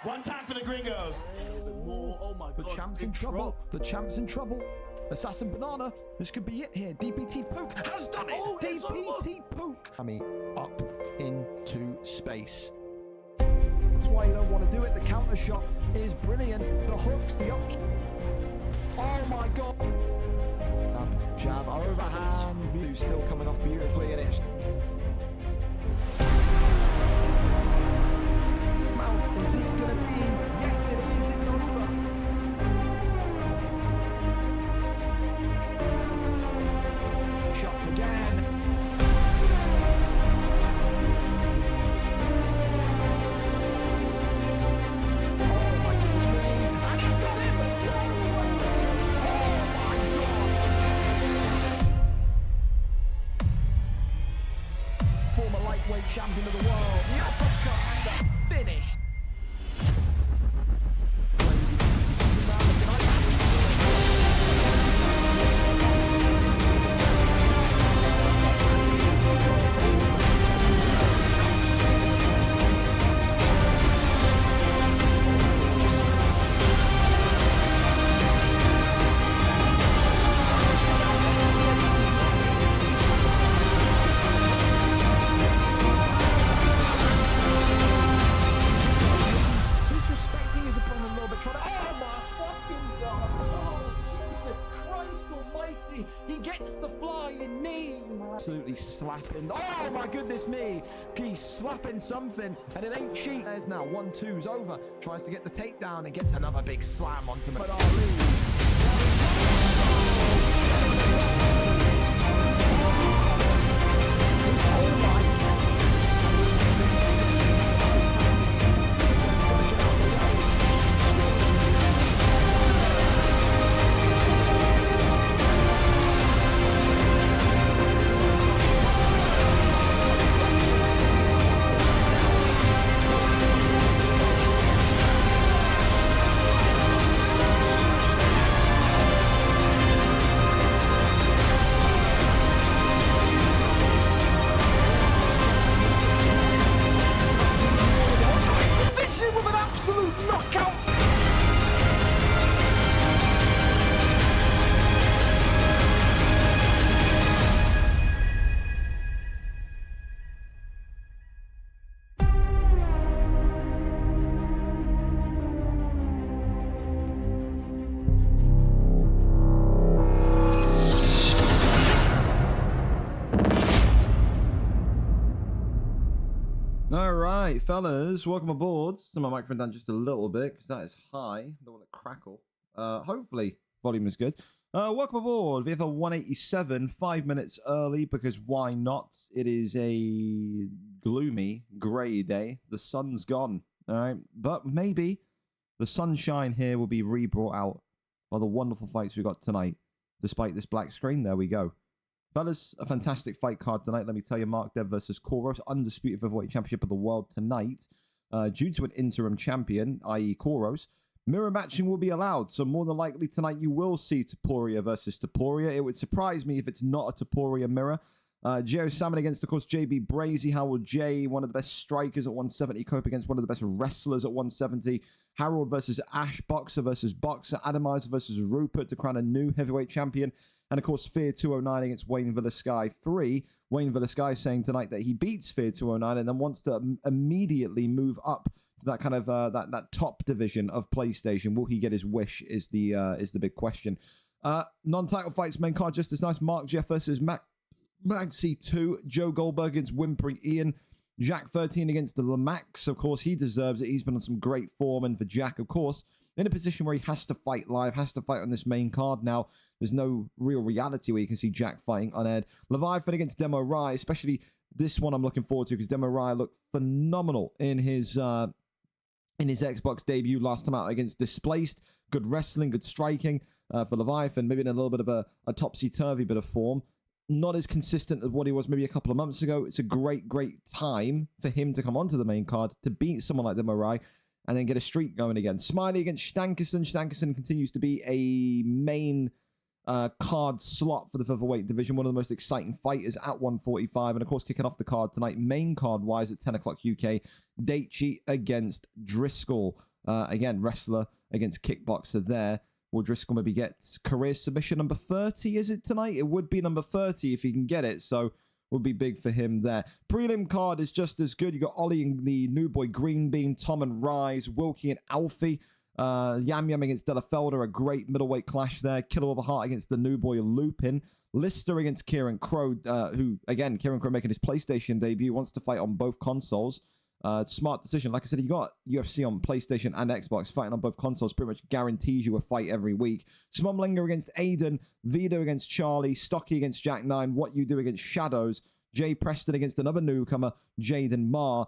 One time for the gringos. The champ's in trouble. The champ's in trouble. Assassin Banana. This could be it here. DPT Pook has done it. Oh, DPT Pook. I mean, up into space. That's why you don't want to do it. The counter shot is brilliant. The hooks, the up. Oh my god. Jab overhand. Who's still coming off beautifully, and it's. Is this going to be? Yes, it is. It's over. Shots again. Oh my goodness me. And he's got him. Oh my god. Former lightweight champion of the world. The uppercut and the finish. Absolutely slapping. Oh my goodness me! He's slapping something, and it ain't cheap. There's now 1-2's over. Tries to get the takedown and gets another big slam onto him. But all right, fellas, welcome aboard. So my microphone down just a little bit because that is high. I don't want to crackle. Hopefully, volume is good. Welcome aboard. VFL 187, 5 minutes early because why not? It is a gloomy, grey day. The sun's gone. All right, but maybe the sunshine here will be re-brought out by the wonderful fights we got tonight. Despite this black screen, there we go. Fellas, a fantastic fight card tonight. Let me tell you, MarkDev versus Coros, undisputed Featherweight Championship of the world tonight. Due to an interim champion, i.e. Coros, mirror matching will be allowed. So more than likely tonight you will see Topuria versus Topuria. It would surprise me if it's not a Topuria mirror. Geo Salmon against, of course, JB Brazy. How will Jay, one of the best strikers at 170, cope against one of the best wrestlers at 170? Harold versus Ash, Boxer versus Boxer. Atomizer versus Rupert to crown a new heavyweight champion. And, of course, Fear 209 against Wayne Villasky 3. Wayne Villasky saying tonight that he beats Fear 209 and then wants to immediately move up to that kind of that top division of PlayStation. Will he get his wish is the big question. Non-title fights, main card just as nice. MarkDev versus Maxi 2. Joe Goldberg against Whimpering Ian. Jack 13 against the Lamax. Of course, he deserves it. He's been on some great form. And for Jack, of course, in a position where he has to fight live, has to fight on this main card now. There's no real reality where you can see Jack fighting unaired. Leviathan against Demo Rai, especially this one I'm looking forward to because Demo Rai looked phenomenal in his Xbox debut last time out against Displaced. Good wrestling, good striking for Leviathan. Maybe in a little bit of a topsy-turvy bit of form. Not as consistent as what he was maybe a couple of months ago. It's a great, great time for him to come onto the main card to beat someone like Demo Rai and then get a streak going again. Smiley against Stankerson. Stankerson continues to be a main card slot for the featherweight division. One of the most exciting fighters at 145. And of course, kicking off the card tonight, main card wise at 10 o'clock UK, Daichi against Driscoll. Again, wrestler against kickboxer there. Will Driscoll maybe get career submission number 30, is it tonight? It would be number 30 if he can get it, so would be big for him there. Prelim card is just as good. You got Ollie and the new boy Green Bean, Tom and Rise, Wilkie and Alfie. Yam Yam against Della Felder, a great middleweight clash there. Killer of the Heart against the new boy Lupin. Lister against Kieran Crow, who, again, Kieran Crow making his PlayStation debut, wants to fight on both consoles. Smart decision. Like I said, you got UFC on PlayStation and Xbox. Fighting on both consoles pretty much guarantees you a fight every week. Smumlinger against Aiden. Vito against Charlie. Stocky against Jack 9. What You Do against Shadows. Jay Preston against another newcomer, Jaden Marr.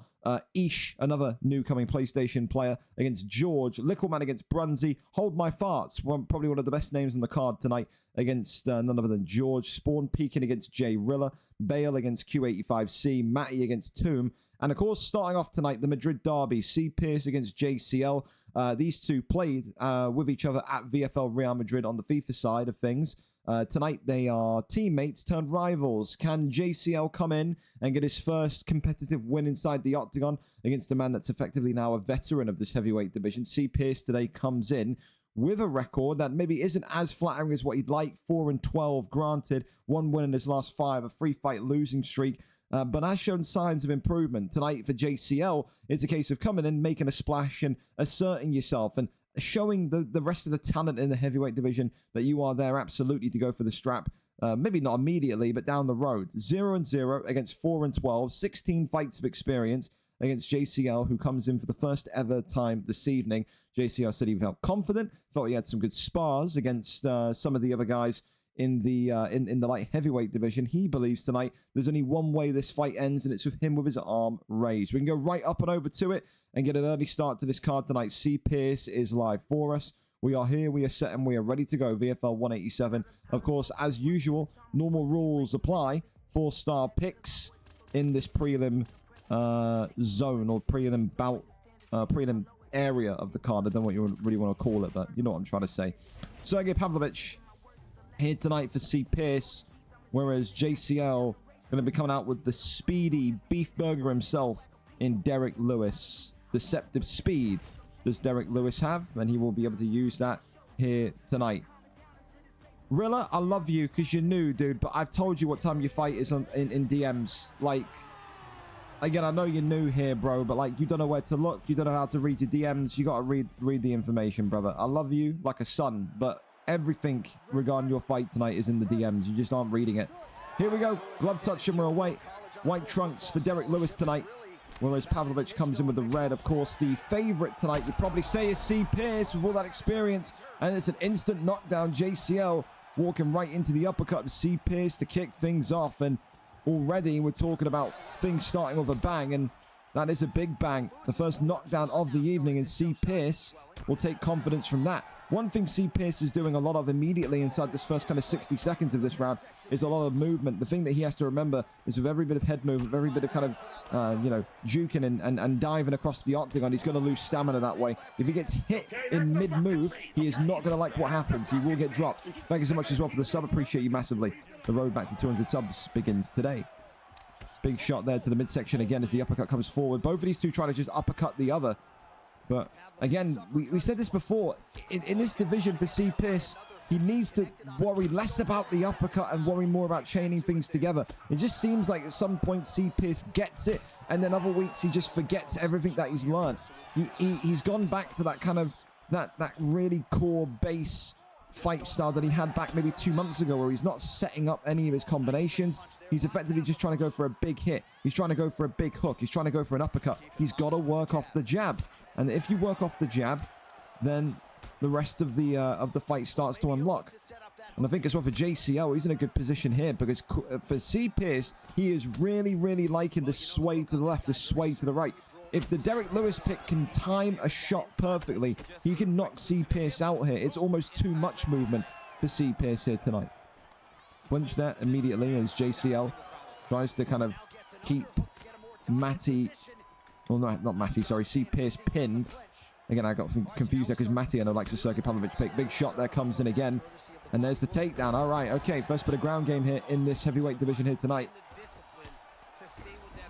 Ish, another newcoming PlayStation player, against George. Lickleman against Brunsey. Hold My Farts, probably one of the best names on the card tonight, against none other than George. Spawn Pekin against Jay Rilla. Bale against Q85C. Matty against Tomb. And of course, starting off tonight, the Madrid derby. C. Pierce against JCL. These two played with each other at VFL Real Madrid on the FIFA side of things. Tonight, they are teammates turned rivals. Can JCL come in and get his first competitive win inside the octagon against a man that's effectively now a veteran of this heavyweight division? C. Pierce today comes in with a record that maybe isn't as flattering as what he'd like. 4-12, granted. 1 win in his last 5, a 3-fight losing streak. But has shown signs of improvement. Tonight for JCL, it's a case of coming in, making a splash and asserting yourself and showing the rest of the talent in the heavyweight division that you are there absolutely to go for the strap. Maybe not immediately, but down the road. 0-0 against 4-12, 16 fights of experience against JCL, who comes in for the first ever time this evening. JCL said he felt confident, felt he had some good spars against some of the other guys in the light heavyweight division. He believes tonight there's only one way this fight ends, and it's with him with his arm raised. We can go right up and over to it and get an early start to this card tonight. C. Pierce is live for us. We are here, we are set, and we are ready to go. VFL 187. Of course, as usual, normal rules apply. 4-star picks in this prelim zone, or prelim bout, prelim area of the card. I don't know what you really want to call it, but you know what I'm trying to say. Sergey Pavlovich here tonight for C. Pierce, whereas JCL going to be coming out with the speedy beef burger himself in Derek Lewis. Deceptive speed does Derek Lewis have, and he will be able to use that here tonight. Rilla, I love you because you're new, dude, but I've told you what time your fight is in DMs. Like, again, I know you're new here, bro, but like, you don't know where to look, you don't know how to read your DMs. You got to read the information, brother. I love you like a son, but everything regarding your fight tonight is in the DMs. You just aren't reading it. Here we go. Glove touch and we're away. White trunks for Derek Lewis tonight, whereas Pavlovich comes in with the red. Of course, the favorite tonight, you'd probably say, is C. Pierce with all that experience. And it's an instant knockdown. JCL walking right into the uppercut of C. Pierce to kick things off. And already we're talking about things starting with a bang. And that is a big bang. The first knockdown of the evening, and C. Pierce will take confidence from that. One thing C. Pierce is doing a lot of immediately inside this first kind of 60 seconds of this round is a lot of movement. The thing that he has to remember is with every bit of head movement, every bit of kind of, juking and diving across the octagon, he's going to lose stamina that way. If he gets hit in mid-move, he is not going to like what happens. He will get dropped. Thank you so much as well for the sub. Appreciate you massively. The road back to 200 subs begins today. Big shot there to the midsection again as the uppercut comes forward. Both of these two try to just uppercut the other. But again, we said this before. In this division for C. Pierce, he needs to worry less about the uppercut and worry more about chaining things together. It just seems like at some point C. Pierce gets it, and then other weeks he just forgets everything that he's learned. He's gone back to that kind of that really core base fight style that he had back maybe 2 months ago, where he's not setting up any of his combinations. He's effectively just trying to go for a big hit. He's trying to go for a big hook. He's trying to go for an uppercut. He's got to work off the jab. And if you work off the jab, then the rest of the fight starts to unlock. And I think as well for JCL, he's in a good position here, because for C. Pierce, he is really, really liking the sway to the left, the sway to the right. If the Derek Lewis pick can time a shot perfectly, he can knock C. Pierce out here. It's almost too much movement for C. Pierce here tonight. Punch that immediately as JCL tries to kind of keep Matty... Well, no, not Matty, sorry. C. Pierce pinned. Again, I got confused there because Matty, I know, likes a Sergey Pavlovich pick. Big shot there comes in again. And there's the takedown. All right, okay. First bit of ground game here in this heavyweight division here tonight.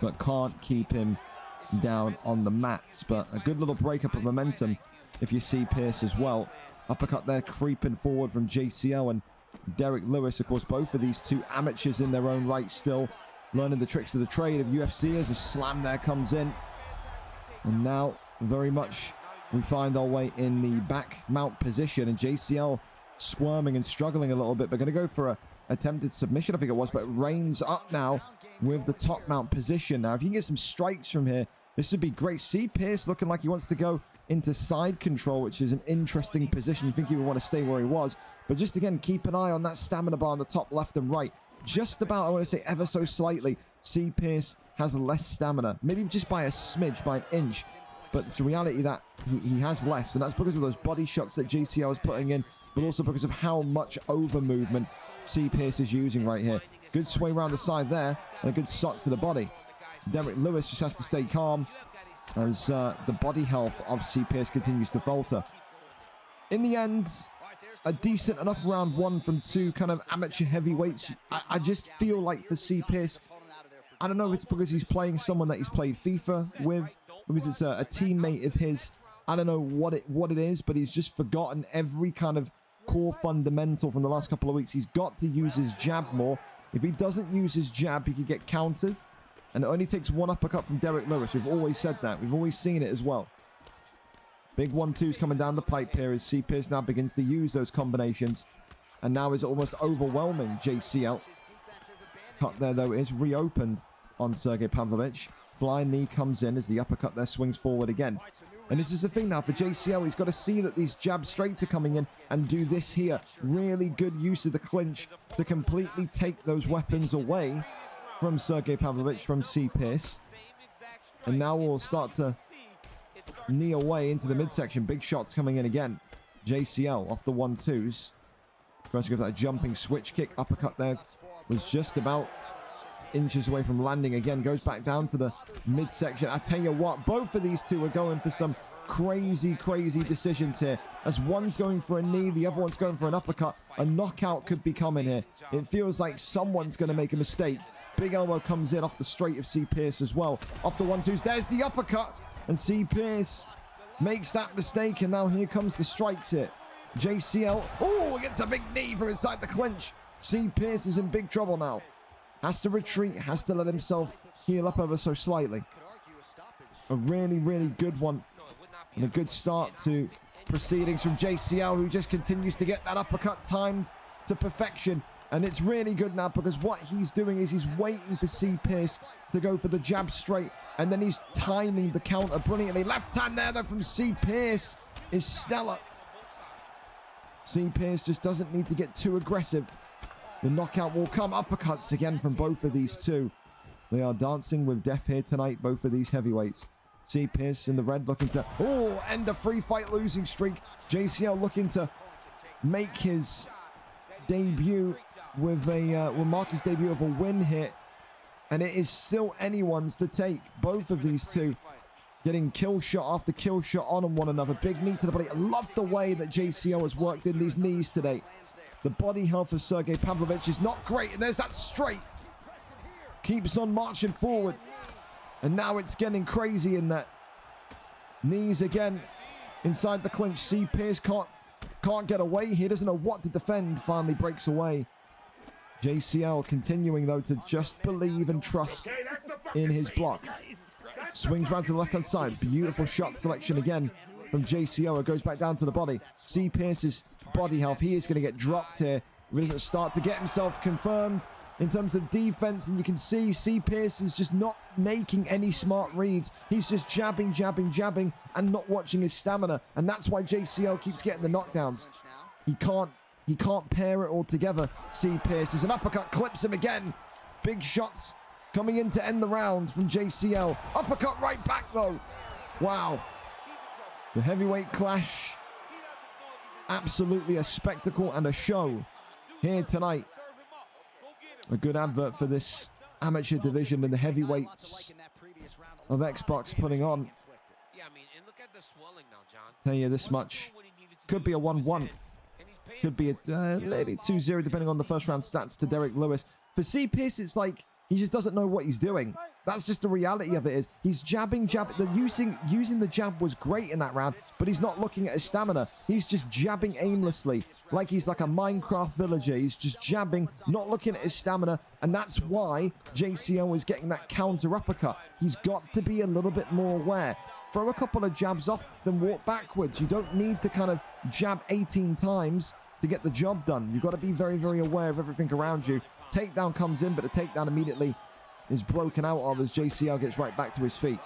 But can't keep him down on the mats. But a good little breakup of momentum if you see Pierce as well. Uppercut there creeping forward from JCL and Derek Lewis. Of course, both of these two amateurs in their own right, still learning the tricks of the trade of UFC, as a slam there comes in. And now very much we find our way in the back mount position, and JCL squirming and struggling a little bit, but going to go for a attempted submission, I think it was, but reigns up now with the top mount position. Now, if you can get some strikes from here, this would be great. See Pierce looking like he wants to go into side control, which is an interesting position. You think he would want to stay where he was, but just again, keep an eye on that stamina bar on the top left and right. Just about, I want to say ever so slightly, C. Pierce has less stamina, maybe just by a smidge, by an inch, but it's the reality that he has less, and that's because of those body shots that JCL is putting in, but also because of how much over movement C. Pierce is using right here. Good sway around the side there, and a good sock to the body. Derek Lewis just has to stay calm as the body health of C. Pierce continues to falter. In the end, a decent enough round one from two kind of amateur heavyweights. I just feel like for C. Pierce, I don't know if it's because he's playing someone that he's played FIFA with, because it's a teammate of his. I don't know what it is, but he's just forgotten every kind of core fundamental from the last couple of weeks. He's got to use his jab more. If he doesn't use his jab, he could get countered. And it only takes one uppercut from Derek Lewis. We've always said that. We've always seen it as well. Big 1-2s coming down the pipe here as C. Pierce now begins to use those combinations. And now is almost overwhelming JCL. Cut there, though, is reopened on Sergey Pavlovich. Flying knee comes in as the uppercut there swings forward again. And this is the thing now for JCL. He's got to see that these jab straights are coming in and do this here. Really good use of the clinch to completely take those weapons away from Sergey Pavlovich, from C. Pierce. And now we'll start to knee away into the midsection. Big shots coming in again. JCL off the 1-2s. Tries to go for that jumping switch kick. Uppercut there was just about inches away from landing again. Goes back down to the midsection. I tell you what, both of these two are going for some crazy decisions here. As one's going for a knee, the other one's going for an uppercut. A knockout could be coming here. It feels like someone's going to make a mistake. Big elbow comes in off the straight of C. Pierce as well. Off the 1-2s, there's the uppercut. And C. Pierce makes that mistake, and now here comes the strikes here. JCL, oh, gets a big knee from inside the clinch. C. Pierce is in big trouble now. Has to retreat, has to let himself heal up ever so slightly. A really good one. And a good start to proceedings from JCL, who just continues to get that uppercut timed to perfection. And it's really good now, because what he's doing is he's waiting for C. Pierce to go for the jab straight, and then he's timing the counter brilliantly. Left hand there, though, from C. Pierce is stellar. C. Pierce just doesn't need to get too aggressive. The knockout will come. Uppercuts again from both of these two. They are dancing with death here tonight, both of these heavyweights. C. Pierce in the red looking to, end a free fight losing streak. JCL looking to make his debut with will mark his debut of a win here. And it is still anyone's to take. Both of these two getting kill shot after kill shot on one another. Big knee to the body. I love the way that JCL has worked in these knees today. The body health of Sergey Pavlovich is not great. And there's that straight. Keeps on marching forward. And now it's getting crazy in that. Knees again inside the clinch. C. Pierce can't get away. He doesn't know what to defend. Finally breaks away. JCL continuing, though, to just believe and trust in his block. Swings round to the left-hand side. Beautiful shot selection again from JCL. It goes back down to the body. C. Pierce's body health. He is going to get dropped here. He doesn't start to get himself confirmed in terms of defense, and you can see C. Pierce is just not making any smart reads. He's just jabbing, and not watching his stamina, and that's why JCL keeps getting the knockdowns. He can't pair it all together. C. Pierce is an uppercut, clips him again. Big shots coming in to end the round from JCL. Uppercut right back, though. Wow. The heavyweight clash. Absolutely a spectacle and a show here tonight. A good advert for this amateur division and the heavyweights of Xbox putting on. Tell you this much. Could be a 1-1. Could be a maybe 2-0 depending on the first round stats to Derek Lewis. For C. Pierce, it's like he just doesn't know what he's doing. That's just the reality of it is he's jabbing. Using the jab was great in that round, but he's not looking at his stamina. He's just jabbing aimlessly, like he's like a Minecraft villager. He's just jabbing, not looking at his stamina, and that's why JCL is getting that counter uppercut. He's got to be a little bit more aware. Throw a couple of jabs off, then walk backwards. You don't need to kind of jab 18 times to get the job done. You've got to be very, very aware of everything around you. Takedown comes in, but the takedown immediately is broken out of as JCL gets right back to his feet.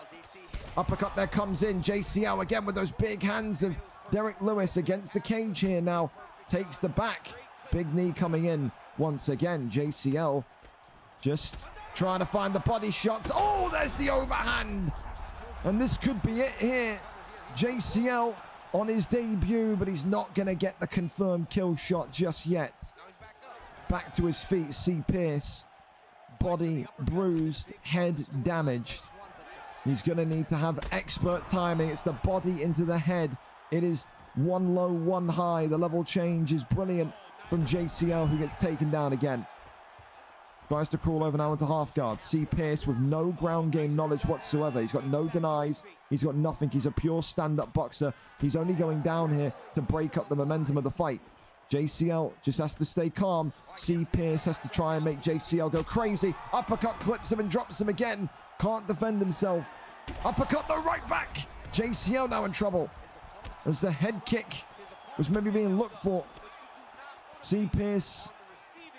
Uppercut there comes in. JCL again with those big hands of Derek Lewis against the cage here now. Takes the back. Big knee coming in once again. JCL just trying to find the body shots. Oh, there's the overhand. And this could be it here. JCL on his debut, but he's not going to get the confirmed kill shot just yet. Back to his feet, C. Pierce. Body bruised, head damaged. He's going to need to have expert timing. It's the body into the head. It is one low, one high. The level change is brilliant from JCL, who gets taken down again. Tries to crawl over now into half guard. C. Pierce with no ground game knowledge whatsoever. He's got no denies. He's got nothing. He's a pure stand-up boxer. He's only going down here to break up the momentum of the fight. JCL just has to stay calm. C. Pierce has to try and make JCL go crazy. Uppercut clips him and drops him again. Can't defend himself. Uppercut the right back. JCL now in trouble as the head kick was maybe being looked for. C. Pierce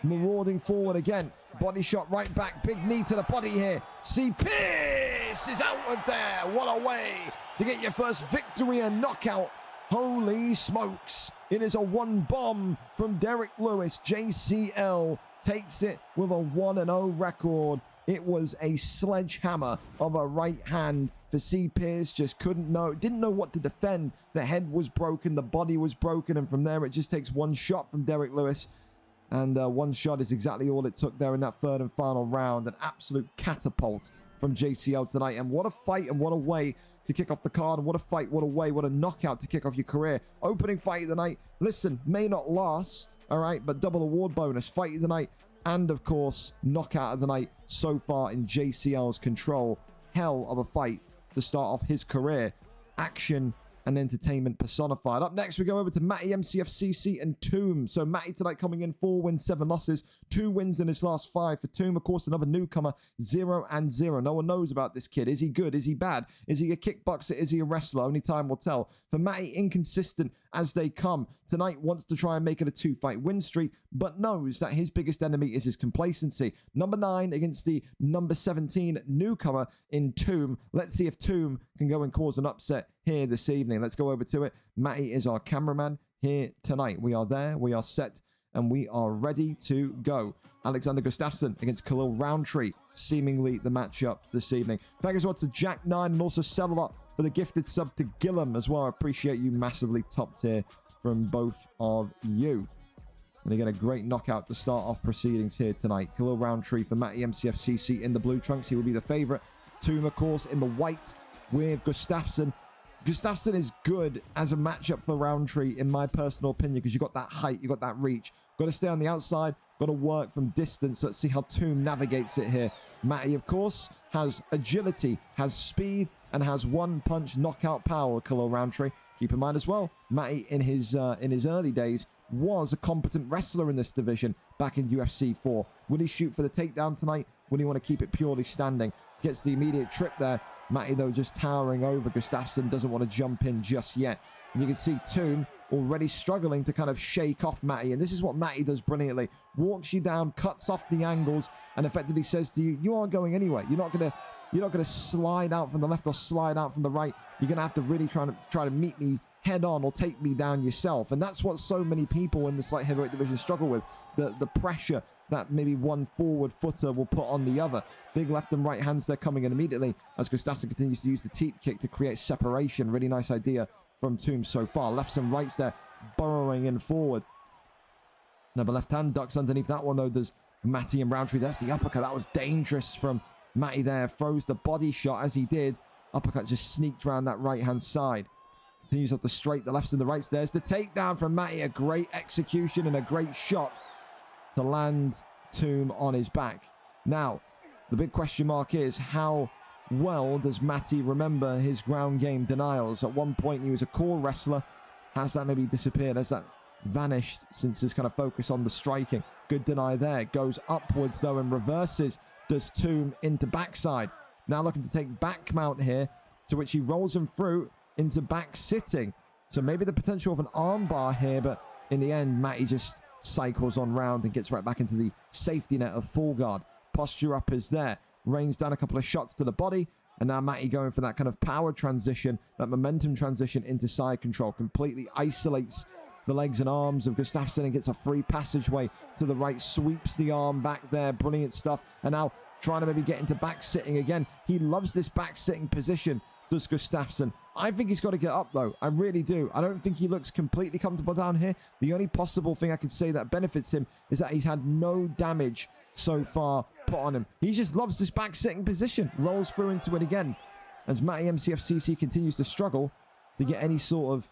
marauding forward again. Body shot right back. Big knee to the body here. C. Pierce is out of there. What a way to get your first victory and knockout. Holy smokes. It is a one bomb from Derek Lewis. JCL takes it with a 1-0 record. It was a sledgehammer of a right hand for C. Pierce. Just didn't know what to defend. The head was broken, the body was broken, and from there it just takes one shot from Derek Lewis. And one shot is exactly all it took there in that third and final round. An absolute catapult from JCL tonight. And what a fight and what a way to kick off the card. And what a fight, what a way, what a knockout to kick off your career. Opening fight of the night. Listen, may not last, all right, but double award bonus. Fight of the night. And, of course, knockout of the night so far in JCL's control. Hell of a fight to start off his career. Action and entertainment personified. Up next, we go over to Matty, MCFCC, and Tomb. So Matty tonight coming in 4 wins, 7 losses, 2 wins in his last 5. For Tomb, of course, another newcomer, 0-0. No one knows about this kid. Is he good? Is he bad? Is he a kickboxer? Is he a wrestler? Only time will tell. For Matty, inconsistent as they come. Tonight wants to try and make it a 2-fight win streak, but knows that his biggest enemy is his complacency. Number 9 against the number 17 newcomer in Tomb. Let's see if Tomb can go and cause an upset here this evening. Let's go over to it. Matty is our cameraman here tonight. We are there, we are set, and we are ready to go. Alexander Gustafsson against Khalil Roundtree, seemingly the matchup this evening. Thank you as well to Jack9 and also Cellular for the gifted sub to Gillum as well. I appreciate you massively. Top tier from both of you. And again, a great knockout to start off proceedings here tonight. Khalil Roundtree for Matty MCFCC in the blue trunks. He will be the favorite. Tomb, of course, in the white with Gustafsson. Gustafsson is good as a matchup for Roundtree, in my personal opinion, because you got that height, you got that reach. Got to stay on the outside, got to work from distance. Let's see how Tomb navigates it here. Matty, of course, has agility, has speed, and has one-punch knockout power, Khalil Roundtree. Keep in mind as well, Matty in his early days was a competent wrestler in this division back in UFC 4. Will he shoot for the takedown tonight? Will he want to keep it purely standing? Gets the immediate trip there. Matty, though, just towering over Gustafsson, doesn't want to jump in just yet. And you can see Tomb already struggling to kind of shake off Matty. And this is what Matty does brilliantly. Walks you down, cuts off the angles, and effectively says to you, you aren't going anywhere. You're not going to slide out from the left or slide out from the right. You're going to have to really try to meet me head on or take me down yourself. And that's what so many people in this light heavyweight division struggle with. The pressure that maybe one forward footer will put on the other. Big left and right hands there coming in immediately as Gustafsson continues to use the teep kick to create separation. Really nice idea from Tomb so far. Lefts and rights there, burrowing in forward. Another left hand ducks underneath that one though. There's Matty and Roundtree. That's the uppercut. That was dangerous from Matty there. Throws the body shot as he did. Uppercut just sneaked around that right hand side. Continues up the straight, the lefts and the rights. There's the takedown from Matty. A great execution and a great shot to land Tomb on his back. Now, The big question mark is, how well does Matty remember his ground game denials? At one point, he was a core wrestler. Has that maybe disappeared? Has that vanished since his kind of focus on the striking? Good deny there. Goes upwards, though, and reverses. Does Tomb into backside. Now looking to take back mount here, to which he rolls him through into back sitting. So maybe the potential of an armbar here, but in the end, Matty just cycles on round and gets right back into the safety net of full guard. Posture up is there. Rains down a couple of shots to the body. And now Matty going for that kind of power transition, that momentum transition into side control. Completely isolates the legs and arms of Gustafsson and gets a free passageway to the right. Sweeps the arm back there. Brilliant stuff. And now trying to maybe get into back sitting again. He loves this back sitting position, does Gustafsson. I think he's got to get up, though. I really do. I don't think he looks completely comfortable down here. The only possible thing I can say that benefits him is that he's had no damage so far put on him. He just loves this back sitting position. Rolls through into it again as Matty MCFCC continues to struggle to get any sort of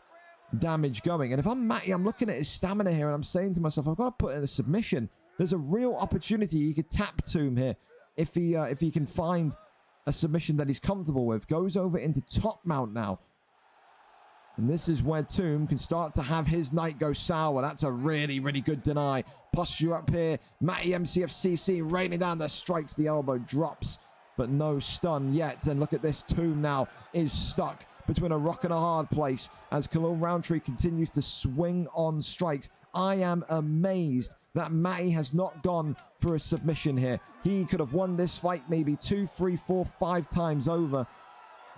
damage going. And if I'm Matty, I'm looking at his stamina here and I'm saying to myself, I've got to put in a submission. There's a real opportunity he could tap Tomb here if he can find a submission that he's comfortable with. Goes over into top mount now. And this is where Tomb can start to have his night go sour. That's a really, really good deny. Posture up here. Matty MCFCC raining down the strikes. The elbow drops, but no stun yet. And look at this. Tomb now is stuck between a rock and a hard place as Khalil Roundtree continues to swing on strikes. I am amazed that Matty has not gone for a submission here. He could have won this fight maybe 2, 3, 4, 5 times over,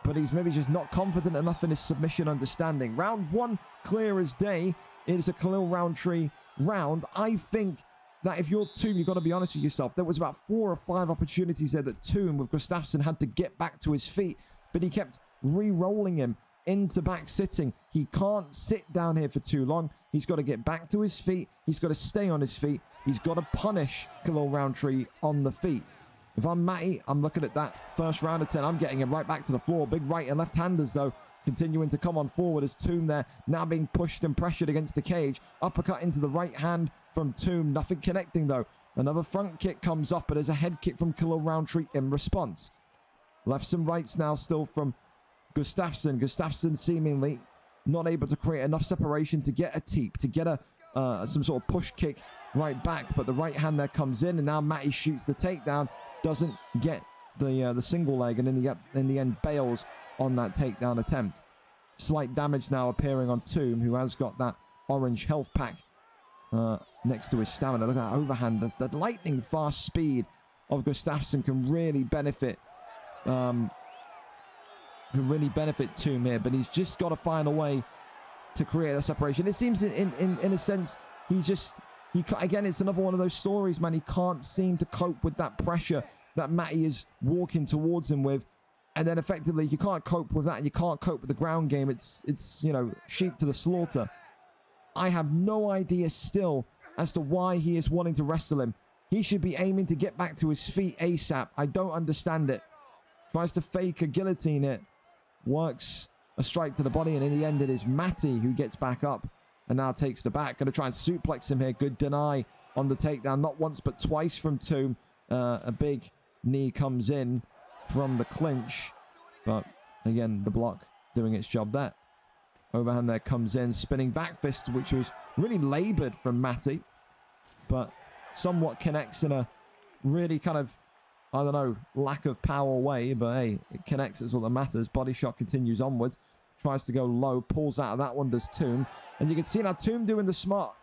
but he's maybe just not confident enough in his submission understanding. Round 1, clear as day. It is a Khalil Roundtree round. I think that if you're Tomb, you've got to be honest with yourself. There was about 4 or 5 opportunities there that Tomb with Gustafsson had to get back to his feet, but he kept re-rolling him into back sitting. He can't sit down here for too long. He's got to get back to his feet. He's got to stay on his feet. He's got to punish Khalil Roundtree on the feet. If I'm Matty, I'm looking at that first round of 10. I'm getting him right back to the floor. Big right and left-handers, though, continuing to come on forward as Tomb there, now being pushed and pressured against the cage. Uppercut into the right hand from Tomb. Nothing connecting, though. Another front kick comes off, but there's a head kick from Khalil Roundtree in response. Lefts and rights now still from Gustafsson. Gustafsson seemingly not able to create enough separation to get a teep, to get a some sort of push kick right back. But the right hand there comes in, and now Matty shoots the takedown. Doesn't get the single leg, and in the end bails on that takedown attempt. Slight damage now appearing on Tomb, who has got that orange health pack next to his stamina. Look at that overhand. The lightning fast speed of Gustafsson can really benefit Tomb here, but he's just got to find a way to create a separation. It seems in a sense again, it's another one of those stories, man. He can't seem to cope with that pressure that Matty is walking towards him with, and then effectively you can't cope with that, and you can't cope with the ground game. It's sheep to the slaughter. I have no idea still as to why he is wanting to wrestle him. He should be aiming to get back to his feet ASAP. I don't understand it. Tries to fake a guillotine it. Works a strike to the body, and in the end it is Matty who gets back up and now takes the back. Going to try and suplex him here. Good deny on the takedown. Not once but twice from Tomb. A big knee comes in from the clinch. But again, the block doing its job there. Overhand there comes in. Spinning back fist, which was really laboured from Matty. But somewhat connects in a really kind of, I don't know, lack of power way. But hey, it connects. That's all that matters. Body shot continues onwards. Tries to go low. Pulls out of that one, does Tomb. And you can see now Tomb doing the smart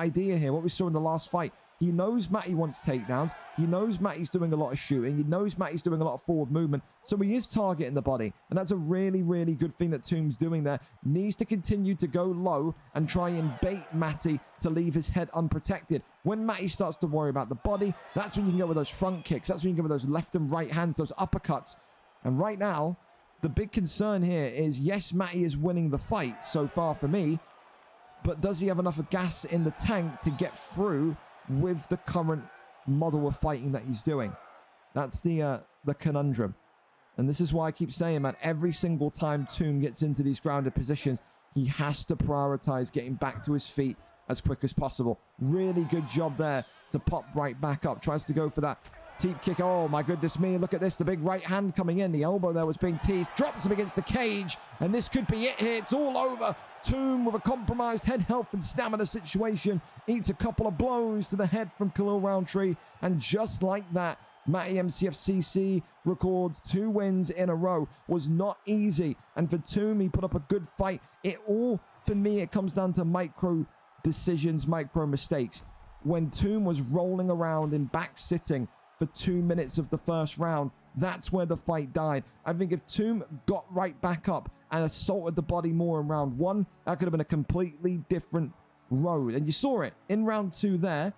idea here. What we saw in the last fight. He knows Matty wants takedowns. He knows Matty's doing a lot of shooting. He knows Matty's doing a lot of forward movement. So he is targeting the body. And that's a really, really good thing that Tomb's doing there. Needs to continue to go low and try and bait Matty to leave his head unprotected. When Matty starts to worry about the body, that's when you can go with those front kicks. That's when you can go with those left and right hands, those uppercuts. And right now, the big concern here is, yes, Matty is winning the fight so far for me, but does he have enough gas in the tank to get through with the current model of fighting that he's doing? That's the conundrum. And this is why I keep saying, man, every single time Tomb gets into these grounded positions, he has to prioritize getting back to his feet as quick as possible. Really good job there to pop right back up. Tries to go for that Teep kick. Oh, my goodness me. Look at this. The big right hand coming in. The elbow there was being teased. Drops him against the cage. And this could be it here. It's all over. Toom with a compromised head health and stamina situation. Eats a couple of blows to the head from Khalil Roundtree. And just like that, Matty MCFCC records 2 wins in a row. Was not easy. And for Toom, he put up a good fight. It all, for me, it comes down to micro decisions, micro mistakes. When Toom was rolling around in back sitting for 2 minutes of the first round, that's where the fight died. I think if Toom got right back up and assaulted the body more in round 1, that could have been a completely different road. And you saw it in round 2 there.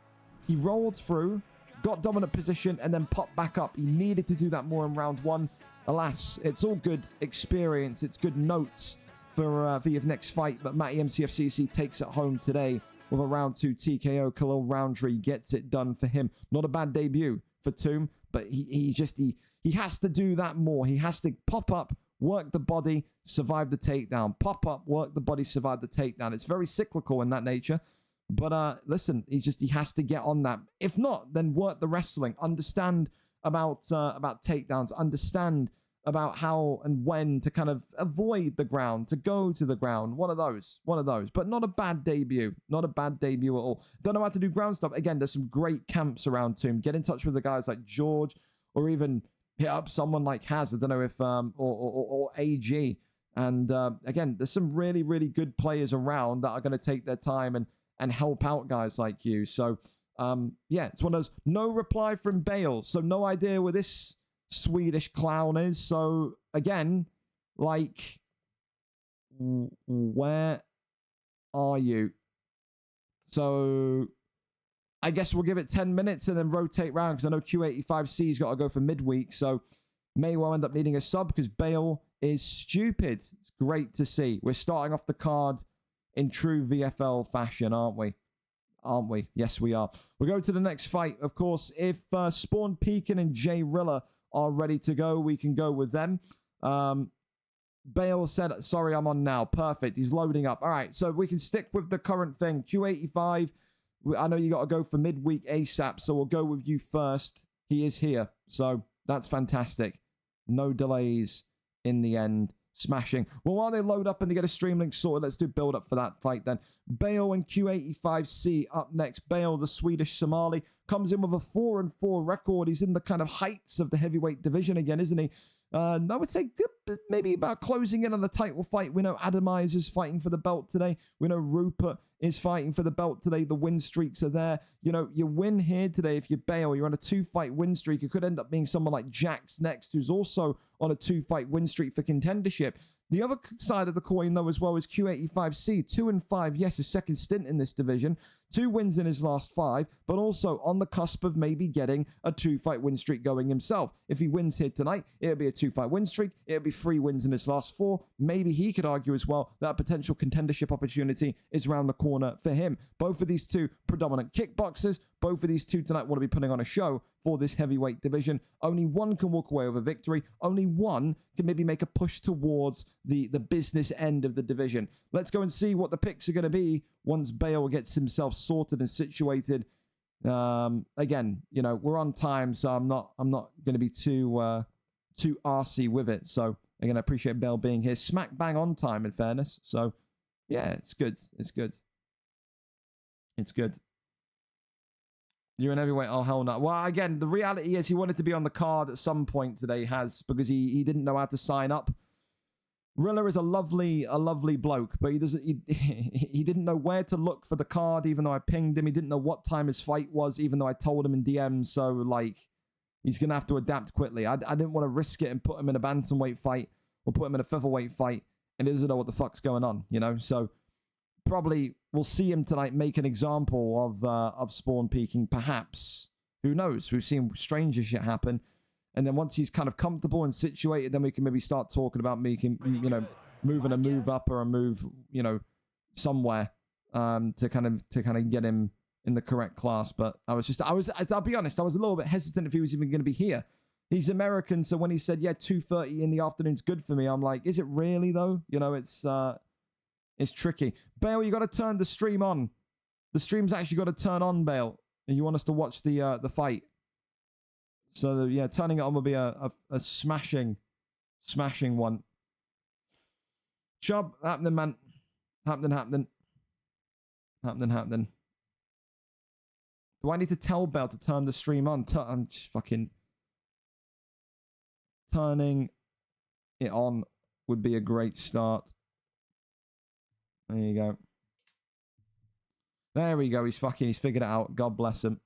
He rolled through, got dominant position, and then popped back up. He needed to do that more in round 1. Alas, it's all good experience. It's good notes for the next fight. But Matty MCFCC takes it home today with a round 2 TKO. Khalil Roundtree gets it done for him. Not a bad debut for Toom, but he has to do that more. He has to pop up, work the body, survive the takedown. Pop up, work the body, survive the takedown. It's very cyclical in that nature. But listen, he has to get on that. If not, then work the wrestling. Understand about takedowns. Understand about how and when to kind of avoid the ground, to go to the ground. One of those. But not a bad debut. Not a bad debut at all. Don't know how to do ground stuff. Again, there's some great camps around Toom. Get in touch with the guys like George, or even hit up someone like Haz. I don't know if or AG. And again, there's some really, really good players around that are going to take their time and help out guys like you. So yeah, it's one of those. No reply from Bale. So no idea where this Swedish clown is. So again, like, where are you? So I guess we'll give it 10 minutes and then rotate round, because I know Q85C's got to go for midweek, so may well end up needing a sub because Bale is stupid. It's great to see. We're starting off the card in true VFL fashion, aren't we? Aren't we? Yes, we are. We'll go to the next fight. Of course, if Spawn Pekin and Jay Rilla are ready to go, we can go with them. Bale said, sorry, I'm on now. Perfect. He's loading up. All right, so we can stick with the current thing. Q85, I know you got to go for midweek ASAP, so we'll go with you first. He is here, so that's fantastic. No delays in the end. Smashing. Well, while they load up and they get a stream link sorted, let's do build up for that fight then. Bale and Q85C up next. Bale, the Swedish Somali, comes in with a 4-4 record. He's in the kind of heights of the heavyweight division again, isn't he? I would say good, but maybe about closing in on the title fight. We know Adamize is fighting for the belt today. We know Rupert is fighting for the belt today. The win streaks are there. You know, you win here today if you Bale. You're on a 2-fight win streak. It could end up being someone like Jax next, who's also on a 2-fight win streak for contendership. The other side of the coin, though, as well, is Q85C. 2-5, yes, his second stint in this division. 2 wins in his last 5, but also on the cusp of maybe getting a 2-fight win streak going himself. If he wins here tonight, it'll be a 2-fight win streak. It'll be 3 wins in his last 4. Maybe he could argue as well that a potential contendership opportunity is around the corner for him. Both of these two predominant kickboxers. Both of these two tonight want to be putting on a show for this heavyweight division. Only one can walk away with a victory. Only one can maybe make a push towards the business end of the division. Let's go and see what the picks are going to be once Bale gets himself sorted and situated. Again, you know, we're on time, so I'm not going to be too arsey with it. So again, I appreciate Bale being here. Smack bang on time, in fairness. So yeah, it's good. It's good. It's good. You're an heavyweight. Oh, hell no. Well, again, the reality is he wanted to be on the card at some point today, because he didn't know how to sign up. Rilla is a lovely bloke, but he didn't know where to look for the card, even though I pinged him. He didn't know what time his fight was, even though I told him in DM. So, like, he's going to have to adapt quickly. I didn't want to risk it and put him in a bantamweight fight or put him in a featherweight fight, and he doesn't know what the fuck's going on, you know? So, probably we'll see him tonight make an example of Spawn Peking, perhaps. Who knows? We've seen stranger shit happen. And then once he's kind of comfortable and situated, then we can maybe start talking about making, you know, moving a move up or a move, you know, somewhere to kind of get him in the correct class. But I'll be honest, I was a little bit hesitant if he was even going to be here. He's American, so when he said, yeah, 2:30 in the afternoon's good for me, I'm like, is it really though? You know, it's tricky. Bale, you got to turn the stream on. The stream's actually got to turn on, Bale. And you want us to watch the fight. So, yeah, turning it on will be a smashing one. Chubb, happening, man. Happening. Do I need to tell Bell to turn the stream on? I'm just fucking... Turning it on would be a great start. There you go. There we go. He's figured it out. God bless him.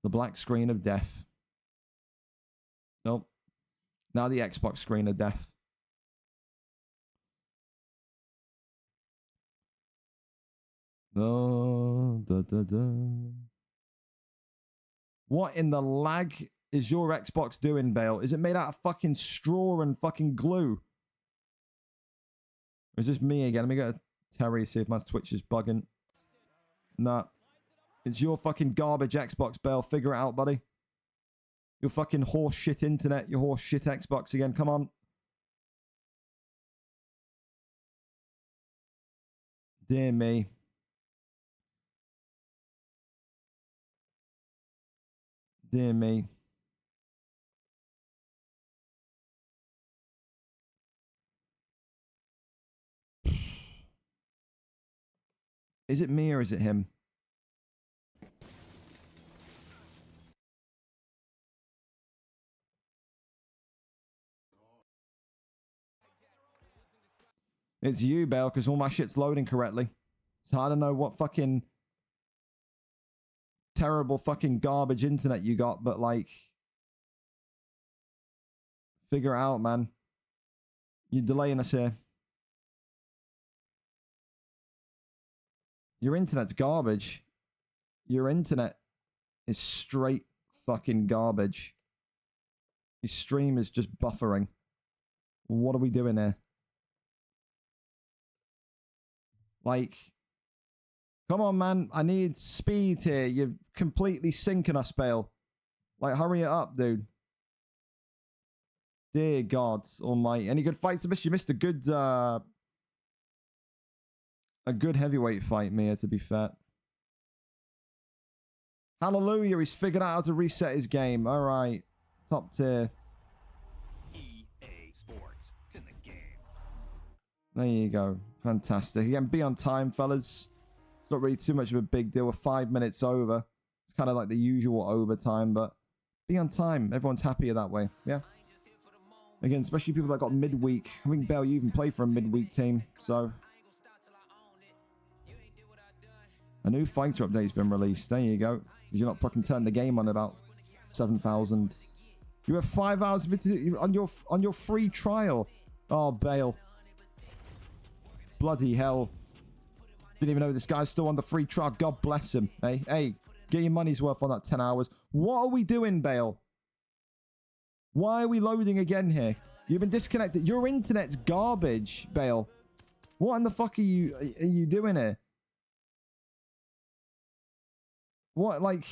The black screen of death. Nope. Now the Xbox screen of death. Oh, da, da, da. What in the lag is your Xbox doing, Bale? Is it made out of fucking straw and fucking glue? Or is this me again? Let me go to Terry, see if my Twitch is bugging. Nah. It's your fucking garbage Xbox, Bale. Figure it out, buddy. Your fucking horse shit internet. Your horse shit Xbox again. Come on. Dear me. Dear me. Is it me or is it him? It's you, Bale, because all my shit's loading correctly. So I don't know what fucking terrible fucking garbage internet you got, but like, figure it out, man. You're delaying us here. Your internet's garbage. Your internet is straight fucking garbage. Your stream is just buffering. What are we doing here? Like, come on, man. I need speed here. You're completely sinking us, Bale. Like, hurry it up, dude. Dear God almighty. Any good fights? You missed a good heavyweight fight, Mia, to be fair. Hallelujah. He's figured out how to reset his game. All right. Top tier. EA Sports. It's in the game. There you go. Fantastic. Again, be on time, fellas. It's not really too much of a big deal. We're 5 minutes over. It's kind of like the usual overtime, but be on time. Everyone's happier that way. Yeah. Again, especially people that got midweek. I think, Bale, you even play for a midweek team, so... A new fighter update's been released. There you go. Because you're not fucking turning the game on about 7,000. You have 5 hours on your free trial. Oh, Bale. Bloody hell. Didn't even know this guy's still on the free trial. God bless him. Hey, hey, get your money's worth on that 10 hours. What are we doing, Bale? Why are we loading again here? You've been disconnected. Your internet's garbage, Bale. What in the fuck are you doing here? What, like...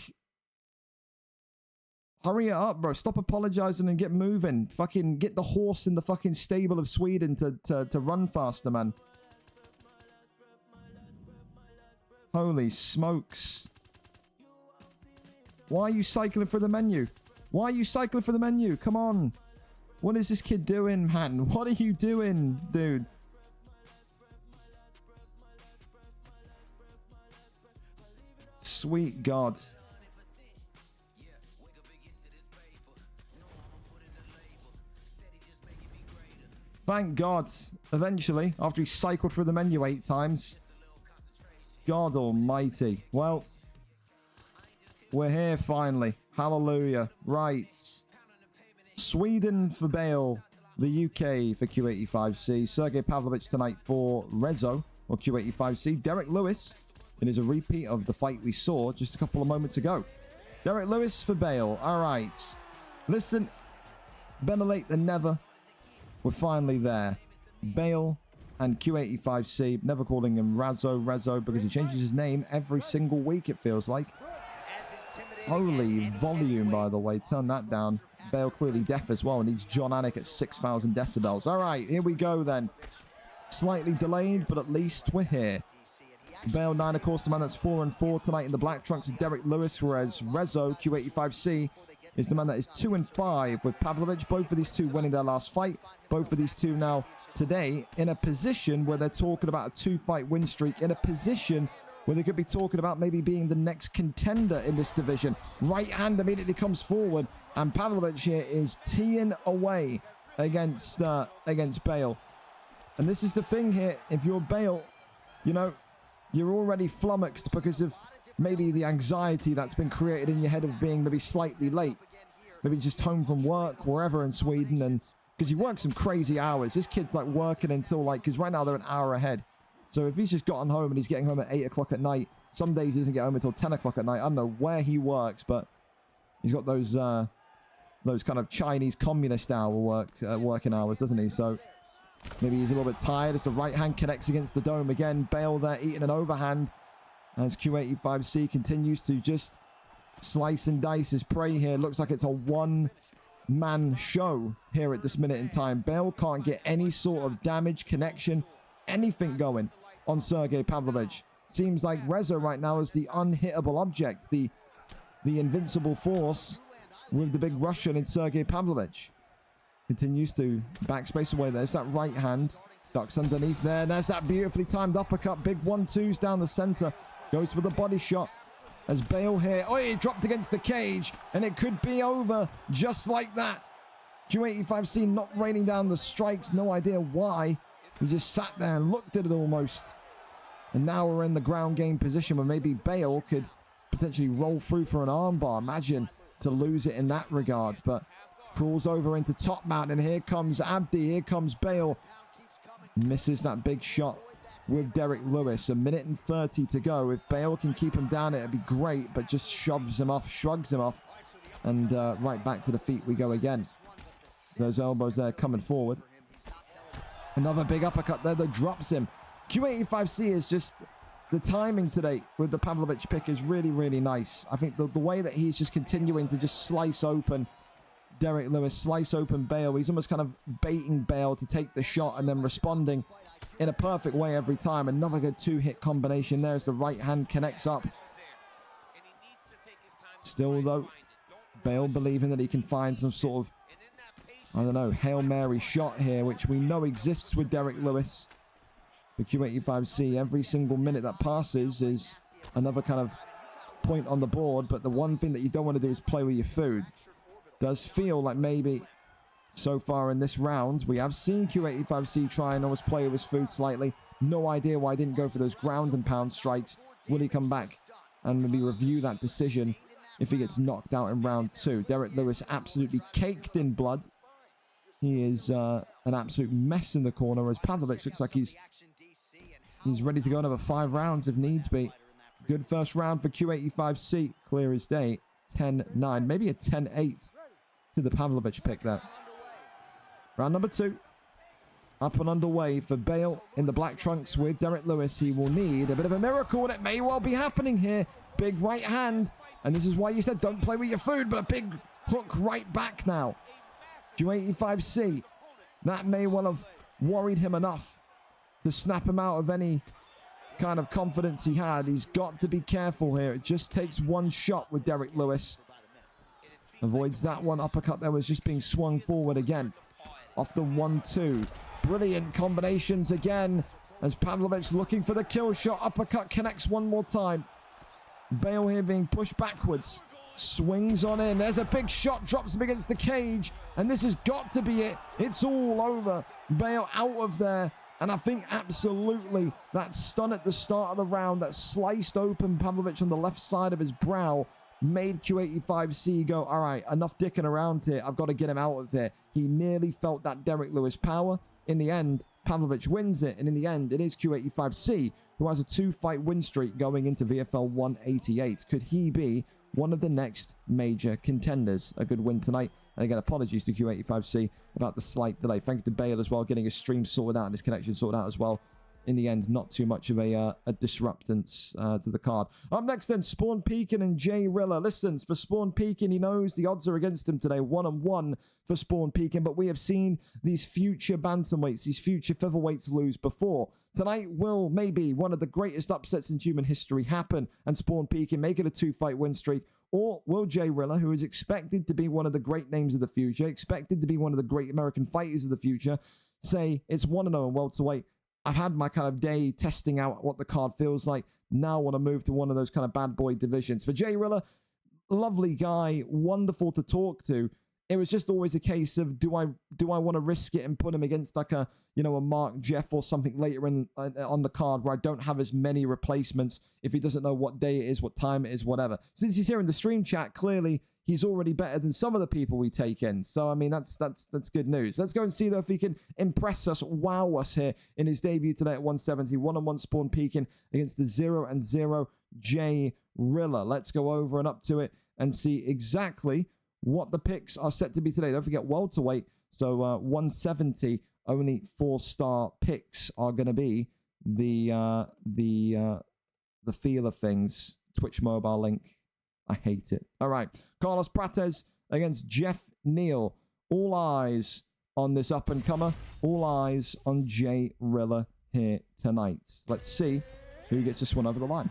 Hurry it up, bro. Stop apologizing and get moving. Fucking get the horse in the fucking stable of Sweden to run faster, man. Holy smokes. Why are you cycling for the menu? Why are you cycling for the menu? Come on. What is this kid doing, man? What are you doing, dude? Sweet God. Thank God. Eventually, after he cycled through the menu 8 times. God almighty. Well, we're here finally. Hallelujah. Right. Sweden for Bale. The UK for Q85C. Sergey Pavlovich tonight for Rezo or Q85C. Derek Lewis. It is a repeat of the fight we saw just a couple of moments ago. Derek Lewis for Bale. All right. Listen. Better late than never. We're finally there. Bale and Q85C. Never calling him Rezo because he changes his name every single week, it feels like. Holy volume, by the way. Turn that down. Bale clearly deaf as well. Needs John Anik at 6,000 decibels. All right, here we go then. Slightly delayed, but at least we're here. Bale 9, of course, the man that's 4-4 tonight in the black trunks of Derek Lewis, whereas Rezo, Q85C, is the man that is 2-5 with Pavlovich. Both of these two winning their last fight. Both of these two now today in a position where they're talking about a 2-fight win streak, in a position where they could be talking about maybe being the next contender in this division. Right hand immediately comes forward, and Pavlovich here is teeing away against Bale. And this is the thing here, if you're Bale, you know, you're already flummoxed because of maybe the anxiety that's been created in your head of being maybe slightly late. Maybe just home from work, wherever in Sweden, and because you work some crazy hours. This kid's like working until like, because right now they're an hour ahead. So if he's just gotten home and he's getting home at 8 o'clock at night, some days he doesn't get home until 10 o'clock at night. I don't know where he works, but he's got those kind of Chinese communist hour working hours, doesn't he? So maybe he's a little bit tired as the right hand connects against the dome again. Bale there eating an overhand as Q85C continues to just slice and dice his prey here. Looks like it's a one-man show here at this minute in time. Bale can't get any sort of damage, connection, anything going on Sergey Pavlovich. Seems like Reza right now is the unhittable object, the invincible force with the big Russian in Sergey Pavlovich. Continues to backspace away. There's that right hand. Ducks underneath there. There's that beautifully timed uppercut. Big 1-2s down the center. Goes for the body shot. As Bale here. Oh, he dropped against the cage. And it could be over just like that. Q85C not raining down the strikes. No idea why. He just sat there and looked at it almost. And now we're in the ground game position where maybe Bale could potentially roll through for an armbar. Imagine to lose it in that regard. But crawls over into top mount, and here comes Abdi, here comes Bale. Misses that big shot with Derek Lewis. 1:30 to go. If Bale can keep him down, it'd be great, but just shoves him off, shrugs him off, and right back to the feet we go again. Those elbows there coming forward. Another big uppercut there that drops him. Q85C is just, the timing today with the Pavlovich pick is really, really nice. I think the way that he's just continuing to just slice open Derek Lewis, slice open Bale. He's almost kind of baiting Bale to take the shot and then responding in a perfect way every time. Another good two-hit combination there as the right hand connects up. Still, though, Bale believing that he can find some sort of, I don't know, Hail Mary shot here, which we know exists with Derek Lewis. For Q85C, every single minute that passes is another kind of point on the board, but the one thing that you don't want to do is play with your food. Does feel like maybe so far in this round, we have seen Q85C try and almost play with his food slightly. No idea why he didn't go for those ground and pound strikes. Will he come back and maybe review that decision if he gets knocked out in round 2? Derek Lewis absolutely caked in blood. He is an absolute mess in the corner as Pavlovich looks like he's ready to go another 5 rounds if needs be. Good first round for Q85C. Clear as day. 10-9. Maybe a 10-8 to the Pavlovich pick there. Round number 2. Up and underway for Bale in the black trunks with Derek Lewis. He will need a bit of a miracle, and it may well be happening here. Big right hand. And this is why you said don't play with your food, but a big hook right back now. Q85C. That may well have worried him enough to snap him out of any kind of confidence he had. He's got to be careful here. It just takes one shot with Derek Lewis. Avoids that one uppercut that was just being swung forward again. Off the 1-2. Brilliant combinations again as Pavlovich looking for the kill shot. Uppercut connects one more time. Bale here being pushed backwards. Swings on in. There's a big shot. Drops him against the cage. And this has got to be it. It's all over. Bale out of there. And I think absolutely that stun at the start of the round that sliced open Pavlovich on the left side of his brow made Q85C go, all right, enough dicking around here. I've got to get him out of here. He nearly felt that Derek Lewis power. In the end, Pavlovich wins it. And in the end, it is Q85C who has a 2-fight win streak going into VFL 188. Could he be one of the next major contenders? A good win tonight. And again, apologies to Q85C about the slight delay. Thank you to Bale as well, getting his stream sorted out and his connection sorted out as well in the end, not too much of a disruptance to the card. Up next then, Spawn Pekin and Jay Rilla. Listen, for Spawn Pekin, he knows the odds are against him today. 1-1 for Spawn Pekin, but we have seen these future bantamweights, these future featherweights lose before. Tonight will maybe one of the greatest upsets in human history happen, and Spawn Pekin make it a 2-fight win streak. Or will Jay Rilla, who is expected to be one of the great names of the future, expected to be one of the great American fighters of the future, say it's 1-0 in welterweight. I've had my kind of day testing out what the card feels like. Now I want to move to one of those kind of bad boy divisions. For Jay Rilla, lovely guy, wonderful to talk to. It was just always a case of, do I want to risk it and put him against like a MarkDev or something later on the card where I don't have as many replacements if he doesn't know what day it is, what time it is, whatever. Since he's here in the stream chat, clearly he's already better than some of the people we take in. So, I mean, that's good news. Let's go and see, though, if he can impress us, wow us here in his debut today at 170. 1-1 Spawn Pekin against the 0-0 Jay Rilla. Let's go over and up to it and see exactly what the picks are set to be today. Don't forget welterweight. So, 170, only 4-star picks are going to be the feel of things. Twitch mobile link. I hate it. All right. Carlos Prates against Jeff Neal. All eyes on this up-and-comer. All eyes on Jay Rilla here tonight. Let's see who gets this one over the line.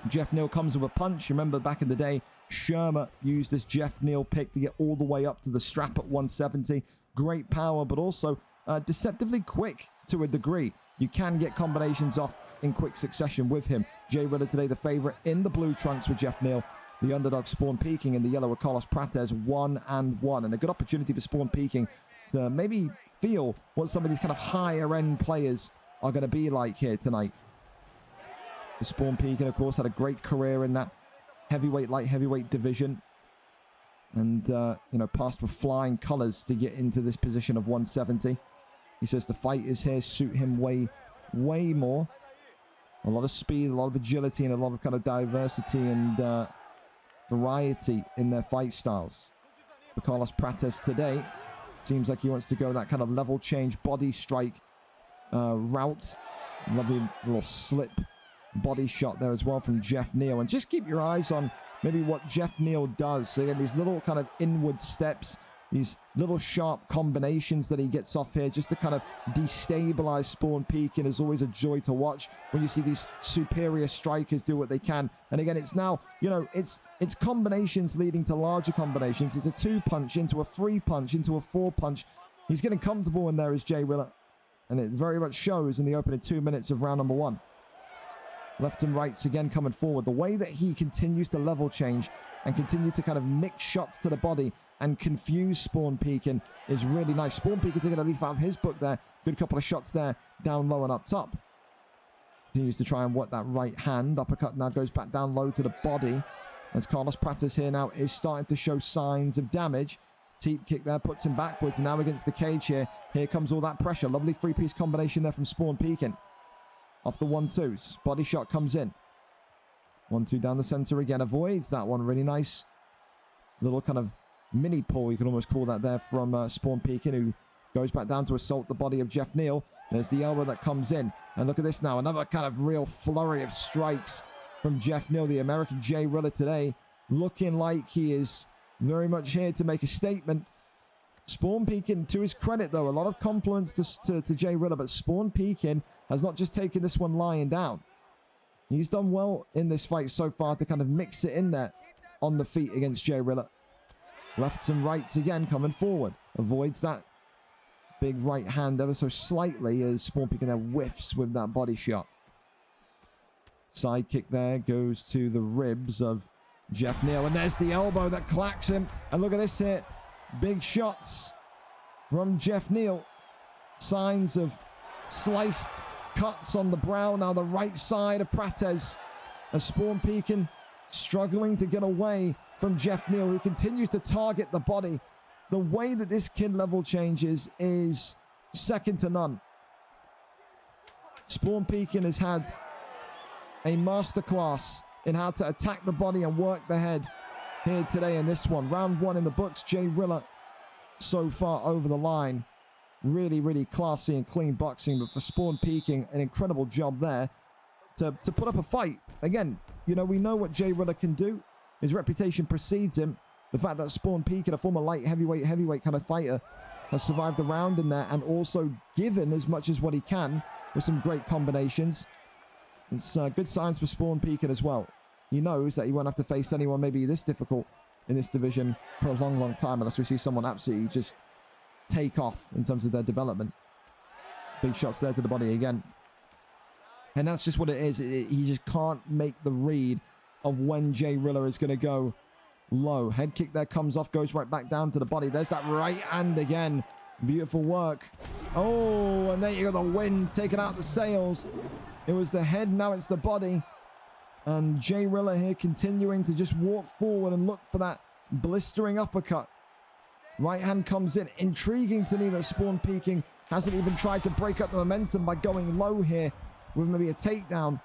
Jeff Neal comes with a punch. Remember back in the day, Shermer used this Jeff Neal pick to get all the way up to the strap at 170. Great power, but also deceptively quick to a degree. You can get combinations off in quick succession with him. Jay Rilla today the favorite in the blue trunks with Jeff Neal. The underdog Spawn Pekin in the yellow with Carlos Prates, 1-1. And a good opportunity for Spawn Pekin to maybe feel what some of these kind of higher end players are going to be like here tonight. Spawn Pekin, of course, had a great career in that heavyweight, light heavyweight division. And, passed with flying colors to get into this position of 170. He says the fighters here suit him way more. A lot of speed, a lot of agility, and a lot of kind of diversity and variety in their fight styles. For Carlos Prates today, seems like he wants to go that kind of level change body strike route. Lovely little slip body shot there as well from Jeff Neal. And just keep your eyes on maybe what Jeff Neal does. So again, these little kind of inward steps, these little sharp combinations that he gets off here just to kind of destabilize Spawn Pekin is always a joy to watch when you see these superior strikers do what they can. And again, it's now, it's combinations leading to larger combinations. It's a 2-punch into a 3-punch into a 4-punch. He's getting comfortable in there as Jay Rilla. And it very much shows in the opening 2 minutes of round number 1. Left and rights again coming forward. The way that he continues to level change and continue to kind of mix shots to the body and confuse Spawn Pekin is really nice. Spawn Pekin taking a leaf out of his book there. Good couple of shots there, down low and up top. Continues to try and work that right hand. Uppercut now goes back down low to the body. As Carlos Prates here now is starting to show signs of damage. Teep kick there puts him backwards. And now against the cage here. Here comes all that pressure. Lovely 3-piece combination there from Spawn Pekin. Off the 1-2s. Body shot comes in. 1-2 down the center again. Avoids that one. Really nice little kind of mini pull, you can almost call that there, from Spawn Pekin, who goes back down to assault the body of Jeff Neal. There's the elbow that comes in. And look at this now. Another kind of real flurry of strikes from Jeff Neal, the American Jay Rilla today. Looking like he is very much here to make a statement. Spawn Pekin, to his credit though, a lot of compliments to Jay Rilla, but Spawn Pekin has not just taken this one lying down. He's done well in this fight so far to kind of mix it in there on the feet against Jay Rilla. Lefts and rights again coming forward. Avoids that big right hand ever so slightly as Spawn Pekin there whiffs with that body shot. Side kick there goes to the ribs of Jeff Neal. And there's the elbow that clacks him. And look at this here. Big shots from Jeff Neal. Signs of sliced cuts on the brow. Now the right side of Prates. As Spawn Pekin struggling to get away from Jeff Neal, who continues to target the body. The way that this kid level changes is second to none. Spawn Pekin has had a masterclass in how to attack the body and work the head here today in this one. Round 1 in the books. Jay Rilla so far over the line Really, really classy and clean boxing. But for Spawn Peking, an incredible job there to put up a fight. Again, you know, we know what Jay Riller can do. His reputation precedes him. The fact that Spawn Peking, a former light heavyweight kind of fighter, has survived the round in there and also given as much as what he can with some great combinations. It's good signs for Spawn Peking as well. He knows that he won't have to face anyone maybe this difficult in this division for a long, long time unless we see someone absolutely just take off in terms of their development. Big shots there to the body again. And that's just what it is. He just can't make the read of when Jay Riller is going to go low. Head kick there comes off, goes right back down to the body. There's that right hand again. Beautiful work. Oh, and there you go, the wind taking out the sails. It was the head, now it's the body. And Jay Riller here continuing to just walk forward and look for that blistering uppercut. Right hand comes in. Intriguing to me that Spawn Peking hasn't even tried to break up the momentum by going low here with maybe a takedown.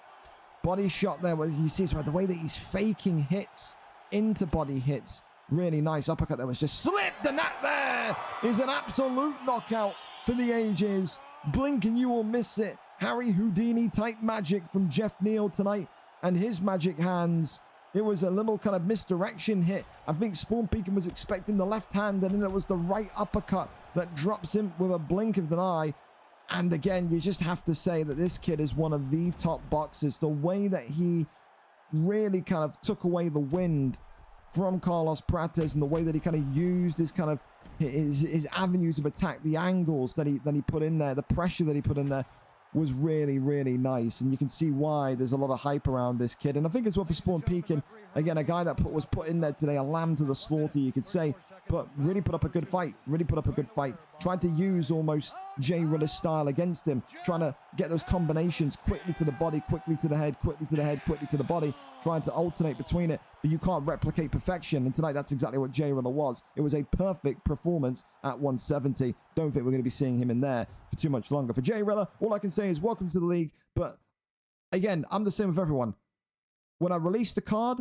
Body shot there, where you see the way that he's faking hits into body hits. Really nice uppercut that was just slipped, and that there is an absolute knockout for the ages. Blink and you will miss it. Harry Houdini type magic from Jeff Neal tonight and his magic hands. It was a little kind of misdirection hit. I think Spawn Peking was expecting the left hand, and then it was the right uppercut that drops him with a blink of an eye. And again, you just have to say that this kid is one of the top boxers. The way that he really kind of took away the wind from Carlos Prates, and the way that he kind of used his kind of his avenues of attack, the angles that he put in there, the pressure that he put in there, was really, really nice. And you can see why there's a lot of hype around this kid. And I think as well for Spawn Peking, again, a guy that was put in there today, a lamb to the slaughter, you could say, but really put up a good fight. Tried to use almost Jay Riller's style against him, trying to get those combinations quickly to the body, quickly to the head, quickly to the head, quickly to the body, trying to alternate between it. But you can't replicate perfection. And tonight, that's exactly what Jay Riller was. It was a perfect performance at 170. Don't think we're going to be seeing him in there for too much longer. For Jay Riller, all I can say is welcome to the league. But again, I'm the same with everyone. When I release the card,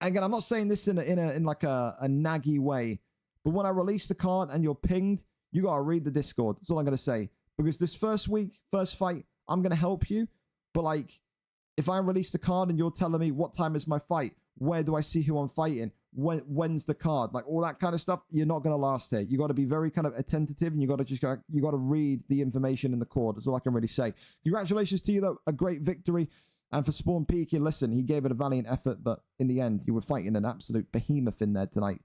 again, I'm not saying this in like a naggy way, but when I release the card and you're pinged, you got to read the Discord. That's all I'm going to say. Because this first fight, I'm going to help you. But like, if I release the card and you're telling me what time is my fight, where do I see who I'm fighting, when's the card, like all that kind of stuff, you're not going to last here. You got to be very kind of attentive, and you got to read the information in the cord. That's all I can really say. Congratulations to you, though. A great victory. And for Spawn Peking, listen, he gave it a valiant effort, but in the end, you were fighting an absolute behemoth in there tonight.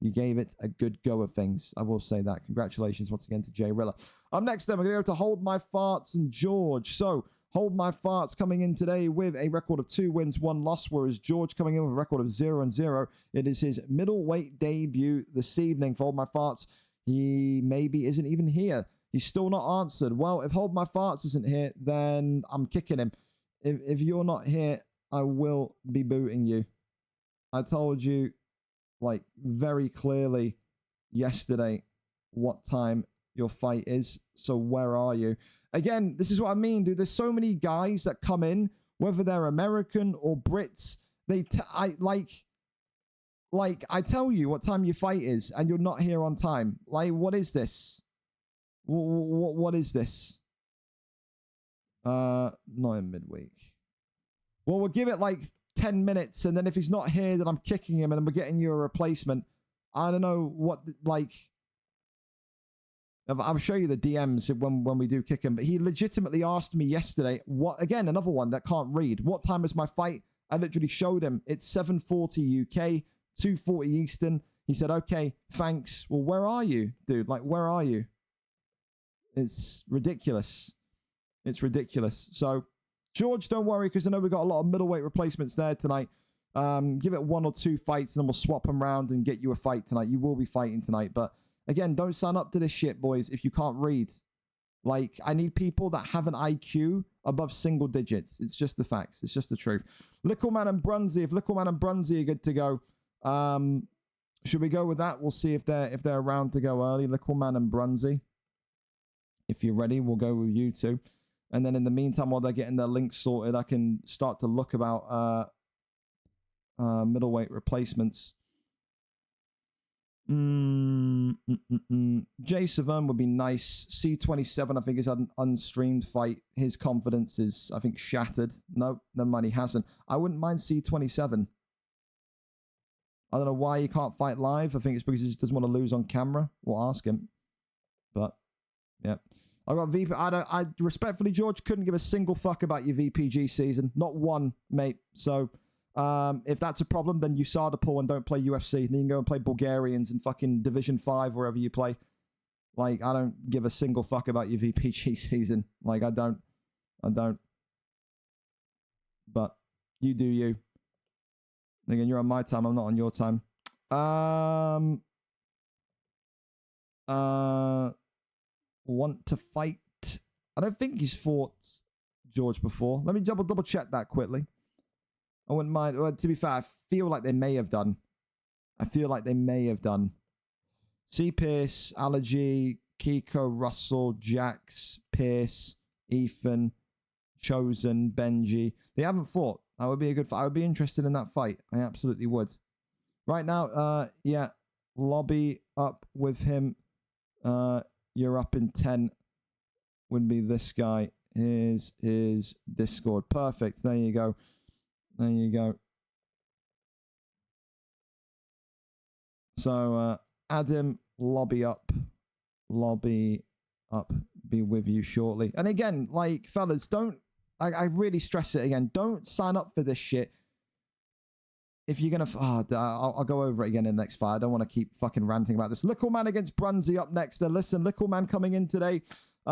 You gave it a good go of things. I will say that. Congratulations once again to Jay Riller. Up next, then, we're going to go to Hold My Farts and George. So, Hold My Farts coming in today with a record of 2 wins, 1 loss, whereas George coming in with a record of 0-0. It is his middleweight debut this evening for Hold My Farts. He maybe isn't even here. He's still not answered. Well, if Hold My Farts isn't here, then I'm kicking him. If you're not here, I will be booting you. I told you, like, very clearly yesterday what time your fight is. So where are you? Again, this is what I mean, dude. There's so many guys that come in, whether they're American or Brits. I tell you what time your fight is, and you're not here on time. Like, what is this? What is this? Not in midweek. Well, we'll give it like 10 minutes, and then if he's not here, then I'm kicking him, and then we're getting you a replacement. I don't know what, like... I'll show you the DMs when we do kick him. But he legitimately asked me yesterday, what, again, another one that can't read. What time is my fight? I literally showed him. It's 7:40 UK, 2:40 Eastern. He said, okay, thanks. Well, where are you, dude? Like, where are you? It's ridiculous. It's ridiculous. So, George, don't worry, because I know we've got a lot of middleweight replacements there tonight. Give it 1 or 2 fights, and then we'll swap them around and get you a fight tonight. You will be fighting tonight, but... Again, don't sign up to this shit, boys, if you can't read. Like, I need people that have an IQ above single digits. It's just the facts. It's just the truth. Lickleman and Brunsey. If Lickleman and Brunsey are good to go, should we go with that? We'll see if they're around to go early. Lickleman and Brunsey. If you're ready, we'll go with you two. And then in the meantime, while they're getting their links sorted, I can start to look about middleweight replacements. Jay Saverne would be nice. C27, I think, has had an unstreamed fight. His confidence is, I think, shattered. No, never mind, he hasn't. I wouldn't mind C27. I don't know why he can't fight live. I think it's because he just doesn't want to lose on camera. We'll ask him. But, yeah. I got VP. I respectfully, George, couldn't give a single fuck about your VPG season. Not one, mate. So, if that's a problem, then USADA pull and don't play UFC. Then you can go and play Bulgarians in fucking Division 5, wherever you play. Like, I don't give a single fuck about your VPG season. Like, I don't. But you do you. Again, you're on my time. I'm not on your time. Want to fight? I don't think he's fought George before. Let me double check that quickly. I wouldn't mind. Well, to be fair, I feel like they may have done. C. Pierce, Allergy, Kiko, Russell, Jax, Pierce, Ethan, Chosen, Benji. They haven't fought. That would be a good fight. I would be interested in that fight. I absolutely would. Right now, yeah, lobby up with him. You're up in 10. Would be this guy. Here's his Discord. Perfect. There you go. So, Adam, lobby up. Be with you shortly. And again, like, fellas, don't, I really stress it again. Don't sign up for this shit. If you're going to, I'll go over it again in the next fight. I don't want to keep fucking ranting about this. Lickleman against Brunsey up next. Listen, Lickleman coming in today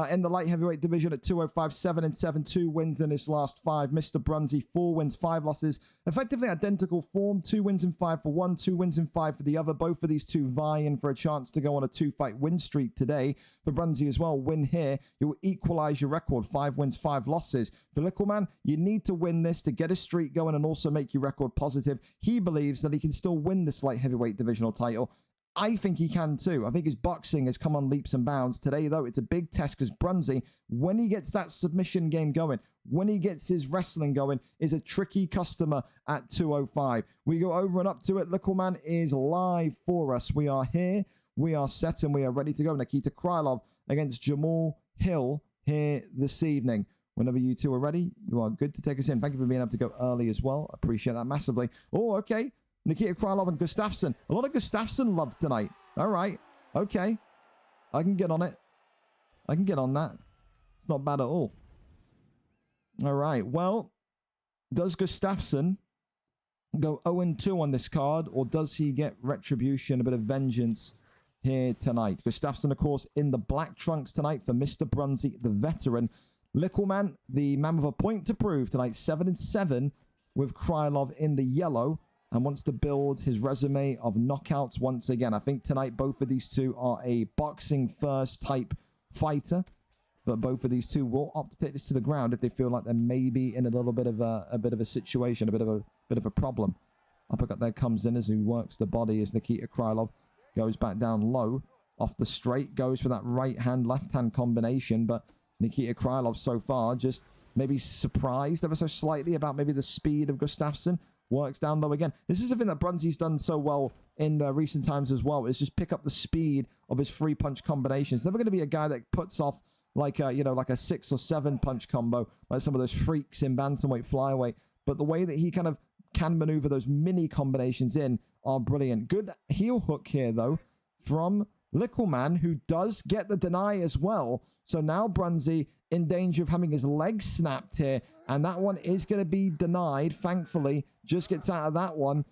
in the light heavyweight division at 205, 7-7, 2 wins in his last 5. Mr. Brunsey, 4 wins, 5 losses. Effectively identical form. 2 wins in 5 for one, 2 wins in 5 for the other. Both of these two vying for a chance to go on a 2-fight win streak today. For Brunsey as well, win here, you'll equalize your record. 5 wins, 5 losses. For Lickleman, you need to win this to get a streak going and also make your record positive. He believes that he can still win this light heavyweight divisional title. I think he can too. I think his boxing has come on leaps and bounds. Today, though, it's a big test because Brunsey, when he gets that submission game going, when he gets his wrestling going, is a tricky customer at 205. We go over and up to it. Lickleman is live for us. We are here. We are set and we are ready to go. Nikita Krylov against Jamal Hill here this evening. Whenever you two are ready, you are good to take us in. Thank you for being able to go early as well. Appreciate that massively. Oh, okay. Nikita Krylov and Gustafsson. A lot of Gustafsson love tonight. All right. Okay. I can get on it. I can get on that. It's not bad at all. All right. Well, does Gustafsson go 0-2 on this card, or does he get retribution, a bit of vengeance here tonight? Gustafsson, of course, in the black trunks tonight for Mr. Brunsey, the veteran. Lickleman, the man with a point to prove tonight, 7-7 with Krylov in the yellow, and wants to build his resume of knockouts once again. I think tonight both of these two are a boxing first type fighter, but both of these two will opt to take this to the ground if they feel like they're maybe in a little bit of a situation, a bit of a problem. Uppercut there comes in as he works the body as Nikita Krylov goes back down low off the straight, goes for that right hand left hand combination, but Nikita Krylov so far just maybe surprised ever so slightly about maybe the speed of Gustafsson. Works down low again. This is the thing that Brunsey's done so well in recent times as well, is just pick up the speed of his 3-punch combinations. Never going to be a guy that puts off like a, like a 6 or 7 punch combo, like some of those freaks in bantamweight, flyweight. But the way that he kind of can maneuver those mini combinations in are brilliant. Good heel hook here, though, from Lickleman, who does get the deny as well. So now Brunsey in danger of having his leg snapped here. And that one is going to be denied, thankfully. Just gets out of that one.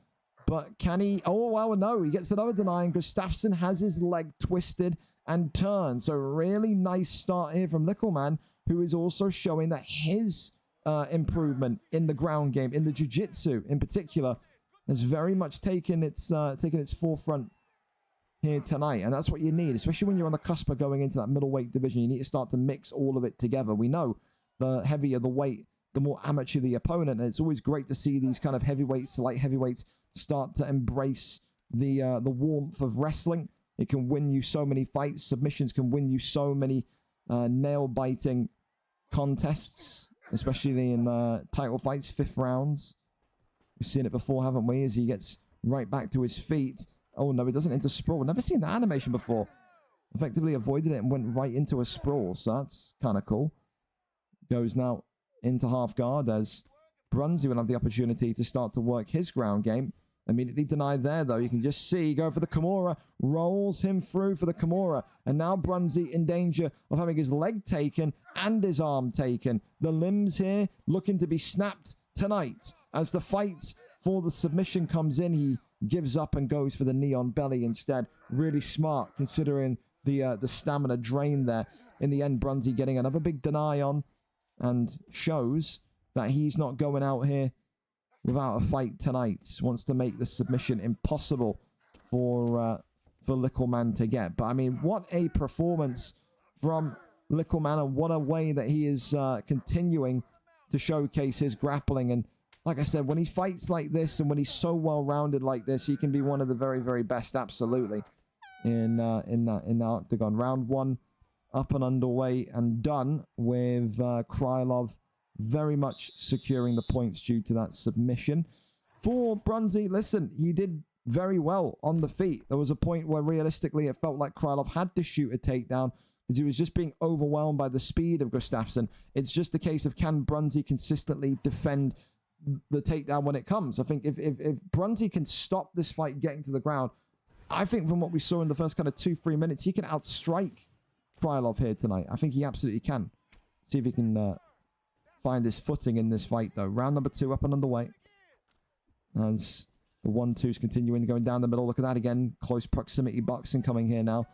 But can he... Oh, well, no. He gets another deny. And Gustafsson has his leg twisted and turned. So really nice start here from Lickleman, who is also showing that his improvement in the ground game, in the jiu-jitsu in particular, has very much taken its forefront here tonight. And that's what you need, especially when you're on the cusp of going into that middleweight division. You need to start to mix all of it together. We know the heavier the weight, the more amateur the opponent. And it's always great to see these kind of heavyweights, light heavyweights, start to embrace the warmth of wrestling. It can win you so many fights. Submissions can win you so many nail-biting contests, especially in title fights, 5th rounds. We've seen it before, haven't we? As he gets right back to his feet. Oh, no, he doesn't into sprawl. Never seen that animation before. Effectively avoided it and went right into a sprawl. So that's kind of cool. Goes now into half guard as Brunzi will have the opportunity to start to work his ground game. Immediately denied there, though. You can just see, go for the Kimura, rolls him through for the Kimura. And now Brunzi in danger of having his leg taken and his arm taken. The limbs here looking to be snapped tonight. As the fight for the submission comes in, he gives up and goes for the knee on belly instead. Really smart, considering the stamina drain there. In the end, Brunzi getting another big deny on and shows that he's not going out here without a fight tonight. Wants to make the submission impossible for Lickleman to get. But I mean, what a performance from Lickleman, and what a way that he is continuing to showcase his grappling. And like I said, when he fights like this and when he's so well-rounded like this, he can be one of the very, very best, absolutely, in the octagon. Round one up and underway and done with Krylov very much securing the points due to that submission. For Brunzi, listen, he did very well on the feet. There was a point where realistically it felt like Krylov had to shoot a takedown because he was just being overwhelmed by the speed of Gustafsson. It's just a case of, can Brunzi consistently defend the takedown when it comes? I think if Brunzi can stop this fight getting to the ground, I think from what we saw in the first kind of 2-3 minutes, he can outstrike Krylov here tonight. I think he absolutely can. See if he can find his footing in this fight, though. Round number 2 up and underway. As the 1-2s continuing, going down the middle. Look at that again. Close proximity boxing coming here now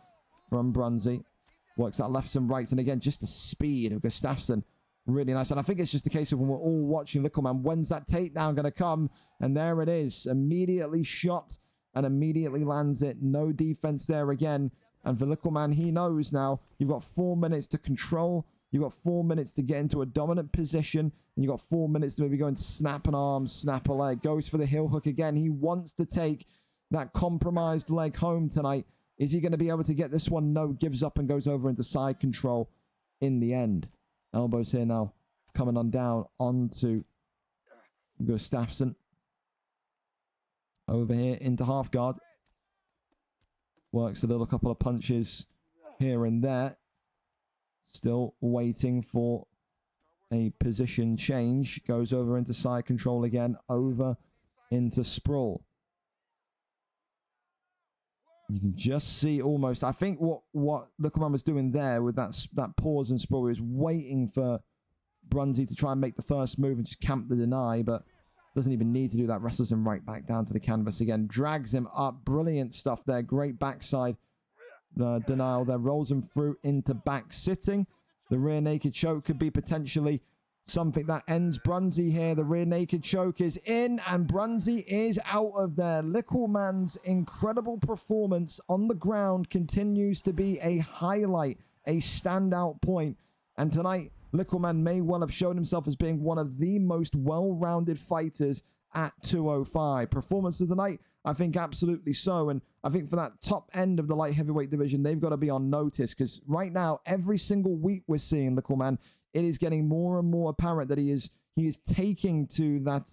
from Brunzi. Works out lefts and rights. And again, just the speed of Gustafsson. Really nice. And I think it's just a case of when we're all watching Lickleman, when's that takedown going to come? And there it is. Immediately shot and immediately lands it. No defense there again. And for Lickleman, he knows now you've got 4 minutes to control. You've got 4 minutes to get into a dominant position. And you've got 4 minutes to maybe go and snap an arm, snap a leg. Goes for the heel hook again. He wants to take that compromised leg home tonight. Is he going to be able to get this one? No, gives up and goes over into side control in the end. Elbows here now coming on down onto Gustafsson. Over here into half guard. Works a little couple of punches here and there. Still waiting for a position change. Goes over into side control again. Over into sprawl. You can just see almost, I think what Lickleman was doing there with that pause and sprawl, he was waiting for Brunzi to try and make the first move and just camp the deny, but doesn't even need to do that. Wrestles him right back down to the canvas again. Drags him up. Brilliant stuff there. Great backside denial there. Rolls him through into back sitting. The rear naked choke could be potentially something that ends Brunzi here. The rear naked choke is in, and Brunzi is out of there. Lickleman's incredible performance on the ground continues to be a highlight, a standout point. And tonight, Lickleman may well have shown himself as being one of the most well-rounded fighters at 205. Performance of the night, I think absolutely so. And I think for that top end of the light heavyweight division, they've got to be on notice, because right now, every single week we're seeing Lickleman, it is getting more and more apparent that he is taking to that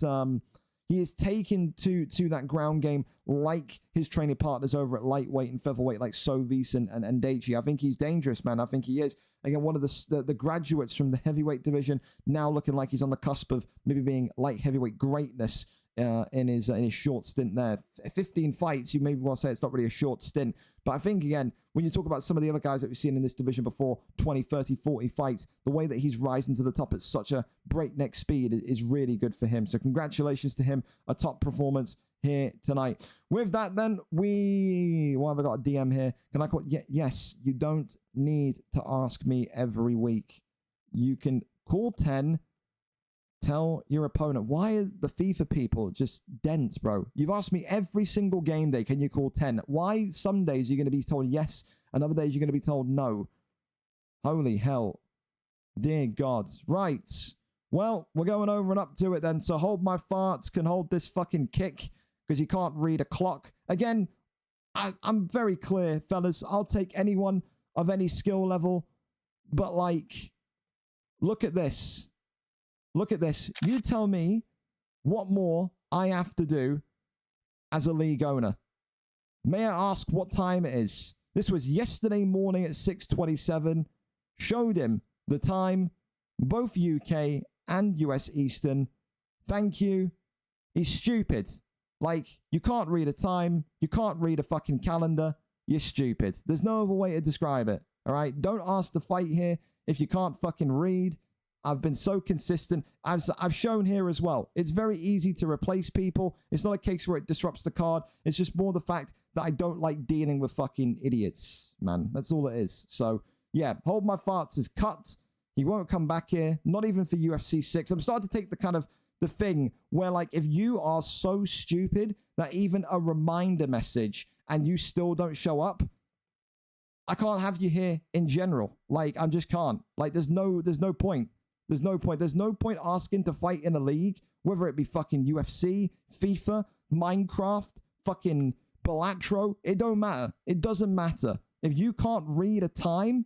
that ground game like his training partners over at lightweight and featherweight, like Sovis and Daichi. I think he's dangerous, man. I think he is. Again, one of the graduates from the heavyweight division, now looking like he's on the cusp of maybe being light heavyweight greatness in his short stint there. 15 fights, you may well say it's not really a short stint. But I think, again, when you talk about some of the other guys that we've seen in this division before, 20, 30, 40 fights, the way that he's rising to the top at such a breakneck speed is really good for him. So congratulations to him. A top performance here tonight. With that, then, why have I got a DM here? Can I call? Yes, you don't need to ask me every week. You can call 10. Tell your opponent. Why are the FIFA people just dense, bro? You've asked me every single game day, can you call 10? Why some days you're going to be told yes, and other days you're going to be told no? Holy hell. Dear God. Right. Well, we're going over and up to it then. So hold my farts can hold this fucking kick, because you can't read a clock. Again, I'm very clear, fellas. I'll take anyone of any skill level. But, like, look at this. Look at this. You tell me what more I have to do as a league owner. May I ask what time it is? This was yesterday morning at 6:27. Showed him the time, both UK and US Eastern. Thank you. He's stupid. Like, you can't read a time. You can't read a fucking calendar. You're stupid. There's no other way to describe it. All right? Don't ask to fight here if you can't fucking read. I've been so consistent. I've shown here as well. It's very easy to replace people. It's not a case where it disrupts the card. It's just more the fact that I don't like dealing with fucking idiots, man. That's all it is. So, yeah, Hold My Farts is cut. He won't come back here. Not even for UFC 6. I'm starting to take the kind of the thing where, like, if you are so stupid that even a reminder message and you still don't show up, I can't have you here in general. Like, I just can't. Like, there's no point. There's no point. There's no point asking to fight in a league, whether it be fucking UFC, FIFA, Minecraft, fucking Balatro. It don't matter. It doesn't matter. If you can't read a time,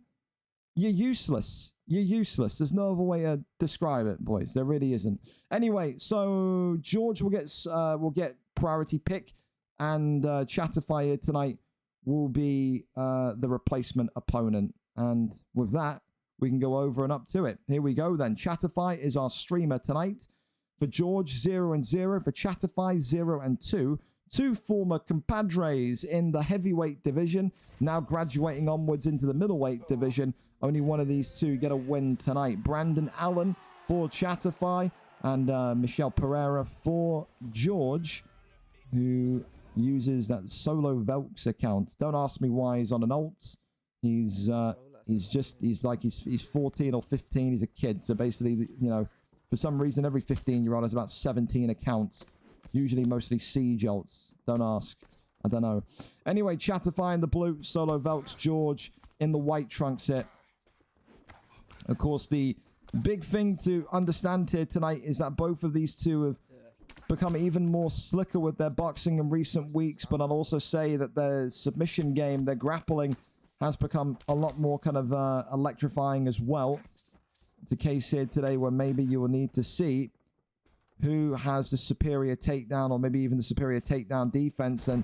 you're useless. You're useless. There's no other way to describe it, boys. There really isn't. Anyway, so George will get priority pick, and Chatterfy here tonight will be the replacement opponent. And with that, we can go over and up to it. Here we go then. Chatterfy is our streamer tonight. For George, 0 and 0. For Chatterfy, 0 and 2. Two former compadres in the heavyweight division, now graduating onwards into the middleweight division. Only one of these two get a win tonight. Brandon Allen for Chatterfy and Michelle Pereira for George, who uses that Solo Velks account. Don't ask me why he's on an alt. He's 14 or 15. He's a kid. So basically, you know, for some reason, every 15-year-old has about 17 accounts. Usually mostly siege alts. Don't ask. I don't know. Anyway, Chatterfy in the blue. Solo Velks. George in the white trunks here. Of course, the big thing to understand here tonight is that both of these two have become even more slicker with their boxing in recent weeks. But I'll also say that their submission game, their grappling, has become a lot more kind of electrifying as well. It's a case here today where maybe you will need to see who has the superior takedown, or maybe even the superior takedown defense, and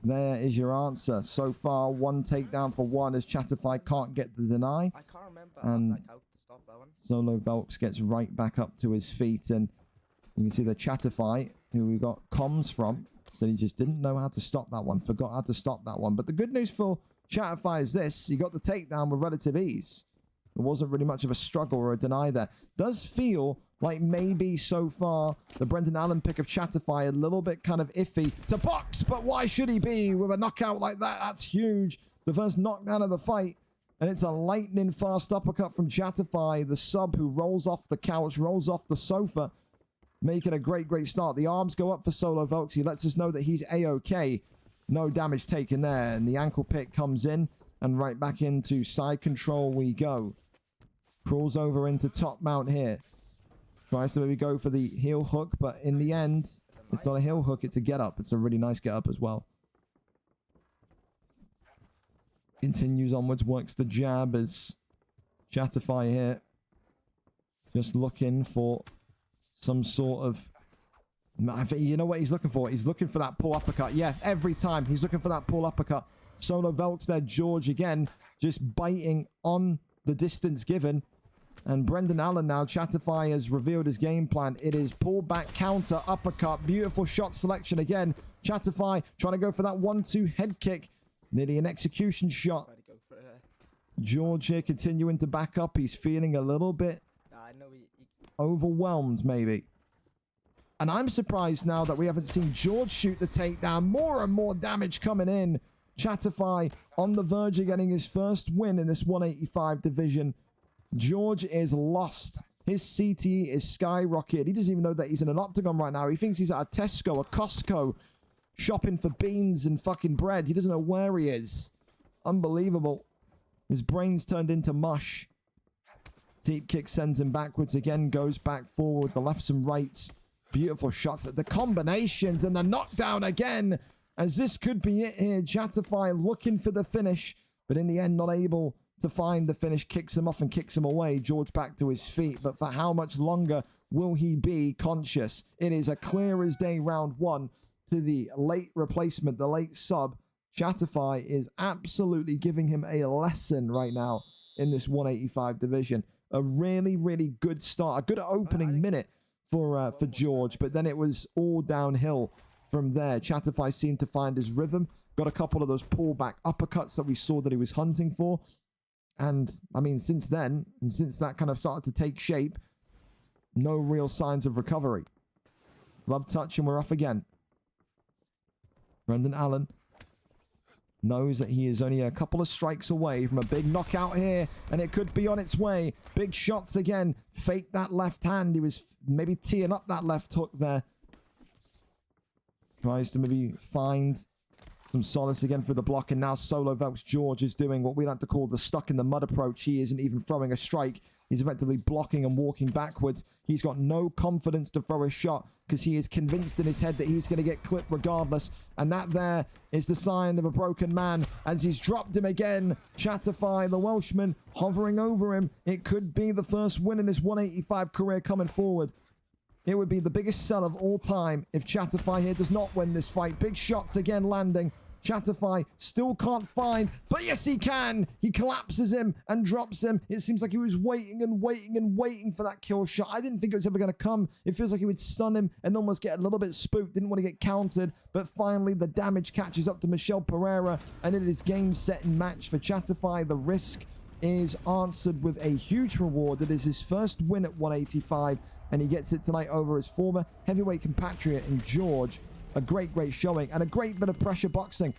there is your answer. So far, one takedown for one as Chatterfy can't get the deny. I can't remember and how to stop that one. Solo Velks gets right back up to his feet, and you can see the Chatterfy, who we got comms from, said he just didn't know how to stop that one, forgot how to stop that one. But the good news for Chatterfy is this: he got the takedown with relative ease. There wasn't really much of a struggle or a deny there. Does feel like maybe so far the Brendan Allen pick of Chatterfy a little bit kind of iffy to box, but why should he be with a knockout like that? That's huge. The first knockdown of the fight, and it's a lightning fast uppercut from Chatterfy, the sub who rolls off the couch, rolls off the sofa, making a great start. The arms go up for Solo Velks. He lets us know that he's A-OK. No damage taken there, and the ankle pick comes in, and right back into side control we go. Crawls over into top mount here. Tries to maybe go for the heel hook, but in the end, it's not a heel hook, it's a get up. It's a really nice get up as well. Continues onwards, works the jab as Chatterfy here. Just looking for some sort of... I think, you know what he's looking for? He's looking for that pull uppercut. Yeah, every time he's looking for that pull uppercut. Solo Velks there, George again, just biting on the distance given. And Brendan Allen now, Chatterfy has revealed his game plan. It is pull back, counter, uppercut. Beautiful shot selection again. Chatterfy trying to go for that 1-2 head kick. Nearly an execution shot. George here continuing to back up. He's feeling a little bit overwhelmed, maybe. And I'm surprised now that we haven't seen George shoot the takedown. More and more damage coming in. Chatterfy on the verge of getting his first win in this 185 division. George is lost. His CTE is skyrocketed. He doesn't even know that he's in an octagon right now. He thinks he's at a Tesco, a Costco, shopping for beans and fucking bread. He doesn't know where he is. Unbelievable. His brain's turned into mush. Deep kick sends him backwards again. Goes back forward. The lefts and rights. Beautiful shots. The combinations and the knockdown again. As this could be it here. Chatterfy looking for the finish. But in the end, not able to find the finish. Kicks him off and kicks him away. George back to his feet. But for how much longer will he be conscious? It is a clear as day round one to the late replacement, the late sub, Chatify is absolutely giving him a lesson right now in this 185 division. A really, really good start, a good opening minute for George, but then it was all downhill from there. Chatify seemed to find his rhythm, got a couple of those pullback uppercuts that we saw that he was hunting for. And, I mean, since then, and since that kind of started to take shape, no real signs of recovery. Glove touch and we're off again. Brendan Allen knows that he is only a couple of strikes away from a big knockout here, and it could be on its way. Big shots again. Fake that left hand. He was maybe teeing up that left hook there. Tries to maybe find some solace again for the block, and now Solo Velks George is doing what we like to call the stuck in the mud approach. He isn't even throwing a strike. He's effectively blocking and walking backwards. He's got no confidence to throw a shot because he is convinced in his head that he's going to get clipped regardless. And that there is the sign of a broken man as he's dropped him again. Chatify, the Welshman, hovering over him. It could be the first win in his 185 career coming forward. It would be the biggest sell of all time if Chatify here does not win this fight. Big shots again landing. Chatify still can't find, but yes he can. He collapses him and drops him. It seems like he was waiting and waiting and waiting for that kill shot. I didn't think it was ever going to come. It feels like he would stun him and almost get a little bit spooked. Didn't want to get countered, but finally the damage catches up to Michel Pereira, and it is game, set, and match for Chatify. The risk is answered with a huge reward. It is his first win at 185, and he gets it tonight over his former heavyweight compatriot in George. A great showing and a great bit of pressure boxing.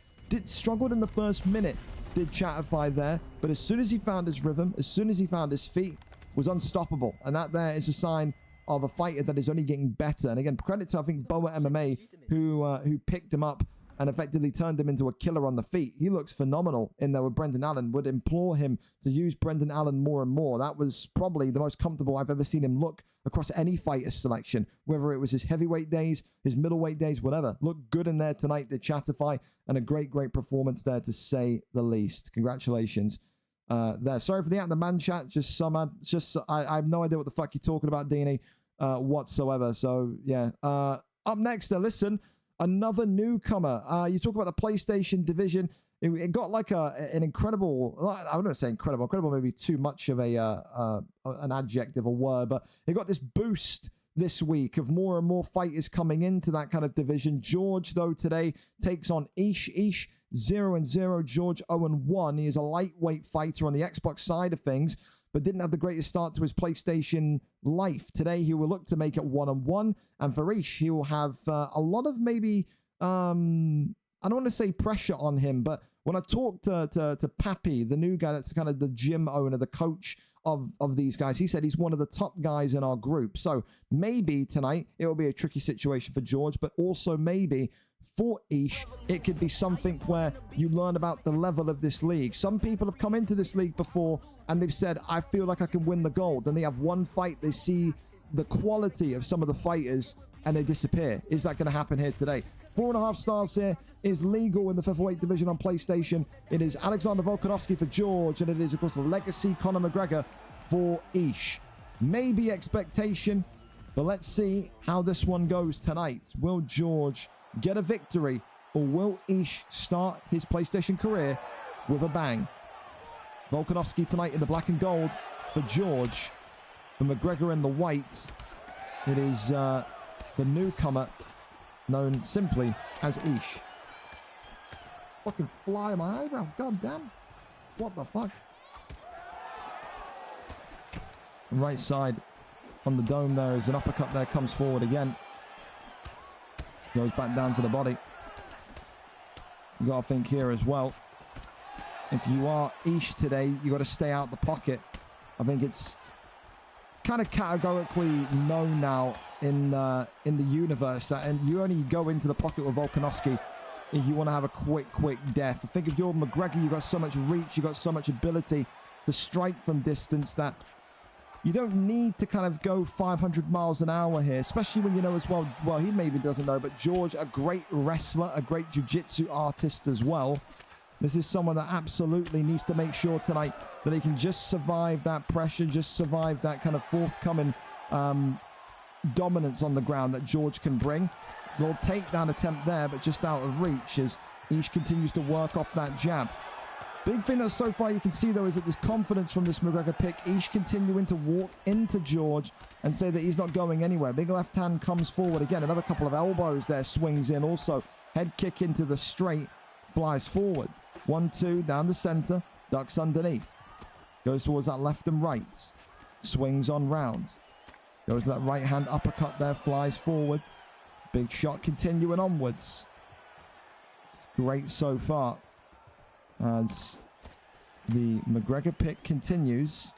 Struggled in the first minute, did Chatify there, but as soon as he found his rhythm, as soon as he found his feet, was unstoppable. And that there is a sign of a fighter that is only getting better. And again, credit to, I think, Boa MMA, who picked him up and effectively turned him into a killer on the feet. He looks phenomenal in there with Brendan Allen. Would implore him to use Brendan Allen more and more. That was probably the most comfortable I've ever seen him look across any fighter selection, whether it was his heavyweight days, his middleweight days, whatever. Looked good in there tonight to Chatify, and a great performance there to say the least. Congratulations there. Sorry for the man chat. I have no idea what the fuck you're talking about, Deanie, whatsoever. So yeah. Up next, listen, another newcomer. You talk about the PlayStation division. It got like an incredible, I wouldn't say incredible maybe too much of an adjective or word, but it got this boost this week of more and more fighters coming into that kind of division. George, though, today takes on Ish. Ish 0-0, George 0-1. He is a lightweight fighter on the Xbox side of things, but didn't have the greatest start to his PlayStation life. Today, he will look to make it 1-1, and for Ish, he will have a lot of maybe, I don't want to say pressure on him, but when I talked to Pappy, the new guy that's kind of the gym owner, the coach of these guys, he said he's one of the top guys in our group. So maybe tonight it will be a tricky situation for George, but also maybe for Ish, it could be something where you learn about the level of this league. Some people have come into this league before and they've said, I feel like I can win the gold. Then they have one fight, they see the quality of some of the fighters and they disappear. Is that going to happen here today? 4.5 stars here is legal in the featherweight division on PlayStation. It is Alexander Volkanovski for George, and it is, of course, the Legacy Conor McGregor for Ish. Maybe expectation, but let's see how this one goes tonight. Will George get a victory, or will Ish start his PlayStation career with a bang? Volkanovski tonight in the black and gold for George. For McGregor in the white, it is the newcomer known simply as Ish. Fucking fly in my eyebrow. God damn. What the fuck? Right side on the dome there is an uppercut there. Comes forward again. Goes back down to the body. You got to think here as well. If you are Ish today, you got to stay out the pocket. I think it's kind of categorically known now in the universe that, and you only go into the pocket with Volkanovski if you want to have a quick death. I think if you're McGregor, you've got so much reach, you've got so much ability to strike from distance that you don't need to kind of go 500 miles an hour here, especially when you know as well, he maybe doesn't know, but George, a great wrestler, a great jiu-jitsu artist as well. This is someone that absolutely needs to make sure tonight that he can just survive that pressure, just survive that kind of forthcoming dominance on the ground that George can bring. Little takedown attempt there, but just out of reach as Ish continues to work off that jab. Big thing that so far you can see, though, is that there's confidence from this McGregor pick. Ish continuing to walk into George and say that he's not going anywhere. Big left hand comes forward again. Another couple of elbows there, swings in. Also, head kick into the straight, flies forward. 1-2, down the center, ducks underneath. Goes towards that left and right. Swings on round. Goes to that right hand uppercut there, flies forward. Big shot continuing onwards. It's great so far. As the McGregor pick continues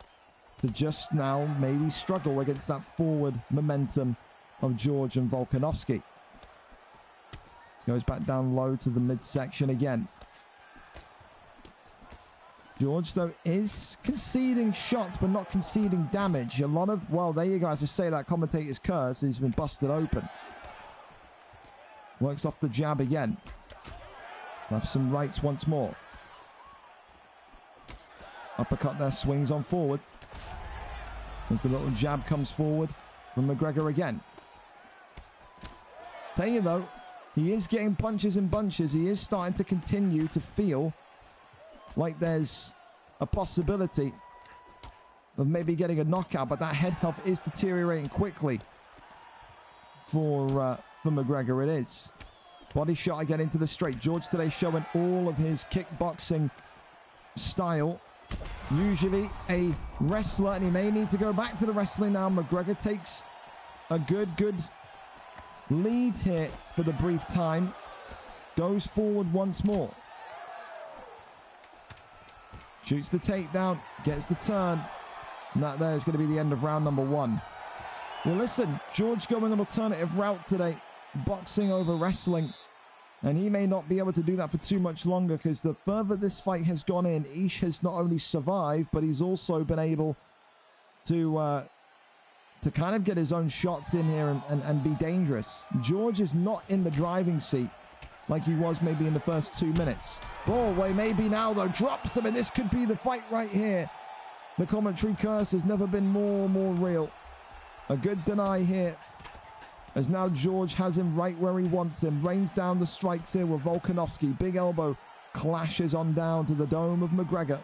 to just now maybe struggle against that forward momentum of George and Volkanovski. Goes back down low to the midsection again. George, though, is conceding shots, but not conceding damage. A lot of, well, there you go. As I say, that commentator's curse. He's been busted open. Works off the jab again. Left some rights once more. Uppercut there, swings on forward. As the little jab comes forward from McGregor again. Tell you though, he is getting punches in bunches. He is starting to continue to feel like there's a possibility of maybe getting a knockout, but that head health is deteriorating quickly for McGregor. It is. Body shot again into the straight. George today showing all of his kickboxing style. Usually a wrestler, and he may need to go back to the wrestling now. McGregor takes a good lead here for the brief time. Goes forward once more. Shoots the takedown, gets the turn. And that there is going to be the end of round number 1. Well, listen, George going an alternative route today. Boxing over wrestling. And he may not be able to do that for too much longer, because the further this fight has gone in, Ish has not only survived, but he's also been able to kind of get his own shots in here and be dangerous. George is not in the driving seat like he was maybe in the first 2 minutes. Broadway maybe now, though. Drops him, and this could be the fight right here. The commentary curse has never been more real. A good deny here, as now George has him right where he wants him. Rains down the strikes here with Volkanovski. Big elbow clashes on down to the dome of McGregor.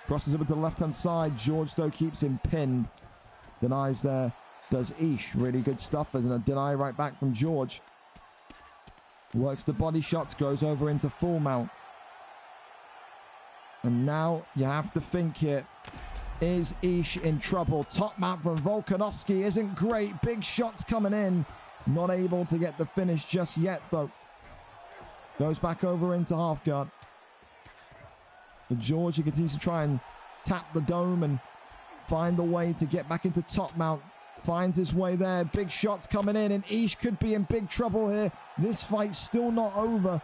Crosses over to the left-hand side. George, though, keeps him pinned. Denies there. Does Ish. Really good stuff. And a deny right back from George. Works the body shots. Goes over into full mount. And now you have to think here. Is Ish in trouble? Top mount from Volkanovski isn't great. Big shots coming in. Not able to get the finish just yet, though. Goes back over into half guard. But George, he continues to try and tap the dome and find the way to get back into top mount. Finds his way there. Big shots coming in, and Ish could be in big trouble here. This fight's still not over,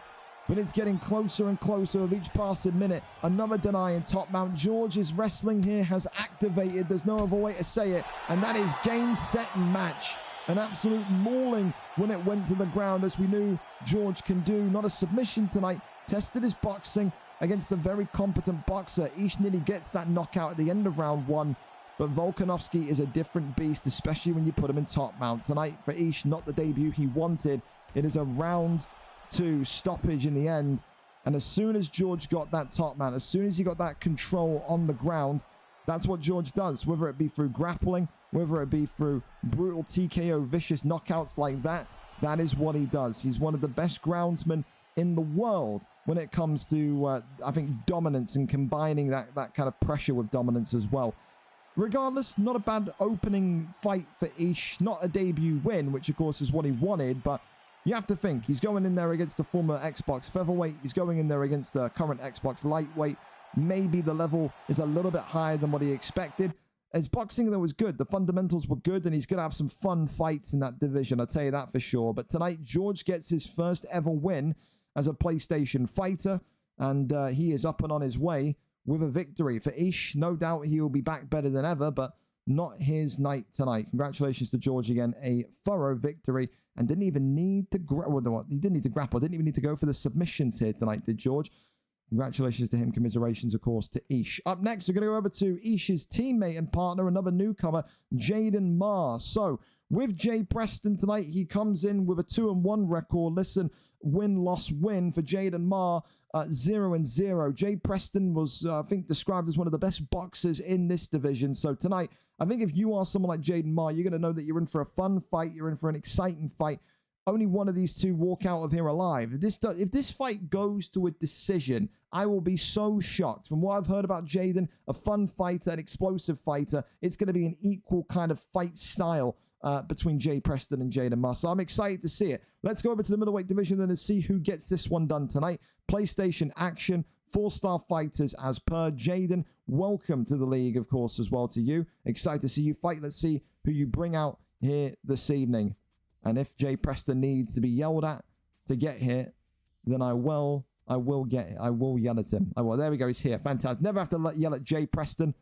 but it's getting closer and closer with each passing minute. Another deny in top mount. George's wrestling here has activated. There's no other way to say it. And that is game, set, and match. An absolute mauling when it went to the ground, as we knew George can do. Not a submission tonight. Tested his boxing against a very competent boxer. Ish nearly gets that knockout at the end of round 1. But Volkanovski is a different beast, especially when you put him in top mount. Tonight for Ish, not the debut he wanted. It is a round 2 stoppage in the end. And as soon as George got that top mount, as soon as he got that control on the ground, that's what George does. Whether it be through grappling, whether it be through brutal TKO, vicious knockouts like that, that is what he does. He's one of the best groundsmen in the world when it comes to, I think, dominance and combining that kind of pressure with dominance as well. Regardless, not a bad opening fight for Ish. Not a debut win, which of course is what he wanted, but you have to think, he's going in there against a former Xbox featherweight. He's going in there against a current Xbox lightweight. Maybe the level is a little bit higher than what he expected. His boxing, though, was good. The fundamentals were good, and he's going to have some fun fights in that division, I'll tell you that for sure. But tonight, George gets his first ever win as a PlayStation fighter, and he is up and on his way with a victory. For Ish, no doubt he will be back better than ever, but not his night tonight. Congratulations to George again. A thorough victory, and didn't even need to he didn't need to grapple. Didn't even need to go for the submissions here tonight, did George? Congratulations to him. Commiserations, of course, to Ish. Up next, we're going to go over to Ish's teammate and partner, another newcomer, Jaden Marr. So, with Jay Preston tonight, he comes in with a 2-1 record. Listen, win-loss win for Jaden Ma, 0-0. Jay Preston was, I think, described as one of the best boxers in this division. So tonight, I think if you are someone like Jaden Ma, you're going to know that you're in for a fun fight. You're in for an exciting fight. Only one of these two walk out of here alive. If this fight goes to a decision, I will be so shocked. From what I've heard about Jaden, a fun fighter, an explosive fighter, it's going to be an equal kind of fight style between Jay Preston and Jaden Ma. So I'm excited to see it. Let's go over to the middleweight division then and see who gets this one done tonight. PlayStation action, 4-star fighters as per. Jaden, welcome to the league, of course, as well to you. Excited to see you fight. Let's see who you bring out here this evening. And if Jay Preston needs to be yelled at to get here, then I will yell at him. There we go. He's here. Fantastic. Never have to yell at Jay Preston.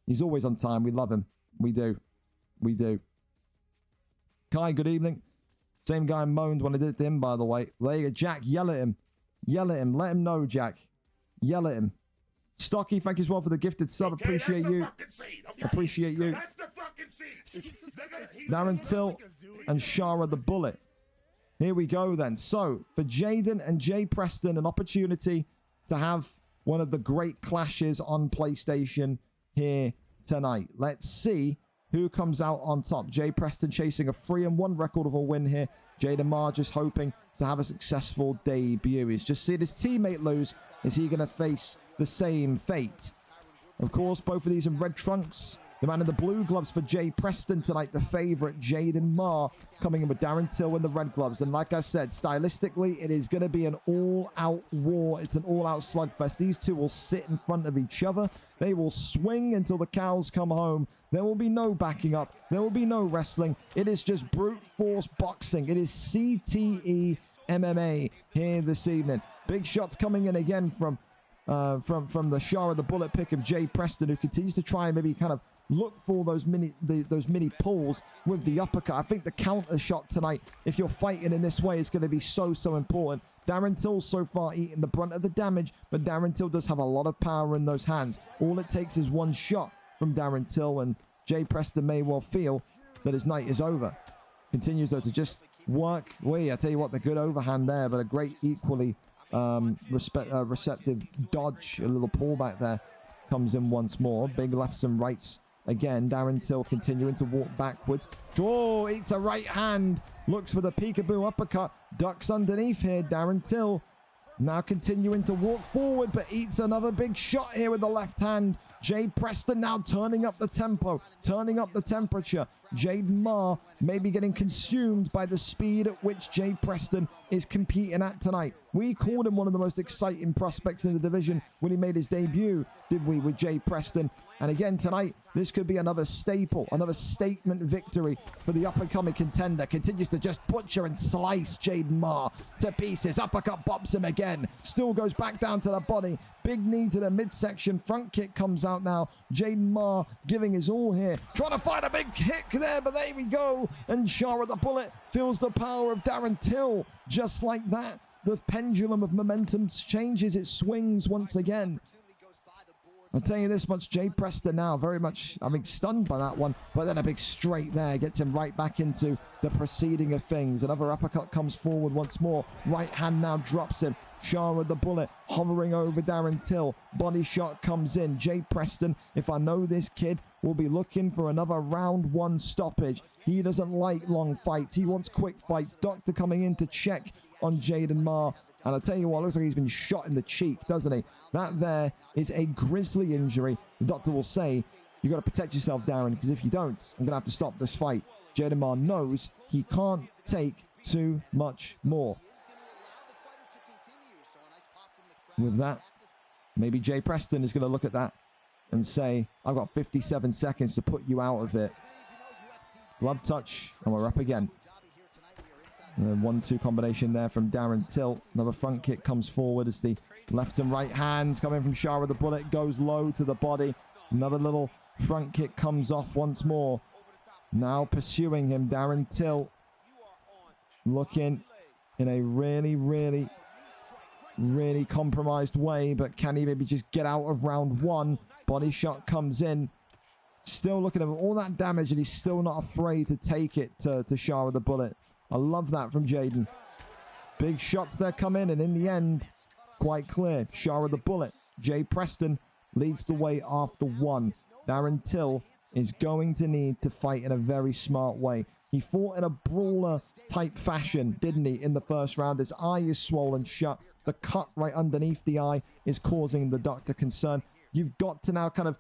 He's always on time. We love him. We do. Kai, good evening. Same guy moaned when I did it to him, by the way. There you go. Jack, yell at him. Let him know, Jack. Yell at him. Stocky, thank you as well for the gifted sub. Okay, Appreciate you. Appreciate you. That's the fucking seed. Darren Till and Shara the Bullet. Here we go then. So, for Jaden and Jay Preston, an opportunity to have one of the great clashes on PlayStation here tonight. Let's see who comes out on top. Jay Preston chasing a 3-1 record of a win here. Jaden Ma just hoping to have a successful debut. He's just seen his teammate lose. Is he going to face the same fate? Of course, both of these in red trunks. The man in the blue gloves for Jay Preston tonight, the favorite, Jaden Ma, coming in with Darren Till in the red gloves. And like I said, stylistically, it is going to be an all-out war. It's an all-out slugfest. These two will sit in front of each other. They will swing until the cows come home. There will be no backing up. There will be no wrestling. It is just brute force boxing. It is CTE MMA here this evening. Big shots coming in again from the Shara the Bullet pick of Jay Preston, who continues to try and maybe kind of look for those mini pulls with the uppercut. I think the counter shot tonight, if you're fighting in this way, is going to be so important. Darren Till so far eating the brunt of the damage, but Darren Till does have a lot of power in those hands. All it takes is one shot from Darren Till, and Jay Preston may well feel that his night is over. Continues, though, to just work. I tell you what, the good overhand there, but a great equally receptive dodge. A little pullback there comes in once more. Big lefts and rights again. Darren Till continuing to walk backwards. Draw, eats a right hand. Looks for the peekaboo uppercut. Ducks underneath here. Darren Till now continuing to walk forward, but eats another big shot here with the left hand. Jay Preston now turning up the tempo, turning up the temperature. Jaden Ma may be getting consumed by the speed at which Jay Preston is competing at tonight. We called him one of the most exciting prospects in the division when he made his debut, did we, with Jay Preston? And again tonight, this could be another staple, another statement victory for the up-and-coming contender. Continues to just butcher and slice Jaden Ma to pieces. Uppercut bops him again. Still goes back down to the body. Big knee to the midsection. Front kick comes out now. Jaden Ma giving his all here. Trying to find a big kick there, but there we go. And Shara the Bullet feels the power of Darren Till. Just like that, the pendulum of momentum changes. It swings once again. I'll tell you this much, Jay Preston now very much, stunned by that one, but then a big straight there gets him right back into the proceeding of things. Another uppercut comes forward once more. Right hand now drops him. Shara the Bullet hovering over Darren Till. Body shot comes in. Jay Preston, if I know this kid, will be looking for another round one stoppage. He doesn't like long fights. He wants quick fights. Doctor coming in to check on Jaden Ma. And I'll tell you what, looks like he's been shot in the cheek, doesn't he? That there is a grisly injury. The doctor will say, you've got to protect yourself, Darren, because if you don't, I'm going to have to stop this fight. Jaden Ma knows he can't take too much more. With that, maybe Jay Preston is going to look at that and say, I've got 57 seconds to put you out of it. Glove touch, and we're up again. And then 1-2 combination there from Darren Till. Another front kick comes forward as the left and right hands coming from Shara the Bullet. Goes low to the body. Another little front kick comes off once more. Now pursuing him, Darren Till. Looking in a really compromised way. But can he maybe just get out of round one? Body shot comes in. Still looking at all that damage, and he's still not afraid to take it to Shara the Bullet. I love that from Jaden. Big shots there come in, and in the end, quite clear. Shah of the Bullet. Jay Preston leads the way after 1. Darren Till is going to need to fight in a very smart way. He fought in a brawler-type fashion, didn't he, in the first round? His eye is swollen shut. The cut right underneath the eye is causing the doctor concern. You've got to now kind of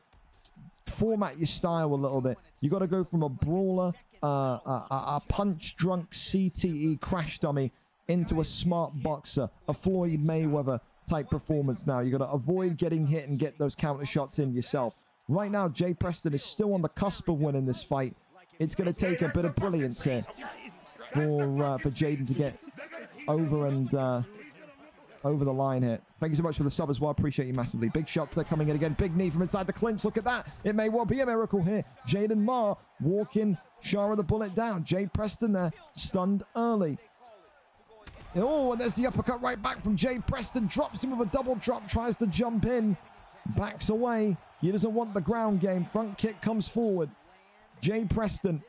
format your style a little bit. You've got to go from a brawler, a punch-drunk CTE crash dummy into a smart boxer, a Floyd Mayweather type performance now. You've got to avoid getting hit and get those counter shots in yourself. Right now, Jay Preston is still on the cusp of winning this fight. It's going to take a bit of brilliance here for Jaden to get over and over the line here. Thank you so much for the sub as well. Appreciate you massively. Big shots there coming in again. Big knee from inside the clinch. Look at that. It may well be a miracle here. Jaden Marr walking Shah of the Bullet down. Jay Preston there stunned early. Oh, and there's the uppercut right back from Jay Preston. Drops him with a double drop. Tries to jump in. Backs away. He doesn't want the ground game. Front kick comes forward. Jay Preston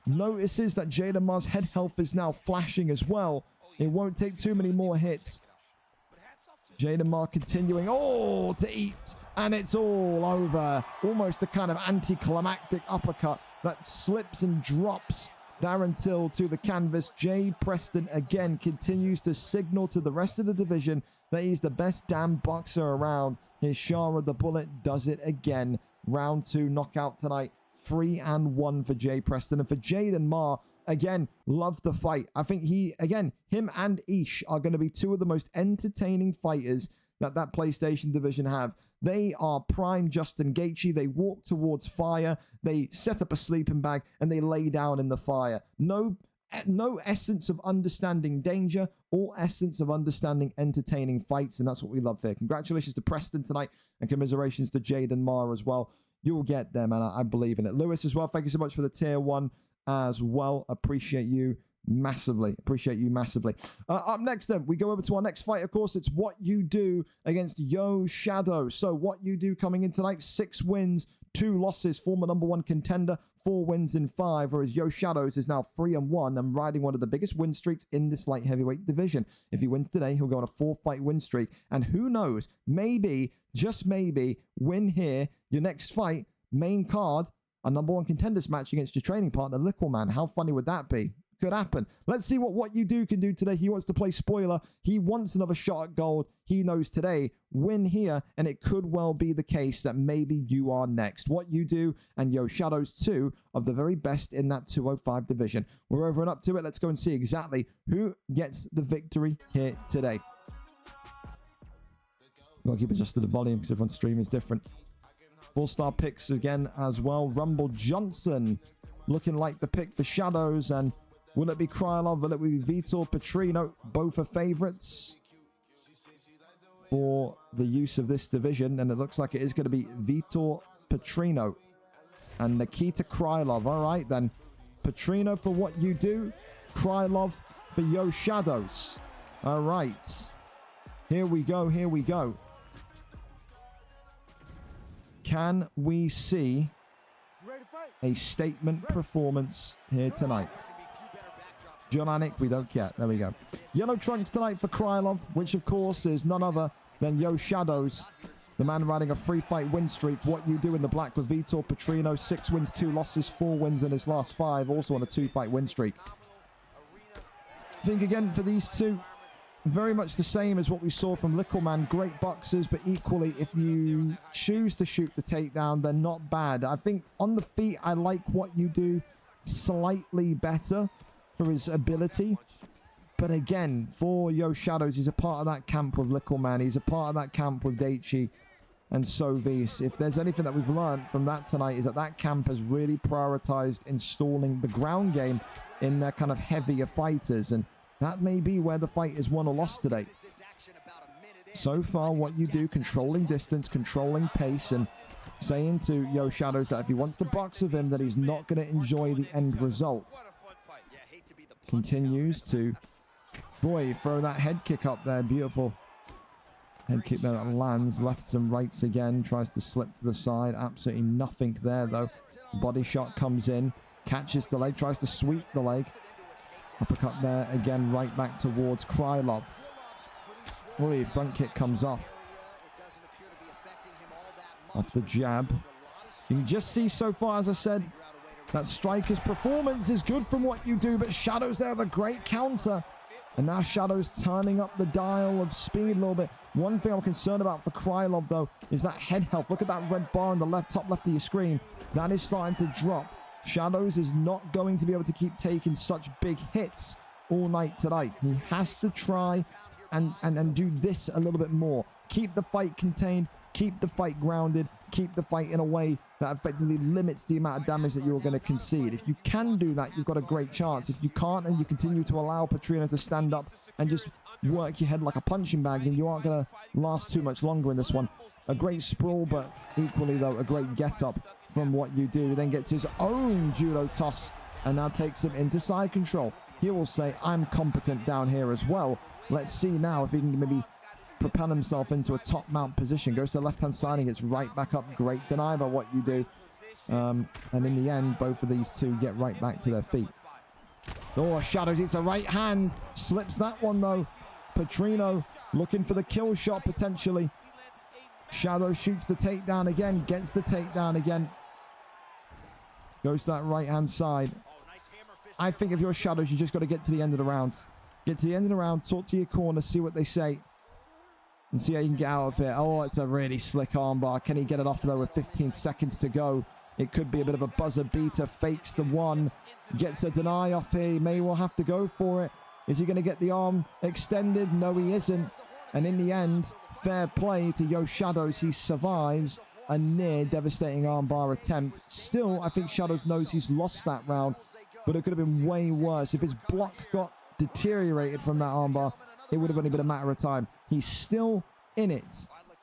notices that Jaden Marr's head health is now flashing as well. It won't take too many more hits. Jaden Marr continuing. Oh, to eat. And it's all over. Almost a kind of anticlimactic uppercut that slips and drops Darren Till to the canvas. Jay Preston again continues to signal to the rest of the division that he's the best damn boxer around. His Shah of the Bullet does it again. Round 2 knockout tonight. 3-1 for Jay Preston. And for Jaden Marr, again, love the fight. I think him and Ish are going to be two of the most entertaining fighters that PlayStation division have. They are prime Justin Gaethje. They walk towards fire. They set up a sleeping bag and they lay down in the fire. No essence of understanding danger or essence of understanding entertaining fights, and that's what we love here. Congratulations to Preston tonight, and commiserations to Jaden Marr as well. You'll get them, and I believe in it. Lewis as well, thank you so much for the tier 1 as well. Appreciate you massively. Up next then, we go over to our next fight. Of course, it's What You Do against Yo Shadow. So What You Do coming in tonight, 6 wins, 2 losses, former #1 contender, 4 wins in 5, whereas Yo Shadows is now 3-1 and riding one of the biggest win streaks in this light heavyweight division. If he wins today, he'll go on a 4-fight win streak, and who knows, maybe, just maybe, win here, your next fight, main card, a #1 contenders match against your training partner, Lickleman. How funny would that be? Could happen. Let's see what You Do can do today. He wants to play spoiler. He wants another shot at gold. He knows today, win here, and it could well be the case that maybe you are next. What You Do and Yo Shadows, 2 of the very best in that 205 division. We're over and up to it. Let's go and see exactly who gets the victory here today. Got to keep adjusting the volume because everyone's stream is different. 4-star picks again as well. Rumble Johnson looking like the pick for Shadows, and will it be Krylov? Will it be Vitor Petrino? Both are favorites for the use of this division, and it looks like it is going to be Vitor Petrino and Nikita Krylov. All right, then. Petrino for What You Do, Krylov for Yo Shadows. All right. Here we go. Can we see a statement performance here tonight? John Anik, we don't get. There we go. Yellow trunks tonight for Krylov, which of course is none other than Yo Shadows, the man riding a 3-fight win streak. What You Do in the black with Vitor Petrino, 6 wins, 2 losses, 4 wins in his last 5, also on a 2-fight win streak. I think again for these two, very much the same as what we saw from Lickleman. Great boxers, but equally, if you choose to shoot the takedown, they're not bad. I think on the feet, I like What You Do slightly better for his ability. But again, for Yo Shadows, he's a part of that camp with Lickleman. He's a part of that camp with Gaethje and Sovis. If there's anything that we've learned from that tonight, is that camp has really prioritized installing the ground game in their kind of heavier fighters. And that may be where the fight is won or lost today. So far, What You Do, controlling distance, controlling pace, and saying to Yo Shadows that if he wants to box with him, that he's not going to enjoy the end result. Continues to, boy, throw that head kick up there. Beautiful head kick there that lands. Lefts and rights again. Tries to slip to the side. Absolutely nothing there, though. Body shot comes in. Catches the leg. Tries to sweep the leg. Uppercut there again, right back towards Krylov. Oh, front kick comes off. Off the jab. You can just see so far, as I said, that Striker's performance is good from what you do, but Shadows there have a great counter. And now Shadows turning up the dial of speed a little bit. One thing I'm concerned about for Krylov, though, is that head health. Look at that red bar on the left, top left of your screen. That is starting to drop. Shadows is not going to be able to keep taking such big hits all night tonight. He has to try and do this a little bit more. Keep the fight contained, keep the fight grounded, keep the fight in a way that effectively limits the amount of damage that you're going to concede. If you can do that, you've got a great chance. If you can't and you continue to allow Petrino to stand up and just work your head like a punching bag, then you aren't going to last too much longer in this one. A great sprawl, but equally, though, a great get-up from what you do. He then gets his own judo toss and now takes him into side control. He will say, I'm competent down here as well. Let's see now if he can maybe propel himself into a top mount position. Goes to the left-hand side and gets right back up. Great deny by what you do. And in the end, both of these two get right back to their feet. Oh, Shadows hits a right hand. Slips that one, though. Petrino looking for the kill shot, potentially. Shadow shoots the takedown again. Gets the takedown again. Goes to that right-hand side. I think if you're Shadows, you just got to get to the end of the round. Get to the end of the round, talk to your corner, see what they say, and see how you can get out of it. Oh, it's a really slick armbar. Can he get it off, though, with 15 seconds to go? It could be a bit of a buzzer beater. Fakes the one. Gets a deny off here. He may well have to go for it. Is he going to get the arm extended? No, he isn't. And in the end, fair play to Yo Shadows. He survives a near devastating armbar attempt. Still, I think Shadows knows he's lost that round, but it could have been way worse. If his block got deteriorated from that armbar, it would have only been a matter of time. He's still in it,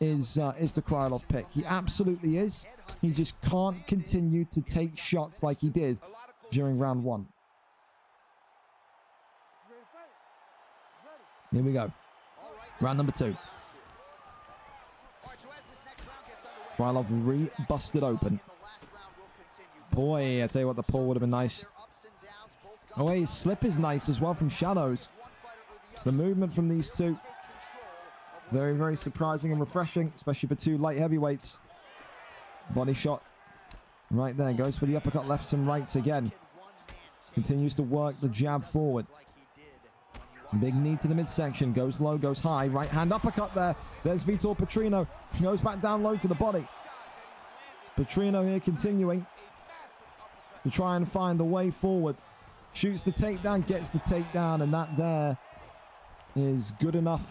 is the Krylov pick. He absolutely is. He just can't continue to take shots like he did during round one. Here we go. Round number 2. Krylov re-busted open. Boy, I tell you what, the pull would have been nice. Oh, his slip is nice as well from Shadows. The movement from these two, very, very surprising and refreshing, especially for two light heavyweights. Body shot right there. Goes for the uppercut lefts and rights again. Continues to work the jab forward. Big knee to the midsection. Goes low, goes high. Right hand uppercut there. There's Vitor Petrino. Goes back down low to the body. Petrino here continuing to try and find the way forward. Shoots the takedown, gets the takedown, and that there is good enough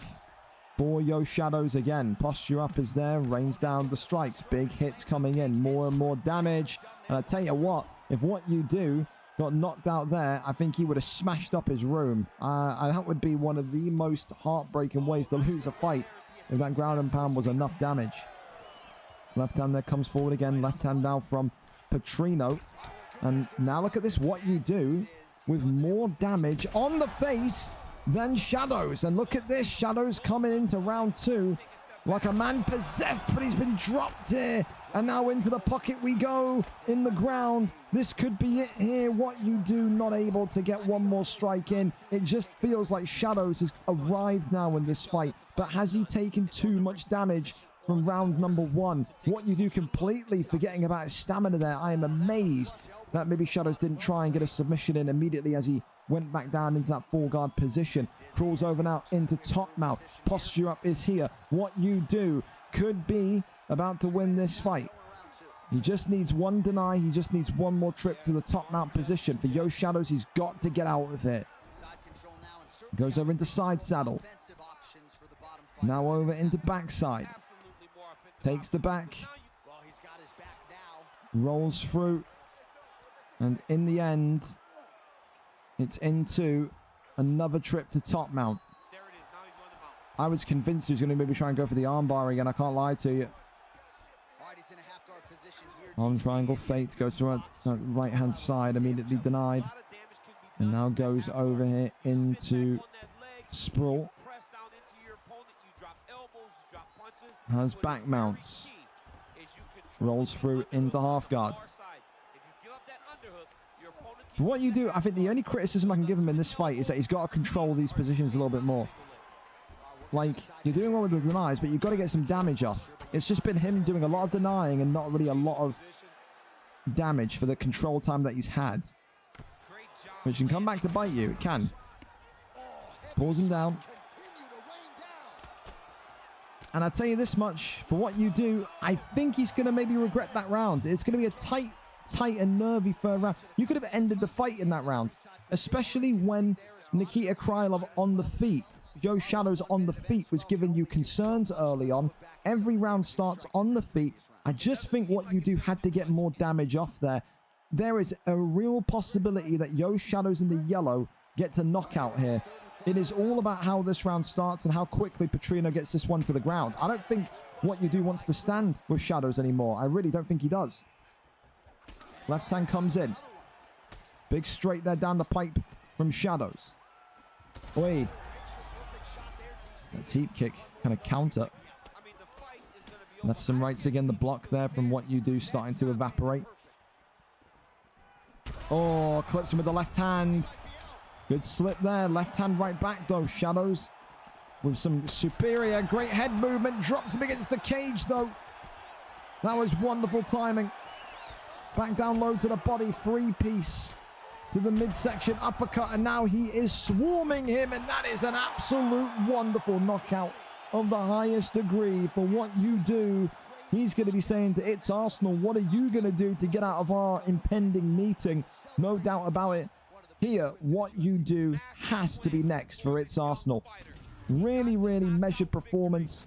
for Yo Shadows again. Posture up is there, rains down the strikes. Big hits coming in, more and more damage. And I tell you what, if what you do got knocked out there, I think he would have smashed up his room. That would be one of the most heartbreaking ways to lose a fight, if that ground and pound was enough damage. Left hand there comes forward again. Left hand now from Petrino. And now look at this, what you do with more damage on the face than Shadows. And look at this, Shadows coming into round 2 like a man possessed, but he's been dropped here. And now into the pocket we go, in the ground. This could be it here, what you do, not able to get one more strike in. It just feels like Shadows has arrived now in this fight. But has he taken too much damage from round number 1? What you do, completely forgetting about his stamina there. I am amazed that maybe Shadows didn't try and get a submission in immediately as he went back down into that full guard position. Crawls over now into top mount. Posture up is here. What you do could be about to win this fight. He just needs one deny. He just needs one more trip to the top mount position. For Yo Shadows, he's got to get out of it. Goes over into side saddle. Now over into backside. Takes the back. Rolls through. And in the end, it's into another trip to top mount. I was convinced he was going to maybe try and go for the armbar again. I can't lie to you. On triangle fate. Goes to the right-hand side. Immediately denied. And now goes over here into sprawl. Has back mounts. Rolls through into half guard. For what you do, I think the only criticism I can give him in this fight is that he's got to control these positions a little bit more. Like, you're doing well with the denies, but you've got to get some damage off. It's just been him doing a lot of denying and not really a lot of damage for the control time that he's had. Which can come back to bite you. It can. Pulls him down. And I tell you this much, for what you do, I think he's going to maybe regret that round. It's going to be a tight and nervy third round. You could have ended the fight in that round, especially when Nikita Krylov on the feet, Joe Shadows on the feet was giving you concerns early on. Every round starts on the feet. I just think what you do had to get more damage off there. There is a real possibility that Yo Shadows in the yellow gets a knockout here. It is all about how this round starts and how quickly Petrino gets this one to the ground. I don't think what you do wants to stand with Shadows anymore. I really don't think he does. Left hand comes in. Big straight there down the pipe from Shadows. Oi. That heap kick kind of counter. Lefts and rights again. The block there from what you do starting to evaporate. Oh, clips him with the left hand. Good slip there. Left hand right back though. Shadows with some superior. Great head movement. Drops him against the cage though. That was wonderful timing. Back down low to the body. 3-piece to the midsection uppercut. And now he is swarming him. And that is an absolute wonderful knockout of the highest degree. For what you do, he's going to be saying to It's Arsenal, what are you going to do to get out of our impending meeting? No doubt about it. Here, what you do has to be next for It's Arsenal. Really, really measured performance.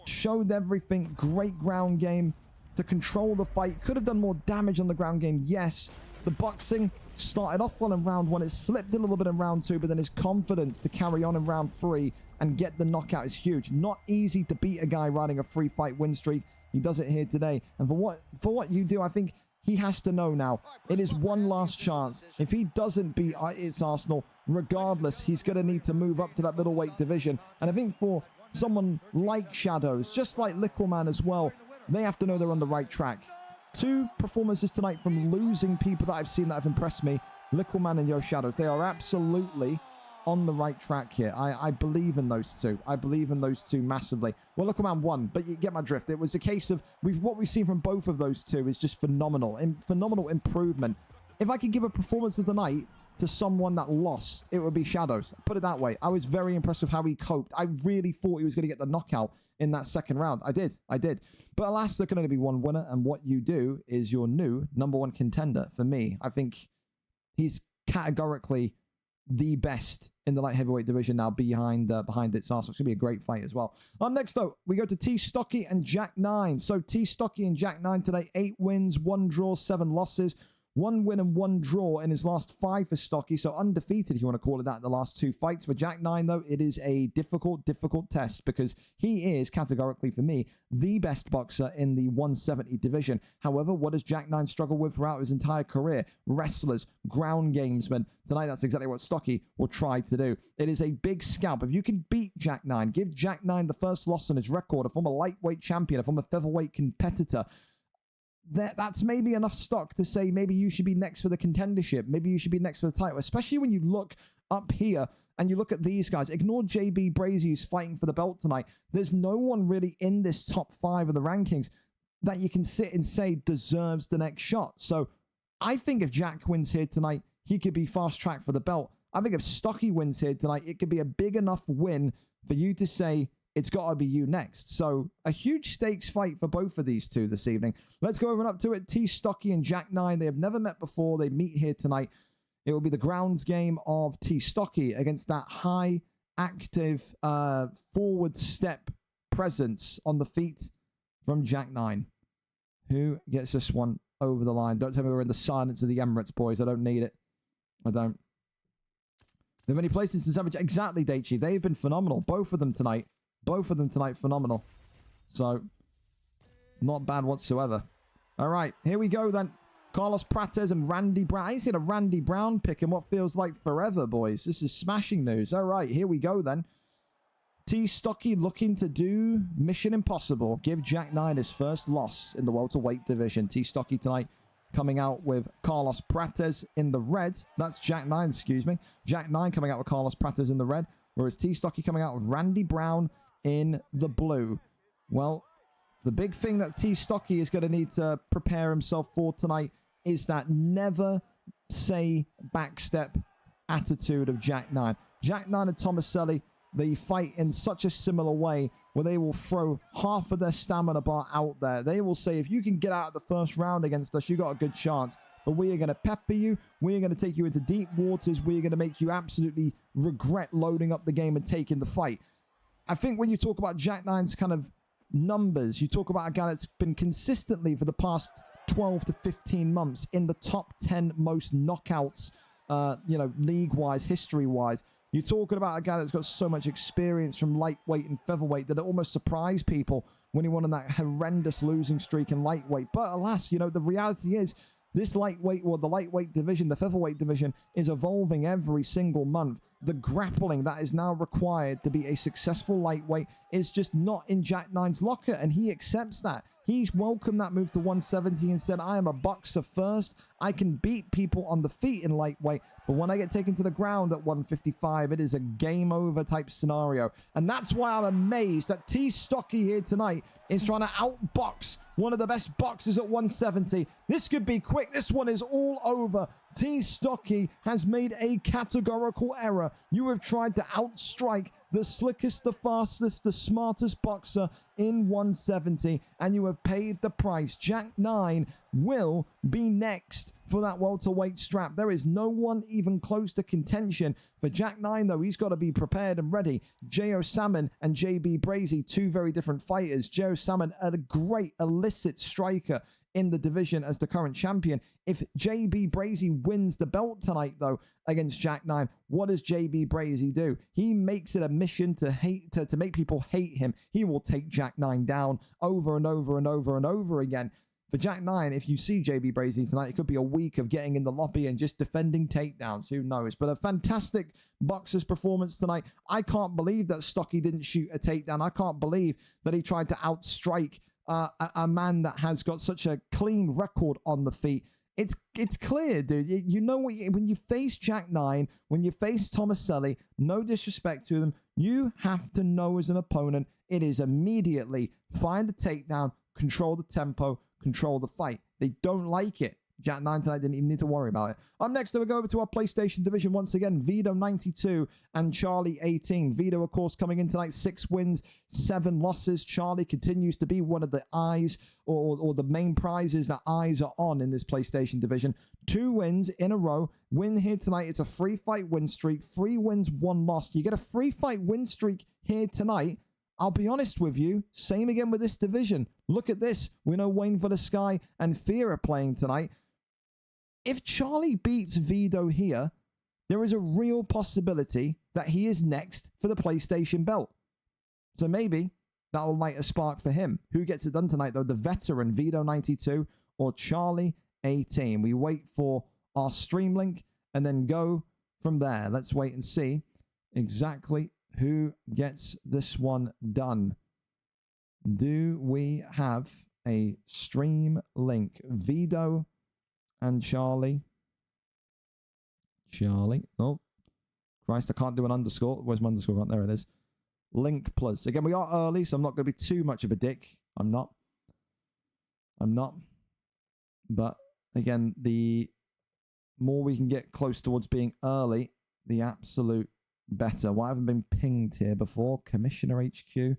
Showed everything. Great ground game to control the fight. Could have done more damage on the ground game, yes. The boxing started off well in round 1. It slipped a little bit in round 2, but then his confidence to carry on in round 3 and get the knockout is huge. Not easy to beat a guy riding a 3-fight win streak. He does it here today. And for what you do, I think he has to know now. It is one last chance. If he doesn't beat It's Arsenal, regardless, he's going to need to move up to that middleweight division. And I think for someone like Shadows, just like Littleman as well, they have to know they're on the right track. 2 performances tonight from losing people that I've seen that have impressed me. Littleman and Yo Shadows. They are absolutely on the right track here. I believe in those two. I believe in those two massively. Well, Littleman won, but you get my drift. It was a case of what we've seen from both of those two is just phenomenal. Phenomenal improvement. If I could give a performance of the night to someone that lost, it would be Shadows. Put it that way. I was very impressed with how he coped. I really thought he was going to get the knockout in that second round. I did. But alas, there can only be one winner, and what you do is your new #1 contender for me. I think he's categorically the best in the light heavyweight division now behind It's Arsenal. It's going to be a great fight as well. Next though, we go to T Stocky and Jack 9. So T Stocky and Jack 9 today, 8 wins, 1 draw, 7 losses. 1 win and 1 draw in his last 5 for Stocky. So undefeated, if you want to call it that, the last 2 fights. For Jack 9, though, it is a difficult test because he is, categorically for me, the best boxer in the 170 division. However, what does Jack 9 struggle with throughout his entire career? Wrestlers, ground gamesmen. Tonight, that's exactly what Stocky will try to do. It is a big scalp. If you can beat Jack 9, give Jack 9 the first loss on his record, a former lightweight champion, a former featherweight competitor, that's maybe enough stock to say maybe you should be next for the contendership. Maybe you should be next for the title, especially when you look up here and you look at these guys. Ignore JB Brazy, who's fighting for the belt tonight. There's no one really in this top 5 of the rankings that you can sit and say deserves the next shot. So I think if Jack wins here tonight, he could be fast-tracked for the belt. I think if Stocky wins here tonight, it could be a big enough win for you to say, it's got to be you next. So a huge stakes fight for both of these two this evening. Let's go over and up to it. T Stocky and Jack 9. They have never met before. They meet here tonight. It will be the grounds game of T Stocky against that high, active, forward step presence on the feet from Jack 9. Who gets this one over the line? Don't tell me we're in the silence of the Emirates, boys. I don't need it. I don't. They've only played since December. Exactly, Daichi. They've been phenomenal. Both of them tonight. Phenomenal. So, not bad whatsoever. All right, here we go then. Carlos Prates and Randy Brown. I see a Randy Brown pick in what feels like forever, boys. This is smashing news. All right, here we go then. T Stocky looking to do Mission Impossible. Give Jack 9 his first loss in the welterweight division. T Stocky tonight coming out with Carlos Prates in the red. That's Jack 9, excuse me. Jack 9 coming out with Carlos Prates in the red. Whereas T Stocky coming out with Randy Brown in the blue. Well, the big thing that T Stocky is going to need to prepare himself for tonight is that never say backstep attitude of Jack 9. Jack 9 and Tomaselli, they fight in such a similar way where they will throw half of their stamina bar out there. They will say, if you can get out of the first round against us, you got a good chance. But we are going to pepper you. We are going to take you into deep waters. We are going to make you absolutely regret loading up the game and taking the fight. I think when you talk about Jack 9's kind of numbers, you talk about a guy that's been consistently for the past 12 to 15 months in the top 10 most knockouts, league-wise, history-wise. You're talking about a guy that's got so much experience from lightweight and featherweight that it almost surprised people when he went on that horrendous losing streak in lightweight. But alas, the reality is this lightweight, or the lightweight division, the featherweight division, is evolving every single month. The grappling that is now required to be a successful lightweight is just not in Jack 9's locker, and he accepts that. He's welcomed that move to 170 and said, I am a boxer first. I can beat people on the feet in lightweight, but when I get taken to the ground at 155, it is a game over type scenario. And that's why I'm amazed that T Stocky here tonight is trying to outbox one of the best boxers at 170. This could be quick. This one is all over. T Stocky has made a categorical error. You have tried to outstrike the slickest, the fastest, the smartest boxer in 170, and you have paid the price. Jack 9 will be next for that welterweight strap. There is no one even close to contention for Jack 9, though. He's got to be prepared and ready. J.O. Salmon and J.B. Brazy, two very different fighters. J.O. Salmon, a great illicit striker in the division as the current champion. If J.B. Brazy wins the belt tonight, though, against Jack 9, what does J.B. Brazy do? He makes it a mission to make people hate him. He will take Jack 9 down over and over and over and over again. For Jack 9, if you see J.B. Brazy tonight, it could be a week of getting in the lobby and just defending takedowns. Who knows? But a fantastic boxer's performance tonight. I can't believe that Stocky didn't shoot a takedown. I can't believe that he tried to outstrike a man that has got such a clean record on the feet. It's clear, dude. You know what? When you face Jack 9, when you face Tomaselli, no disrespect to them, you have to know as an opponent, it is immediately find the takedown, control the tempo, control the fight. They don't like it. Jack 9 tonight didn't even need to worry about it. Up next, we'll go over to our PlayStation division once again. Vito 92 and Charlie 18. Vito, of course, coming in tonight, 6 wins, 7 losses. Charlie continues to be one of the eyes or the main prizes that eyes are on in this PlayStation division. 2 wins in a row. Win here tonight. It's a 3-fight win streak. 3 wins, 1 loss. You get a 3-fight win streak here tonight. I'll be honest with you, same again with this division. Look at this. We know Wayne for the Sky and Fear are playing tonight. If Charlie beats Vito here, there is a real possibility that he is next for the PlayStation belt. So maybe that will light a spark for him. Who gets it done tonight, though? The veteran, Vito 92 or Charlie 18. We wait for our stream link and then go from there. Let's wait and see exactly who gets this one done. Do we have a stream link? Vito and Charlie. Oh, Christ, I can't do an underscore. Where's my underscore? There it is. Link plus. Again, we are early, so I'm not going to be too much of a dick. I'm not. But again, the more we can get close towards being early, the absolute better. Why haven't been pinged here before? Commissioner HQ.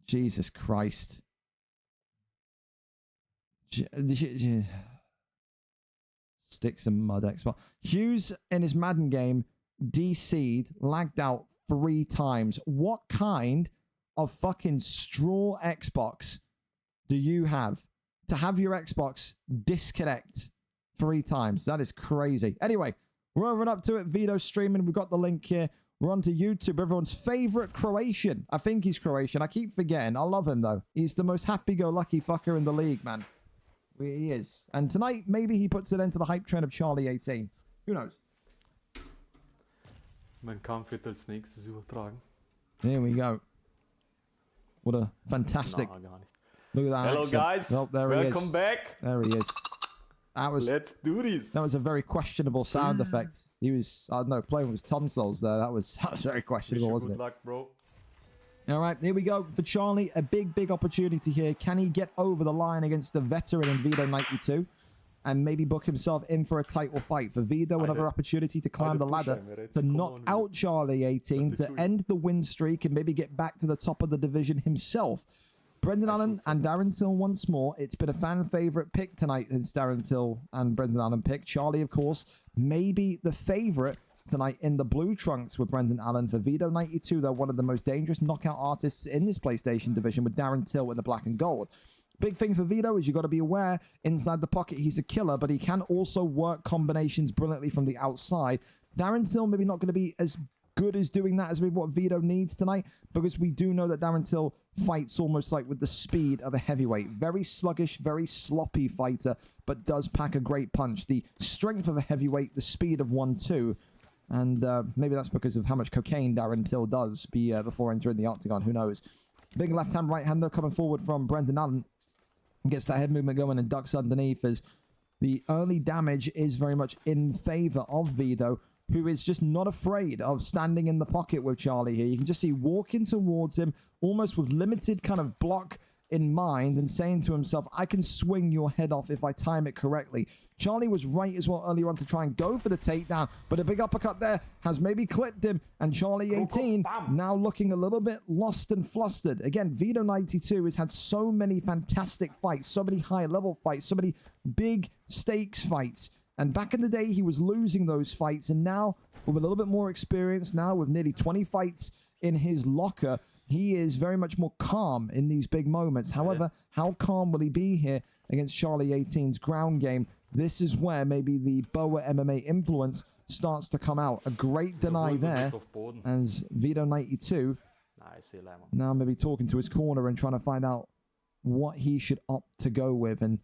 Jesus Christ. Sticks and mud expert. Hughes in his Madden game DC'd, lagged out 3 times. What kind of fucking straw Xbox do you have to have your Xbox disconnect 3 times? That is crazy. Anyway, we're over and up to it. Vito streaming. We've got the link here. We're on to YouTube. Everyone's favorite Croatian. I think he's Croatian. I keep forgetting. I love him, though. He's the most happy-go-lucky fucker in the league, man. He is. And tonight, maybe he puts it into the hype train of Charlie 18. Who knows? Mijn kampf wird als nächstes übertragen. There we go. What a fantastic... Na, gar nicht. Look at that Hello, accent. guys. Oh, there he is. Welcome back. There he is. Let's do this. That was a very questionable sound effect. He was, I don't know, playing with his tonsils there. That was very questionable, wasn't Good it? luck, bro. All right, here we go for Charlie. A big opportunity here. Can he get over the line against the veteran in Vito 92 and maybe book himself in for a title fight? For Vito, another opportunity to climb the ladder, to knock out Charlie 18, to end the win streak and maybe get back to the top of the division himself. Brendan Allen and Darren Till once more. It's been a fan favorite pick tonight. It's Darren Till and Brendan Allen pick. Charlie, of course, maybe the favorite tonight in the blue trunks with Brendan Allen. For Vito 92, they're one of the most dangerous knockout artists in this PlayStation division with Darren Till in the black and gold. Big thing for Vito is you got to be aware, inside the pocket, he's a killer, but he can also work combinations brilliantly from the outside. Darren Till maybe not going to be as good as doing that as maybe what Vito needs tonight, because we do know that Darren Till fights almost like with the speed of a heavyweight. Very sluggish, very sloppy fighter, but does pack a great punch. The strength of a heavyweight, the speed of 1-2. And maybe that's because of how much cocaine Darren Till does before entering the octagon. Who knows? Big left-hand, right-hander coming forward from Brendan Allen. Gets that head movement going and ducks underneath as the early damage is very much in favor of Vito, who is just not afraid of standing in the pocket with Charlie here. You can just see walking towards him, almost with limited kind of block in mind, and saying to himself, I can swing your head off if I time it correctly. Charlie was right as well earlier on to try and go for the takedown, but a big uppercut there has maybe clipped him, and Charlie 18 now looking a little bit lost and flustered. Again, Vito 92 has had so many fantastic fights, so many high-level fights, so many big stakes fights. And back in the day, he was losing those fights. And now, with a little bit more experience, now with nearly 20 fights in his locker, he is very much more calm in these big moments. However, how calm will he be here against Charlie 18's ground game? This is where maybe the Boa MMA influence starts to come out. A great deny there as Vito 92 now maybe talking to his corner and trying to find out what he should opt to go with. And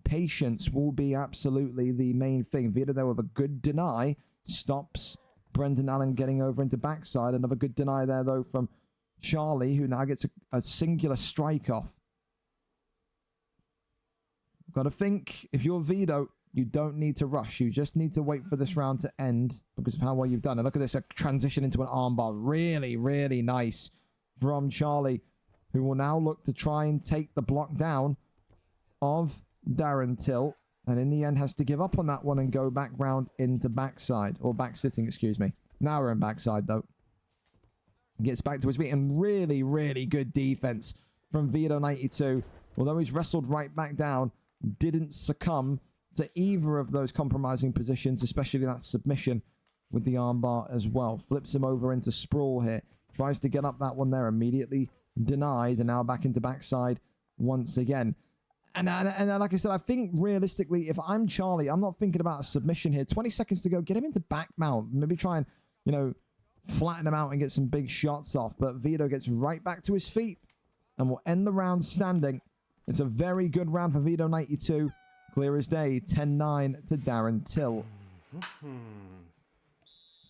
patience will be absolutely the main thing. Vito there with a good deny stops Brendan Allen getting over into backside. Another good deny there, though, from Charlie, who now gets a singular strike off. Got to think, if you're Vito, you don't need to rush. You just need to wait for this round to end because of how well you've done. And look at this, a transition into an armbar. Really, really nice from Charlie, who will now look to try and take the block down of Darren Till, and in the end has to give up on that one and go back round into backside, or back sitting, excuse me. Now we're in backside, though. Gets back to his feet, and really, really good defense from Vito 92. Although he's wrestled right back down, didn't succumb to either of those compromising positions, especially that submission with the armbar as well. Flips him over into sprawl here. Tries to get up that one there, immediately denied, and now back into backside once again. And like I said, I think realistically, if I'm Charlie, I'm not thinking about a submission here. 20 seconds to go. Get him into back mount. Maybe try and, you know, flatten him out and get some big shots off. But Vito gets right back to his feet and will end the round standing. It's a very good round for Vito 92. Clear as day. 10-9 to Darren Till.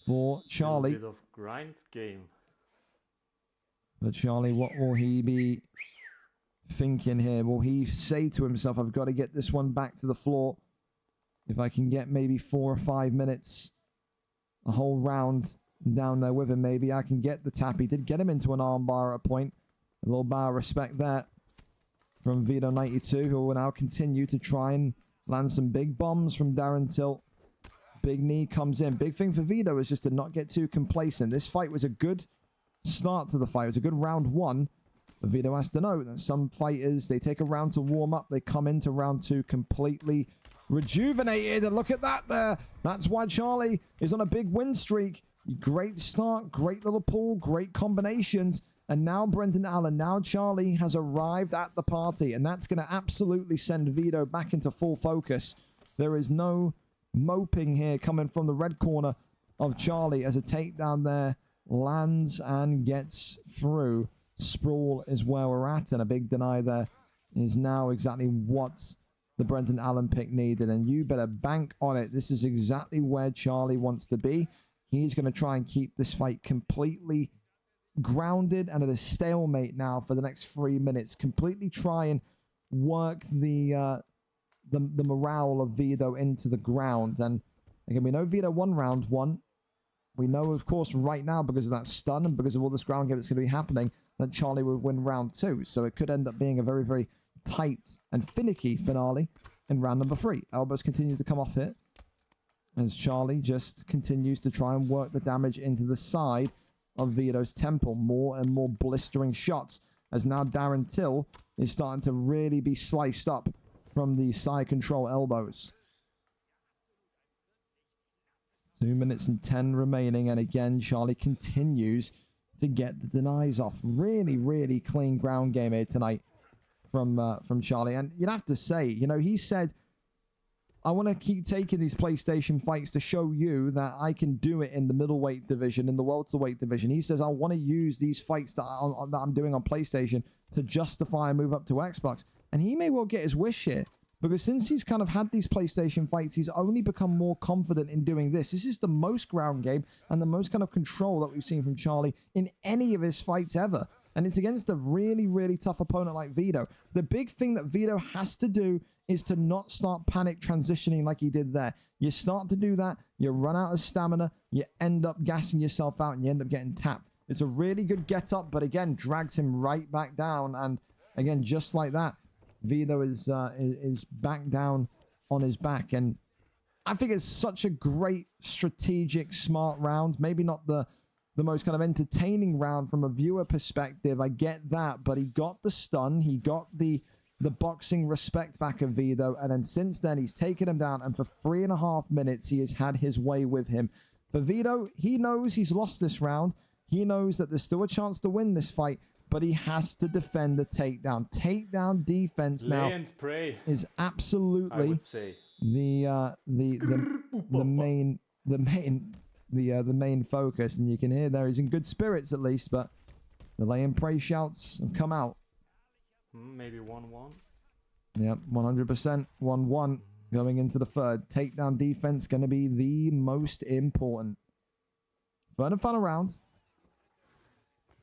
For Charlie. A bit of grind game. But Charlie, what will he be thinking here? Will he say to himself, I've got to get this one back to the floor? If I can get maybe 4 or 5 minutes, a whole round down there with him, maybe I can get the tap. He did get him into an armbar at a point. A little bar of respect there from Vito 92, who will now continue to try and land some big bombs from Darren Till. Big knee comes in. Big thing for Vito is just to not get too complacent. This fight was a good start to the fight. It was a good round one. But Vito has to know that some fighters, they take a round to warm up. They come into round two completely rejuvenated. And look at that there. That's why Charlie is on a big win streak. Great start, great little pull, great combinations. And now Brendan Allen, now Charlie has arrived at the party. And that's going to absolutely send Vito back into full focus. There is no moping here coming from the red corner of Charlie as a takedown there lands and gets through. Sprawl is where we're at, and a big deny there is now exactly what the Brendan Allen pick needed, and you better bank on it. This is exactly where Charlie wants to be. He's going to try and keep this fight completely grounded and at a stalemate now for the next 3 minutes. Completely try and work the morale of Vito into the ground. And again, we know Vito won round 1. We know, of course, right now, because of that stun and because of all this ground game that's going to be happening, that Charlie would win round 2. So it could end up being a very, very tight and finicky finale in round number 3. Elbows continue to come off here as Charlie just continues to try and work the damage into the side of Vito's temple. More and more blistering shots as now Darren Till is starting to really be sliced up from the side control elbows. 2 minutes and 10 remaining, and again, Charlie continues to get the denies off. Really, really clean ground game here tonight from Charlie. And you'd have to say, you know, he said, I want to keep taking these PlayStation fights to show you that I can do it in the middleweight division, in the welterweight division. He says, I want to use these fights that I'm doing on PlayStation to justify a move up to Xbox. And he may well get his wish here, because since he's kind of had these PlayStation fights, he's only become more confident in doing this. This is the most ground game and the most kind of control that we've seen from Charlie in any of his fights ever. And it's against a really, really tough opponent like Vito. The big thing that Vito has to do is to not start panic transitioning like he did there. You start to do that, you run out of stamina, you end up gassing yourself out, and you end up getting tapped. It's a really good get up, but again, drags him right back down. And again, just like that, Vito is back down on his back. And I think it's such a great strategic, smart round. Maybe not the most kind of entertaining round from a viewer perspective. I get that, but he got the stun. He got the boxing respect back of Vito. And then since then, he's taken him down. And for 3.5 minutes, he has had his way with him. For Vito, he knows he's lost this round. He knows that there's still a chance to win this fight, but he has to defend the takedown. Takedown defense now is absolutely the main focus. And you can hear there he's in good spirits at least, but the lay and pray shouts have come out. Maybe 1-1. Yep, 100% 1-1 going into the third. Takedown defense going to be the most important. Third and final round.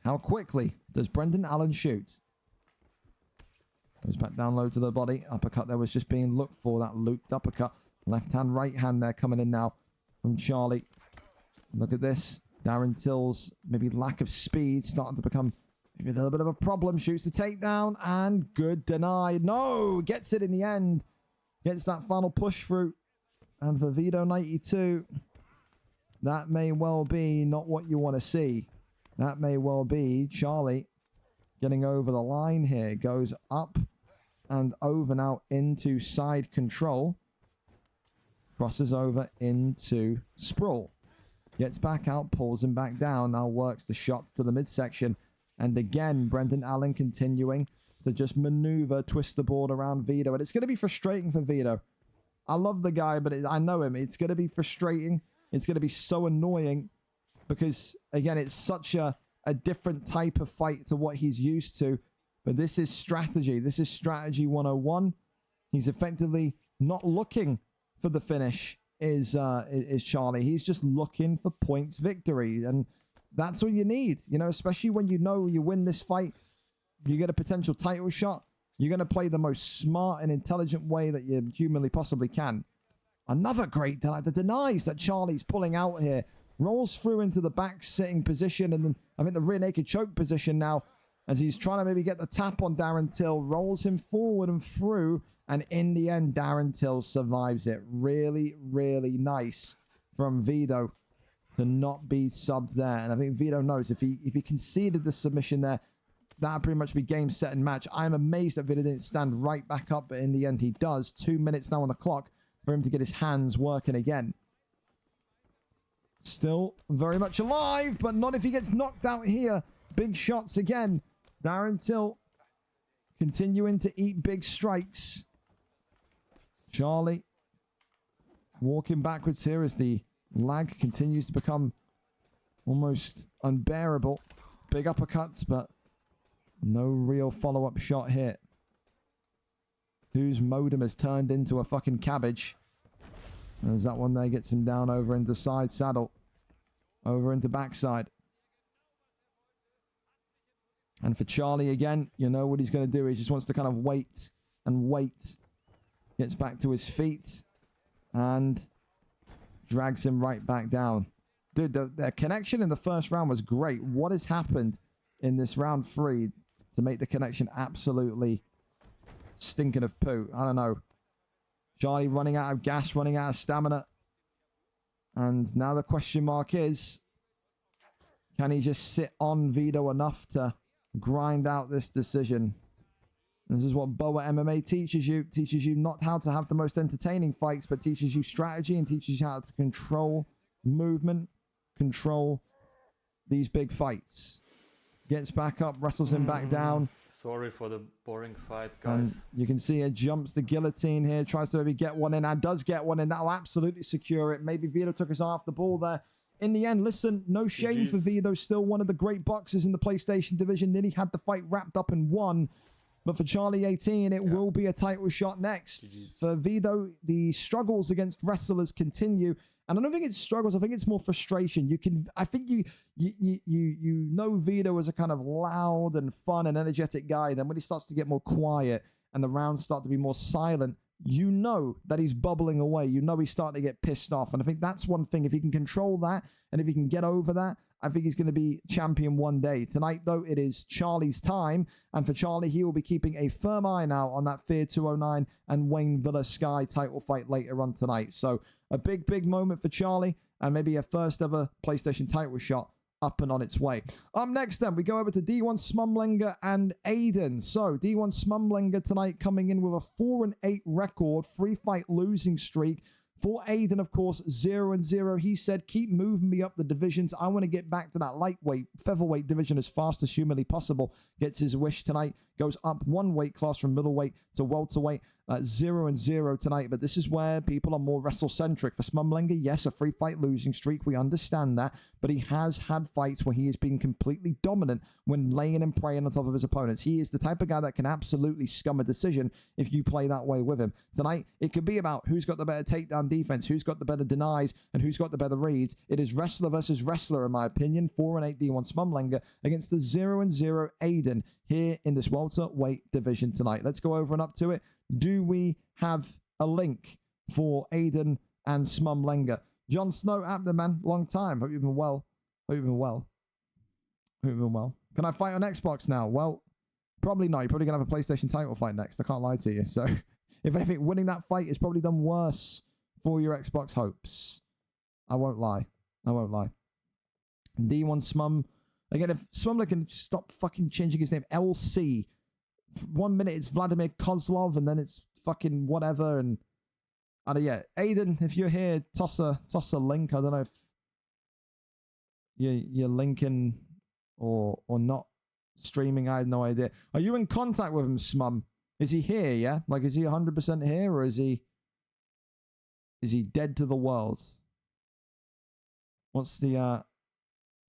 How quickly does Brendan Allen shoot? Goes back down low to the body. Uppercut there was just being looked for. That looped uppercut. Left hand, right hand there coming in now from Charlie. Look at this. Darren Till's maybe lack of speed starting to become maybe a little bit of a problem. Shoots the takedown and good deny. No! Gets it in the end. Gets that final push through. And for Vito 92, that may well be not what you want to see. That may well be Charlie getting over the line here. Goes up and over now into side control. Crosses over into sprawl. Gets back out, pulls him back down. Now works the shots to the midsection. And again, Brendan Allen continuing to just maneuver, twist the board around Vito. And it's going to be frustrating for Vito. I love the guy, but I know him. It's going to be frustrating. It's going to be so annoying. Because, again, it's such a different type of fight to what he's used to. But this is strategy. This is strategy 101. He's effectively not looking for the finish, is Charlie. He's just looking for points victory. And that's all you need. You know, especially when you know you win this fight, you get a potential title shot. You're going to play the most smart and intelligent way that you humanly possibly can. Another great deny. The denies that Charlie's pulling out here. Rolls through into the back sitting position, and then I think the rear naked choke position now as he's trying to maybe get the tap on Darren Till. Rolls him forward and through, and in the end, Darren Till survives it. Really, really nice from Vito to not be subbed there. And I think Vito knows if he conceded the submission there, that'd pretty much be game, set, and match. I'm amazed that Vito didn't stand right back up, but in the end, he does. 2 minutes now on the clock for him to get his hands working again. Still very much alive, but not if he gets knocked out here. Big shots again. Darren Till continuing to eat big strikes. Charlie walking backwards here as the lag continues to become almost unbearable. Big uppercuts, but no real follow-up shot here. Whose modem has turned into a fucking cabbage. There's that one there, gets him down over into side saddle. Over into backside. And for Charlie again, you know what he's going to do. He just wants to kind of wait and wait. Gets back to his feet and drags him right back down. Dude, the connection in the first round was great. What has happened in this round 3 to make the connection absolutely stinking of poo? I don't know. Charlie running out of gas, running out of stamina. And now the question mark is, can he just sit on Vito enough to grind out this decision? This is what Boa MMA teaches you. Teaches you not how to have the most entertaining fights, but teaches you strategy and teaches you how to control movement, control these big fights. Gets back up, wrestles him back down. Sorry for the boring fight, guys. And you can see it jumps the guillotine here, tries to maybe get one in, and does get one in. That'll absolutely secure it. Maybe Vito took his eye off the ball there. In the end, listen, no shame for Vito. Still one of the great boxers in the PlayStation division. Nearly had the fight wrapped up and won. But for Charlie 18, it will be a title shot next. For Vito, the struggles against wrestlers continue. And I don't think it's struggles. I think it's more frustration. I think you know Vito as a kind of loud and fun and energetic guy. Then when he starts to get more quiet and the rounds start to be more silent, you know that he's bubbling away. You know he's starting to get pissed off. And I think that's one thing. If he can control that and if he can get over that, I think he's going to be champion one day. Tonight, though, it is Charlie's time. And for Charlie, he will be keeping a firm eye now on that Fear 209 and Wayne Villa Sky title fight later on tonight. So a big, big moment for Charlie and maybe a first ever PlayStation title shot up and on its way. Up next, then, we go over to D1 Smumlinger and Aiden. So D1 Smumlinger tonight coming in with a 4-8 record, 3-fight losing streak. For Aiden, of course, 0-0. He said, keep moving me up the divisions. I want to get back to that lightweight, featherweight division as fast as humanly possible. Gets his wish tonight. Goes up 1 weight class from middleweight to welterweight. 0-0 tonight. But this is where people are more wrestle-centric. For Smumlinger, yes, a 3-fight losing streak. We understand that. But he has had fights where he has been completely dominant when laying and preying on top of his opponents. He is the type of guy that can absolutely scum a decision if you play that way with him. Tonight, it could be about who's got the better takedown defense, who's got the better denies, and who's got the better reads. It is wrestler versus wrestler, in my opinion. 4-8 D1 Smumlinger against the 0-0 Aiden here in this welterweight division tonight. Let's go over and up to it. Do we have a link for Aiden and Smumlinger? Jon Snow, Abner, man, long time. Hope you've been well. Hope you've been well. Hope you've been well. Can I fight on Xbox now? Well, probably not. You're probably going to have a PlayStation title fight next. I can't lie to you. So, if anything, winning that fight has probably done worse for your Xbox hopes. I won't lie. I won't lie. D1 Smum. Again, if Smumlinger can stop fucking changing his name. LC. 1 minute it's Vladimir Kozlov, and then it's fucking whatever. And yeah, Aiden, if you're here, toss a link. I don't know if you're linking or not streaming. I have no idea. Are you in contact with him, Smum? Is he here? Yeah, like is he 100% here, or is he dead to the world? What's the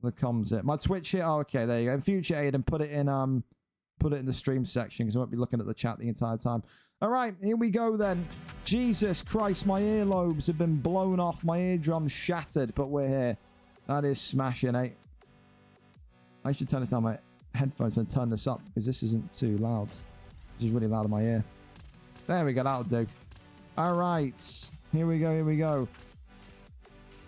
comms? It my Twitch here. Oh, okay, there you go. In future, Aiden, put it in the stream section because I won't be looking at the chat the entire time. All right, here we go then. Jesus Christ, my earlobes have been blown off, my eardrums shattered, but we're here. That is smashing, eh? I should turn this down my headphones and turn this up because this isn't too loud. This is really loud in my ear. There we go, that'll do. All right, here we go.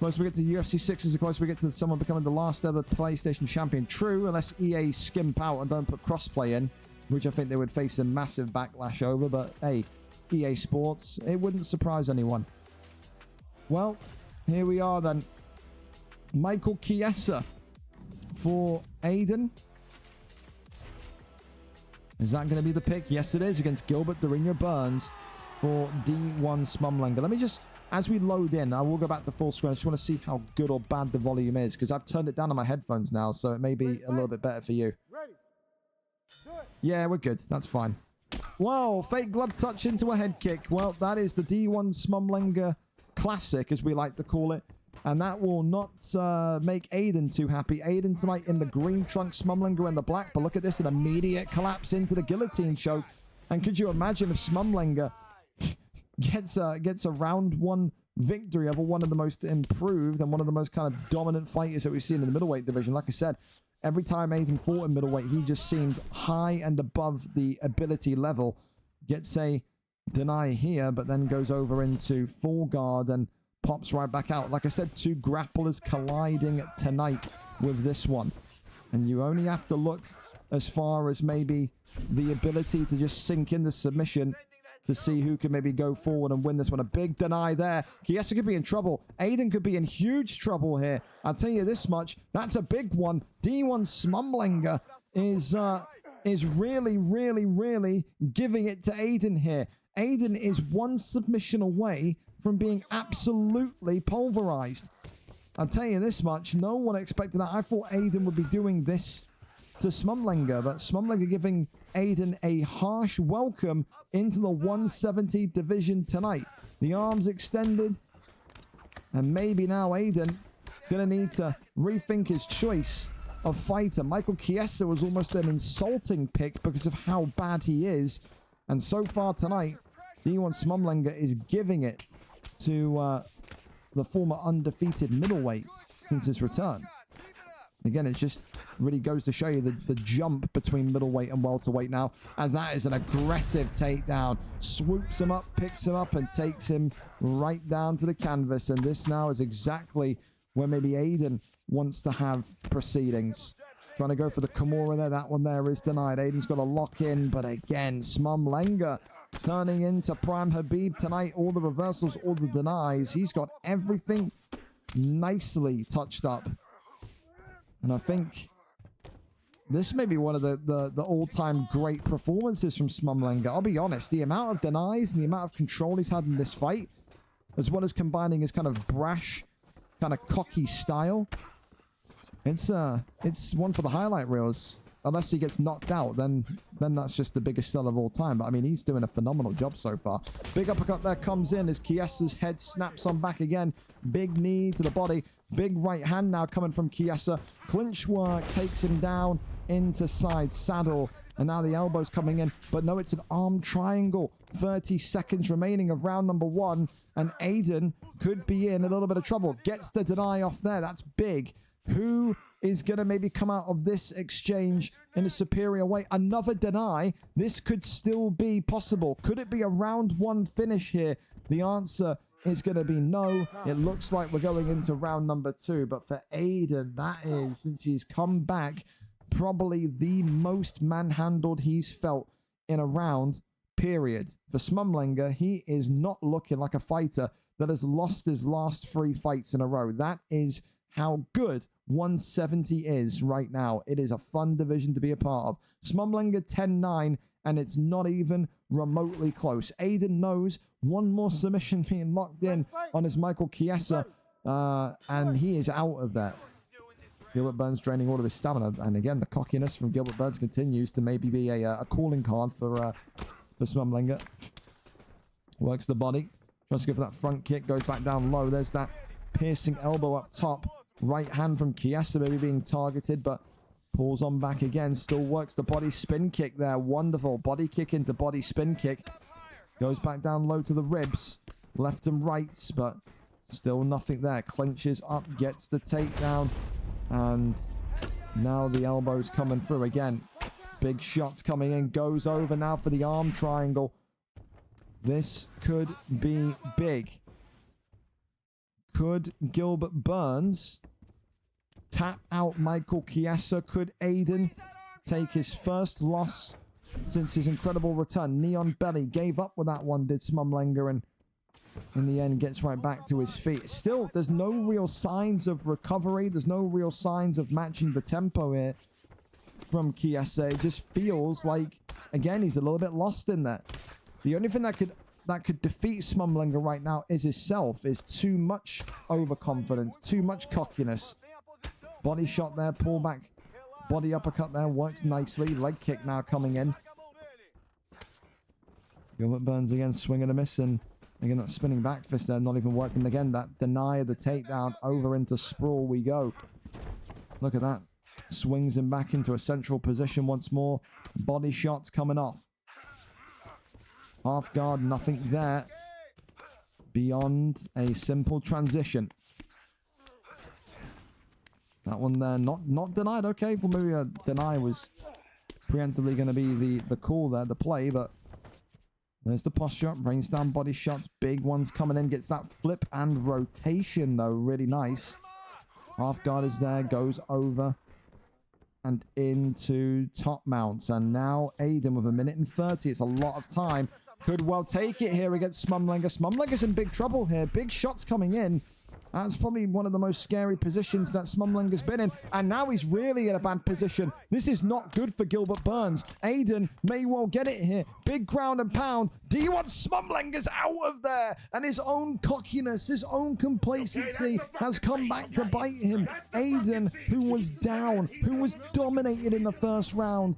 Close we get to UFC 6 the close we get to someone becoming the last ever PlayStation champion. True, unless EA skimp out and don't put crossplay in, which I think they would face a massive backlash over. But hey, EA Sports, it wouldn't surprise anyone. Well, here we are then. Michael Chiesa for Aiden. Is that going to be the pick? Yes, it is, against Gilbert Durinho Burns for D1 Smumlinger. Let me just... As we load in, I will go back to full screen. I just want to see how good or bad the volume is because I've turned it down on my headphones now, so it may be a little bit better for you. Ready. Do it. Yeah, we're good. That's fine. Whoa, fake glove touch into a head kick. Well, that is the D1 Smumlinger Classic, as we like to call it. And that will not make Aiden too happy. Aiden tonight in the green trunk, Smumlinger in the black. But look at this, an immediate collapse into the guillotine choke. And could you imagine if Smumlinger gets a round 1 victory over one of the most improved and one of the most kind of dominant fighters that we've seen in the middleweight division? Like I said, every time Aiden fought in middleweight, he just seemed high and above the ability level. Gets a deny here, but then goes over into full guard and pops right back out. Like I said, 2 grapplers colliding tonight with this one. And you only have to look as far as maybe the ability to just sink in the submission to see who can maybe go forward and win this one. A big deny there. Chiesa could be in trouble. Aiden could be in huge trouble here. I'll tell you this much. That's a big one. D1 Smumlinger is really, really, really giving it to Aiden here. Aiden is 1 submission away from being absolutely pulverized. I'll tell you this much. No one expected that. I thought Aiden would be doing this to Smumlinger, but Smumlinger giving Aiden a harsh welcome into the 170 division tonight. The arms extended, and maybe now Aiden gonna need to rethink his choice of fighter. Michael Chiesa was almost an insulting pick because of how bad he is, and so far tonight, D1 Smumlinger is giving it to the former undefeated middleweight since his return. Again, it just really goes to show you the jump between middleweight and welterweight now, as that is an aggressive takedown. Swoops him up, picks him up, and takes him right down to the canvas. And this now is exactly where maybe Aiden wants to have proceedings. Trying to go for the Kimura there. That one there is denied. Aiden's got to lock in, but again, Smumlinger turning into Prime Habib tonight. All the reversals, all the denies. He's got everything nicely touched up. And I think this may be one of the all-time great performances from Smumlinger. I'll be honest, the amount of denies and the amount of control he's had in this fight, as well as combining his kind of brash, kind of cocky style, it's one for the highlight reels. Unless he gets knocked out, then that's just the biggest sell of all time. But I mean, he's doing a phenomenal job so far. Big uppercut there comes in as Chiesa's head snaps on back again. Big knee to the body. Big right hand now coming from Chiesa. Clinch work takes him down into side saddle. And now the elbow's coming in. But no, it's an arm triangle. 30 seconds remaining of round number 1. And Aiden could be in a little bit of trouble. Gets the deny off there. That's big. Who is going to maybe come out of this exchange in a superior way? Another deny. This could still be possible. Could it be a round 1 finish here? The answer is going to be no. It looks like we're going into round number 2. But for Aiden, that is, since he's come back, probably the most manhandled he's felt in a round, period. For Smumlinger, he is not looking like a fighter that has lost his last 3 fights in a row. That is how good 170 is right now. It is a fun division to be a part of. Smumlinger 10-9, and it's not even remotely close. Aiden knows one more submission being locked in on his Michael Chiesa, and he is out of that. Gilbert Burns draining all of his stamina, and again, the cockiness from Gilbert Burns continues to maybe be a calling card for Smumlinger. Works the body, tries to go for that front kick, goes back down low. There's that piercing elbow up top. Right hand from Chiesa maybe being targeted, but pulls on back again. Still works the body spin kick there. Wonderful. Body kick into body spin kick. Goes back down low to the ribs. Left and rights, but still nothing there. Clenches up, gets the takedown. And now the elbow's coming through again. Big shots coming in. Goes over now for the arm triangle. This could be big. Could Gilbert Burns tap out Michael Chiesa? Could Aiden take his first loss since his incredible return? Neon Belly gave up with that one, did Smumlinger, and in the end gets right back to his feet. Still, there's no real signs of recovery. There's no real signs of matching the tempo here from Chiesa. It just feels like, again, he's a little bit lost in that. The only thing that could defeat Smumlinger right now is himself, is too much overconfidence, too much cockiness. Body shot there, pull back, body uppercut there, works nicely. Leg kick now coming in. Gilbert Burns again, swing and a miss, and again that spinning back fist there, not even worked. And again, that deny of the takedown, over into sprawl we go. Look at that. Swings him back into a central position once more. Body shots coming off. Half guard, nothing there. Beyond a simple transition. That one there, not denied. Okay, well maybe a deny was preemptively going to be the call there, the play, but There's the posture up, rains down body shots, big ones coming in, gets that flip and rotation though, really nice. Half guard is there, goes over and into top mounts. And now Aiden with 1:30. It's a lot of time. Could well take it here against Smumlanger. Smumlanger's in big trouble here. Big shots coming in. That's probably one of the most scary positions that Smumlanger's been in. And now he's really in a bad position. This is not good for Gilbert Burns. Aiden may well get it here. Big ground and pound. Do you want Smumlanger's out of there? And his own cockiness, his own complacency has come back to bite him. Aiden, who was down, who was dominated in the first round,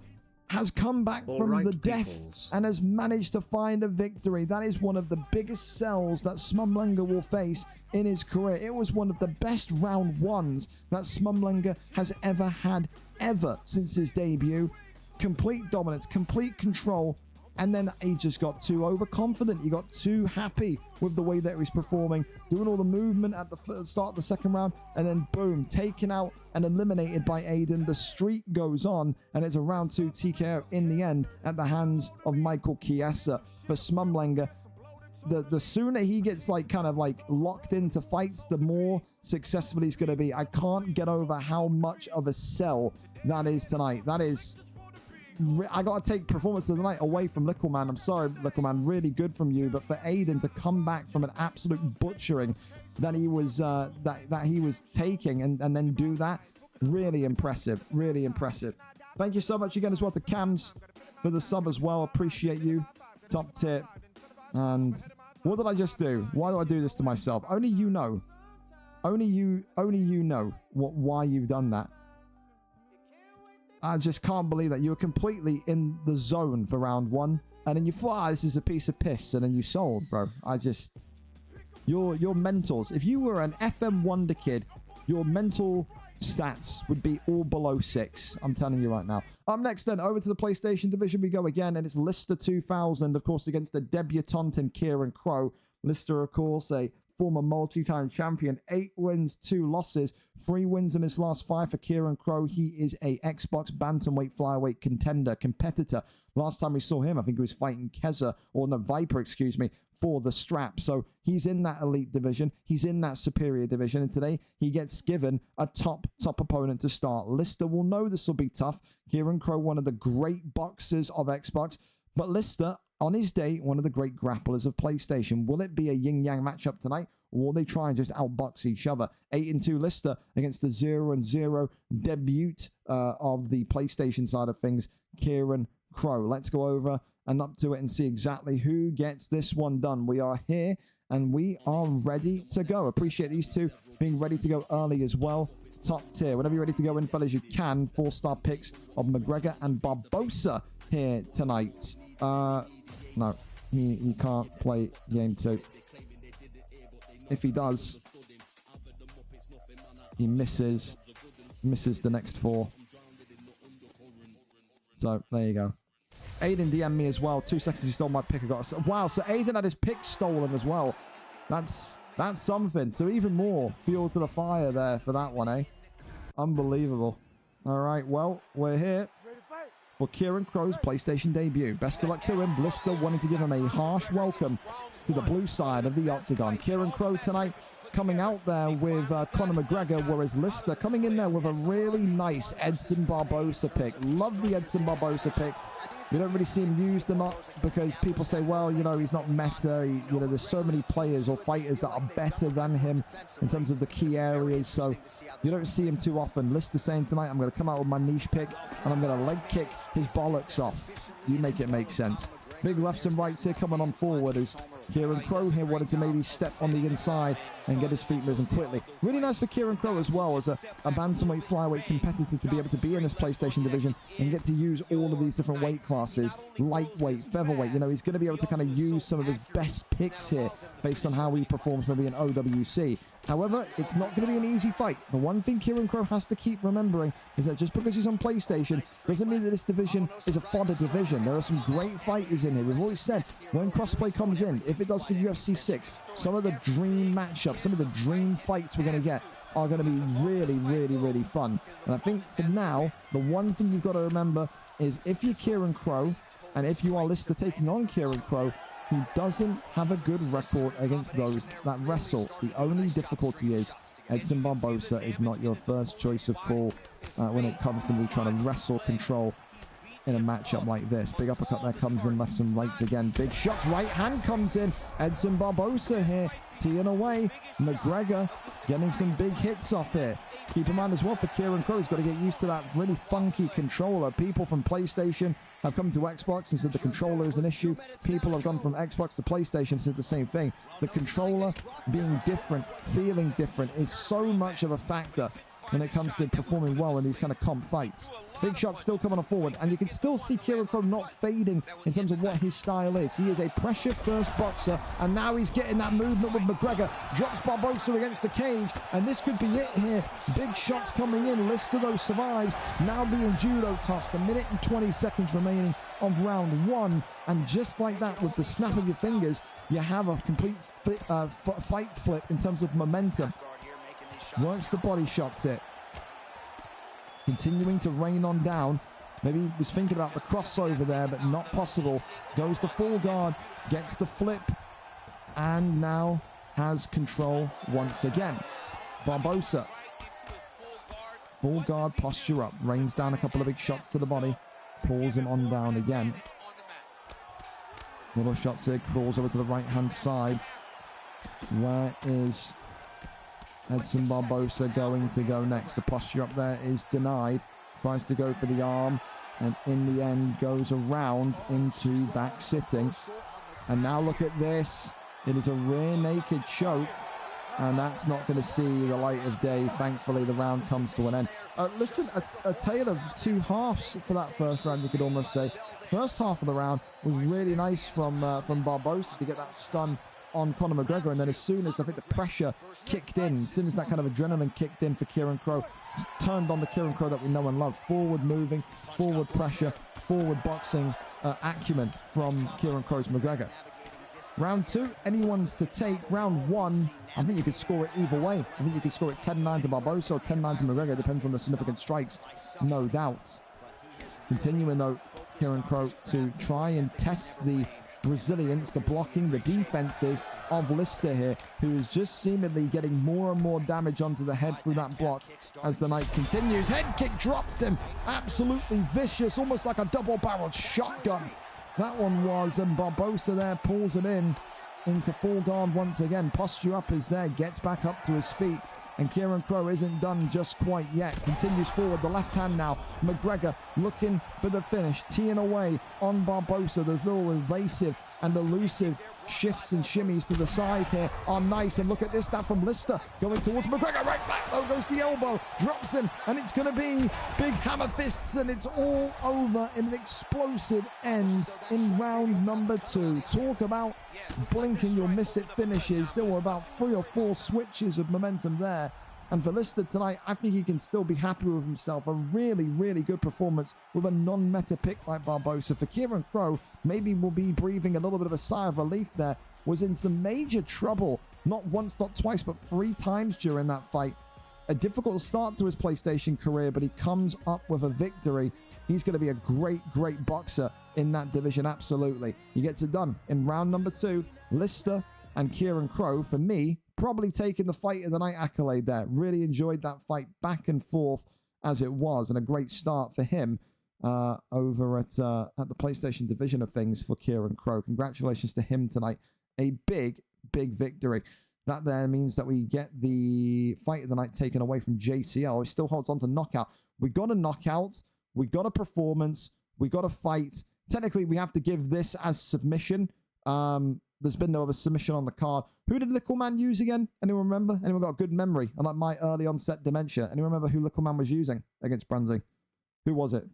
has come back from the death and has managed to find a victory. That is one of the biggest sells that Smumlanger will face in his career. It was one of the best round ones that Smumlanger has ever had, since his debut. Complete dominance, complete control, and then he just got too overconfident. He got too happy with the way that he was performing, doing all the movement at the start of the second round, and then boom, taken out and eliminated by Aiden. The streak goes on, and it's a round 2 TKO in the end at the hands of Michael Chiesa. For Smumlanger, the sooner he gets kind of locked into fights, the more successful he's going to be. I can't get over how much of a sell that is tonight. That is... I got to take performance of the night away from Lickleman. I'm sorry, Lickleman. Really good from you. But for Aiden to come back from an absolute butchering that he was that he was taking and then do that, really impressive. Really impressive. Thank you so much again as well to Cams for the sub as well. Appreciate you. Top tip. And what did I just do? Why do I do this to myself? Only you know. Only you know why you've done that. I just can't believe that you were completely in the zone for round 1, and then you thought, this is a piece of piss, and then you sold, bro. Your mentals. If you were an FM Wonder kid, your mental stats would be all below 6. I'm telling you right now. Up next, then, over to the PlayStation division we go again, and it's Lister 2000, of course, against the debutant in Kieran Crow. Lister, of course, a former multi-time champion, 8 wins, 2 losses, 3 wins in his last 5 for Kieran Crow. He is a Xbox bantamweight flyweight competitor. Last time we saw him, I think he was fighting Viper, for the strap. So he's in that elite division. He's in that superior division. And today he gets given a top opponent to start. Lister will know this will be tough. Kieran Crow, one of the great boxers of Xbox. But Lister, on his day, one of the great grapplers of PlayStation. Will it be a yin-yang matchup tonight, or will they try and just outbox each other? 8-2 Lister against the 0-0 debut of the PlayStation side of things, Kieran Crow. Let's go over and up to it and see exactly who gets this one done. We are here, and we are ready to go. Appreciate these two being ready to go early as well. Top tier. Whenever you're ready to go in, fellas, you can. 4-star picks of McGregor and Barbosa here tonight. No, he can't play game 2. If he does, he misses the next 4. So there you go. Aiden DM'd me as well. 2 seconds he stole my pick. Wow, so Aiden had his pick stolen as well. That's something. So even more fuel to the fire there for that one, eh? Unbelievable. All right, well, we're here for Kieran Crow's PlayStation debut. Best of luck to him. Lister wanting to give him a harsh welcome to the blue side of the octagon. Kieran Crow tonight coming out there with Conor McGregor, whereas Lister coming in there with a really nice Edson Barbosa pick. Love the Edson Barbosa pick. We don't really see him used a lot because people say, well, he's not meta. There's so many players or fighters that are better than him in terms of the key areas. So you don't see him too often. Lister saying tonight, I'm going to come out with my niche pick and I'm going to leg kick his bollocks off. You make it make sense. Big lefts and rights here coming on forward as Kieran Crow here wanted to maybe step on the inside and get his feet moving quickly. Really nice for Kieran Crow as well as a bantamweight flyweight competitor to be able to be in this PlayStation division and get to use all of these different weight classes. Lightweight, featherweight, he's going to be able to kind of use some of his best picks here based on how he performs maybe in OWC. However, it's not going to be an easy fight. The one thing Kieran Crow has to keep remembering is that just because he's on PlayStation doesn't mean that this division is a fodder division. There are some great fighters in here. We've always said when crossplay comes in, if it does for UFC 6, some of the dream matchups, some of the dream fights we're going to get are going to be really, really, really fun. And I think for now, the one thing you've got to remember is if you're Kieran Crow, and if you are Lister taking on Kieran Crow, He doesn't have a good record against those that wrestle. The only difficulty is Edson Barbosa is not your first choice of call when it comes to me trying to wrestle control in a matchup like this. Big uppercut there comes in, lefts and rights again. Big shots, right hand comes in. Edson Barbosa here, teeing away. McGregor getting some big hits off here. Keep in mind as well for Kieran Crow, he's got to get used to that really funky controller. People from PlayStation have come to Xbox and said the controller is an issue. People have gone from Xbox to PlayStation and said the same thing. The controller being different, feeling different is so much of a factor when it comes to performing well in these kind of comp fights. Big shots still coming forward, and you can still see Kieran Crow not fading in terms of what his style is. He is a pressure-first boxer, and now he's getting that movement with McGregor. Drops Barbosa against the cage, and this could be it here. Big shots coming in. Lister, though, survives. Now being judo tossed. 1 minute and 20 seconds remaining of round 1, and just like that, with the snap of your fingers, you have a complete fight flip in terms of momentum. Works the body shots here. Continuing to rain on down. Maybe he was thinking about the crossover there, but not possible. Goes to full guard, gets the flip, and now has control once again. Barbosa. Full guard posture up. Rains down a couple of big shots to the body. Pulls him on down again. Little shots here. Crawls over to the right-hand side. Where is Edson Barbosa going to go next? The posture up there is denied. Tries to go for the arm, and in the end goes around into back sitting. And now look at this. It is a rear naked choke, and that's not going to see the light of day. Thankfully, the round comes to an end. Listen, a tale of two halves for that first round, you could almost say. First half of the round was really nice from Barbosa to get that stun on Conor McGregor, and then as soon as I think the pressure kicked in, as soon as that kind of adrenaline kicked in for Kieran Crow, turned on the Kieran Crow that we know and love. Forward moving, forward pressure, forward boxing acumen from Kieran Crow's McGregor. Round 2, anyone's to take. Round 1, I think you could score it either way. I think you could score it 10-9 to Barbosa or 10-9 to McGregor. Depends on the significant strikes, no doubt. Continuing though, Kieran Crow to try and test the resilience, the blocking, the defenses of Lister here, who is just seemingly getting more and more damage onto the head through that block as the night continues. Head kick drops him. Absolutely vicious, almost like a double-barreled shotgun. That one was, and Barbosa there pulls it into full guard once again. Posture up is there, gets back up to his feet. And Kieran Crow isn't done just quite yet. Continues forward, the left hand now. McGregor looking for the finish, teeing away on Barbosa. Those little evasive and elusive shifts and shimmies to the side here are nice. And look at this, that from Lister going towards McGregor. Right back, though, goes the elbow, drops him, and it's going to be big hammer fists, and it's all over in an explosive end in round number 2. Talk about blinking, you'll miss it finishes. There were about 3 or 4 switches of momentum there. And for Lister tonight, I think he can still be happy with himself. A really, really good performance with a non-meta pick like Barbosa. For Kieran Crow, maybe we'll be breathing a little bit of a sigh of relief there. Was in some major trouble, not once, not twice, but 3 times during that fight. A difficult start to his PlayStation career, but he comes up with a victory. He's going to be a great, great boxer in that division, absolutely. He gets it done in round number 2. Lister and Kieran Crow, for me, probably taking the fight of the night accolade there. Really enjoyed that fight back and forth as it was, and a great start for him over at the PlayStation division of things for Kieran Crow. Congratulations to him tonight. A big, big victory. That there means that we get the fight of the night taken away from JCL. He still holds on to knockout. We got a knockout. We got a performance. We got a fight. Technically, we have to give this as submission. There's been no other submission on the card. Who did Little Man use again? Anyone remember? Anyone got a good memory? Unlike my early onset dementia. Anyone remember who Little Man was using against Brunzi? Who was it?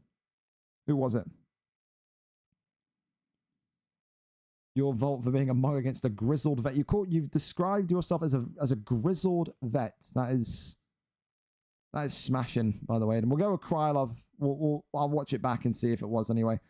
Who was it? Your vote for being a mug against a grizzled vet. You've described yourself as a grizzled vet. That is smashing, by the way. And we'll go with Krylov. I'll watch it back and see if it was anyway.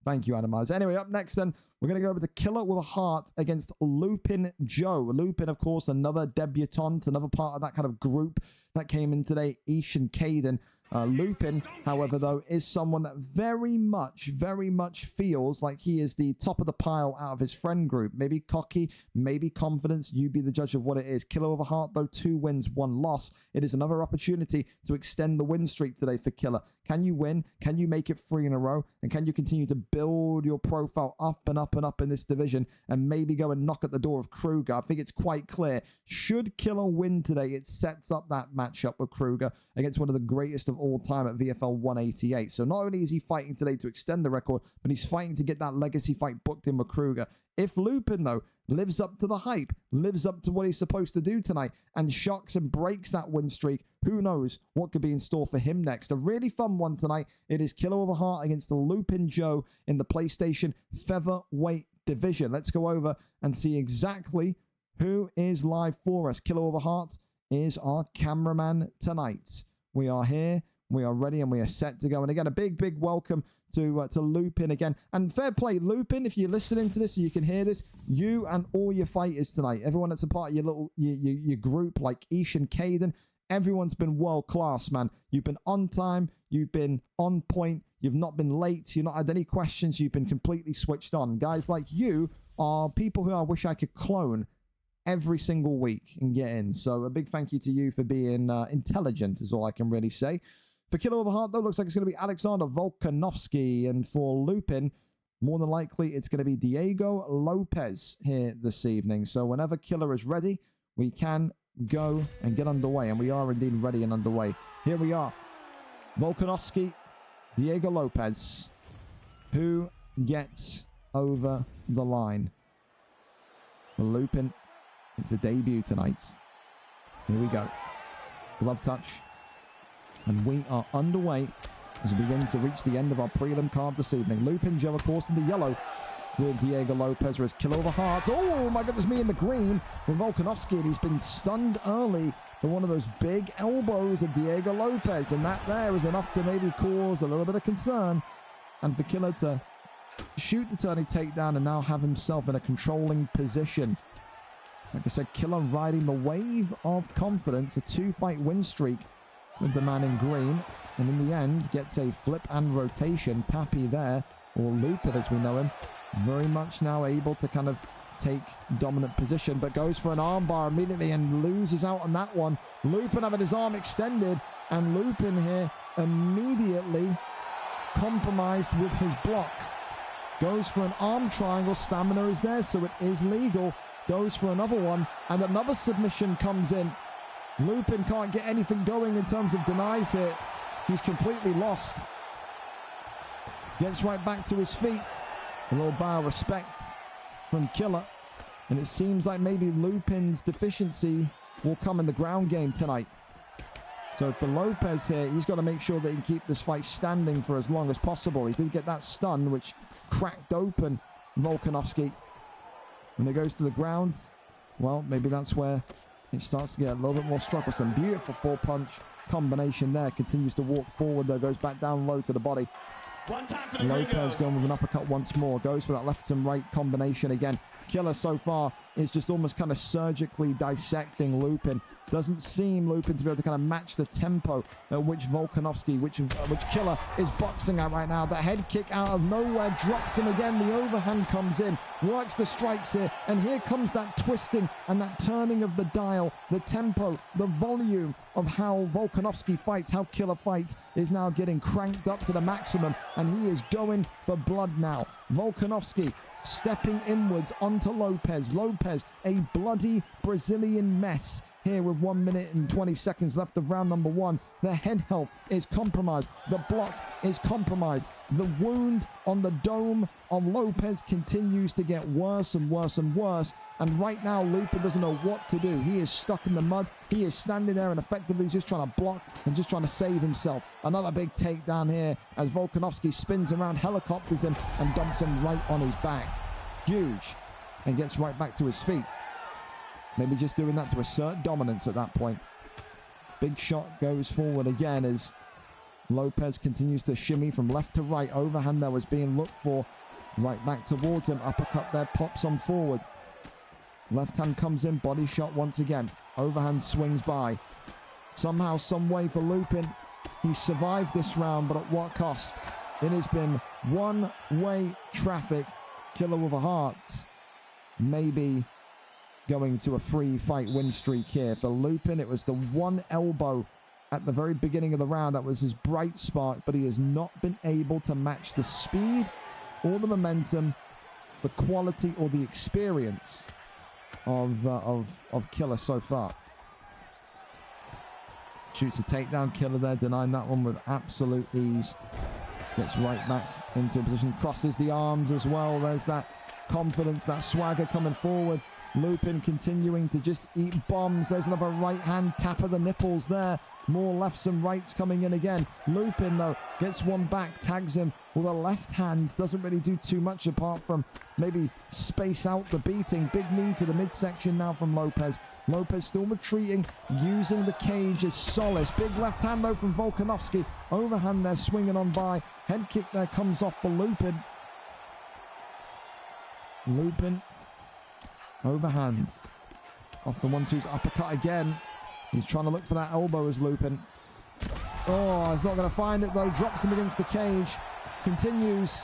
Thank you, Animaz. Anyway, up next then, we're going to go over to Killer with a Heart against Lupin Joe. Lupin, of course, another debutant, another part of that kind of group that came in today, Ish and Caden. Lupin, however, though, is someone that very much feels like he is the top of the pile out of his friend group. Maybe cocky, maybe confidence. You be the judge of what it is. Killer over Heart, though, 2 wins, 1 loss. It is another opportunity to extend the win streak today for Killer. Can you win? Can you make it 3 in a row? And can you continue to build your profile up and up and up in this division and maybe go and knock at the door of Kruger? I think it's quite clear. Should Killer win today, it sets up that matchup with Kruger against one of the greatest of all time at VFL 188. So not only is he fighting today to extend the record, but he's fighting to get that legacy fight booked in with Kruger. If Lupin, though, lives up to the hype, lives up to what he's supposed to do tonight, and shocks and breaks that win streak, who knows what could be in store for him next. A really fun one tonight. It is Killer over Heart against the Lupin Joe in the PlayStation Featherweight division. Let's go over and see exactly who is live for us. Killer over Heart is our cameraman tonight. We are here, we are ready, and we are set to go. And again, a big welcome to Lupin again. And fair play, Lupin, if you're listening to this so you can hear this, you and all your fighters tonight, everyone that's a part of your little your group, like Ish and Caden, everyone's been world class, man. You've been on time, you've been on point, you've not been late, you've not had any questions, you've been completely switched on. Guys like you are people who I wish I could clone every single week and get in. So a big thank you to you for being intelligent is all I can really say. For Killer over Heart, though, looks like it's going to be Alexander Volkanovski. And for Lupin, more than likely, it's going to be Diego Lopez here this evening. So whenever Killer is ready, we can go and get underway. And we are indeed ready and underway. Here we are. Volkanovski, Diego Lopez. Who gets over the line? For Lupin, it's a debut tonight. Here we go. Glove touch. And we are underway as we begin to reach the end of our prelim card this evening. Lupin Joe, of course, in the yellow with Diego Lopez, whereas Killer over Heart. Oh, my goodness me, in the green with Volkanovski. And he's been stunned early for one of those big elbows of Diego Lopez. And that there is enough to maybe cause a little bit of concern. And for Killer to shoot the turning takedown and now have himself in a controlling position. Like I said, Killer riding the wave of confidence, a 2-fight win streak with the man in green, and in the end gets a flip and rotation. Pappy there, or Lupin as we know him, very much now able to kind of take dominant position, but goes for an armbar immediately and loses out on that one. Lupin having his arm extended, and Lupin here immediately compromised with his block. Goes for an arm triangle, stamina is there, so it is legal. Goes for another one, and another submission comes in. Lupin can't get anything going in terms of denies here. He's completely lost. Gets right back to his feet. A little bow of respect from Killer. And it seems like maybe Lupin's deficiency will come in the ground game tonight. So for Lopez here, he's got to make sure that he can keep this fight standing for as long as possible. He did get that stun, which cracked open Volkanovski. When it goes to the ground, well, maybe that's where it starts to get a little bit more struggle. Some beautiful 4-punch combination there. Continues to walk forward, though. Goes back down low to the body. Lopez going with an uppercut once more. Goes for that left and right combination again. Killer so far is just almost kind of surgically dissecting Lupin. Doesn't seem Lupin to be able to kind of match the tempo at which Volkanovski, which Killer is boxing at right now. The head kick out of nowhere drops him again. The overhand comes in, works the strikes here, and here comes that twisting and that turning of the dial. The tempo, the volume of how Volkanovski fights, how Killer fights, is now getting cranked up to the maximum, and he is going for blood now. Volkanovski stepping inwards onto Lopez. Lopez, a bloody Brazilian mess here with 1 minute and 20 seconds left of round number 1. The head health is compromised. The block is compromised. The wound on the dome of Lopez continues to get worse and worse and worse. And right now, Lupin doesn't know what to do. He is stuck in the mud. He is standing there and effectively just trying to block and just trying to save himself. Another big takedown here as Volkanovski spins around, helicopters him, and dumps him right on his back. Huge. And gets right back to his feet. Maybe just doing that to assert dominance at that point. Big shot goes forward again as Lopez continues to shimmy from left to right. Overhand there was being looked for. Right back towards him. Uppercut there pops on forward. Left hand comes in. Body shot once again. Overhand swings by. Somehow, some way for Lupin, He survived this round, but at what cost? It has been one-way traffic. Killer with a heart. Maybe going to a free fight win streak here. For Lupin, it was the one elbow at the very beginning of the round that was his bright spark, but he has not been able to match the speed or the momentum, the quality or the experience of Killer so far. Shoots a takedown. Killer there, denying that one with absolute ease. Gets right back into a position, crosses the arms as well. There's that confidence, that swagger coming forward. Lupin continuing to just eat bombs. There's another right hand tap of the nipples there. More lefts and rights coming in again. Lupin, though, gets one back, tags him with a left hand. Doesn't really do too much apart from maybe space out the beating. Big knee to the midsection now from Lopez. Lopez still retreating, using the cage as solace. Big left hand, though, from Volkanovski. Overhand there, swinging on by. Head kick there comes off for Lupin. Lupin, overhand. Off the 1-2's uppercut again. He's trying to look for that elbow as Lupin. Oh, he's not going to find it, though. Drops him against the cage. Continues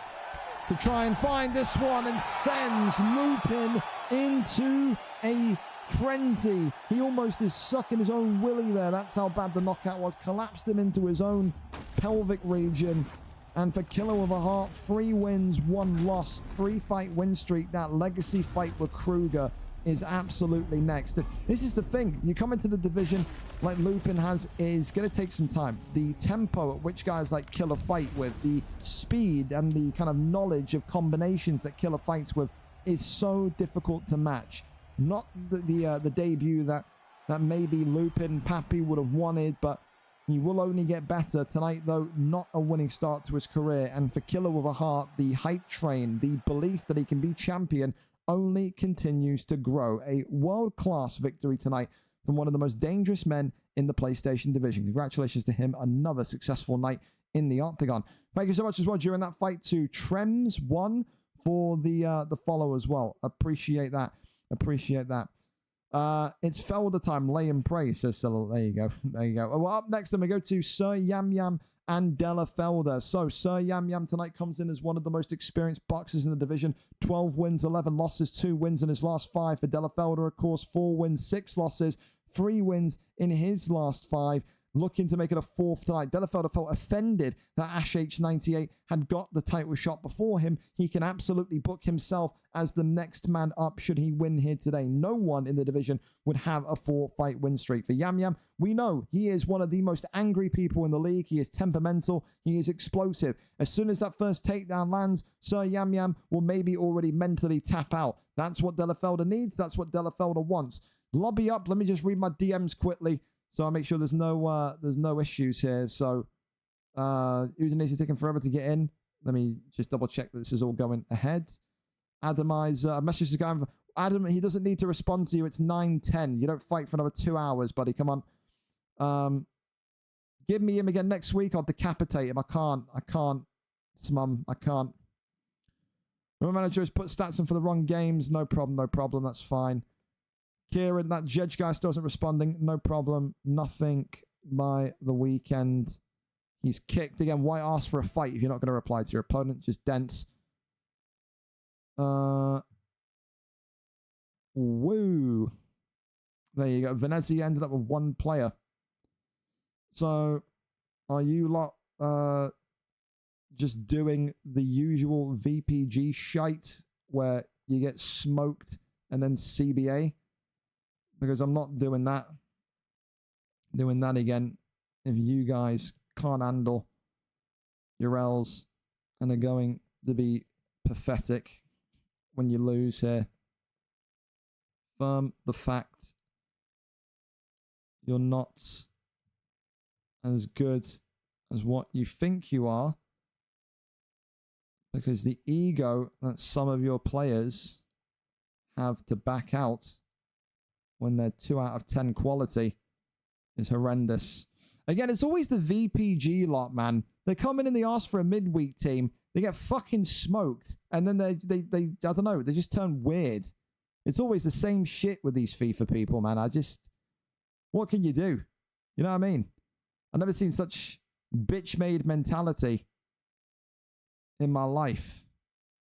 to try and find this one and sends Lupin into a frenzy. He almost is sucking his own willy there. That's how bad the knockout was. Collapsed him into his own pelvic region. And for Killer with a Heart, 3 wins, 1 loss, 3-fight win streak. That legacy fight with Kruger is absolutely next. This is the thing. You come into the division like Lupin has, is going to take some time. The tempo at which guys like Killer fight with, the speed and the kind of knowledge of combinations that Killer fights with is so difficult to match. Not the debut that maybe Lupin Pappy would have wanted, but he will only get better. Tonight, though, not a winning start to his career. And for Killer with a Heart, the hype train, the belief that he can be champion only continues to grow. A world-class victory tonight from one of the most dangerous men in the PlayStation division. Congratulations to him. Another successful night in the Octagon. Thank you so much as well during that fight to Trems1 for the follow as well. Appreciate that. Appreciate that. It's Felder time. Lay and pray, says Cyril. There you go. There you go. Well, up next, then we go to Sir Yam Yam and Della Felder. So, Sir Yam Yam tonight comes in as one of the most experienced boxers in the division. 12 wins, 11 losses, 2 wins in his last 5. For Della Felder, of course, 4 wins, 6 losses, 3 wins in his last 5. Looking to make it a 4th tonight. Della Felder felt offended that Ash H98 had got the title shot before him. He can absolutely book himself as the next man up should he win here today. No one in the division would have a 4-fight win streak. For Yam Yam, we know he is one of the most angry people in the league. He is temperamental. He is explosive. As soon as that first takedown lands, Sir Yam Yam will maybe already mentally tap out. That's what Della Felder needs. That's what Della Felder wants. Lobby up. Let me just read my DMs quickly, so I'll make sure there's no issues here. So, Udinese taking forever to get in. Let me just double check that this is all going ahead. Adamizer, a message is going. Adam, he doesn't need to respond to you. It's 9:10. You don't fight for another 2 hours, buddy. Come on. Give me him again next week. I'll decapitate him. I can't. Smum, I can't. My manager has put stats in for the wrong games. No problem. That's fine. Kieran, that judge guy still isn't responding. No problem. Nothing by the weekend. He's kicked again. Why ask for a fight if you're not going to reply to your opponent? Just dense. Woo. There you go. Venezia ended up with 1 player. So, are you lot just doing the usual VPG shite where you get smoked and then CBA? Because I'm not doing that. Doing that again. If you guys can't handle your L's and are going to be pathetic when you lose here. Firm the fact you're not as good as what you think you are, because the ego that some of your players have to back out when they're 2 out of 10 quality is horrendous. Again, it's always the VPG lot, man. They come in and they ask for a midweek team. They get fucking smoked. And then they I don't know, they just turn weird. It's always the same shit with these FIFA people, man. What can you do? You know what I mean? I've never seen such bitch-made mentality in my life.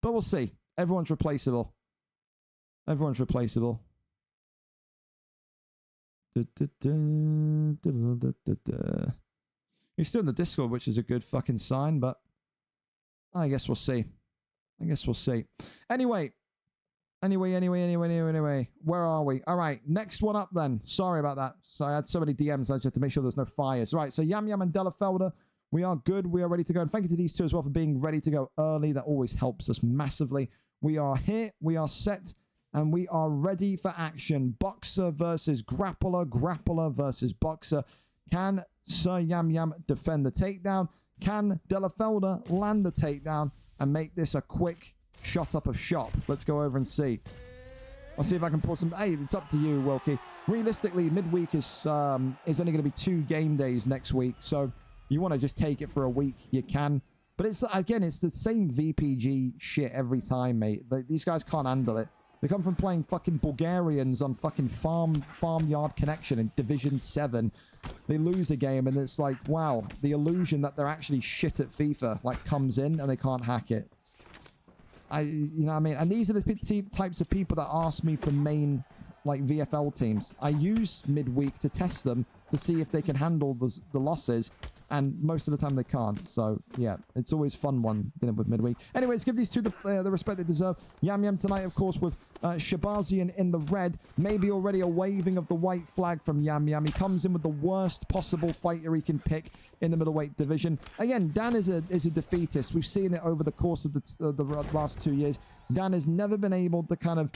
But we'll see. Everyone's replaceable. Everyone's replaceable. He's still in the Discord, which is a good fucking sign, but I guess we'll see. I guess we'll see. Anyway. Where are we? All right, next one up then. Sorry about that. So I had so many DMs, I just had to make sure there's no fires. Right, so Yam Yam and Delafelder, we are good. We are ready to go. And thank you to these two as well for being ready to go early. That always helps us massively. We are here. We are set. And we are ready for action. Boxer versus grappler. Grappler versus boxer. Can Sir Yam Yam defend the takedown? Can Delafelder land the takedown and make this a quick shot up of shop? Let's go over and see. I'll see if I can pull some. Hey, it's up to you, Wilkie. Realistically, midweek is only going to be 2 game days next week, so you want to just take it for a week, you can. But it's the same VPG shit every time, mate. These guys can't handle it. They come from playing fucking Bulgarians on fucking Farmyard Connection in Division 7. They lose a game, and it's like, wow, the illusion that they're actually shit at FIFA like comes in, and they can't hack it. You know what I mean? And these are the types of people that ask me for main, like, VFL teams. I use midweek to test them to see if they can handle the losses, and most of the time they can't. So, yeah, it's always fun one dealing with midweek. Anyways, give these two the respect they deserve. Yam Yam tonight, of course, with Shabazian in the red. Maybe already a waving of the white flag from Yam Yam. He comes in with the worst possible fighter he can pick in the middleweight division. Again, Dan is a defeatist. We've seen it over the course of the last 2 years. Dan has never been able to kind of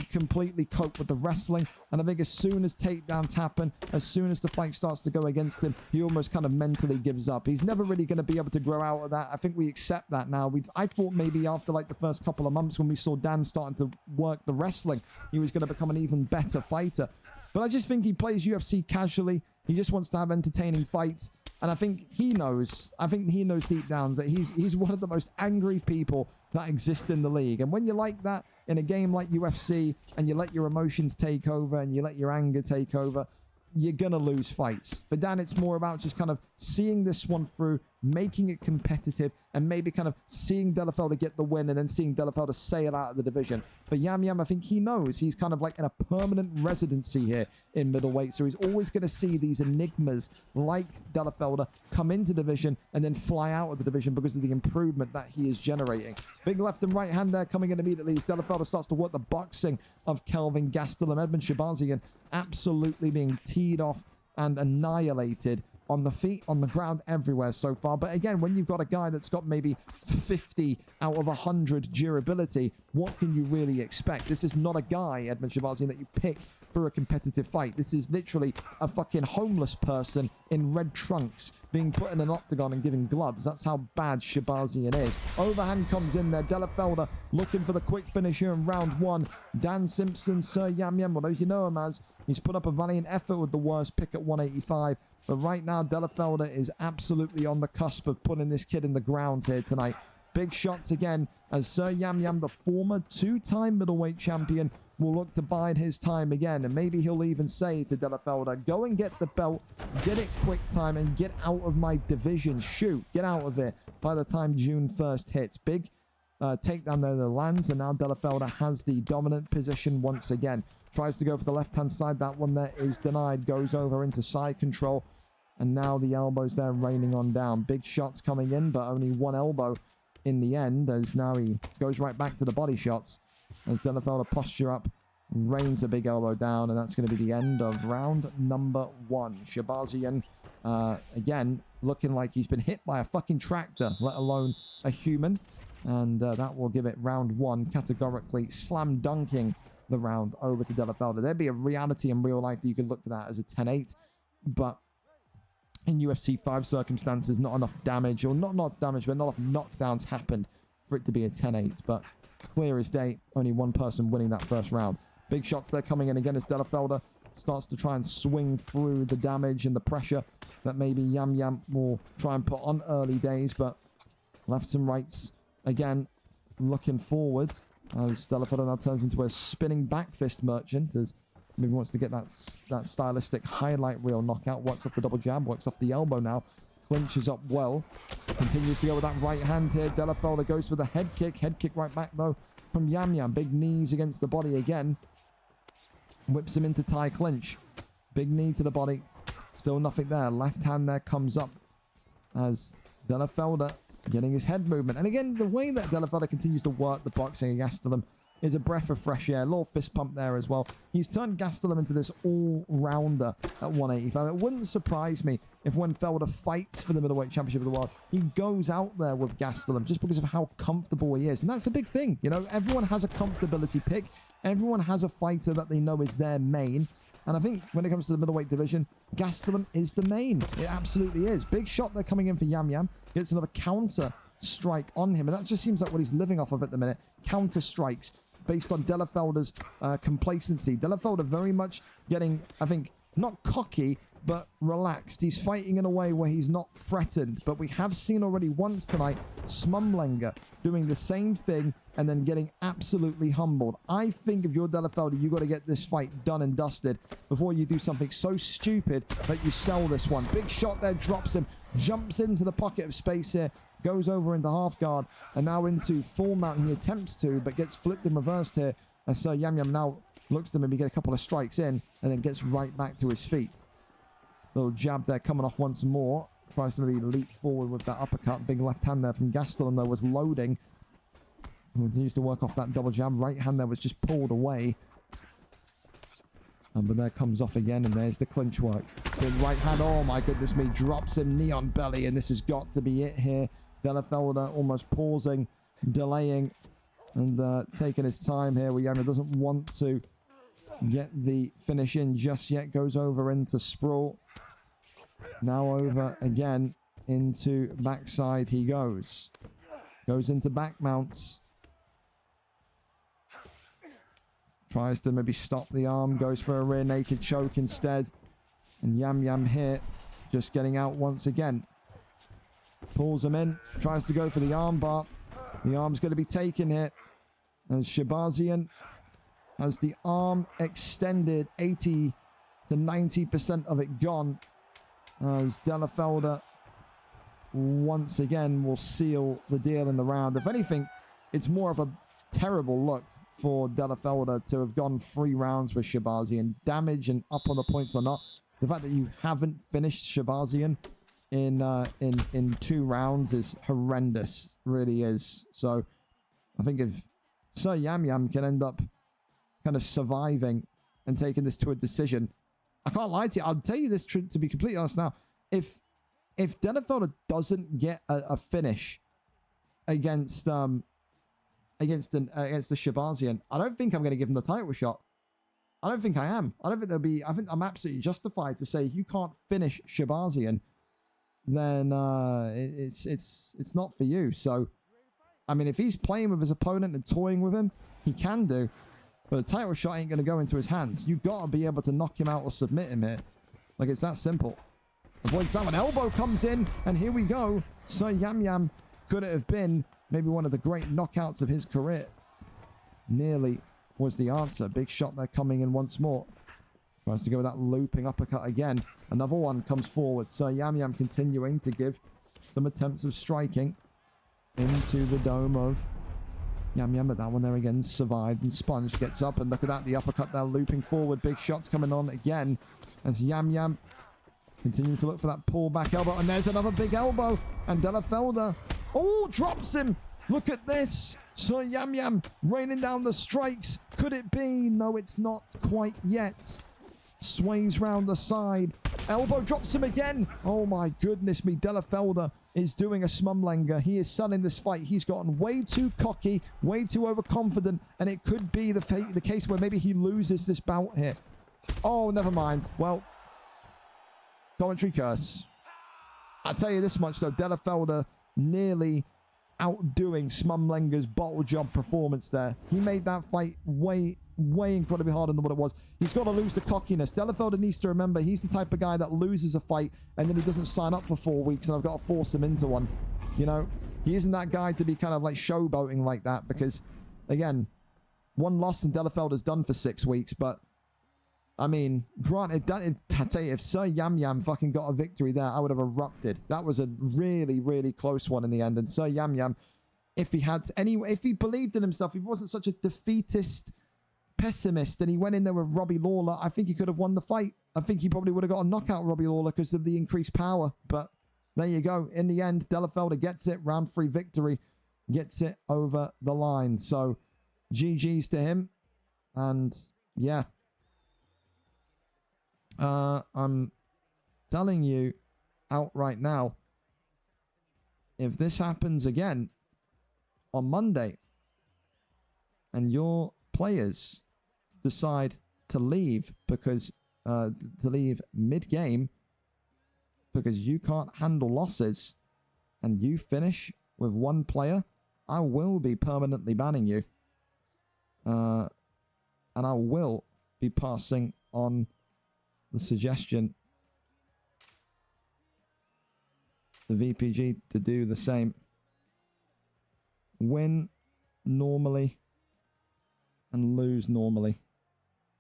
completely cope with the wrestling, and I think as soon as takedowns happen, as soon as the fight starts to go against him, he almost kind of mentally gives up. He's never really going to be able to grow out of that. I think we accept that now. I thought maybe after like the first couple of months when we saw Dan starting to work the wrestling, he was going to become an even better fighter. But I just think he plays UFC casually. He just wants to have entertaining fights. And I think he knows deep down that he's one of the most angry people that exist in the league. And when you're like that in a game like UFC, and you let your emotions take over and you let your anger take over, you're going to lose fights. For Dan, it's more about just kind of seeing this one through, making it competitive, and maybe kind of seeing Delafelder get the win and then seeing Delafelder sail out of the division. For Yam Yam, I think he knows he's kind of like in a permanent residency here in middleweight, so he's always going to see these enigmas like Delafelder come into division and then fly out of the division because of the improvement that he is generating. Big left and right hand there coming in immediately as Delafelder starts to work the boxing of Kelvin Gastelum. Edmund Shabazian absolutely being teed off and annihilated on the feet, on the ground, everywhere so far. But again, when you've got a guy that's got maybe 50 out of 100 durability, what can you really expect? This is not a guy, Edmund Shabazian, that you pick for a competitive fight. This is literally a fucking homeless person in red trunks being put in an octagon and given gloves. That's how bad Shabazian is. Overhand comes in there. Delafelder looking for the quick finish here in round 1. Dan Simpson, Sir Yam Yam, although you know him as, he's put up a valiant effort with the worst pick at 185. But right now, Delafelder is absolutely on the cusp of putting this kid in the ground here tonight. Big shots again as Sir Yam Yam, the former 2-time middleweight champion, will look to bide his time again. And maybe he'll even say to Delafelder, go and get the belt, get it quick time, and get out of my division. Shoot, get out of it by the time June 1st hits. Big takedown there that lands, and now Delafelder has the dominant position once again. Tries to go for the left-hand side. That one there is denied. Goes over into side control. And now the elbows there raining on down. Big shots coming in, but only one elbow in the end, as now he goes right back to the body shots. As Delafelder posture up, rains a big elbow down, and that's going to be the end of round number 1. Shabazian, again, looking like he's been hit by a fucking tractor, let alone a human. And that will give it round 1, categorically slam dunking the round over to Delafelder. There'd be a reality in real life that you could look to that as a 10-8, but in UFC 5 circumstances, not enough damage, or not damage, but not enough knockdowns happened for it to be a 10-8. But clear as day, only one person winning that first round. Big shots there coming in again as Delafelder starts to try and swing through the damage and the pressure that maybe Yam Yam will try and put on early days. But lefts and rights, again, looking forward as Delafelder now turns into a spinning back fist merchant as maybe wants to get that stylistic highlight reel knockout. Works off the double jab, works off the elbow now. Clinches up well. Continues to go with that right hand here. Delafelder goes for the head kick. Head kick right back, though, from Yam Yam. Big knees against the body again. Whips him into tie clinch. Big knee to the body. Still nothing there. Left hand there comes up as Delafelder getting his head movement. And again, the way that Delafelder continues to work the boxing against them is a breath of fresh air. A little fist pump there as well. He's turned Gastelum into this all-rounder at 185. It wouldn't surprise me if when Felder fights for the middleweight championship of the world, he goes out there with Gastelum just because of how comfortable he is. And that's a big thing. You know, everyone has a comfortability pick. Everyone has a fighter that they know is their main. And I think when it comes to the middleweight division, Gastelum is the main. It absolutely is. Big shot there coming in for Yam Yam. Gets another counter strike on him. And that just seems like what he's living off of at the minute. Counter strikes based on Delafelder's complacency. Delafelder very much getting, I think, not cocky, but relaxed. He's fighting in a way where he's not threatened. But we have seen already once tonight, Smumlenger doing the same thing and then getting absolutely humbled. I think if you're Delafelder, you got to get this fight done and dusted before you do something so stupid that you sell this one. Big shot there, drops him, jumps into the pocket of space here, goes over into half guard, and now into full mount. He attempts to, but gets flipped and reversed here. And so Yam Yam now looks to maybe get a couple of strikes in, and then gets right back to his feet. Little jab there coming off once more. Tries to maybe leap forward with that uppercut. Big left hand there from Gastelum, though, was loading. Continues to work off that double jab. Right hand there was just pulled away. But there comes off again, and there's the clinch work. Big right hand, oh my goodness me, drops him knee on belly, and this has got to be it here. Delafelder almost pausing, delaying, and taking his time here. Yama doesn't want to get the finish in just yet. Goes over into sprawl. Now over again into backside he goes. Goes into back mounts. Tries to maybe stop the arm. Goes for a rear naked choke instead. And Yam Yam here just getting out once again. Pulls him in. Tries to go for the arm bar. The arm's going to be taken here. And Shabazian has the arm extended. 80 to 90% of it gone. As Delafelder once again will seal the deal in the round. If anything, it's more of a terrible look for Delafelder to have gone 3 rounds with Shabazian. Damage and up on the points or not. The fact that you haven't finished Shabazian in 2 rounds is horrendous. Really is. So I think if Sir Yam Yam can end up kind of surviving and taking this to a decision, I can't lie to you. I'll tell you this to be completely honest now. If Delafelder doesn't get a finish against the Shabazian, I don't think I'm going to give him the title shot. I don't think I am. I don't think there'll be. I think I'm absolutely justified to say if you can't finish Shabazian, then it's not for you. So, I mean, if he's playing with his opponent and toying with him, he can do. But a title shot ain't going to go into his hands. You've got to be able to knock him out or submit him here. Like, it's that simple. Avoids that one. Elbow comes in, and here we go. So Yam Yam could it have been maybe one of the great knockouts of his career. Nearly was the answer. Big shot there coming in once more. Tries to go with that looping uppercut again. Another one comes forward. So Yam Yam continuing to give some attempts of striking into the dome of Yam Yam, but that one there again survived, and Sponge gets up, and look at that, the uppercut there looping forward. Big shots coming on again as Yam Yam continues to look for that pullback elbow, and there's another big elbow, and Delafelder, oh, drops him. Look at this. So Yam Yam raining down the strikes. Could it be? No, it's not quite yet. Sways round the side. Elbow drops him again. Oh my goodness me. Delafelder is doing a Smumlenger. He is selling this fight. He's gotten way too cocky, way too overconfident, and it could be the case where maybe he loses this bout here. Oh, never mind. Well, commentary curse. I'll tell you this much though. Delafelder nearly outdoing Smumlenger's bottle job performance there. He made that fight way incredibly harder than what it was. He's got to lose the cockiness. Delafelder needs to remember he's the type of guy that loses a fight and then he doesn't sign up for 4 weeks and I've got to force him into one. You know, he isn't that guy to be kind of like showboating like that because, again, one loss and Delafelder's done for 6 weeks, but I mean, granted, I tell you, if Sir Yam Yam fucking got a victory there, I would have erupted. That was a really, really close one in the end. And Sir Yam Yam, if he believed in himself, if he wasn't such a defeatist pessimist and he went in there with Robbie Lawler, I think he could have won the fight. I think he probably would have got a knockout Robbie Lawler because of the increased power. But there you go. In the end, Delafelder gets it. Round 3 victory. Gets it over the line. So, GG's to him. And, yeah. I'm telling you out right now, if this happens again on Monday and your players decide to leave because to leave mid-game because you can't handle losses and you finish with 1 player, I will be permanently banning you. And I will be passing on the suggestion to VPG to do the same. Win normally and lose normally.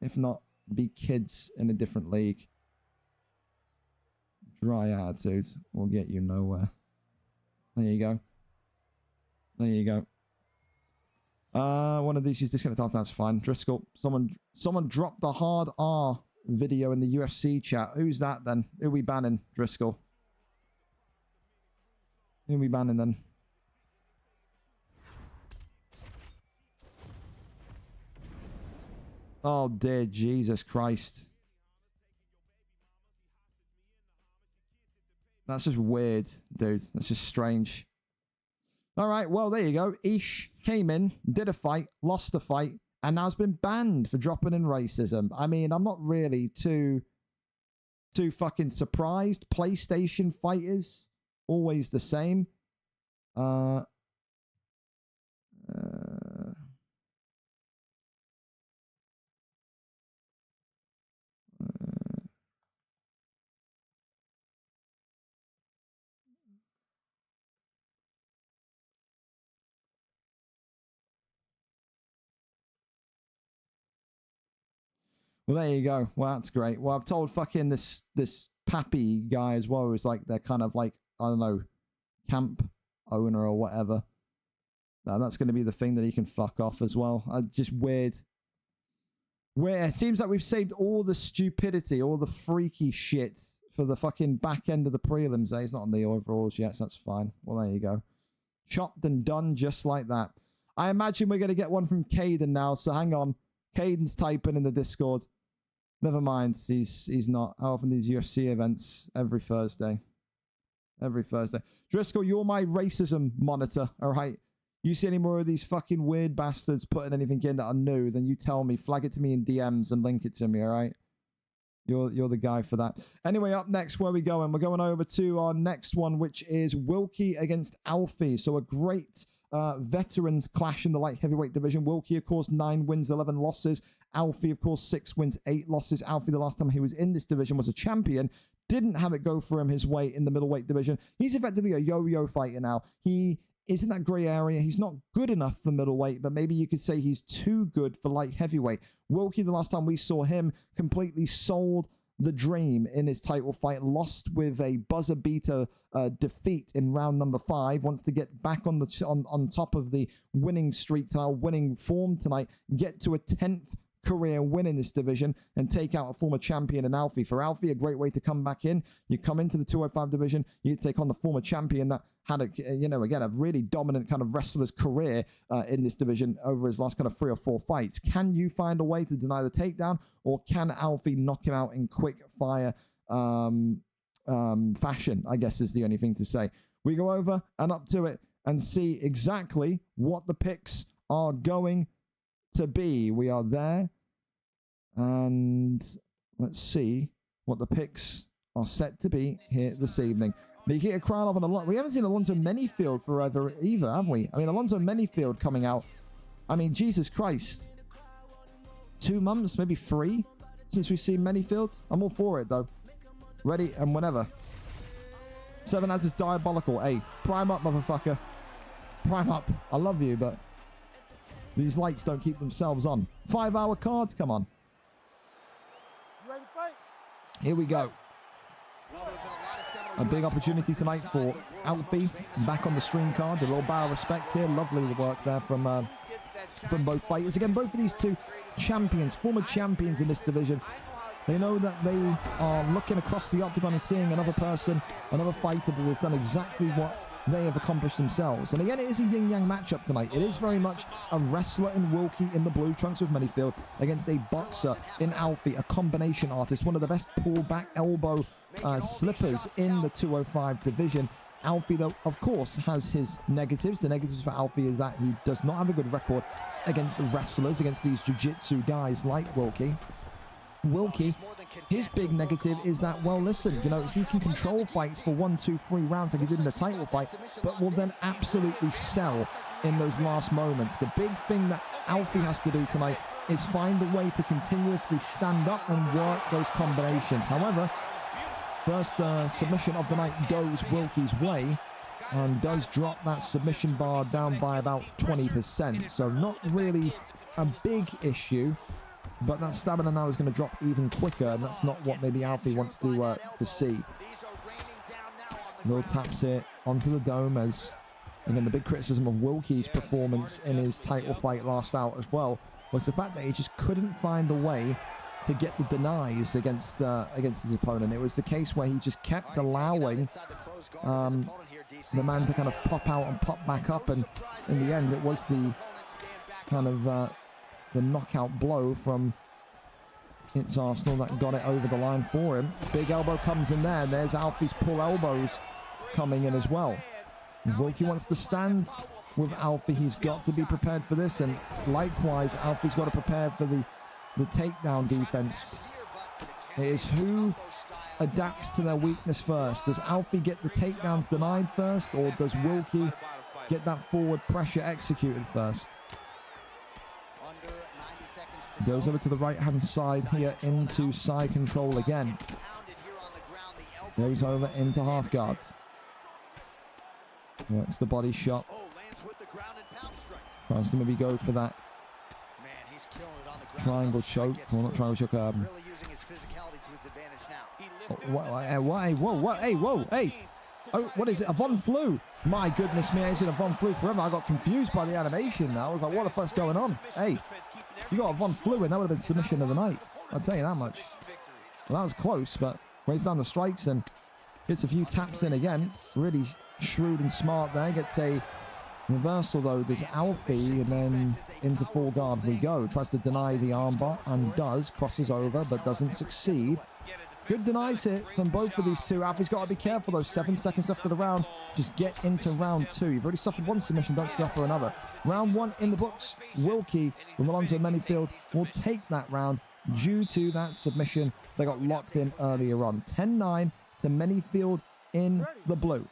If not, be kids in a different league. Dry attitudes will get you nowhere. There you go. There you go. One of these is disconnected off. That's fine. Driscoll, someone dropped the hard R video in the UFC chat. Who's that then? Who we banning, Driscoll? Who we banning then? Oh dear Jesus Christ. That's just weird, dude. That's just strange. All right, well, there you go. Ish came in, did a fight, lost the fight, and now has been banned for dropping in racism. I mean, I'm not really too fucking surprised. PlayStation fighters, always the same. Well, there you go. Well, that's great. Well, I've told fucking this Pappy guy as well, who's like, they're kind of like, I don't know, camp owner or whatever. Now, that's going to be the thing that he can fuck off as well. Just weird. It seems like we've saved all the stupidity, all the freaky shit for the fucking back end of the prelims. He's not on the overalls yet, so that's fine. Well, there you go. Chopped and done just like that. I imagine we're going to get one from Caden now, so hang on. Caden's typing in the Discord. Never mind, he's not. How often these UFC events? Every Thursday. Every Thursday. Driscoll, you're my racism monitor, alright? You see any more of these fucking weird bastards putting anything in that are new, then you tell me, flag it to me in DMs and link it to me, alright? You're the guy for that. Anyway, up next, where are we going? We're going over to our next one, which is Wilkie against Alfie. So a great veterans clash in the light heavyweight division. Wilkie, of course, 9 wins, 11 losses. Alfie, of course, 6 wins, 8 losses. Alfie, the last time he was in this division, was a champion. Didn't have it go for him his way in the middleweight division. He's effectively a yo-yo fighter now. He is in that grey area. He's not good enough for middleweight, but maybe you could say he's too good for light heavyweight. Wilkie, the last time we saw him, completely sold the dream in his title fight, lost with a buzzer beater defeat in round number 5, wants to get back on top of the winning streak, winning form tonight, get to a 10th career win in this division and take out a former champion in Alfie. For Alfie, a great way to come back in. You come into the 205 division, you take on the former champion that had a really dominant kind of wrestler's career in this division over his last kind of 3 or 4 fights. Can you find a way to deny the takedown, or can Alfie knock him out in quick fire fashion, I guess is the only thing to say. We go over and up to it and see exactly what the picks are going to be. We are there, and let's see what the picks are set to be here this evening. Nikita Krylov and Alonzo. We haven't seen Alonzo Manyfield forever either, have we? I mean, Alonzo Manyfield coming out. I mean, Jesus Christ. 2 months, maybe 3, since we've seen Manyfield. I'm all for it, though. Ready and whenever. 7 as is diabolical. Hey, prime up, motherfucker. Prime up. I love you, but these lights don't keep themselves on. 5-hour cards, come on. Here we go. A big opportunity tonight for Alfie, back on the stream card. A little bow of respect here. Lovely work there from both fighters. Again, both of these two champions, former champions in this division. They know that they are looking across the octagon and seeing another person, another fighter that has done exactly what they have accomplished themselves. And again, it is a yin-yang matchup tonight. It is very much a wrestler in Wilkie in the blue trunks with Manyfield against a boxer in Alfie, a combination artist, one of the best pullback elbow slippers in the 205 division. Alfie, though, of course, has his negatives. The negatives for Alfie is that he does not have a good record against wrestlers, against these jiu-jitsu guys like Wilkie. Wilkie, his big negative is that, well, listen, you know, he can control fights for 1, 2, 3 rounds like he did in the title fight, but will then absolutely sell in those last moments. The big thing that Alfie has to do tonight is find a way to continuously stand up and work those combinations. However, first submission of the night goes Wilkie's way and does drop that submission bar down by about 20%. So not really a big issue. But that stamina now is going to drop even quicker, and that's not what maybe Alfie wants to see. Little taps it onto the dome as, again, the big criticism of Wilkie's performance in his title fight last out as well was the fact that he just couldn't find a way to get the denies against his opponent. It was the case where he just kept allowing the man to kind of pop out and pop back up, and in the end it was the kind of the knockout blow from It's Arsenal that got it over the line for him. Big elbow comes in there. There's Alfie's pull elbows coming in as well. Wilkie wants to stand with Alfie. He's got to be prepared for this, and likewise, Alfie's got to prepare for the takedown defense. It is who adapts to their weakness first. Does Alfie get the takedowns denied first, or does Wilkie get that forward pressure executed first? Goes over to the right-hand side here into side control again. Goes over into half guard. Works the body shot. Tries to maybe go for that triangle choke. Well, not triangle choke. Hey. Oh, what is it? A Von Flu. My goodness me, is it a Von Flu forever? I got confused by the animation now. I was like, what the fuck's going on? Hey, you got a Von Flu in, that would have been submission of the night. I'll tell you that much. Well, that was close, but weighs down the strikes and gets a few taps in again. Really shrewd and smart there. Gets a reversal though. There's Alfie, and then into full guard we go. Tries to deny the armbar and does. Crosses over, but doesn't succeed. Good denies here from both of these two. Alfie's got to be careful though. 7 seconds left of the round. Just get into round 2. You've already suffered one submission, don't suffer another. Round 1 in the books. Wilkie from Alonzo Manyfield will take that round due to that submission. They got locked in earlier on. 10-9 to Manyfield in the blue.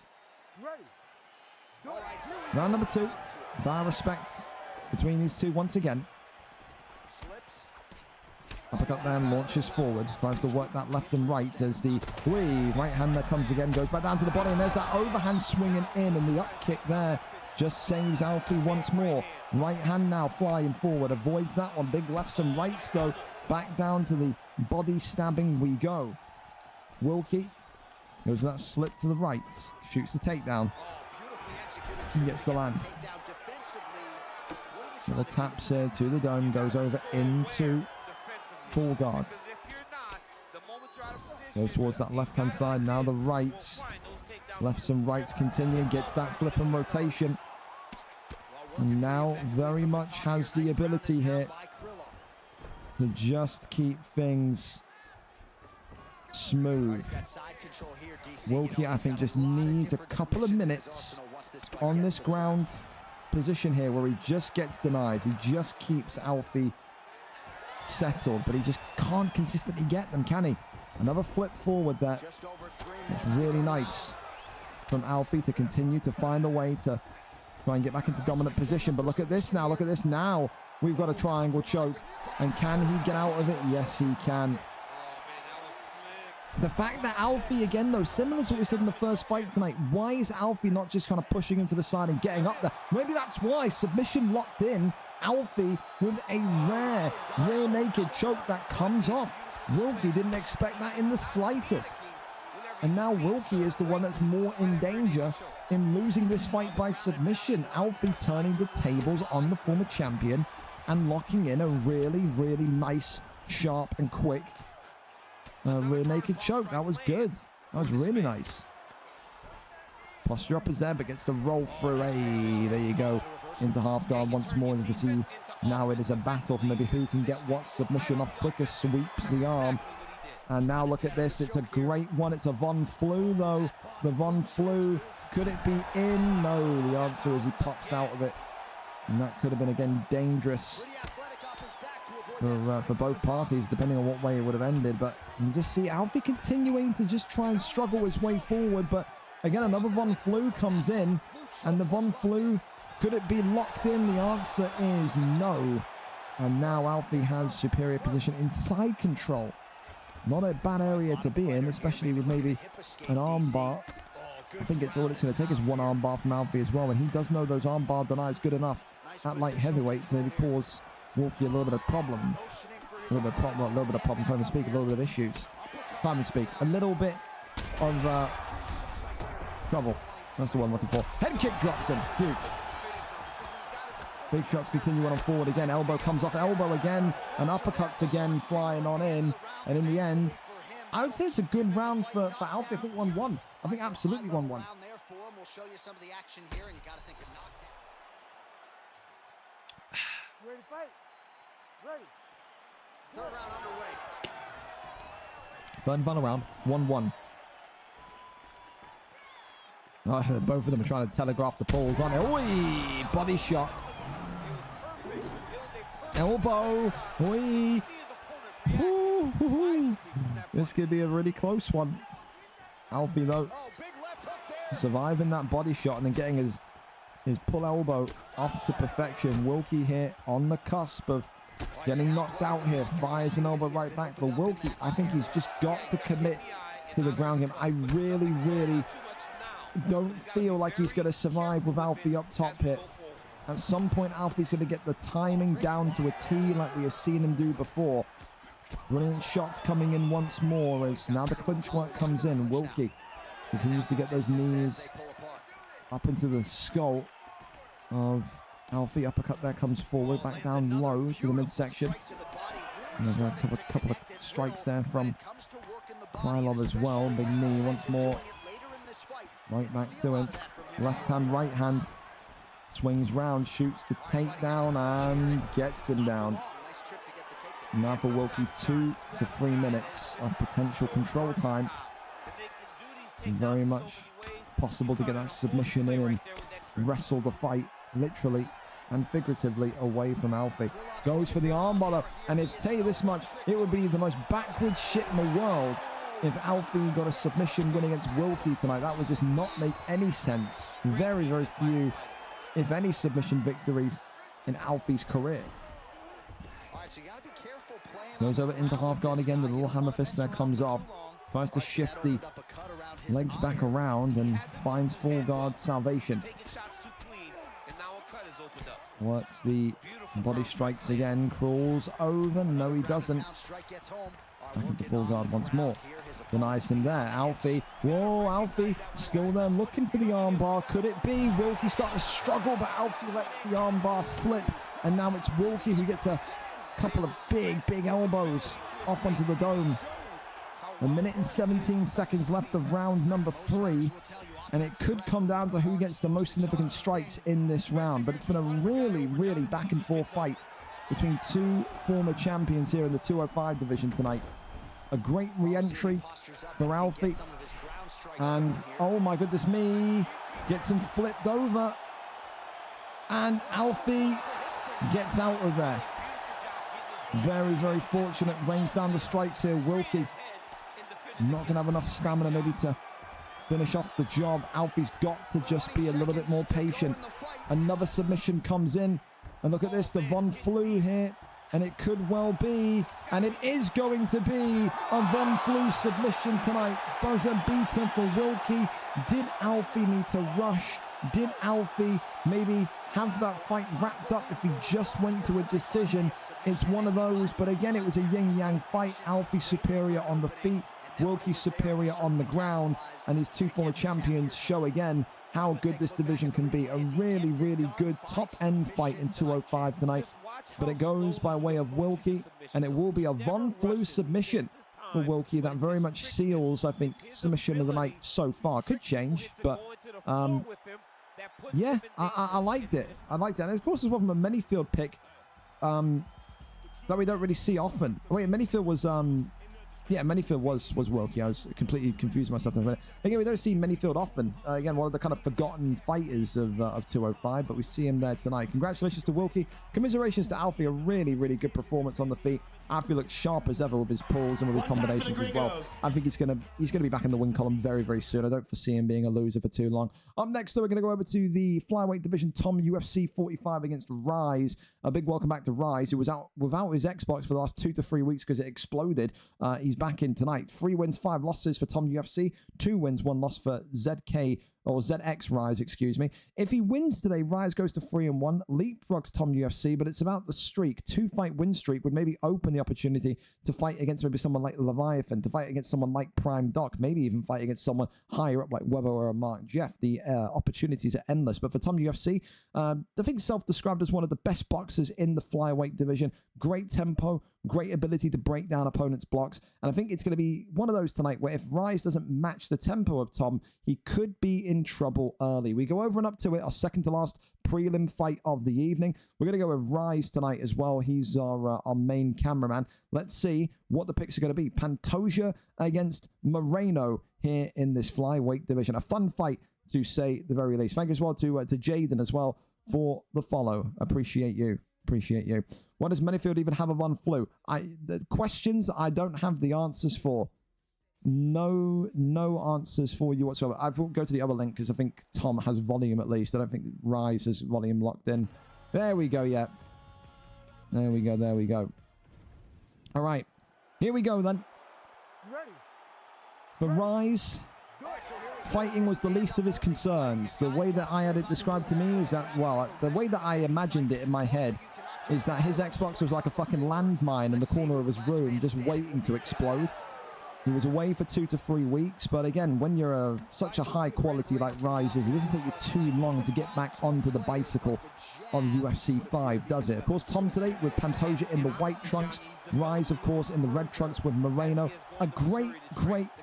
Round number 2. Bar respect between these two once again. Uppercut there, launches forward, tries to work that left and right as the right hand there comes again, goes back down to the body, and there's that overhand swinging in, and the up kick there just saves Alfie once more. Right hand now flying forward, avoids that one. Big lefts and rights though, back down to the body stabbing we go. Wilkie goes that slip to the right, shoots the takedown, and gets the land. Little taps here to the dome, goes over into full guard. Goes towards that left-hand side. Now the rights. Lefts and rights continue. Gets that flip and rotation. And now very much has the ability here to just keep things smooth. Wilkie, I think, just needs a couple of minutes on this ground position here where he just gets denies. He just keeps Alfie settled, but he just can't consistently get them, can he? Another flip forward there. It's really nice from Alfie to continue to find a way to try and get back into dominant position. But look at this now. Look at this now. We've got a triangle choke. And can he get out of it? Yes, he can. The fact that Alfie, again, though, similar to what we said in the first fight tonight, why is Alfie not just kind of pushing him to the side and getting up there? Maybe that's why. Submission locked in. Alfie with a rare naked choke that comes off. Wilkie didn't expect that in the slightest. And now Wilkie is the one that's more in danger in losing this fight by submission. Alfie turning the tables on the former champion and locking in a really, really nice, sharp and quick rear naked choke. That was good. That was really nice. Posture up is there, but gets the roll through. Hey, there you go. Into half guard once more. You can see now it is a battle for maybe who can get what submission off quicker. Sweeps the arm. And now look at this. It's a great one. It's a Von Flue, though. The Von Flue. Could it be in? No. The answer is he pops out of it. And that could have been, again, dangerous for both parties, depending on what way it would have ended. But you just see Alfie continuing to just try and struggle his way forward. But again, another Von Flue comes in. And the Von Flue, could it be locked in? The answer is no. And now Alfie has superior position inside control. Not a bad area to be in, especially with maybe an armbar. I think it's all it's going to take is one armbar from Alfie as well. And he does know those armbar denies good enough at light heavyweight to maybe cause Wilkie a little bit of problem. A little bit of problem, can't even speak, a little bit of issues. Can't even speak. A little bit of trouble. That's the one I'm looking for. Head kick drops him. Huge. Big shots continue on forward again. Elbow comes off elbow again. And uppercuts again flying on in. And in the end, I would say it's a good round for Alfie. I think 1-1. I think absolutely 1-1. We'll show you some of the action here, and you got to think of knockdown. Ready to fight? Ready. Third round underway. Third and final round. 1-1. Oh, both of them are trying to telegraph the pulls, aren't they? Oi! Body shot. Elbow. Oi! Ooh, ooh, ooh. This could be a really close one. Alfie, though, surviving that body shot and then getting his pull elbow off to perfection. Wilkie here on the cusp of getting knocked out here. Fires an elbow right back for Wilkie. I think he's just got to commit to the ground game. I really, really don't feel like he's going to survive with Alfie up top here. At some point, Alfie's going to get the timing down to a T like we have seen him do before. Brilliant shots coming in once more as now the clinch work comes in. Wilkie continues to get those knees up into the skull of Alfie. Uppercut there comes forward, back down low to the midsection. Another couple of strikes there from Krylov as well. Big knee once more. Right back to him. Left hand, right hand. Swings round, shoots the takedown and gets him down. Now for Wilkie, 2 to 3 minutes of potential control time. Very much possible to get that submission in and wrestle the fight, literally and figuratively, away from Alfie. Goes for the armbar, and if tell you this much, it would be the most backwards shit in the world if Alfie got a submission win against Wilkie tonight. That would just not make any sense. Very, very few, if any, submission victories in Alfie's career. Goes over into half guard again. The little hammer fist there comes off. Tries to shift the legs back around and finds full guard salvation. Works the body strikes again. Crawls over. No, he doesn't. Back into full guard once more. Denies him there. Alfie. Whoa, Alfie still there looking for the armbar. Could it be? Wilkie starting to struggle, but Alfie lets the armbar slip. And now it's Wilkie who gets a couple of big elbows off onto the dome. 1 minute and 17 seconds left of round number 3. And it could come down to who gets the most significant strikes in this round. But it's been a really, really back and forth fight between two former champions here in the 205 division tonight. A great re-entry for Alfie. And oh my goodness me, gets him flipped over. And Alfie gets out of there. Very, very fortunate. Rains down the strikes here. Wilkie not going to have enough stamina maybe to finish off the job. Alfie's got to just be a little bit more patient. Another submission comes in. And look at this, the Von Flue here And it could well be, and it is going to be, a Von Flue submission tonight. Buzzer beater for Wilkie. Did Alfie need to rush? Did Alfie maybe have that fight wrapped up if he just went to a decision? It's one of those, but again, it was a yin-yang fight. Alfie superior on the feet, Wilkie superior on the ground, and his two former champions show again how good this division can be. A really, really good top-end fight in 205 tonight. But it goes by way of Wilkie, and it will be a Von Flue submission for Wilkie. That very much seals, I think, submission of the night so far. Could change, but yeah, I liked it. I liked it. And of course, as well from a Manyfield pick that we don't really see often. Wait, Manyfield was... yeah, Manyfield was Wilkie. I was completely confused myself. Again, we don't see Manyfield often. Again, one of the kind of forgotten fighters of 205, but we see him there tonight. Congratulations to Wilkie. Commiserations to Alfie. A really, really good performance on the feet. Alfie looks sharp as ever with his pulls and with his combinations as well. I think he's gonna be back in the win column very, very soon. I don't foresee him being a loser for too long. Up next, though, we're going to go over to the flyweight division. Tom, UFC 45 against Rise. A big welcome back to Rise, who was out without his Xbox for the last 2 to 3 weeks because it exploded. He's back in tonight. 3 wins, 5 losses for Tom UFC. 2 wins, 1 loss for ZK. Or ZX Rise, excuse me. If he wins today, Rise goes to 3-1, leapfrogs Tom UFC, but it's about the streak. 2-fight win streak would maybe open the opportunity to fight against maybe someone like Leviathan, to fight against someone like Prime Doc, maybe even fight against someone higher up like Weber or Mark Jeff. The opportunities are endless. But for Tom UFC, I think self-described as one of the best boxers in the flyweight division. Great tempo, great ability to break down opponents' blocks. And I think it's going to be one of those tonight where if Rise doesn't match the tempo of Tom, he could be in trouble early. We go over and up to it, our second to last prelim fight of the evening. We're going to go with Rise tonight as well. He's our main cameraman. Let's see what the picks are going to be. Pantoja against Moreno here in this flyweight division. A fun fight, to say the very least. Thank you as well to Jaden as well for the follow. Appreciate you. Appreciate you. What does Manyfield even have of Von Flue? The questions I don't have the answers for. No answers for you whatsoever. I will go to the other link because I think Tom has volume at least. I don't think Rise has volume locked in. There we go, yeah. There we go, there we go. All right. Here we go then. Ready. For Rise, fighting was the least of his concerns. The way that I had it described to me is that, well, the way that I imagined it in my head is that his Xbox was like a fucking landmine in the corner of his room just waiting to explode. He was away for 2 to 3 weeks, but again, when you're such a high quality like Rise is, it doesn't take you too long to get back onto the bicycle on UFC 5, does it? Of course, Tom today with Pantoja in the white trunks, Rise, of course, in the red trunks with Moreno. A great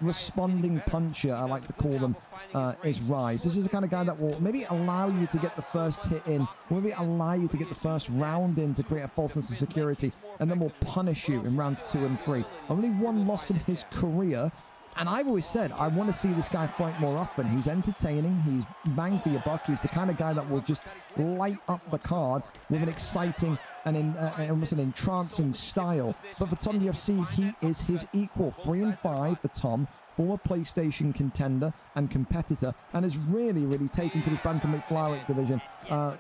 responding puncher, I like to call them, is Rise. This is the kind of guy that will maybe allow you to get the first hit in, maybe allow you to get the first round in to create a false sense of security, and then will punish you in rounds 2 and 3. Only 1 loss in his career. And I've always said, I want to see this guy fight more often. He's entertaining. He's bang for your buck. He's the kind of guy that will just light up the card with an exciting and almost an entrancing style. But for Tom UFC, he is his equal. 3-5 for Tom. Former PlayStation contender and competitor, and has really taken to this bantamweight flyweight division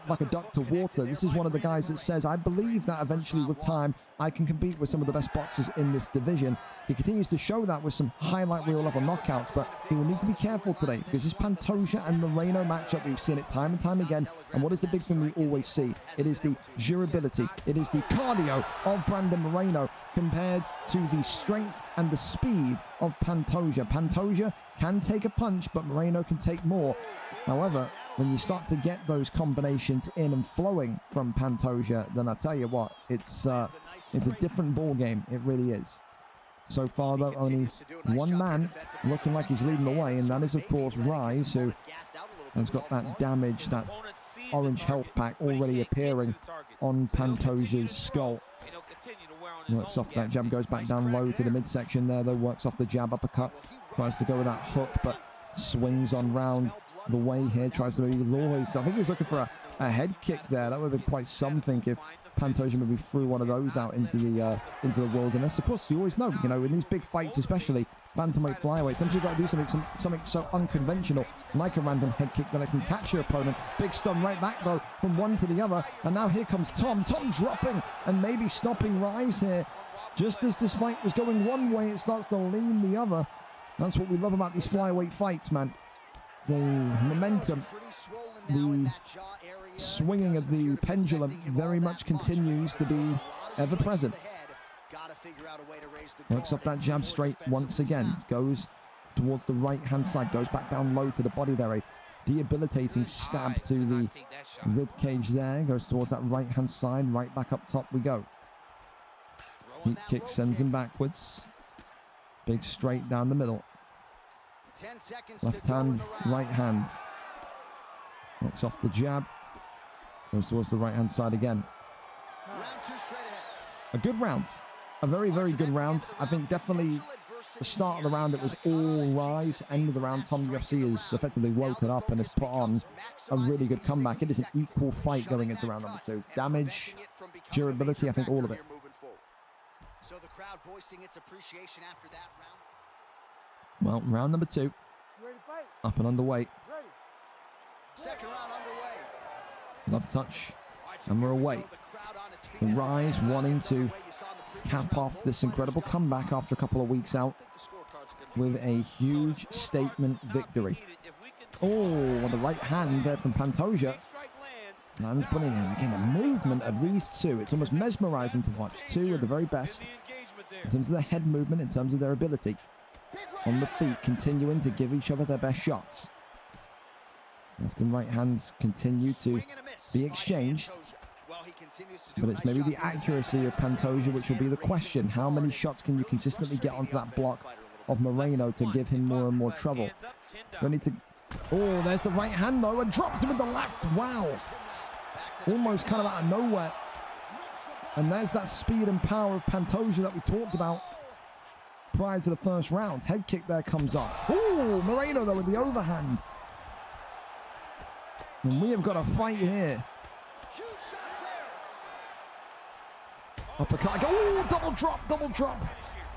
like a duck to water. This is one of the guys that says, I believe that eventually with time I can compete with some of the best boxers in this division. He continues to show that with some highlight reel level knockouts, but he will need to be careful today because this Pantoja and Moreno matchup, we've seen it time and time again. And what is the big thing we always see? It is the durability, it is the cardio of Brandon Moreno compared to the strength and the speed of Pantoja. Pantoja can take a punch, but Moreno can take more. However, when you start to get those combinations in and flowing from Pantoja, then I tell you what, it's a different ball game. It really is. So far, though, only one man looking like he's leading the way, and that is, of course, Rise, who has got that damage, that orange health pack already appearing on Pantoja's skull. Works off that jab, goes back down low to the midsection there, though, works off the jab, uppercut, tries to go with that hook, but swings on round the way here, tries to maybe lure. So I think he was looking for a head kick there. That would have been quite something if Pantoja maybe threw one of those out into the wilderness. Of course, you always know, in these big fights especially, bantamweight flyweight. Sometimes you've got to do something so unconventional, like a random head kick that can catch your opponent. Big stun right back, though, from one to the other. And now here comes Tom. Tom dropping and maybe stopping Rise here. Just as this fight was going one way, it starts to lean the other. That's what we love about these flyweight fights, man. The momentum, the swinging of the pendulum very much continues to be ever present. Works off that jab straight once again. Goes towards the right-hand side. Goes back down low to the body there. A debilitating stab to the rib cage there. Goes towards that right-hand side. Right back up top we go. Heat kick sends him backwards. Big straight down the middle. Left hand, right hand. Knocks off the jab. Goes towards the right-hand side again. A good round. A very, very good round. I think definitely the start of the round, it was all Rise. End of the round, Tom UFC has effectively woken up and has put on a really good comeback. It is an equal fight going into round number 2. Damage, durability, I think all of it. So the crowd voicing its appreciation after that round. Well, round number 2. You ready to fight? Up and underway. Ready. Second round underway. Love touch. And we're away. The Rise wanting to cap off this incredible comeback after a couple of weeks out with a huge statement victory. Oh, the right hand there from Pantoja. And putting in again the movement of these two. It's almost mesmerizing to watch. Two of the very best in terms of their head movement, in terms of their ability. On the feet, continuing to give each other their best shots. Left and right hands continue to be exchanged. But it's maybe the accuracy of Pantoja which will be the question. How many shots can you consistently get onto that block of Moreno to give him more and more trouble? Don't need to... Oh, there's the right hand though, and drops him with the left. Wow. Almost kind of out of nowhere. And there's that speed and power of Pantoja that we talked about prior to the first round. Head kick there comes up. Oh, Moreno though with the overhand. And we have got a fight here. Uppercut. Oh, double drop, double drop.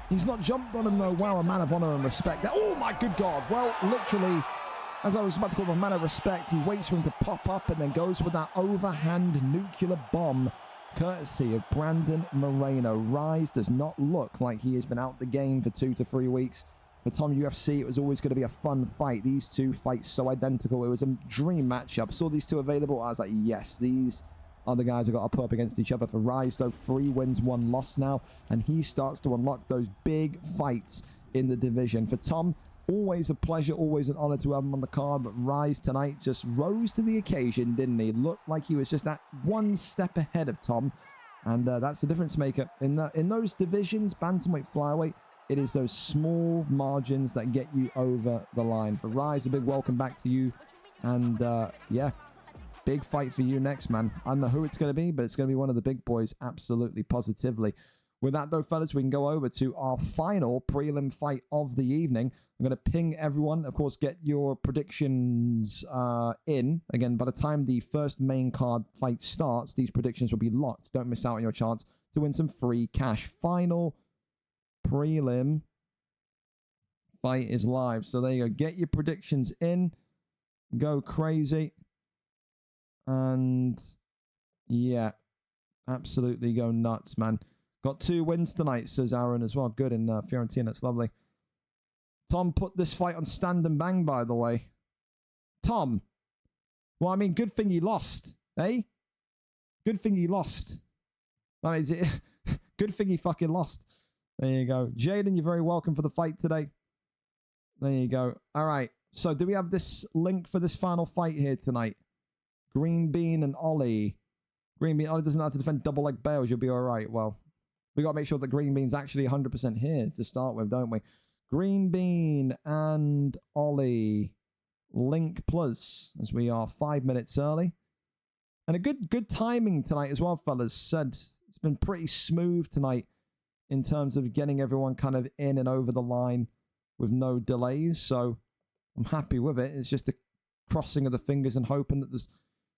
He's not jumped on him though. Wow, a man of honor and respect there. Oh my good God. Well, literally, as I was about to call him a man of respect, he waits for him to pop up and then goes with that overhand nuclear bomb, courtesy of Brandon Moreno. Rise does not look like he has been out the game for 2 to 3 weeks. For Tom UFC, it was always going to be a fun fight. These two fights so identical. It was a dream matchup. Saw these two available. I was like, yes, these are the guys who got to put up against each other. For Rise, though, 3 wins, 1 loss now. And he starts to unlock those big fights in the division. For Tom, always a pleasure, always an honor to have him on the card. But Rise tonight just rose to the occasion, didn't he? Looked like he was just that one step ahead of Tom. And that's the difference maker. In those divisions, bantamweight, flyweight, it is those small margins that get you over the line. For Rise, a big welcome back to you. And yeah, big fight for you next, man. I don't know who it's going to be, but it's going to be one of the big boys, absolutely, positively. With that, though, fellas, we can go over to our final prelim fight of the evening. I'm going to ping everyone. Of course, get your predictions in. Again, by the time the first main card fight starts, these predictions will be locked. Don't miss out on your chance to win some free cash. Final prelim fight is live. So there you go. Get your predictions in. Go crazy. And yeah, absolutely go nuts, man. Got 2 wins tonight, says Aaron as well. Good in Fiorentina. That's lovely. Tom put this fight on Stand and Bang, by the way. Tom. Well, I mean, good thing he lost, eh? Good thing he lost. I mean, good thing he fucking lost. There you go. Jaden, you're very welcome for the fight today. There you go. All right. So do we have this link for this final fight here tonight? Green Bean and Ollie. Green Bean, Ollie doesn't have to defend double leg bails. You'll be all right. Well, we got to make sure that Green Bean's actually 100% here to start with, don't we? Green Bean and Ollie. Link plus, as we are 5 minutes early. And a good timing tonight as well, fellas. Said it's been pretty smooth tonight in terms of getting everyone kind of in and over the line with no delays. So I'm happy with it. It's just a crossing of the fingers and hoping that there's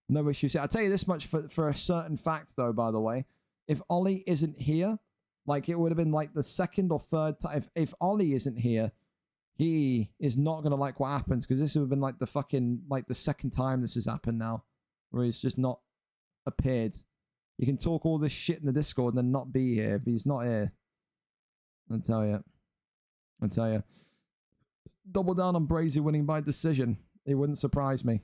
no issues. I'll tell you this much for a certain fact, though, by the way. If Ollie isn't here, like it would have been like the second or third time. If Ollie isn't here he is not going to like what happens, because this would have been like the fucking, like the second time this has happened now, where he's just not appeared. You can talk all this shit in the Discord and then not be here, but he's not here. I tell you. Double down on Brazy winning by decision. It wouldn't surprise me.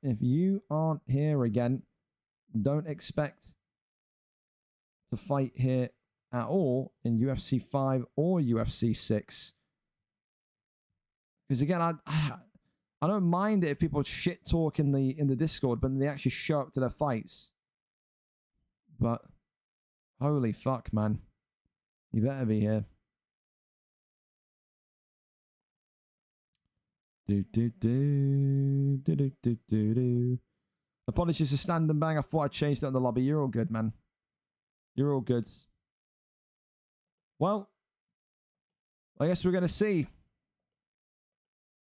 If you aren't here again, don't expect to fight here at all in UFC 5 or UFC 6. Because again, I don't mind it if people shit talk in the Discord, but they actually show up to their fights. But holy fuck, man. You better be here. Do. Apologies for standing bang. I thought I changed it in the lobby. You're all good, man. You're all good. Well, I guess we're going to see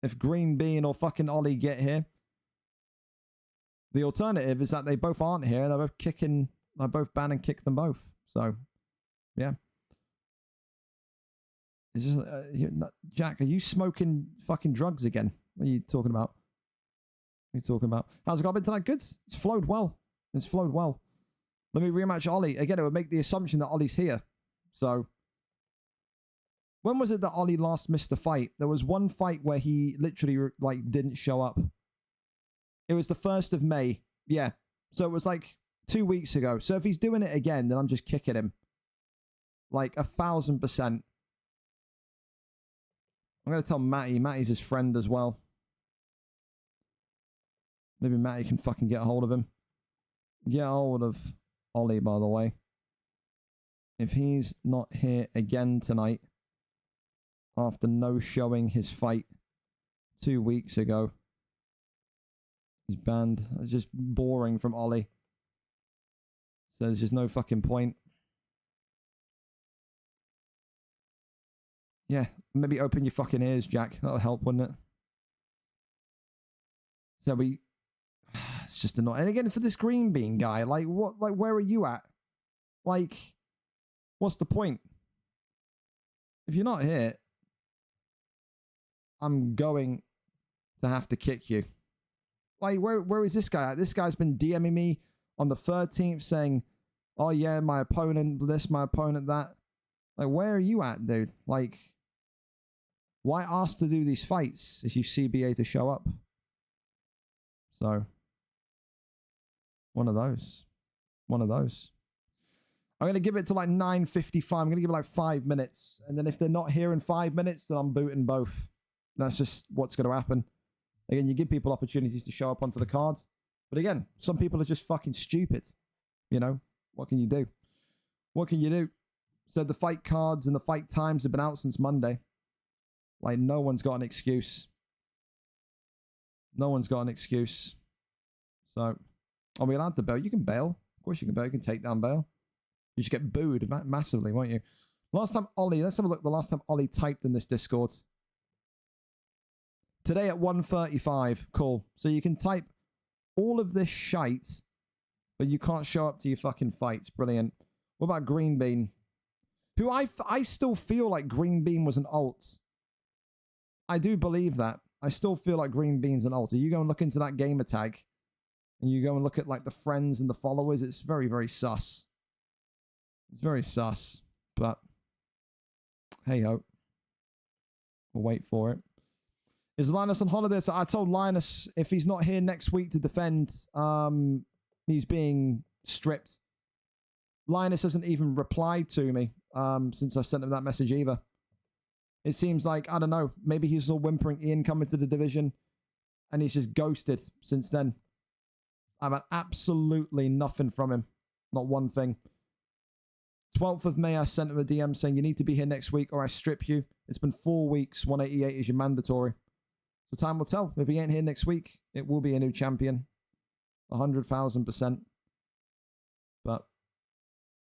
if Green Bean or fucking Ollie get here. The alternative is that they both aren't here. They're both kicking. I both ban and kick them both. So, yeah. Is this, Jack, are you smoking fucking drugs again? What are you talking about? What are you talking about? How's it been tonight? Good. It's flowed well. It's flowed well. Let me rematch Ollie. Again, it would make the assumption that Ollie's here. So, when was it that Ollie last missed a fight? There was one fight where he literally, like, didn't show up. It was the 1st of May. Yeah. So it was like 2 weeks ago. So if he's doing it again, then I'm just kicking him. Like 1,000%. I'm going to tell Matty. Matty's his friend as well. Maybe Matty can fucking get a hold of him. Get a hold of Ollie, by the way. If he's not here again tonight, after no showing his fight 2 weeks ago, he's banned. It's just boring from Ollie. So there's just no fucking point. Yeah, maybe open your fucking ears, Jack. That'll help, wouldn't it? So it's just annoying. And again, for this Green Bean guy, like, what, like, where are you at? Like, what's the point? If you're not here, I'm going to have to kick you. Like, where is this guy at? This guy's been DMing me on the 13th saying, oh yeah, my opponent this, my opponent that. Like, where are you at, dude? Like, why ask to do these fights if you CBA to show up? So, one of those. I'm going to give it to like 9:55. I'm going to give it like 5 minutes. And then if they're not here in 5 minutes, then I'm booting both. That's just what's going to happen. Again, you give people opportunities to show up onto the card. But again, some people are just fucking stupid. You know, what can you do? What can you do? So the fight cards and the fight times have been out since Monday. Like, no one's got an excuse. No one's got an excuse. So, are we allowed to bail? You can bail. Of course you can bail. You can take down bail. You just get booed massively, won't you? Last time Ollie, let's have a look. The last time Ollie typed in this Discord. Today at 1:35. Cool. So you can type all of this shite, but you can't show up to your fucking fights. Brilliant. What about Green Bean? Who I still feel like Green Bean was an alt. I do believe that. I still feel like Green Bean's an alt. You go and look into that gamer tag, and you go and look at like the friends and the followers. It's very, very sus. It's very sus. But hey ho. We'll wait for it. Is Linus on holiday? So I told Linus if he's not here next week to defend, he's being stripped. Linus hasn't even replied to me since I sent him that message either. It seems like, I don't know, maybe he's all whimpering Ian coming to the division and he's just ghosted since then. I've had absolutely nothing from him. Not one thing. 12th of May, I sent him a DM saying, you need to be here next week or I strip you. It's been 4 weeks. 188 is your mandatory. So time will tell. If he ain't here next week, it will be a new champion. 100,000%. But,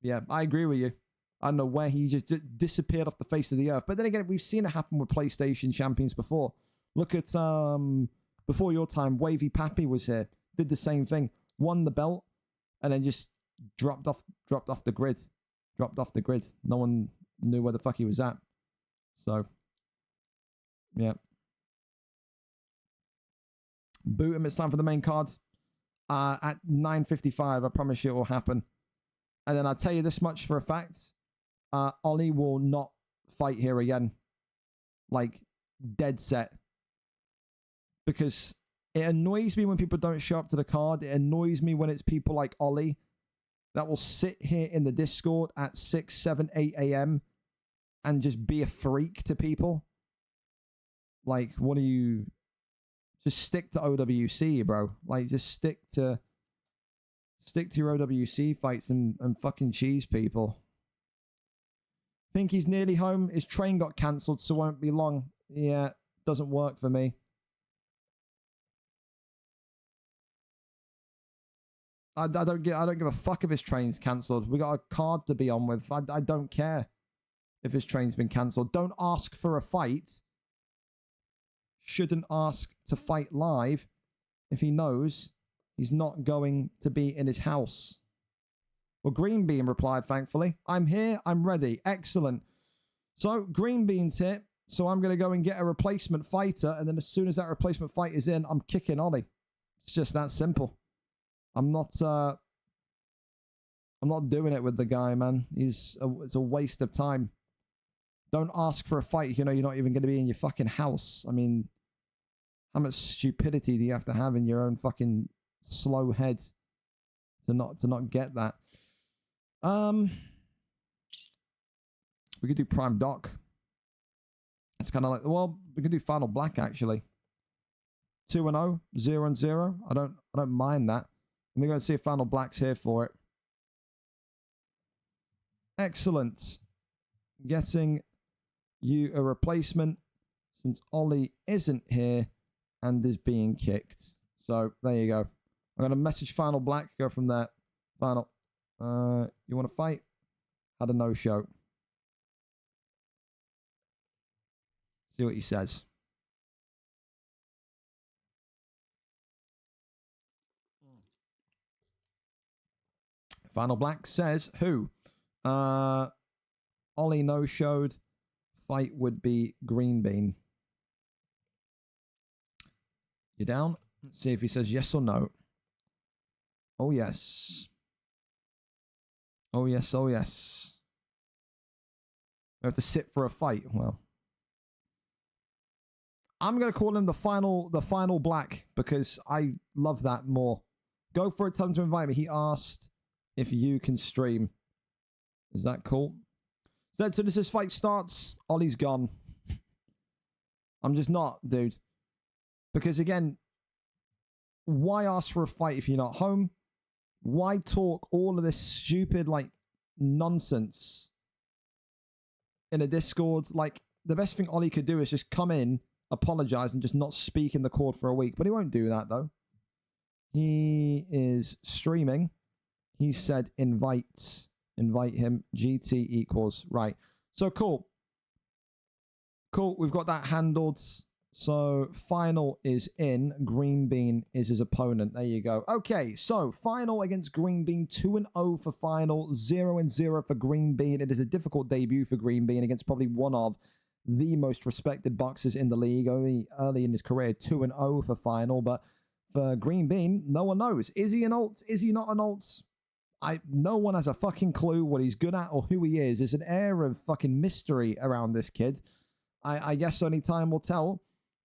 yeah, I agree with you. I don't know where he just disappeared off the face of the earth. But then again, we've seen it happen with PlayStation champions before. Look at, before your time, Wavy Pappy was here. Did the same thing. Won the belt. And then just dropped off the grid. Dropped off the grid. No one knew where the fuck he was at. So, Yeah. Boot him. It's time for the main card. At 9:55, I promise you it will happen. And then I'll tell you this much for a fact. Ollie will not fight here again. Like, dead set. Because it annoys me when people don't show up to the card. It annoys me when it's people like Ollie that will sit here in the Discord at 6, 7, 8 a.m. and just be a freak to people. Like, what are you... Just stick to OWC, bro. Like, just stick to your OWC fights and fucking cheese people. Think he's nearly home. His train got cancelled, so won't be long. Yeah, doesn't work for me. I don't give a fuck if his train's cancelled. We got a card to be on with. I don't care if his train's been cancelled. Don't ask for a fight. Shouldn't ask to fight live if he knows he's not going to be in his house. Well, Green Bean replied, thankfully. I'm here. I'm ready. Excellent. So, Green Bean's here. So, I'm going to go and get a replacement fighter. And then as soon as that replacement fight is in, I'm kicking Ollie. It's just that simple. I'm not doing it with the guy, man. It's a waste of time. Don't ask for a fight if you know you're not even going to be in your fucking house. I mean, how much stupidity do you have to have in your own fucking slow head to not get that? We could do Prime Doc. It's kind of like, well, we could do Final Black actually. 2-0, 0-0. I don't mind that. Let me go and see if Final Black's here for it. Excellent. Getting you a replacement since Ollie isn't here and is being kicked. So there you go. I'm going to message Final Black, go from there. Final, you want to fight? Had a no-show. See what he says. Final Black says, who? Ollie no-showed. Fight would be Green Bean. You down? Let's see if he says yes or no. Oh, yes. Oh, yes, oh, yes. We have to sit for a fight. Well, I'm going to call him the final Black because I love that more. Go for it. Tell him to invite me. He asked if you can stream. Is that cool? So as soon as this fight starts, Ollie's gone. I'm just not, dude. Because again, why ask for a fight if you're not home? Why talk all of this stupid, like, nonsense in a Discord? Like, the best thing Ollie could do is just come in, apologize, and just not speak in the court for a week. But he won't do that, though. He is streaming. He said invite him. GT equals. Right. So cool. Cool. We've got that handled. So Final is in. Green Bean is his opponent. There you go. Okay. So Final against Green Bean. 2-0 for Final. 0-0 for Green Bean. It is a difficult debut for Green Bean against probably one of the most respected boxers in the league. Only early in his career. 2-0 for Final. But for Green Bean, no one knows. Is he an alt? Is he not an alt? No one has a fucking clue what he's good at or who he is. There's an air of fucking mystery around this kid. I guess only time will tell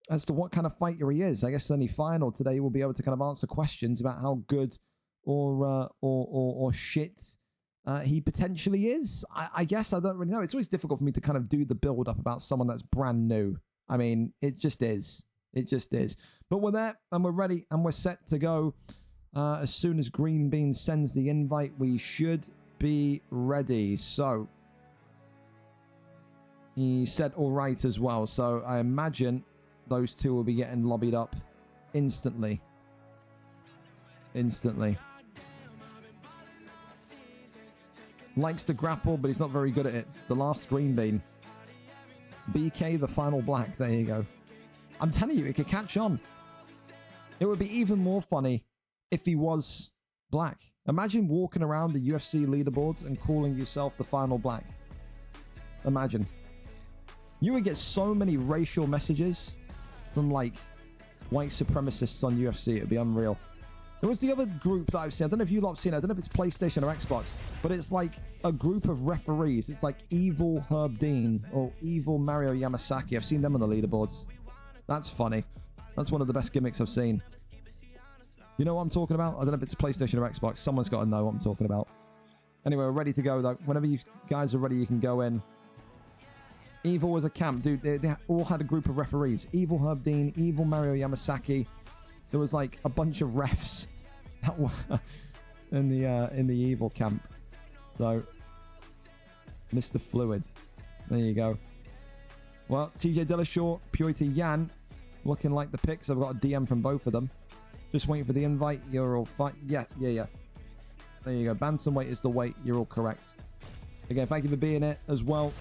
as to what kind of fighter he is. I guess only Final today will be able to kind of answer questions about how good or shit he potentially is. I guess I don't really know. It's always difficult for me to kind of do the build up about someone that's brand new. I mean, it just is. It just is. But we're there and we're ready and we're set to go. As soon as Green Bean sends the invite, we should be ready. So, he said all right as well. So, I imagine those two will be getting lobbied up instantly. Instantly. Likes to grapple, but he's not very good at it. The last Green Bean. BK, the Final Black. There you go. I'm telling you, it could catch on. It would be even more funny if he was black. Imagine walking around the UFC leaderboards and calling yourself the Final Black. Imagine. You would get so many racial messages from like white supremacists on UFC. It'd be unreal. There was the other group that I've seen. I don't know if you lot have seen it. I don't know if it's PlayStation or Xbox, but it's like a group of referees. It's like Evil Herb Dean or Evil Mario Yamasaki. I've seen them on the leaderboards. That's funny. That's one of the best gimmicks I've seen. You know what I'm talking about? I don't know if it's PlayStation or Xbox. Someone's got to know what I'm talking about. Anyway, we're ready to go, though. Whenever you guys are ready, you can go in. Evil was a camp, dude. They all had a group of referees. Evil Herb Dean, Evil Mario Yamasaki. There was like a bunch of refs that were in the Evil camp. So, Mr. Fluid. There you go. Well, TJ Dillashaw, Purity Yan, looking like the picks. I've got a DM from both of them. Just waiting for the invite. You're all fine. Yeah. There you go. Bantamweight is the weight. You're all correct. Again, thank you for being here as well.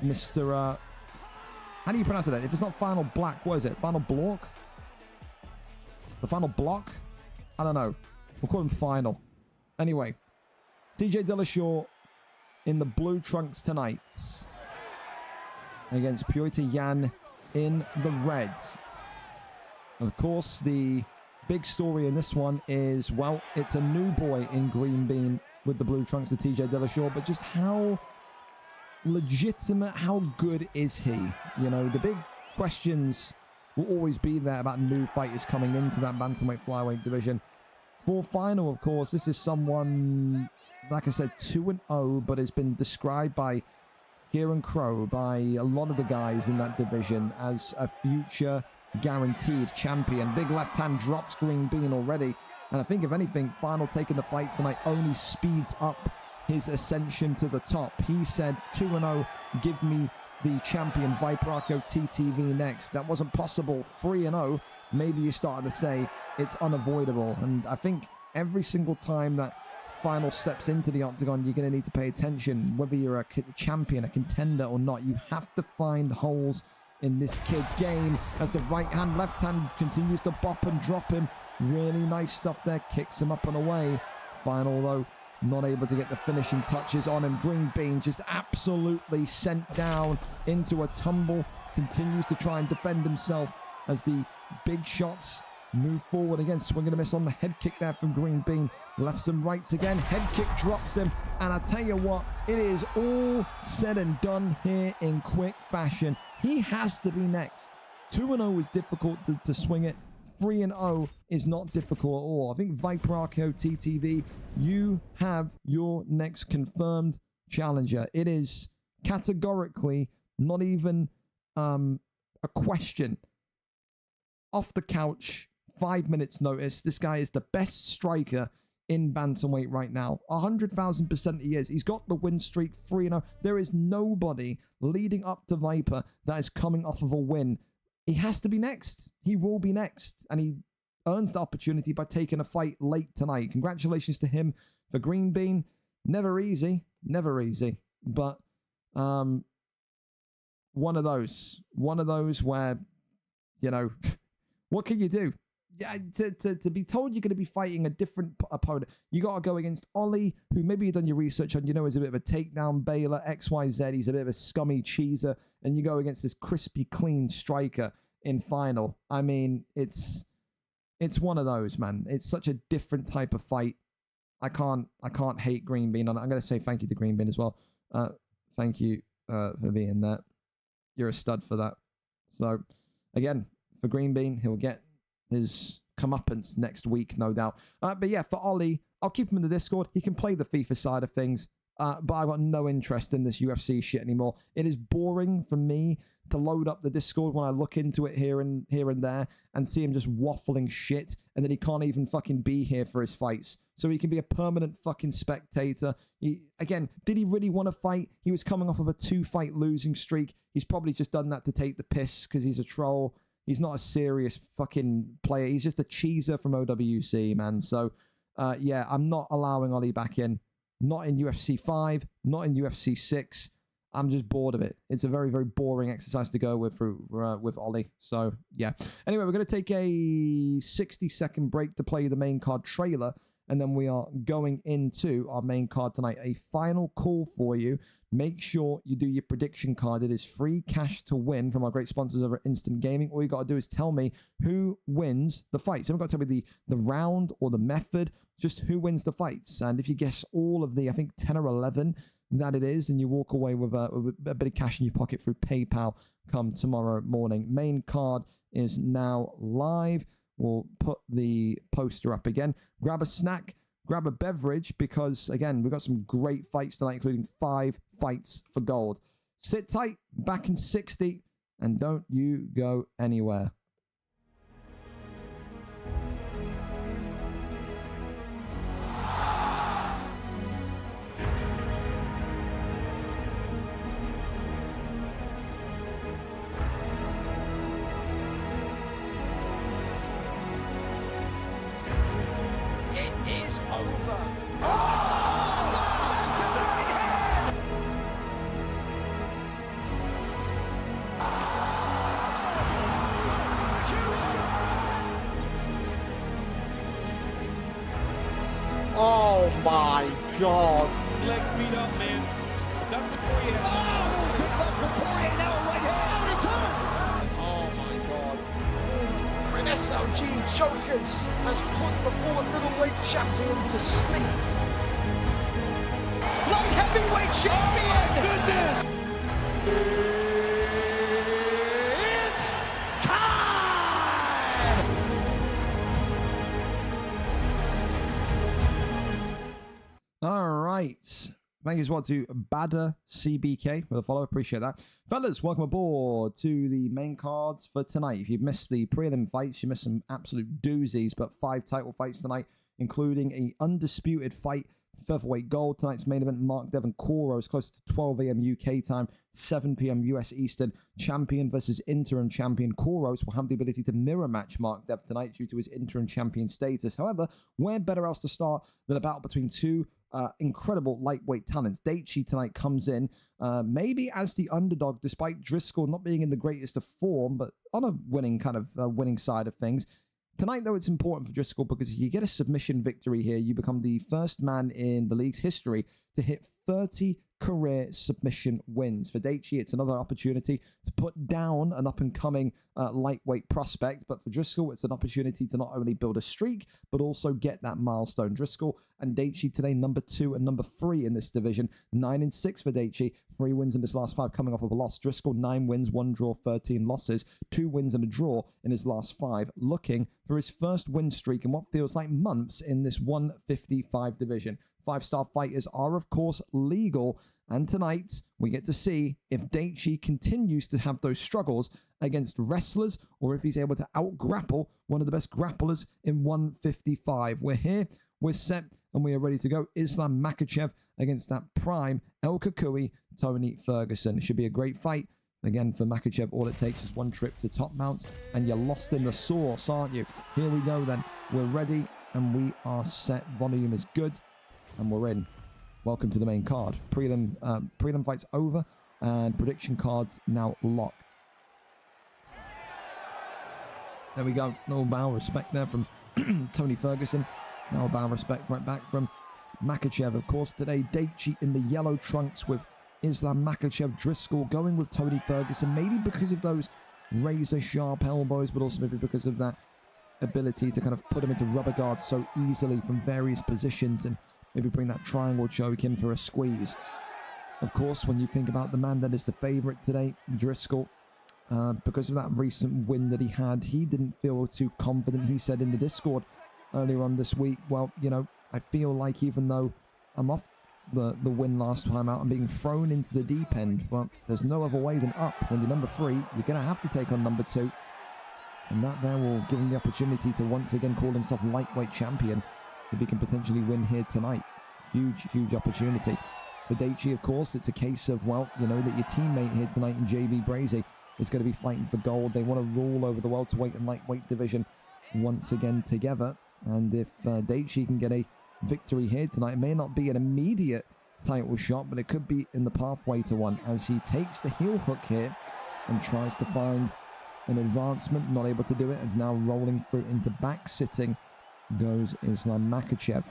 Mr. How do you pronounce it? If it's not Final Black, what is it? Final Block? The Final Block? I don't know. We'll call him Final. Anyway, TJ Dillashaw in the blue trunks tonight against Purity Yan in the reds. Of course, the big story in this one is, well, it's a new boy in green bean with the blue trunks of TJ Dillashaw, but just how legitimate, how good is he? You know, the big questions will always be there about new fighters coming into that bantamweight flyweight division. For Final, of course, this is someone, like I said, 2-0, but has been described by Kieran Crow, by a lot of the guys in that division, as a future guaranteed champion. Big left hand drops green bean already, and I think if anything, Final taking the fight tonight only speeds up his ascension to the top. He said 2-0, give me the champion Viper Arco TTV next. That wasn't possible. 3-0, maybe you're starting to say it's unavoidable. And I think every single time that Final steps into the octagon, you're going to need to pay attention. Whether you're a champion, a contender or not, you have to find holes in this kid's game as the right hand, left hand continues to bop and drop him. Really nice stuff there. Kicks him up and away. Final, though, not able to get the finishing touches on him. Green bean just absolutely sent down into a tumble. Continues to try and defend himself as the big shots move forward again. Swing and a miss on the head kick there from Green Bean. Lefts and rights again. Head kick drops him. And I tell you what, it is all said and done here in quick fashion. He has to be next. 2-0 is difficult to swing it. 3-0 is not difficult at all. I think Viper Arco TTV, you have your next confirmed challenger. It is categorically not even a question. Off the couch, 5 minutes notice. This guy is the best striker in bantamweight right now. 100,000% he is. He's got the win streak, 3-0. There is nobody leading up to Viper that is coming off of a win. He has to be next. He will be next. And he earns the opportunity by taking a fight late tonight. Congratulations to him for Green Bean. Never easy. Never easy. But one of those where, you know, what can you do? Yeah, to be told you're going to be fighting a different opponent, you got to go against Ollie, who maybe you've done your research on, you know, is a bit of a takedown bailer, XYZ, he's a bit of a scummy cheeser, and you go against this crispy, clean striker in Final. I mean, it's one of those, man. It's such a different type of fight. I can't hate Green Bean on it. I'm going to say thank you to Green Bean as well. Thank you for being there. You're a stud for that. So, again, for Green Bean, he'll get his comeuppance next week, no doubt. But yeah, for Ollie, I'll keep him in the Discord. He can play the FIFA side of things, but I've got no interest in this UFC shit anymore. It is boring for me to load up the Discord when I look into it here and there and see him just waffling shit, and then he can't even fucking be here for his fights. So he can be a permanent fucking spectator. Again, did he really want to fight? He was coming off of a 2-fight losing streak. He's probably just done that to take the piss because he's a troll. He's not a serious fucking player. He's just a cheeser from OWC, man. So, yeah, I'm not allowing Ollie back in. Not in UFC 5, not in UFC 6. I'm just bored of it. It's a very, very boring exercise to go with Ollie. So, yeah. Anyway, we're going to take a 60-second break to play the main card trailer. And then we are going into our main card tonight. A final call for you. Make sure you do your prediction card. It is free cash to win from our great sponsors over at Instant Gaming. All you got to do is tell me who wins the fights. You haven't got to tell me the round or the method, just who wins the fights. And if you guess all of the, I think, 10 or 11 that it is, and you walk away with a bit of cash in your pocket through PayPal come tomorrow morning. Main card is now live. We'll put the poster up again. Grab a snack, grab a beverage, because, again, we've got some great fights tonight, including 5 fights for gold. Sit tight, back in 60, and don't you go anywhere. It is over. Oh my god. Leg beat up, man. That's Topuria. Oh, picked up Topuria now right hand. Oh my god. An SLG Jokers has put the former middleweight champion to sleep. Light heavyweight champion. Goodness! It's time. All right. Thank you as well to Badder CBK for the follow. Appreciate that. Fellas, welcome aboard to the main cards for tonight. If you've missed the prelim fights, you missed some absolute doozies, but 5 title fights tonight, including a undisputed fight, Featherweight Gold. Tonight's main event, MarkDev and Coros, close to 12 a.m. UK time, 7 p.m. US Eastern. Champion versus interim champion. Coros will have the ability to mirror match MarkDev tonight due to his interim champion status. However, where better else to start than a battle between two incredible lightweight talents. Daichi tonight comes in maybe as the underdog, despite Driscoll not being in the greatest of form, but on a winning kind of winning side of things. Tonight, though, it's important for Driscoll because if you get a submission victory here, you become the first man in the league's history to hit 30 career submission wins. For Daichi, it's another opportunity to put down an up-and-coming lightweight prospect, but for Driscoll, it's an opportunity to not only build a streak, but also get that milestone. Driscoll and Daichi today, number 2 and number 3 in this division. 9-6 for Daichi, 3 wins in his last 5 coming off of a loss. Driscoll, 9 wins, 1 draw, 13 losses, 2 wins and a draw in his last 5, looking for his first win streak in what feels like months in this 155 division. 5-star fighters are, of course, legal. And tonight, we get to see if Daichi continues to have those struggles against wrestlers or if he's able to out-grapple one of the best grapplers in 155. We're here, we're set, and we are ready to go. Islam Makhachev against that prime El Kukui, Tony Ferguson. It should be a great fight. Again, for Makhachev, all it takes is one trip to top mount, and you're lost in the sauce, aren't you? Here we go, then. We're ready, and we are set. Volume is good. And we're in. Welcome to the main card. Prelim fights over, and prediction cards now locked. There we go. No bow of respect there from Tony Ferguson. No bow of respect right back from Makhachev. Of course, today, Daichi in the yellow trunks with Islam Makhachev. Driscoll going with Tony Ferguson, maybe because of those razor-sharp elbows, but also maybe because of that ability to kind of put him into rubber guards so easily from various positions and maybe bring that triangle choke in for a squeeze. Of course, when you think about the man that is the favorite today, Driscoll, because of that recent win that he had, he didn't feel too confident. He said in the Discord earlier on this week, well, you know, I feel like even though I'm off the win last time out, I'm being thrown into the deep end. Well, there's no other way than up. When you're number 3, you're going to have to take on number 2. And that there will give him the opportunity to once again call himself lightweight champion if he can potentially win here tonight. Huge opportunity. For Daichi, of course, it's a case of, well, you know, that your teammate here tonight in JB Brazy is going to be fighting for gold. They want to rule over the welterweight and lightweight division once again together. And if Daichi can get a victory here tonight, it may not be an immediate title shot, but it could be in the pathway to one as he takes the heel hook here and tries to find an advancement. Not able to do it, is now rolling through into back sitting goes Islam Makhachev.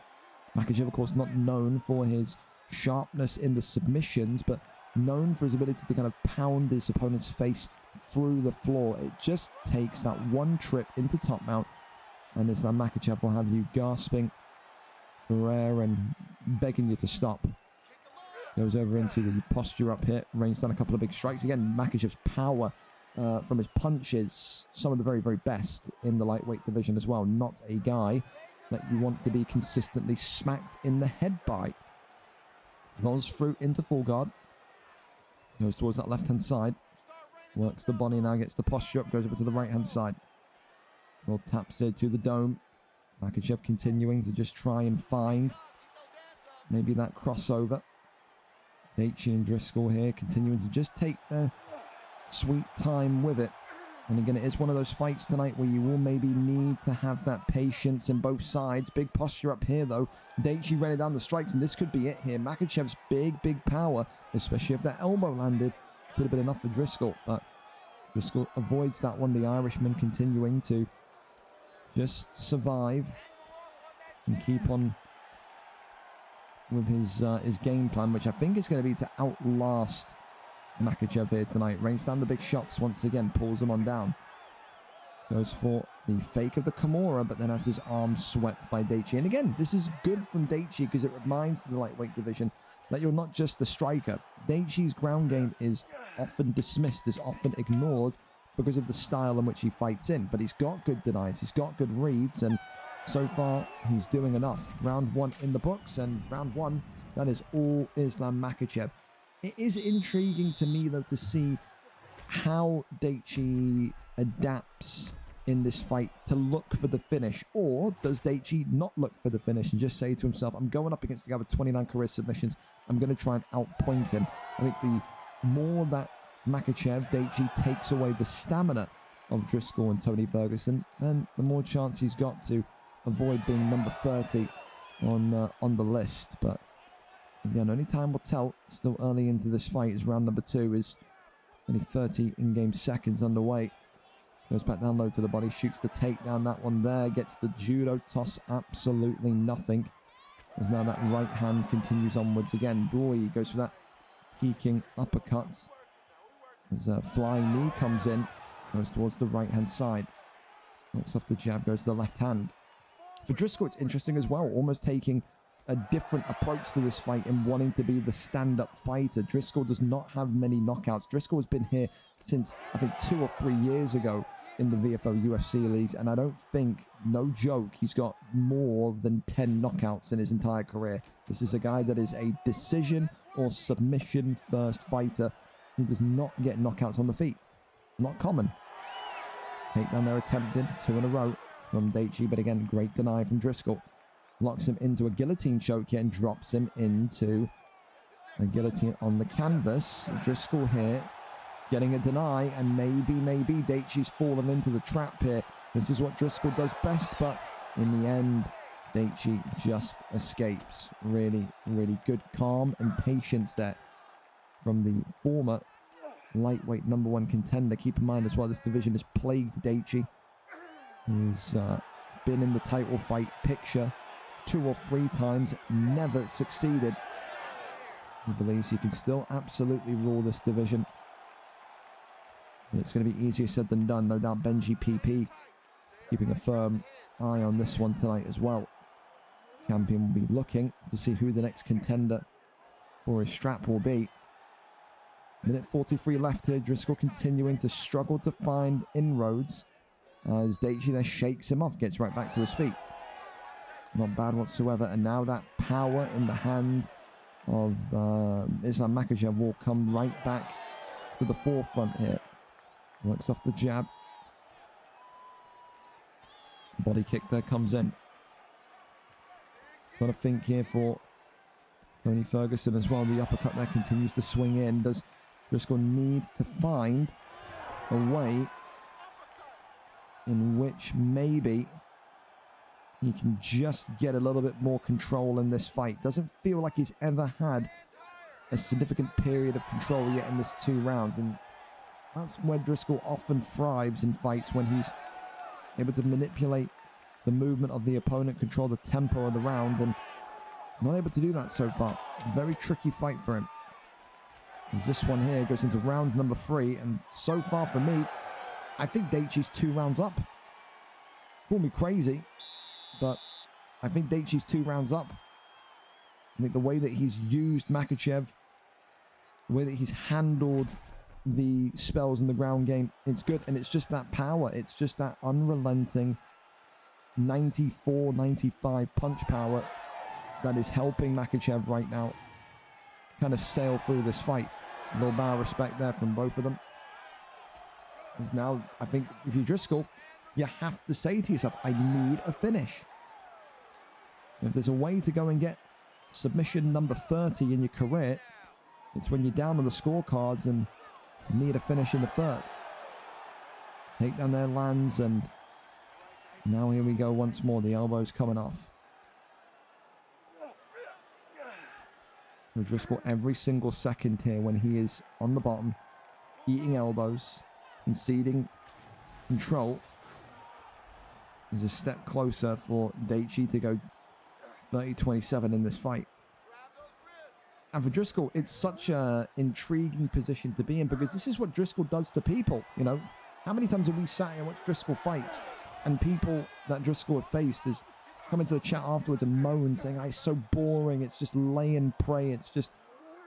Makhachev, of course, not known for his sharpness in the submissions, but known for his ability to kind of pound his opponent's face through the floor. It just takes that one trip into top mount, and Islam Makhachev will have you gasping for air and begging you to stop. Goes over into the posture up here, rains down a couple of big strikes. Again, Makhachev's power from his punches, some of the very, very best in the lightweight division as well. Not a guy that you want to be consistently smacked in the head by. Rolls through into full guard. Goes towards that left-hand side. Works the body now, gets the posture up, goes over to the right-hand side. Well, taps it to the dome. Makhachev continuing to just try and find maybe that crossover. Gaethje and Driscoll here continuing to just take their sweet time with it. And again, it is one of those fights tonight where you will maybe need to have that patience in both sides. Big posture up here, though. Gaethje running down the strikes, and this could be it here. Makhachev's big power, especially if that elbow landed, could have been enough for Driscoll. But Driscoll avoids that one. The Irishman continuing to just survive and keep on with his game plan, which I think is going to be to outlast Makhachev here tonight. Rains down the big shots once again, pulls him on down. Goes for the fake of the Kimura, but then has his arm swept by Gaethje. And again, this is good from Gaethje because it reminds the lightweight division that you're not just the striker. Gaethje's ground game is often dismissed, is often ignored because of the style in which he fights in. But he's got good denies, he's got good reads, and so far he's doing enough. Round one in the books, and round one, that is all Islam Makhachev. It is intriguing to me, though, to see how Gaethje adapts in this fight to look for the finish. Or does Gaethje not look for the finish and just say to himself, I'm going up against the guy with 29 career submissions, I'm going to try and outpoint him. I think the more that Gaethje takes away the stamina of Driscoll and Tony Ferguson, then the more chance he's got to avoid being number 30 on the list. But again, only time will tell. Still early into this fight as round number 2 is only 30 in-game seconds underway. Goes back down low to the body, shoots the takedown. That one there gets the judo toss, absolutely nothing. As now that right hand continues onwards again. Boy, he goes for that peeking uppercut. As a flying knee comes in, goes towards the right hand side. Knocks off the jab, goes to the left hand. For Driscoll, it's interesting as well, almost taking a different approach to this fight and wanting to be the stand-up fighter. Driscoll does not have many knockouts. Driscoll has been here since, I think, 2 or 3 years ago in the VFL UFC leagues, and I don't think, no joke, he's got more than 10 knockouts in his entire career. This is a guy that is a decision or submission first fighter. He does not get knockouts on the feet. Not common. Takedown there attempted, 2 in a row from Gaethje, but again, great deny from Driscoll. Locks him into a guillotine choke here and drops him into a guillotine on the canvas. Driscoll here getting a deny, and maybe Gaethje's fallen into the trap here. This is what Driscoll does best, but in the end, Gaethje just escapes. Really, really good calm and patience there from the former lightweight number 1 contender. Keep in mind as well, this division has plagued Gaethje. He's been in the title fight picture 2 or 3 times, never succeeded. He believes he can still absolutely rule this division. And it's going to be easier said than done. No doubt Benji PP keeping a firm eye on this one tonight as well. Champion will be looking to see who the next contender for his strap will be. Minute 43 left here. Driscoll continuing to struggle to find inroads as Gaethje there shakes him off, gets right back to his feet. Not bad whatsoever. And now that power in the hand of Islam Makhachev will come right back to the forefront here. Works off the jab. Body kick there comes in. Got to think here for Tony Ferguson as well. The uppercut there continues to swing in. Does Driscoll need to find a way in which maybe he can just get a little bit more control in this fight? Doesn't feel like he's ever had a significant period of control yet in this 2 rounds, and that's where Driscoll often thrives in fights, when he's able to manipulate the movement of the opponent, control the tempo of the round, and not able to do that so far. Very tricky fight for him. As this one here goes into round number 3, and so far for me, I think Daichi's 2 rounds up. Call me crazy, but I think Daichi's 2 rounds up. I think the way that he's used Makhachev, the way that he's handled the spells in the ground game, it's good. And it's just that power. It's just that unrelenting 94, 95 punch power that is helping Makhachev right now kind of sail through this fight. A little bow of respect there from both of them. Because now, I think if you're Driscoll, you have to say to yourself, I need a finish. If there's a way to go and get submission number 30 in your career, it's when you're down on the scorecards and need a finish in the 3rd. Take down their lands, and now here we go once more. The elbow's coming off. Driscoll every single second here when he is on the bottom, eating elbows, conceding control, is a step closer for Daichi to go 30-27 in this fight. And for Driscoll, it's such an intriguing position to be in, because this is what Driscoll does to people, you know. How many times have we sat here and watched Driscoll fights, and people that Driscoll have faced is come into the chat afterwards and moan, saying, it's so boring, it's just lay and pray, it's just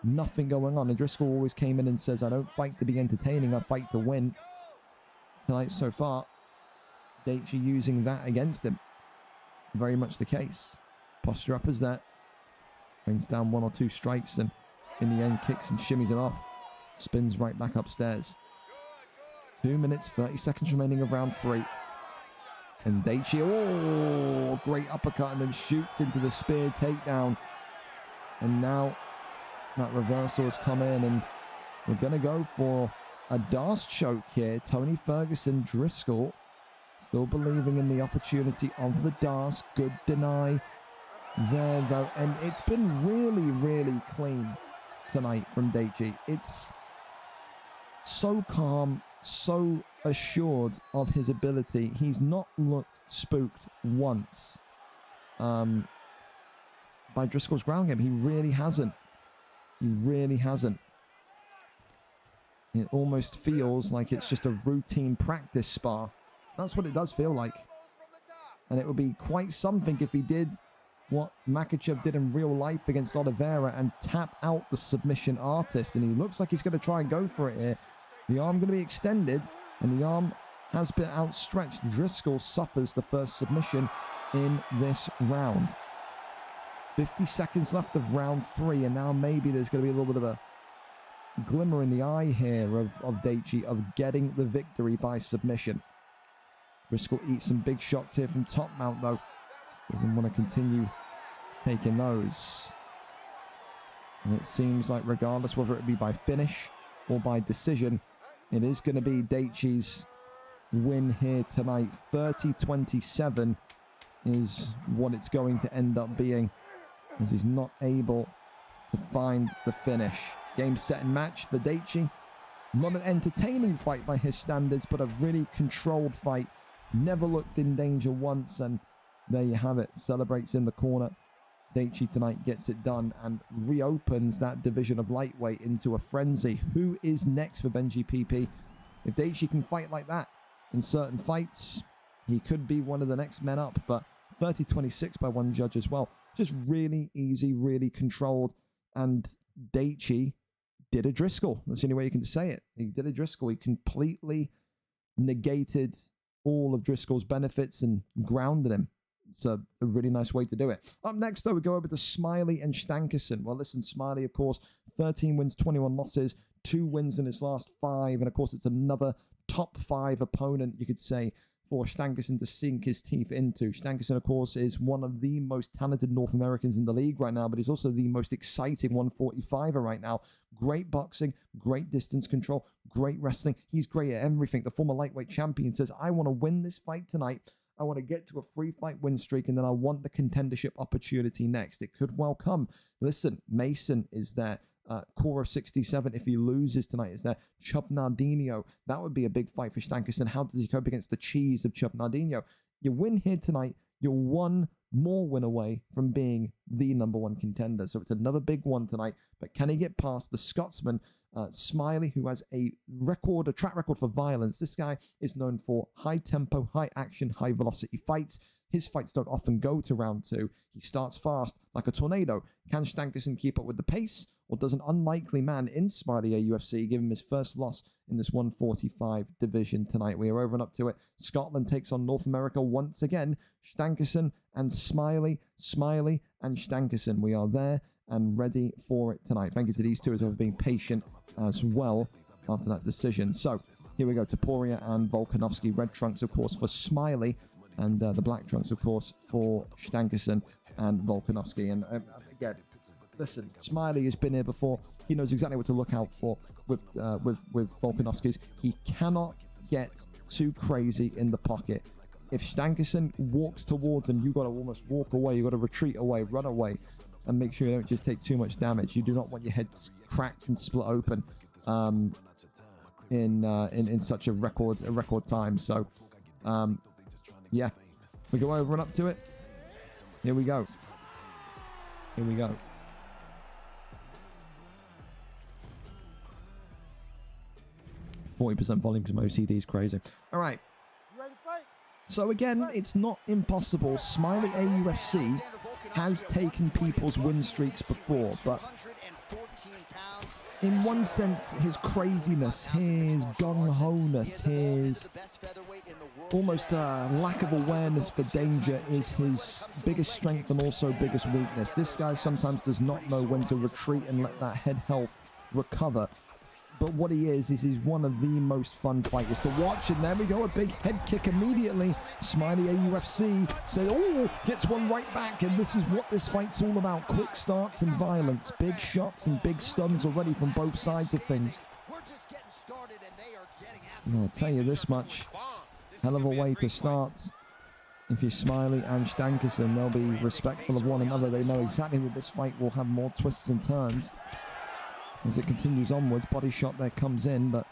nothing going on. And Driscoll always came in and says, I don't fight to be entertaining, I fight to win. Tonight so far, Daichi using that against him. Very much the case. Posture up as that. Brings down 1 or 2 strikes, and in the end kicks and shimmies him off. Spins right back upstairs. 2 minutes, 30 seconds remaining of round 3. And Daichi, oh, great uppercut, and then shoots into the spear takedown. And now that reversal has come in, and we're going to go for a Darce choke here. Tony Ferguson, Driscoll, still believing in the opportunity of the Darce. Good deny there, though. And it's been really, really clean tonight from Daichi. It's so calm, so assured of his ability. He's not looked spooked once by Driscoll's ground game. He really hasn't. He really hasn't. It almost feels like it's just a routine practice spar. That's what it does feel like. And it would be quite something if he did what Makhachev did in real life against Oliveira and tap out the submission artist. And he looks like he's going to try and go for it here. The arm going to be extended, and the arm has been outstretched. Driscoll suffers the first submission in this round. 50 seconds left of round 3, and now maybe there's going to be a little bit of a glimmer in the eye here of Daichi of getting the victory by submission. Driscoll eats some big shots here from top mount, though. Doesn't want to continue taking those. And it seems like regardless whether it be by finish or by decision, it is going to be Daichi's win here tonight. 30-27 is what it's going to end up being, as he's not able to find the finish. Game, set, and match for Daichi. Not an entertaining fight by his standards, but a really controlled fight. Never looked in danger once, and there you have it. Celebrates in the corner. Daichi tonight gets it done and reopens that division of lightweight into a frenzy. Who is next for Benji PP? If Daichi can fight like that in certain fights, he could be one of the next men up, but 30-26 by one judge as well. Just really easy, really controlled, and Daichi did a Driscoll. That's the only way you can say it. He did a Driscoll. He completely negated all of Driscoll's benefits and grounded him. It's a really nice way to do it. Up next, though, we go over to Smiley and Stankerson. Well, listen, Smiley, of course, 13 wins, 21 losses, 2 wins in his last 5. And, of course, it's another top 5 opponent, you could say, for Stankerson to sink his teeth into. Stankerson, of course, is one of the most talented North Americans in the league right now, but he's also the most exciting 145er right now. Great boxing, great distance control, great wrestling. He's great at everything. The former lightweight champion says, I want to win this fight tonight. I want to get to a 3-fight win streak, and then I want the contendership opportunity next. It could well come. Listen, Mason is there. Coros 67, if he loses tonight, is there. Chub Nardino. That would be a big fight for Stankerson. How does he cope against the cheese of Chub Nardino? You win here tonight, you're one more win away from being the #1 contender. So it's another big one tonight. But can he get past the Scotsman, Smiley, who has a track record for violence? This guy is known for high tempo, high action, high velocity fights. His fights don't often go to round 2. He starts fast like a tornado. Can Stankerson keep up with the pace? Or does an unlikely man in Smiley AUFC give him his first loss in this 145 division tonight? We are over and up to it. Scotland takes on North America once again. Stankerson and Smiley, Smiley and Stankerson. We are there and ready for it tonight. Thank you to these two as well for being patient as well after that decision. So here we go. Topuria and Volkanovski. Red trunks, of course, for Smiley. And the black trunks, of course, for Stankerson and Volkanovski. And again, listen, Smiley has been here before. He knows exactly what to look out for with Volkanovski's. He cannot get too crazy in the pocket. If Stankerson walks towards him, you've got to almost walk away. You've got to retreat away, run away, and make sure you don't just take too much damage. You do not want your head cracked and split open in such a record time. So, yeah, we go over and up to it. Here we go. Here we go. %40 volume because my OCD is crazy. All right. You ready to fight? So again, it's not impossible. Smiley AUFC has taken people's win streaks before, but in one sense, his craziness, his gung-ho-ness, his almost lack of awareness for danger is his biggest strength and also biggest weakness. This guy sometimes does not know when to retreat and let that head health recover. But what he is he's one of the most fun fighters to watch. And there we go, a big head kick immediately. Smiley AUFC say, oh, gets one right back. And this is what this fight's all about. Quick starts and violence. Big shots and big stuns already from both sides of things. I'll tell you this much. Hell of a way to start. If you're Smiley and Stankerson, they'll be respectful of one another. They know exactly that this fight will have more twists and turns. As it continues onwards, body shot there comes in, but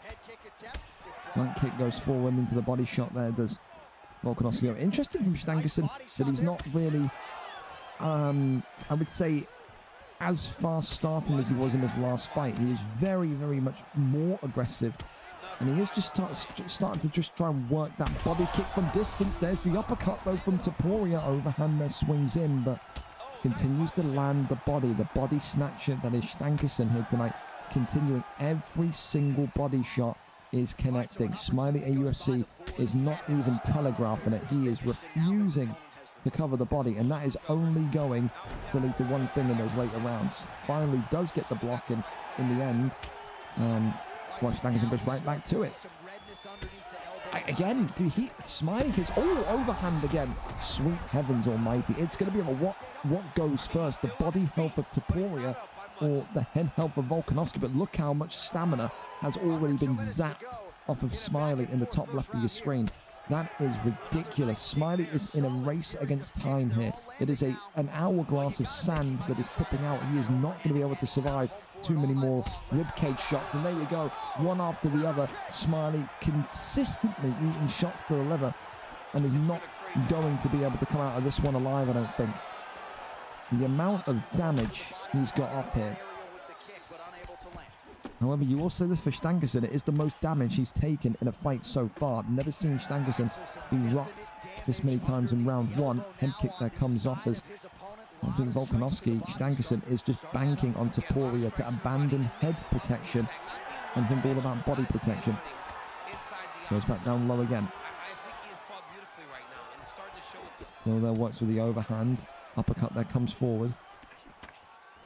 front kick goes forward into the body shot there. Does Volkanovski. Interesting from Stankerson that he's not really, I would say, as fast starting as he was in his last fight. He was very, very much more aggressive. And he is just starting to just try and work that body kick from distance. There's the uppercut, though, from Topuria. Overhand there swings in, but continues to land the body snatcher that is Stankerson here tonight. Continuing every single body shot is connecting. Smiley AUFC is not even telegraphing it. He is refusing to cover the body, and that is only going to lead to one thing in those later rounds. Finally does get the block in the end. Well, Stankerson goes right back to it. Again, Smiley hits, overhand again. Sweet heavens almighty. It's going to be about what goes first, the body health of Topuria or the head health of Volkanovski. But look how much stamina has already been zapped off of Smiley in the top left of your screen. That is ridiculous. Smiley is in a race against time here. It is an hourglass of sand that is tipping out. He is not going to be able to survive too many more ribcage shots. And there you go, one after the other. Smiley consistently eating shots to the liver and is not going to be able to come out of this one alive, I don't think. The amount of damage he's got off here. However, you will say this for Stankerson, it is the most damage he's taken in a fight so far. Never seen Stankerson be rocked this many times in round one. Head kick there comes off as I think Volkanovski, Stankerson is just banking on Topuria to abandon head protection and think all about body protection. Goes back down low again. Still there, works with the overhand. Uppercut there comes forward.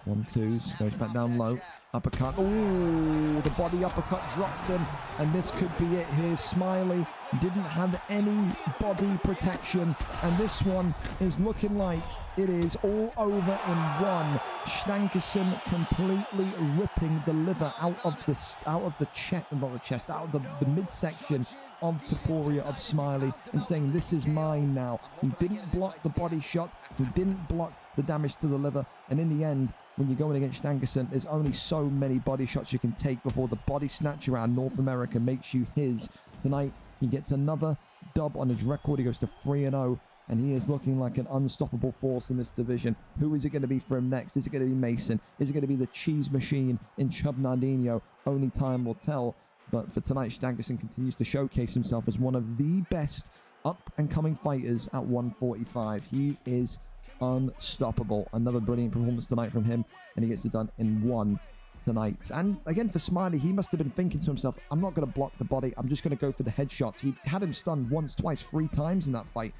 1-2s, goes back down low. Uppercut. Oh, the body uppercut drops him, and this could be it here. Smiley didn't have any body protection, and this one is looking like it is all over in one. Stankerson completely ripping the liver out of the chest, not the chest, out of the midsection of Topuria of Smiley, and saying, "This is mine now." He didn't block the body shot. He didn't block the damage to the liver, and in the end, when you're going against Stankerson, there's only so many body shots you can take before the body snatch around North America makes you his. Tonight, he gets another dub on his record. He goes to 3-0, and he is looking like an unstoppable force in this division. Who is it going to be for him next? Is it going to be Mason? Is it going to be the cheese machine in Chub Nardino? Only time will tell. But for tonight, Stankerson continues to showcase himself as one of the best up-and-coming fighters at 145. He is unstoppable. Another brilliant performance tonight from him, and he gets it done in one tonight. And again, for Smiley, he must have been thinking to himself, I'm not going to block the body. I'm just going to go for the headshots. He had him stunned once, twice, 3 times in that fight.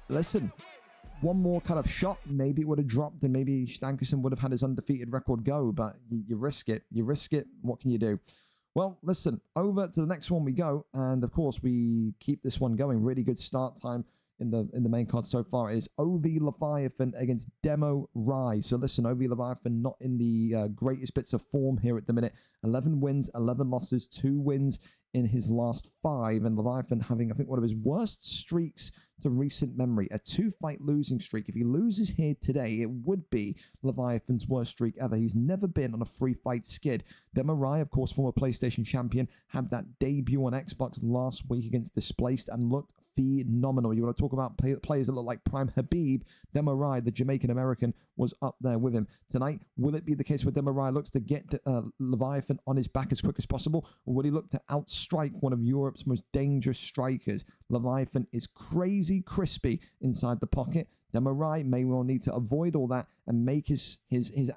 Listen, one more kind of shot, maybe it would have dropped, and maybe Stankerson would have had his undefeated record go, but you risk it. You risk it. What can you do? Well, listen, over to the next one we go, and of course we keep this one going. Really good start time in the main card so far. It is OV Leviathan against Demo Rye. So listen, OV Leviathan not in the greatest bits of form here at the minute. 11 wins, 11 losses, 2 wins in his last 5, and Leviathan having, I think, one of his worst streaks to recent memory, a 2-fight losing streak. If he loses here today, it would be Leviathan's worst streak ever. He's never been on a 3-fight skid. Demarai, of course, former PlayStation champion, had that debut on Xbox last week against Displaced and looked phenomenal. You want to talk about players that look like Prime Habib, Demarai, the Jamaican-American, was up there with him. Tonight, will it be the case where Demarai looks to get Leviathan on his back as quick as possible, or will he look to outstrike one of Europe's most dangerous strikers? Leviathan is crazy crispy inside the pocket. Demarai may well need to avoid all that and make his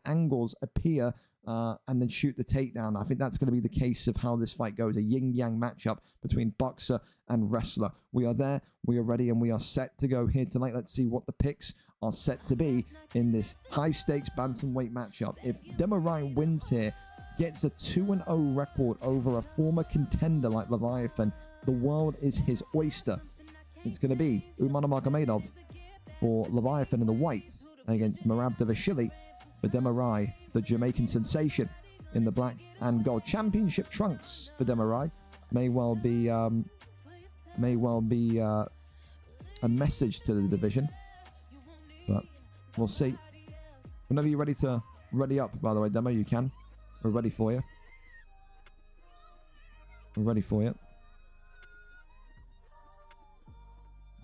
angles appear and then shoot the takedown. I think that's going to be the case of how this fight goes. A yin-yang matchup between boxer and wrestler. We are there, we are ready, and we are set to go here tonight. Let's see what the picks are set to be in this high-stakes bantamweight matchup. If Demarai wins here, gets a 2-0 record over a former contender like Leviathan, the world is his oyster. It's going to be Umar Nurmagomedov for Leviathan in the white against MarkDev for Demarai, the Jamaican sensation, in the black and gold. Championship trunks for Demarai may well be a message to the division, but we'll see. Whenever you're ready up, by the way, Demo, you can. We're ready for you. We're ready for you.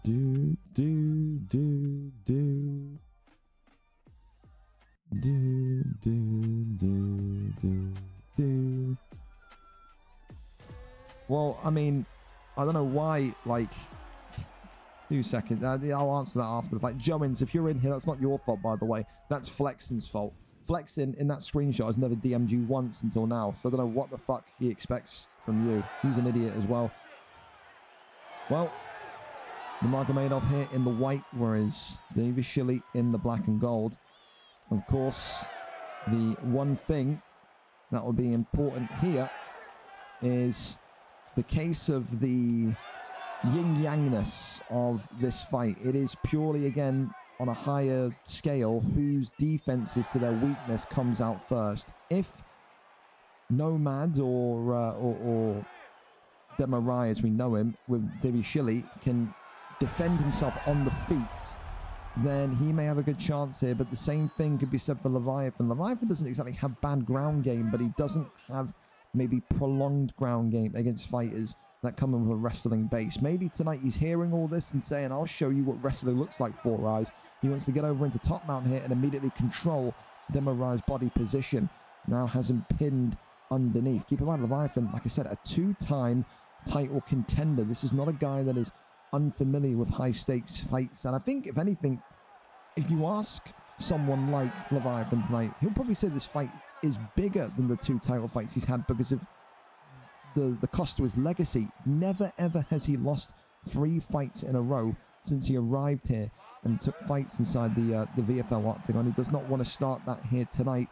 Do, do, do, do. Do, do, do, do, do. Well, I mean, I don't know why, like, 2 seconds. I'll answer that after the fight. Joins, if you're in here, that's not your fault, by the way. That's Flexen's fault. Flexen in that screenshot has never DM'd you once until now, so I don't know what the fuck he expects from you. He's an idiot as well. Well, Nurmagomedov here in the white, whereas Davishvili in the black and gold. Of course, the one thing that will be important here is the case of the yin-yangness of this fight. It is purely, again, on a higher scale, whose defenses to their weakness comes out first. If Nomad or Demarai, as we know him, with Davishvili, can defend himself on the feet, then he may have a good chance here. But the same thing could be said for Leviathan. Leviathan doesn't exactly have bad ground game, but he doesn't have maybe prolonged ground game against fighters that come in with a wrestling base. Maybe tonight he's hearing all this and saying, I'll show you what wrestling looks like, Four Eyes. He wants to get over into top mount here and immediately control Demarai's body position. Now has him pinned underneath. Keep in mind, Leviathan, like I said, a 2-time title contender. This is not a guy that is unfamiliar with high stakes fights, and I think, if anything, if you ask someone like Leviathan tonight, he'll probably say this fight is bigger than the 2 title fights he's had because of the cost to his legacy. Never ever has he lost 3 fights in a row since he arrived here and took fights inside the VFL octagon. He does not want to start that here tonight.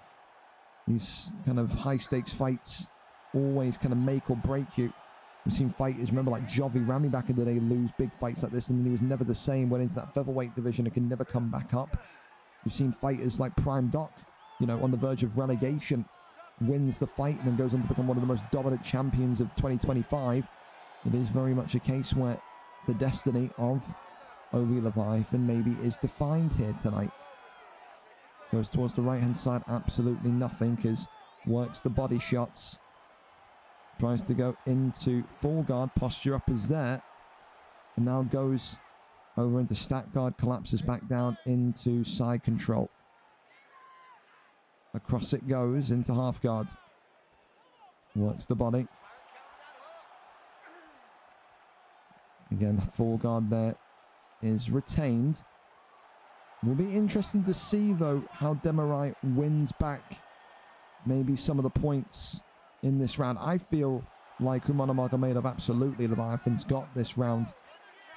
These kind of high stakes fights always kind of make or break you. We've seen fighters, remember, like Jovi Rami back in the day, lose big fights like this, and then he was never the same, went into that featherweight division and can never come back up. We've seen fighters like Prime Doc, you know, on the verge of relegation, wins the fight and then goes on to become one of the most dominant champions of 2025. It is very much a case where the destiny of OV Leviathan maybe is defined here tonight. Goes towards the right-hand side, absolutely nothing, because works the body shots. Tries to go into full guard, posture up is there. And now goes Over into stack guard, collapses back down into side control. Across it goes into half guard. Works the body. Again, full guard there is retained. Will be interesting to see, though, how Demarai wins back maybe some of the points in this round. I feel like Umar Nurmagomedov, absolutely, Leviathan's got this round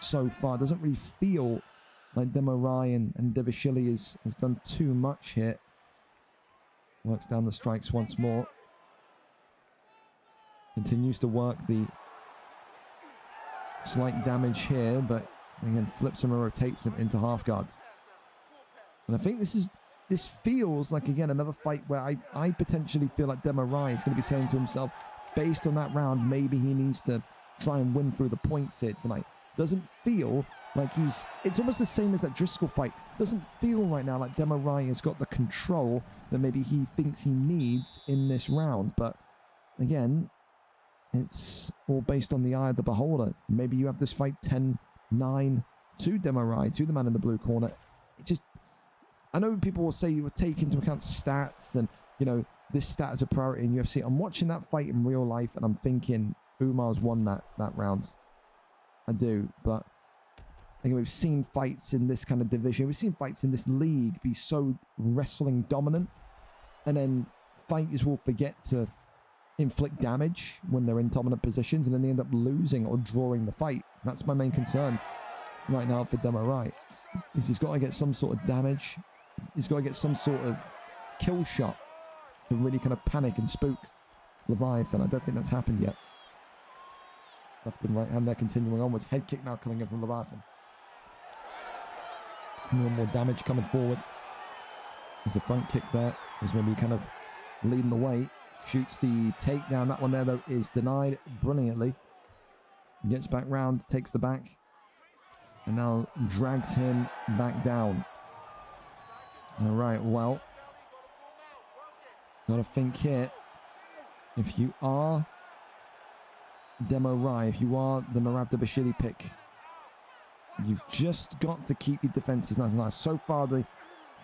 so far. It doesn't really feel like Demarai and Devashili has done too much here. Works down the strikes once more. Continues to work the slight damage here, but again flips him and rotates him into half guard. And I think this feels like, again, another fight where I potentially feel like Demarai is going to be saying to himself, based on that round, maybe he needs to try and win through the points here tonight. Doesn't feel like it's almost the same as that Driscoll fight. Doesn't feel right now like Demarai has got the control that maybe he thinks he needs in this round. But again, it's all based on the eye of the beholder. Maybe you have this fight 10-9 to Demarai, to the man in the blue corner. It just, I know people will say you would take into account stats and, you know, this stat is a priority in UFC. I'm watching that fight in real life and I'm thinking Umar's won that round. I do, but again, we've seen fights in this kind of division. We've seen fights in this league be so wrestling dominant, and then fighters will forget to inflict damage when they're in dominant positions, and then they end up losing or drawing the fight. That's my main concern right now for Demarai. He's got to get some sort of damage. He's got to get some sort of kill shot to really kind of panic and spook Leviathan. I don't think that's happened yet. Left and right hand there continuing onwards. Head kick now coming in from Leviathan. More and more damage coming forward. There's a front kick there. He's maybe kind of leading the way. Shoots the takedown. That one there, though, is denied brilliantly. Gets back round, takes the back. And now drags him back down. All right, well. Got to think here. If you are Demarai, if you are the MarkDev pick, you've just got to keep your defenses nice and nice. So far, the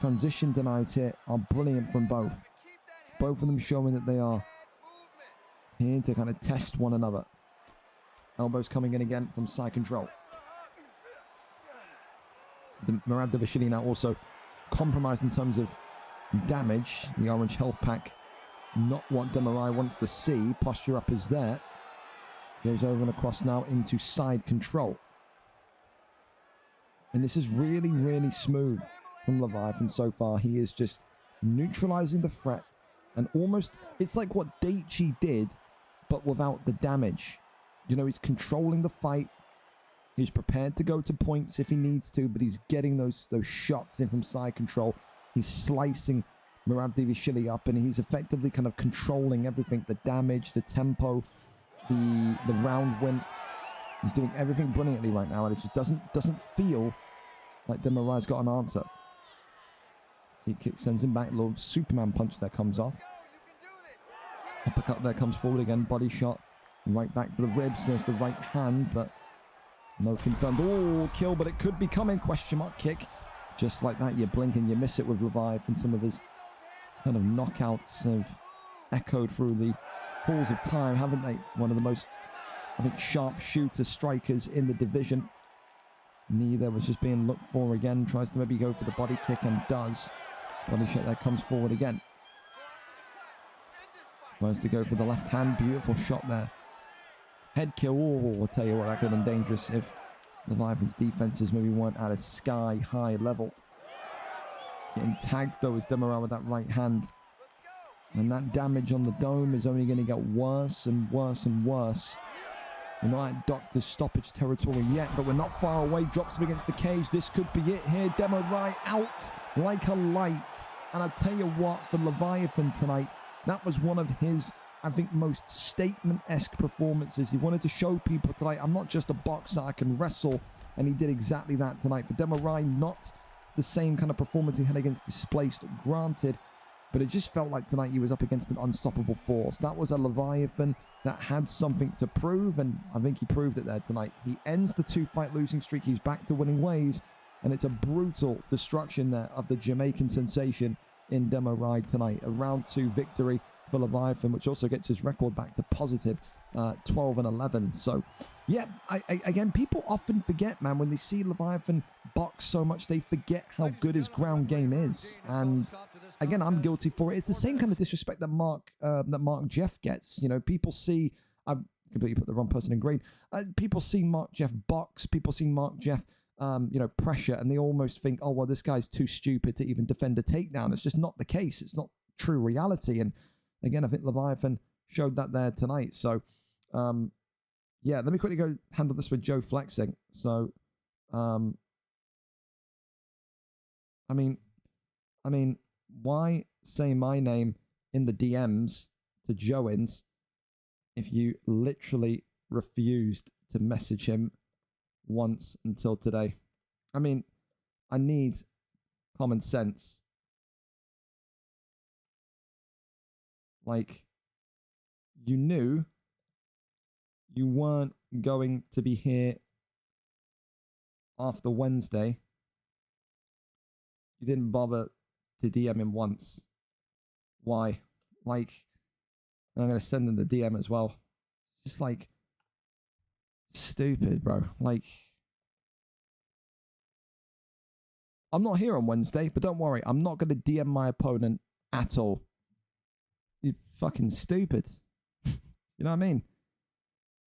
transition denies here are brilliant from both. Both of them showing that they are here to kind of test one another. Elbows coming in again from side control. The MarkDev now also compromised in terms of damage. The orange health pack, not what Demarai wants to see. Posture up is there. Goes over and across now into side control. And this is really, really smooth from Leviathan so far. He is just neutralizing the threat. And almost, it's like what Daichi did, but without the damage. You know, he's controlling the fight. He's prepared to go to points if he needs to, but he's getting those shots in from side control. He's slicing MarkDev up, and he's effectively kind of controlling everything. The damage, the tempo, the round win. He's doing everything brilliantly right now, and it just doesn't feel like Demarai's got an answer. He kick sends him back. A little Superman punch there comes off. Uppercut there comes forward again. Body shot right back to the ribs. There's the right hand, but no confirmed. Oh, kill, but it could be coming. Question mark kick. Just like that, you blink and you miss it with Leviathan. Some of his kind of knockouts have echoed through the halls of time, haven't they? One of the most, I think, sharpshooter strikers in the division. Knee there was just being looked for again. Tries to maybe go for the body kick and does. Body shot there comes forward again. Tries to go for the left hand. Beautiful shot there. Head kill. Oh, I'll tell you what, that could have been dangerous if Leviathan's defenses maybe weren't at a sky-high level. Getting tagged, though, as Demarai with that right hand. And that damage on the dome is only going to get worse and worse and worse. We're not at doctor's stoppage territory yet, but we're not far away. Drops him against the cage. This could be it here. Demarai out like a light. And I tell you what, for Leviathan tonight, that was one of his, I think, most statement-esque performances. He wanted to show people tonight, I'm not just a boxer, I can wrestle. And he did exactly that tonight. For Demarai, not the same kind of performance he had against Displaced. Granted, but it just felt like tonight he was up against an unstoppable force. That was a Leviathan that had something to prove, and I think he proved it there tonight. He ends the 2-fight losing streak. He's back to winning ways, and it's a brutal destruction there of the Jamaican sensation in Demo Ride tonight. A round 2 victory for Leviathan, which also gets his record back to positive 12-11. So, yeah, again, people often forget, man, when they see Leviathan box so much, they forget how good his ground game is. And again, I'm guilty for it. It's the same kind of disrespect that MarkDev gets. You know, people see, I completely put the wrong person in green. People see MarkDev box, people see MarkDev, pressure, and they almost think, oh, well, this guy's too stupid to even defend a takedown. It's just not the case. It's not true reality. And again, I think Leviathan showed that there tonight. So, yeah, let me quickly go handle this with Joe flexing. So, I mean, why say my name in the DMs to Joins if you literally refused to message him once until today? I mean, I need common sense. Like, you knew you weren't going to be here after Wednesday. You didn't bother to DM him once. Why? Like, I'm going to send him the DM as well. It's just like, stupid, bro. Like, I'm not here on Wednesday, but don't worry, I'm not going to DM my opponent at all. You're fucking stupid. You know what I mean?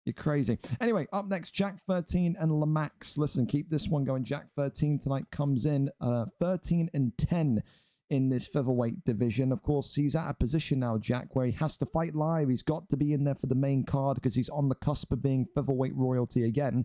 You're crazy. Anyway, up next, Jack 13 and Lamax. Listen, keep this one going. Jack 13 tonight comes in 13-10 in this featherweight division. Of course, he's at a position now, Jack, where he has to fight live. He's got to be in there for the main card because he's on the cusp of being featherweight royalty again.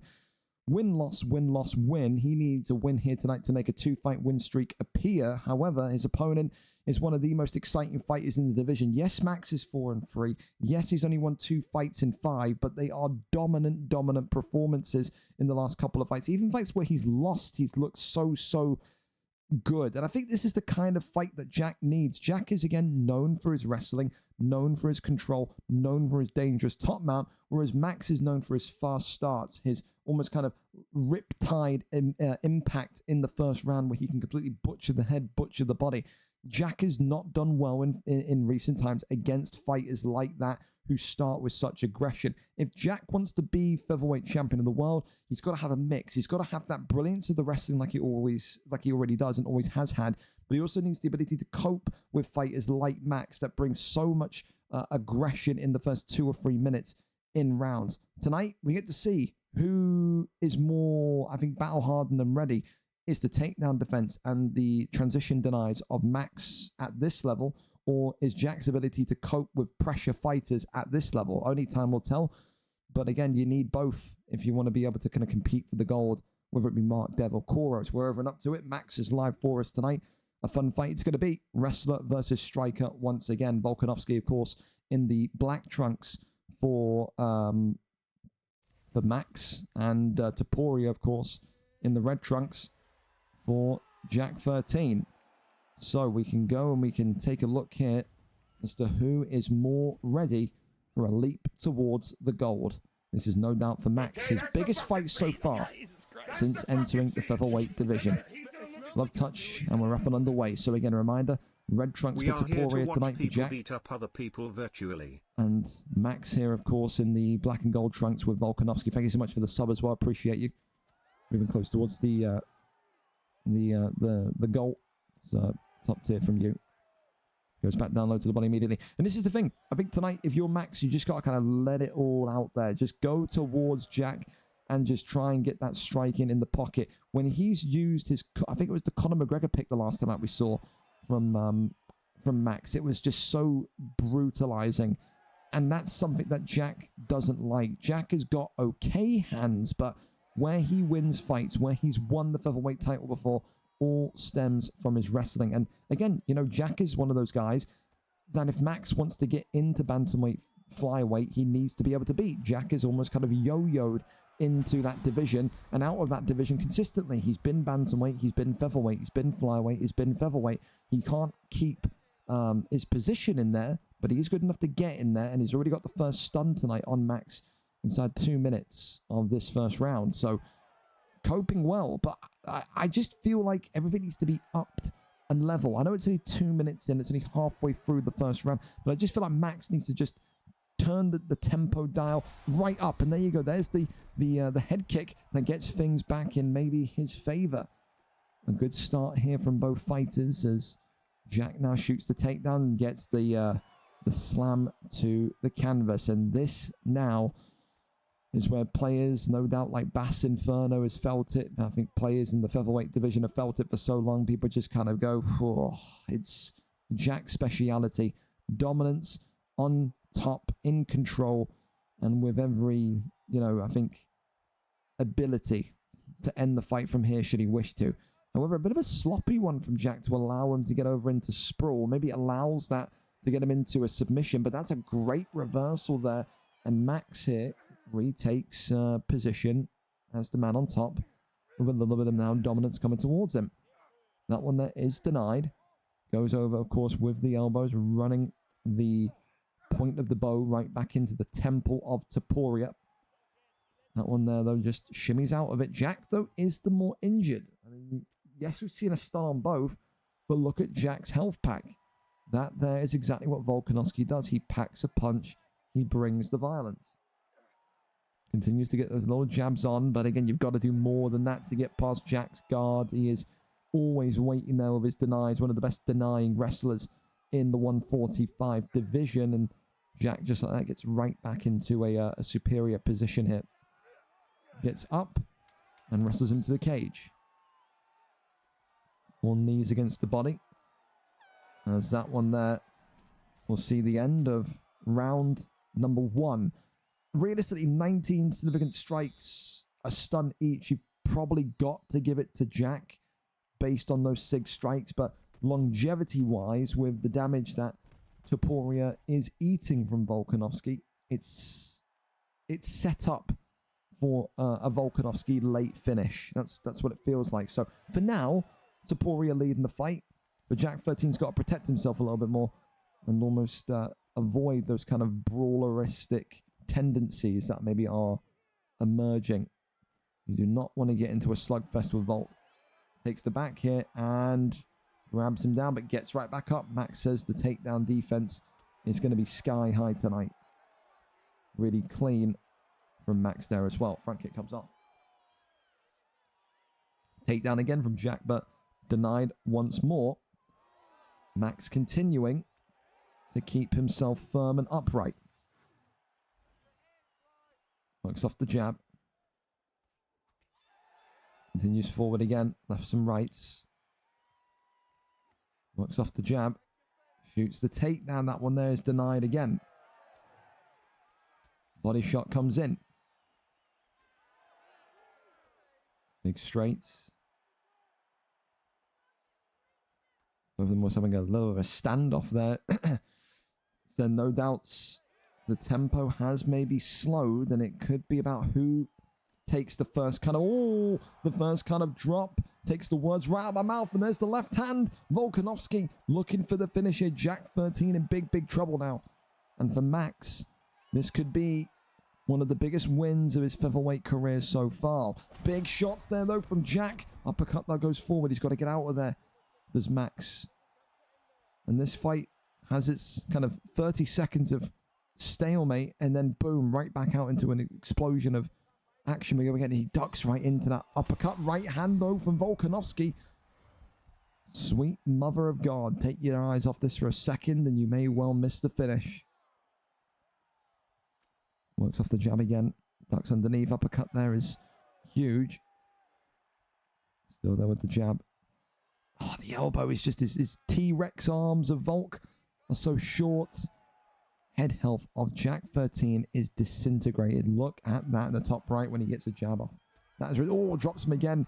Win, loss, win, loss, win. He needs a win here tonight to make a 2-fight win streak appear. However, his opponent is one of the most exciting fighters in the division. Yes, Max is 4-3. Yes, he's only won 2 fights in 5, but they are dominant performances in the last couple of fights. Even fights where he's lost, he's looked so good. And I think this is the kind of fight that Jack needs. Jack is, again, known for his wrestling, known for his control, known for his dangerous top mount, whereas Max is known for his fast starts, his almost kind of riptide impact in the first round where he can completely butcher the head, butcher the body. Jack has not done well in recent times against fighters like that who start with such aggression. If Jack wants to be featherweight champion of the world, he's got to have a mix. He's got to have that brilliance of the wrestling like he already does and always has had. But he also needs the ability to cope with fighters like Max that bring so much aggression in the first 2 or 3 minutes in rounds. Tonight, we get to see who is more, I think, battle-hardened and ready. Is the takedown defense and the transition denies of Max at this level, or is Jack's ability to cope with pressure fighters at this level? Only time will tell. But again, you need both if you want to be able to kind of compete for the gold, whether it be MarkDev or Coros. We're over and up to it. Max is live for us tonight. A fun fight it's going to be. Wrestler versus striker once again. Volkanovski, of course, in the black trunks for Max, and Topuria, of course, in the red trunks for Jack 13. So we can go and we can take a look here as to who is more ready for a leap towards the gold. This is no doubt for Max, his biggest fight so far since entering the featherweight division. Love touch, and we're up and underway. So again, a reminder, red trunks for Topuria tonight for Jack. Beat up other people virtually. And Max here, of course, in the black and gold trunks with Volkanovski. Thank you so much for the sub as well. Appreciate you. Moving close towards the goal. So top tier from you. Goes back down low to the body immediately. And this is the thing. I think tonight, if you're Max, you just got to kind of let it all out there. Just go towards Jack and just try and get that strike in the pocket. When he's used his, I think it was the Conor McGregor pick the last time out we saw from Max. It was just so brutalizing. And that's something that Jack doesn't like. Jack has got okay hands, but where he wins fights, where he's won the featherweight title before, all stems from his wrestling. And again, you know, Jack is one of those guys that if Max wants to get into bantamweight flyweight, he needs to be able to beat. Jack is almost kind of yo-yoed into that division and out of that division consistently. He's been bantamweight, he's been featherweight, he's been flyweight, he's been featherweight. He can't keep his position in there, but he is good enough to get in there, and he's already got the first stun tonight on Max inside 2 minutes of this first round. So coping well, but I just feel like everything needs to be upped and level. I know it's only 2 minutes in, it's only halfway through the first round, but I just feel like Max needs to just turn the tempo dial right up. And there you go. There's the head kick that gets things back in maybe his favor. A good start here from both fighters as Jack now shoots the takedown and gets the slam to the canvas. And this now is where players, no doubt, like Bass Inferno has felt it. I think players in the featherweight division have felt it for so long. People just kind of go, oh, it's Jack's speciality. Dominance on top, in control, and with every, I think, ability to end the fight from here should he wish to. However, a bit of a sloppy one from Jack to allow him to get over into sprawl. Maybe allows that to get him into a submission, but that's a great reversal there. And Max here retakes position as the man on top with a little bit of now dominance coming towards him. That one there is denied. Goes over, of course, with the elbows, running the point of the bow right back into the temple of Topuria. That one there, though, just shimmies out of it. Jack, though, is the more injured. I mean, yes, we've seen a stun on both, but look at Jack's health pack. That there is exactly what Volkanovski does. He packs a punch. He brings the violence. Continues to get those little jabs on, but again, you've got to do more than that to get past Jack's guard. He is always waiting there with his denies. One of the best denying wrestlers in the 145 division, and Jack just like that gets right back into a superior position here. Gets up and wrestles him to the cage. One knees against the body. As that one there, we'll see the end of round number 1. Realistically, 19 significant strikes, a stun each. You've probably got to give it to Jack based on those 6 strikes, but longevity-wise, with the damage that Topuria is eating from Volkanovski, it's set up for a Volkanovski late finish. That's what it feels like. So for now, Topuria leading the fight, but Jack 13's got to protect himself a little bit more and almost avoid those kind of brawleristic tendencies that maybe are emerging. You do not want to get into a slugfest with Volk. Takes the back here and grabs him down, but gets right back up. Max says the takedown defense is going to be sky high tonight. Really clean from Max there as well. Front kick comes off. Takedown again from Jack, but denied once more. Max continuing to keep himself firm and upright. Works off the jab. Continues forward again. Lefts and rights. Works off the jab. Shoots the takedown. That one there is denied again. Body shot comes in. Big straights. Both of them was having a little of a standoff there. So no doubts the tempo has maybe slowed, and it could be about who takes the first kind of drop, takes the words right out of my mouth, and there's the left hand. Volkanovski looking for the finisher. Jack 13 in big trouble now. And for Max, this could be one of the biggest wins of his featherweight career so far. Big shots there, though, from Jack. Uppercut that goes forward. He's got to get out of there. Does Max. And this fight has its kind of 30 seconds of stalemate, and then boom, right back out into an explosion of action. We go again. He ducks right into that uppercut. Right hand, though, from Volkanovski. Sweet mother of God. Take your eyes off this for a second, and you may well miss the finish. Works off the jab again. Ducks underneath. Uppercut there is huge. Still there with the jab. Oh, the elbow is just his T-Rex arms of Volk are so short. Head health of Jack 13 is disintegrated. Look at that in the top right when he gets a jab off. That is really, oh, drops him again.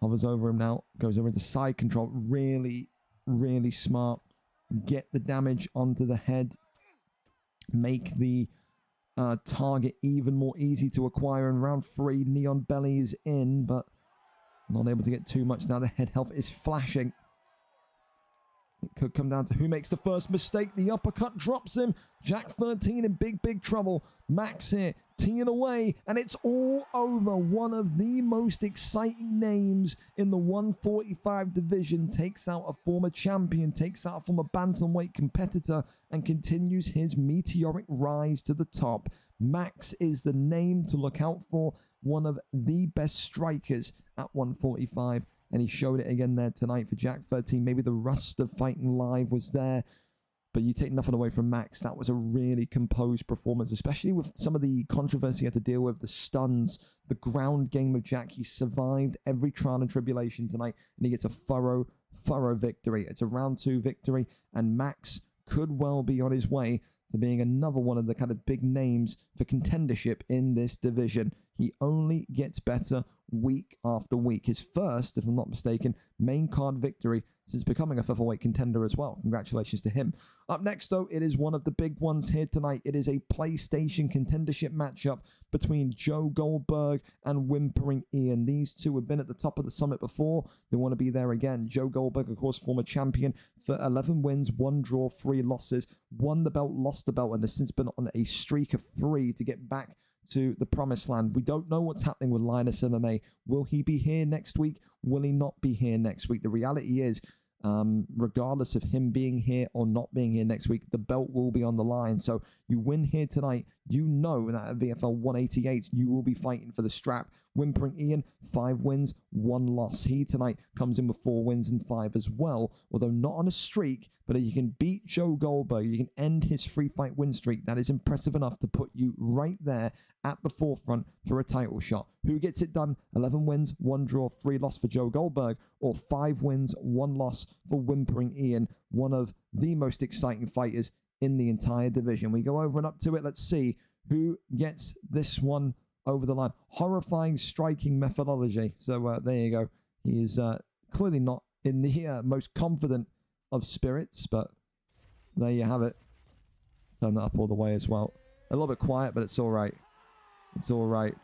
Hovers over him now. Goes over into side control. Really, really smart. Get the damage onto the head. Make the target even more easy to acquire. In round 3, Neon Belly is in, but not able to get too much now. The head health is flashing. It could come down to who makes the first mistake. The uppercut drops him. Jack 13 in big trouble. Max here, teeing away, and it's all over. One of the most exciting names in the 145 division takes out a former champion, takes out a former bantamweight competitor, and continues his meteoric rise to the top. Max is the name to look out for, one of the best strikers at 145. And he showed it again there tonight for Jack 13. Maybe the rust of fighting live was there, but you take nothing away from Max. That was a really composed performance, especially with some of the controversy he had to deal with, the stuns, the ground game of Jack. He survived every trial and tribulation tonight, and he gets a thorough victory. It's a round 2 victory, and Max could well be on his way to being another one of the kind of big names for contendership in this division. He only gets better week after week. His first, if I'm not mistaken, main card victory since becoming a featherweight contender as well. Congratulations to him. Up next, though, it is one of the big ones here tonight. It is a PlayStation contendership matchup between Joe Goldberg and Whimpering Ian. These two have been at the top of the summit before. They want to be there again. Joe Goldberg, of course, former champion, for 11 wins, 1 draw, 3 losses, won the belt, lost the belt, and has since been on a streak of 3 to get back to the promised land. We don't know what's happening with Linus MMA. Will he be here next week? Will he not be here next week? The reality is, regardless of him being here or not being here next week, the belt will be on the line. So you win here tonight, you know that at VFL 188, you will be fighting for the strap. Whimpering Ian, 5 wins, 1 loss. He tonight comes in with 4 wins and 5 as well, although not on a streak. But if you can beat Joe Goldberg, you can end his 3-fight win streak. That is impressive enough to put you right there at the forefront for a title shot. Who gets it done? 11 wins, 1 draw, 3 loss for Joe Goldberg, or 5 wins, 1 loss for Whimpering Ian, one of the most exciting fighters in the entire division. We go over and up to it. Let's see who gets this one over the line. Horrifying striking methodology. So there you go. He is clearly not in the most confident of spirits, but there you have it. Turn that up all the way as well. A little bit quiet, but it's all right. It's all right.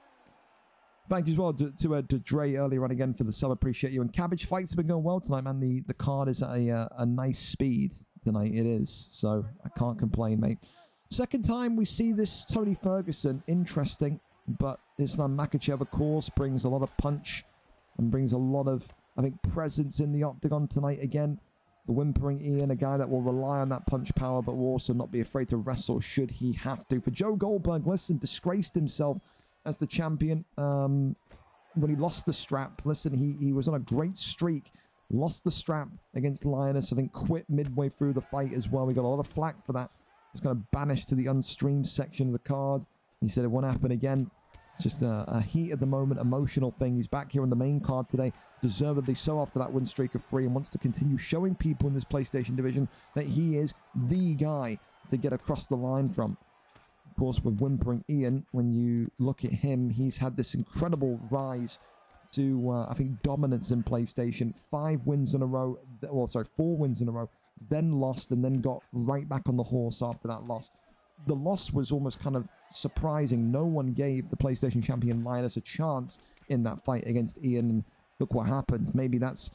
Thank you as well to Dre earlier on again for the sub. Appreciate you. And Cabbage fights have been going well tonight, man. The card is at a nice speed tonight. It is. So I can't complain, mate. Second time we see this Tony Ferguson. Interesting. But Islam Makhachev, of course, brings a lot of punch and brings a lot of, I think, presence in the octagon tonight again. The Whimpering Ian, a guy that will rely on that punch power, but will also not be afraid to wrestle should he have to. For Joe Goldberg, listen, disgraced himself as the champion when he lost the strap. Listen, he was on a great streak. Lost the strap against Linus. I think quit midway through the fight as well. We got a lot of flack for that. He was kind of banished to the unstreamed section of the card. He said it won't happen again. It's just a heat of the moment, emotional thing. He's back here on the main card today, deservedly so after that win streak of 3, and wants to continue showing people in this PlayStation division that he is the guy to get across the line from. Of course, with Whimpering Ian, when you look at him, he's had this incredible rise to, I think, dominance in PlayStation. 5 wins in a row, well, sorry, 4 wins in a row, then lost, and then got right back on the horse after that loss. The loss was almost kind of surprising. No one gave the PlayStation champion Linus a chance in that fight against Ian. And look what happened. Maybe that's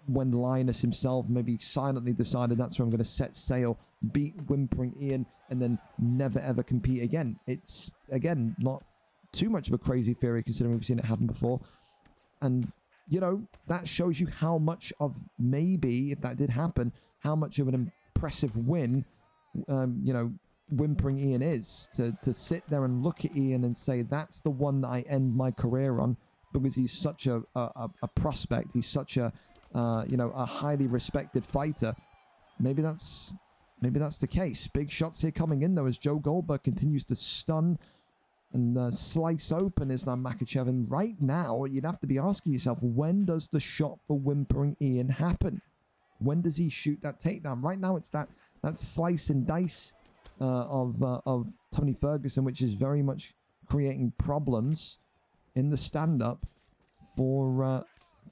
when Linus himself maybe silently decided that's where I'm going to set sail, beat Whimpering Ian, and then never ever compete again. It's, again, not too much of a crazy theory considering we've seen it happen before. And, you know, that shows you how much of, maybe, if that did happen, how much of an impressive win, you know, Whimpering Ian is, to sit there and look at Ian and say that's the one that I end my career on, because he's such a prospect, he's such a you know, a highly respected fighter. Maybe that's the case. Big shots here coming in though as Joe Goldberg continues to stun and slice open Islam Makhachev. And right now you'd have to be asking yourself, when does the shot for Whimpering Ian happen? When does he shoot that takedown? Right now it's that slice and dice of Tony Ferguson, which is very much creating problems in the stand-up for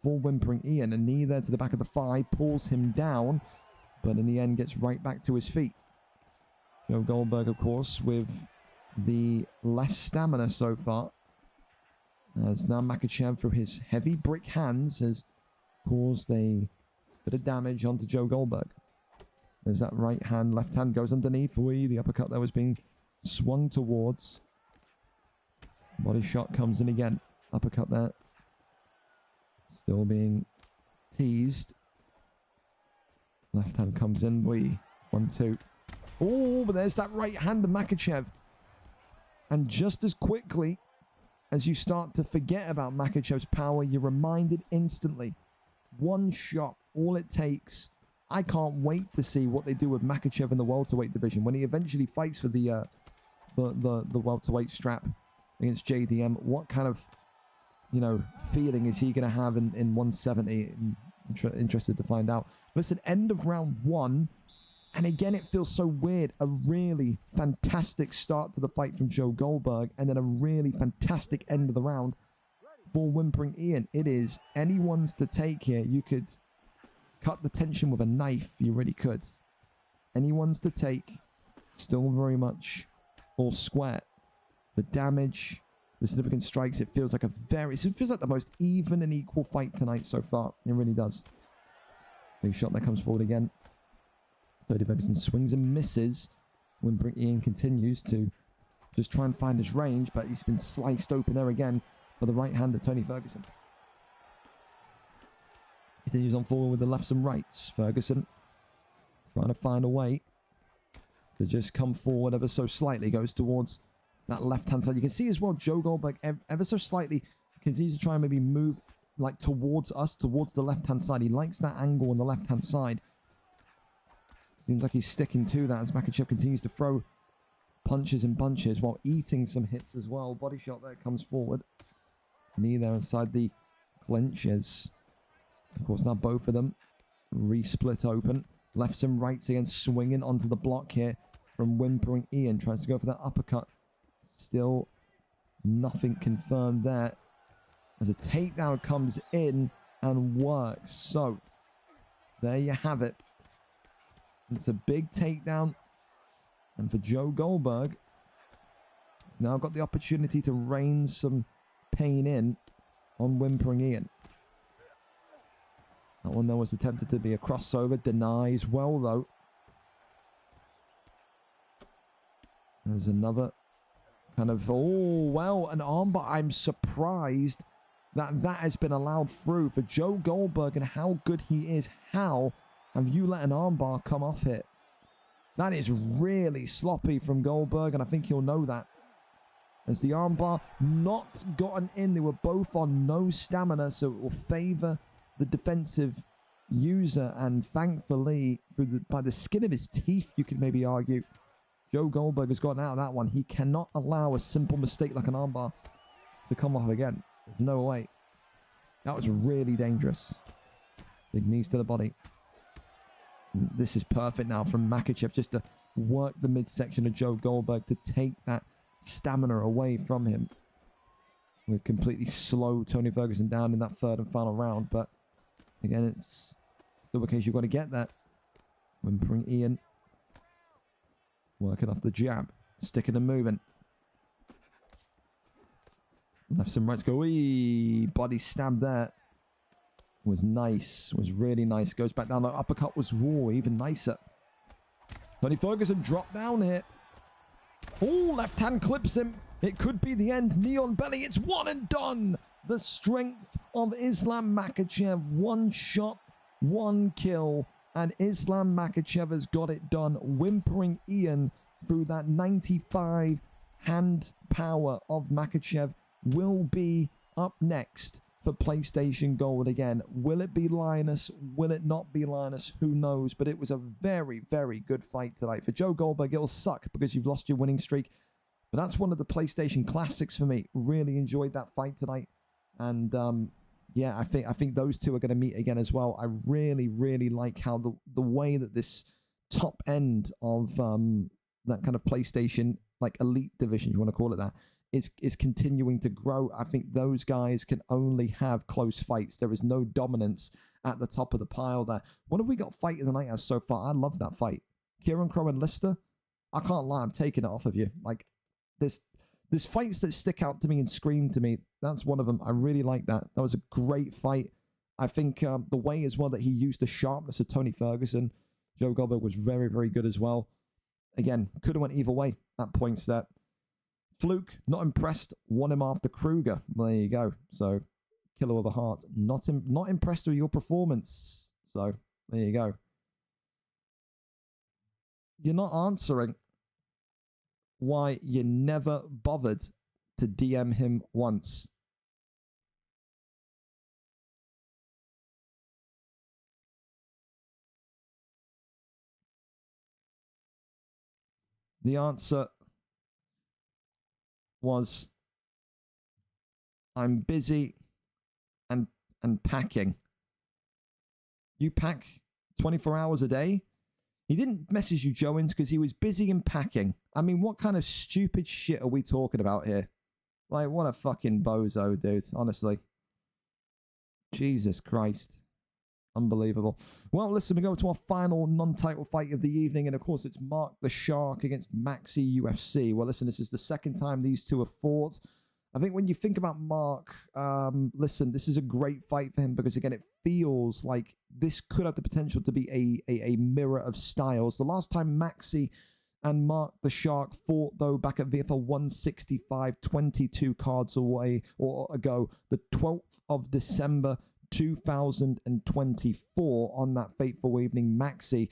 Whimpering Ian. A knee there to the back of the thigh pulls him down, but in the end gets right back to his feet. Joe Goldberg, of course, with the less stamina so far, as now Makhachev, through his heavy brick hands, has caused a bit of damage onto Joe Goldberg. There's that right hand, left hand goes underneath. Wee, the uppercut there was being swung towards. Body shot comes in again. Uppercut there. Still being teased. Left hand comes in. Wee. 1-2. Oh, but there's that right hand of Makhachev. And just as quickly as you start to forget about Makhachev's power, you're reminded instantly. One shot, all it takes. I can't wait to see what they do with Makhachev in the welterweight division when he eventually fights for the welterweight strap against JDM. What kind of, feeling is he going to have in 170? Interested to find out. Listen, end of round 1. And again, it feels so weird. A really fantastic start to the fight from Joe Goldberg, and then a really fantastic end of the round for Whimpering Ian. It is anyone's to take here. You could cut the tension with a knife. You really could. Anyone's to take. Still very much all square. The damage, the significant strikes, it feels like the most even and equal fight tonight so far. It really does. Big shot that comes forward again. Tony Ferguson swings and misses. Whimpering Ian continues to just try and find his range, but he's been sliced open there again for the right hand of Tony Ferguson. Continues on forward with the lefts and rights. Ferguson trying to find a way to just come forward ever so slightly. Goes towards that left-hand side. You can see as well Joe Goldberg ever so slightly continues to try and maybe move like towards us, towards the left-hand side. He likes that angle on the left-hand side. Seems like he's sticking to that as Makhachev continues to throw punches and bunches while eating some hits as well. Body shot there comes forward. Knee there inside the clinches. Of course, now both of them re-split open. Lefts and rights again, swinging onto the block here from Whimpering Ian. Tries to go for that uppercut. Still nothing confirmed there. As a takedown comes in and works. So, there you have it. It's a big takedown. And for Joe Goldberg, now got the opportunity to rein some pain in on Whimpering Ian. That one there was attempted to be a crossover. Denies well, though. There's another kind of, an armbar. I'm surprised that has been allowed through for Joe Goldberg and how good he is. How have you let an armbar come off it? That is really sloppy from Goldberg, and I think he'll know that. As the armbar not gotten in, they were both on no stamina, so it will favor the defensive user, and thankfully, by the skin of his teeth, you could maybe argue, Joe Goldberg has gotten out of that one. He cannot allow a simple mistake like an armbar to come off again. There's no way. That was really dangerous. Big knees to the body. This is perfect now from Makhachev just to work the midsection of Joe Goldberg to take that stamina away from him. We completely slow Tony Ferguson down in that third and final round, but again, it's still the case you've got to get that. Whimpering Ian working off the jab, sticking and moving. Lefts and rights go, body stab there. Was nice, was really nice. Goes back down, the uppercut was even nicer. Tony Ferguson dropped down here. Left hand clips him. It could be the end. Knee on belly, it's one and done. The strength of Islam Makhachev. One shot, one kill. And Islam Makhachev has got it done. Whimpering Ian through that 95 hand power of Makhachev will be up next for PlayStation Gold again. Will it be Linus? Will it not be Linus? Who knows? But it was a very, very good fight tonight. For Joe Goldberg, it'll suck because you've lost your winning streak. But that's one of the PlayStation classics for me. Really enjoyed that fight tonight. And yeah, I think those two are going to meet again as well. I really, really like how the way that this top end of that kind of PlayStation, like elite division, you want to call it that, is continuing to grow. I think those guys can only have close fights. There is no dominance at the top of the pile there. What have we got fighting the night as so far? I love that fight. Kieran Crow and Lister. I can't lie, I'm taking it off of you. Like, there's fights that stick out to me and scream to me. That's one of them. I really like that. That was a great fight. I think the way as well that he used the sharpness of Tony Ferguson Joe Goldberg was very, very good as well. Again, could have went either way at points there. Fluke, not impressed, won him after Kruger. There you go. So, Killer with a Heart, not impressed with your performance. So, there you go. You're not answering why you never bothered to DM him once. The answer was, I'm busy and packing. You pack 24 hours a day? He didn't message you, Joins, because he was busy and packing. I mean, what kind of stupid shit are we talking about here? Like, what a fucking bozo, dude. Honestly. Jesus Christ. Unbelievable. Well, listen, we go to our final non-title fight of the evening, and of course it's Mark the Shark against Maxi UFC. Well, listen, this is the second time these two have fought. I think when you think about Mark, listen, this is a great fight for him because, again, it feels like this could have the potential to be a mirror of styles. The last time Maxi and Mark the Shark fought, though, back at VFL 165, 22 cards away or ago, the 12th of December 2024, on that fateful evening, Maxi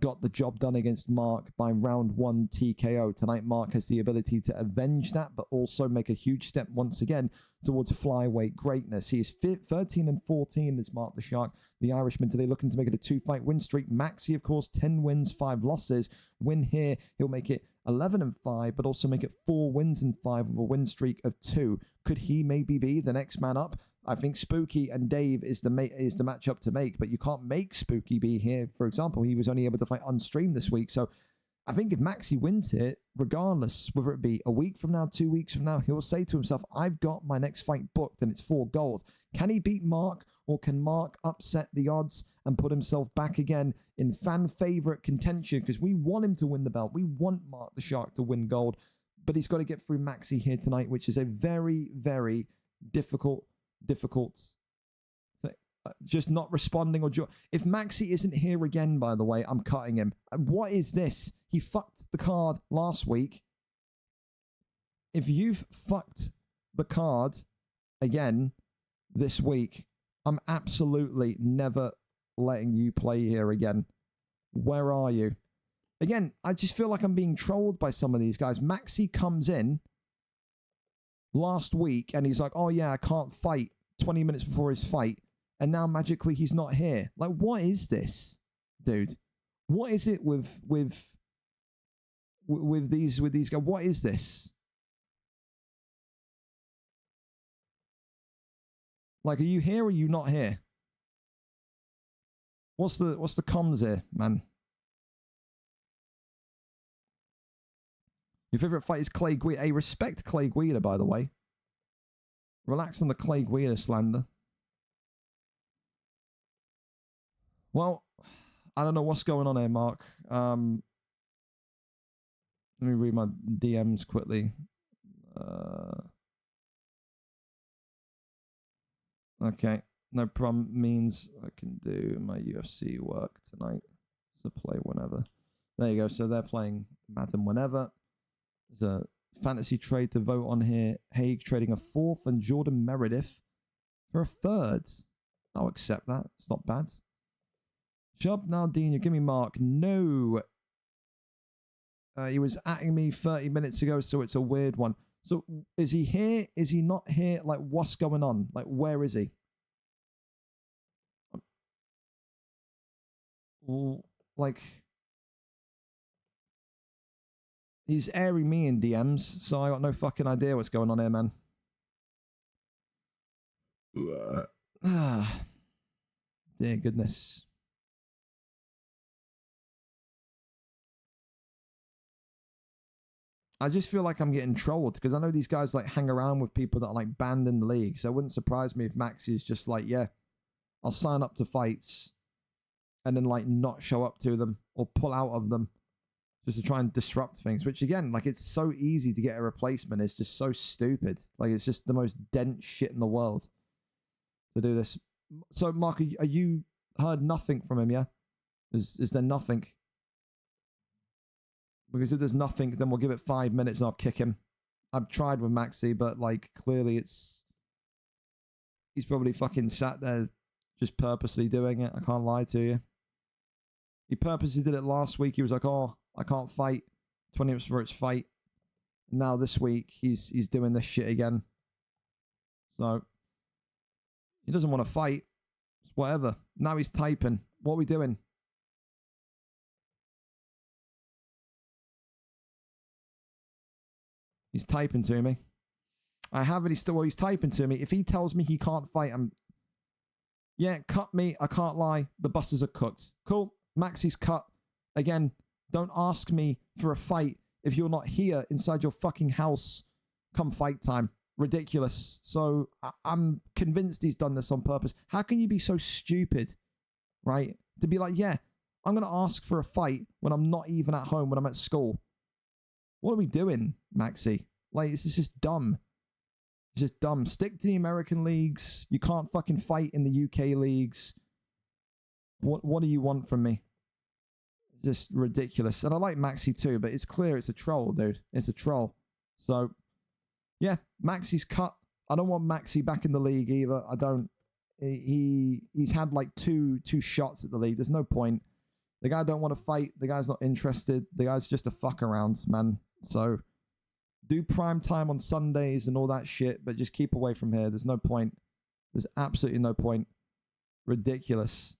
got the job done against Mark by round 1 TKO. Tonight, Mark has the ability to avenge that, but also make a huge step once again towards flyweight greatness. He is 13-14 as Mark the Shark, the Irishman, today, looking to make it a 2-fight win streak. Maxi, of course, 10 wins, 5 losses. Win here, he'll make it 11-5, but also make it 4 wins and 5 with a win streak of 2. Could he maybe be the next man up? I think Spooky and Dave is the matchup to make, but you can't make Spooky be here. For example, he was only able to fight on stream this week, so I think if Maxi wins here, regardless whether it be a week from now, 2 weeks from now, he'll say to himself, I've got my next fight booked and it's for gold. Can he beat Mark, or can Mark upset the odds and put himself back again in fan favorite contention? Because we want him to win the belt. We want Mark the Shark to win gold, but he's got to get through Maxi here tonight, which is a very, very difficult just not responding or if Maxi isn't here again, by the way, I'm cutting him. What is this? He fucked the card last week. If you've fucked the card again this week, I'm absolutely never letting you play here again. Where are you? Again, I just feel like I'm being trolled by some of these guys. Maxi comes in last week and he's like, oh yeah, I can't fight 20 minutes before his fight, and now magically he's not here. Like, what is this, dude? What is it with these guys? What is this? Like, are you here or are you not here? What's the comms here, man? Your favorite fight is Clay Guida. Hey, respect Clay Guida, by the way. Relax on the Clay Guida slander. Well, I don't know what's going on here, Mark. Let me read my DMs quickly. Okay, no problem. Means I can do my UFC work tonight. So play whenever. There you go. So they're playing Madden whenever. There's a fantasy trade to vote on here. Haig trading a 4th and Jordan Meredith for a 3rd. I'll accept that. It's not bad. Job Naldini, give me Mark. No. He was atting me 30 minutes ago, so it's a weird one. So is he here? Is he not here? Like, what's going on? Like, where is he? Like, he's airing me in DMs, so I got no fucking idea what's going on here, man. Dear goodness. I just feel like I'm getting trolled because I know these guys like hang around with people that are like banned in the league. So it wouldn't surprise me if Maxi is just like, yeah, I'll sign up to fights and then like not show up to them or pull out of them just to try and disrupt things. Which again, like, it's so easy to get a replacement. It's just so stupid. Like, it's just the most dense shit in the world to do this. So Mark, are you heard nothing from him? Yeah. Is there nothing? Because if there's nothing, then we'll give it 5 minutes and I'll kick him. I've tried with Maxi, but like clearly he's probably fucking sat there just purposely doing it. I can't lie to you. He purposely did it last week. He was like, oh, I can't fight. 20 minutes for its fight. Now this week he's doing this shit again. So he doesn't want to fight. It's whatever. Now he's typing. What are we doing? He's typing to me. I have it. He's typing to me. If he tells me he can't fight, yeah, cut me. I can't lie. The buses are cooked. Cool. Maxi's cut. Again, don't ask me for a fight if you're not here inside your fucking house come fight time. Ridiculous. So I'm convinced he's done this on purpose. How can you be so stupid, right? To be like, yeah, I'm going to ask for a fight when I'm not even at home, when I'm at school. What are we doing, Maxi? Like, it's just dumb. It's just dumb. Stick to the American leagues. You can't fucking fight in the UK leagues. What do you want from me? Just ridiculous. And I like Maxi too, but it's clear it's a troll, dude. It's a troll. So, yeah, Maxi's cut. I don't want Maxi back in the league either. I don't. He's had like two shots at the league. There's no point. The guy don't want to fight. The guy's not interested. The guy's just a fuck around, man. So do prime time on Sundays and all that shit, but just keep away from here. There's no point. There's absolutely no point. Ridiculous.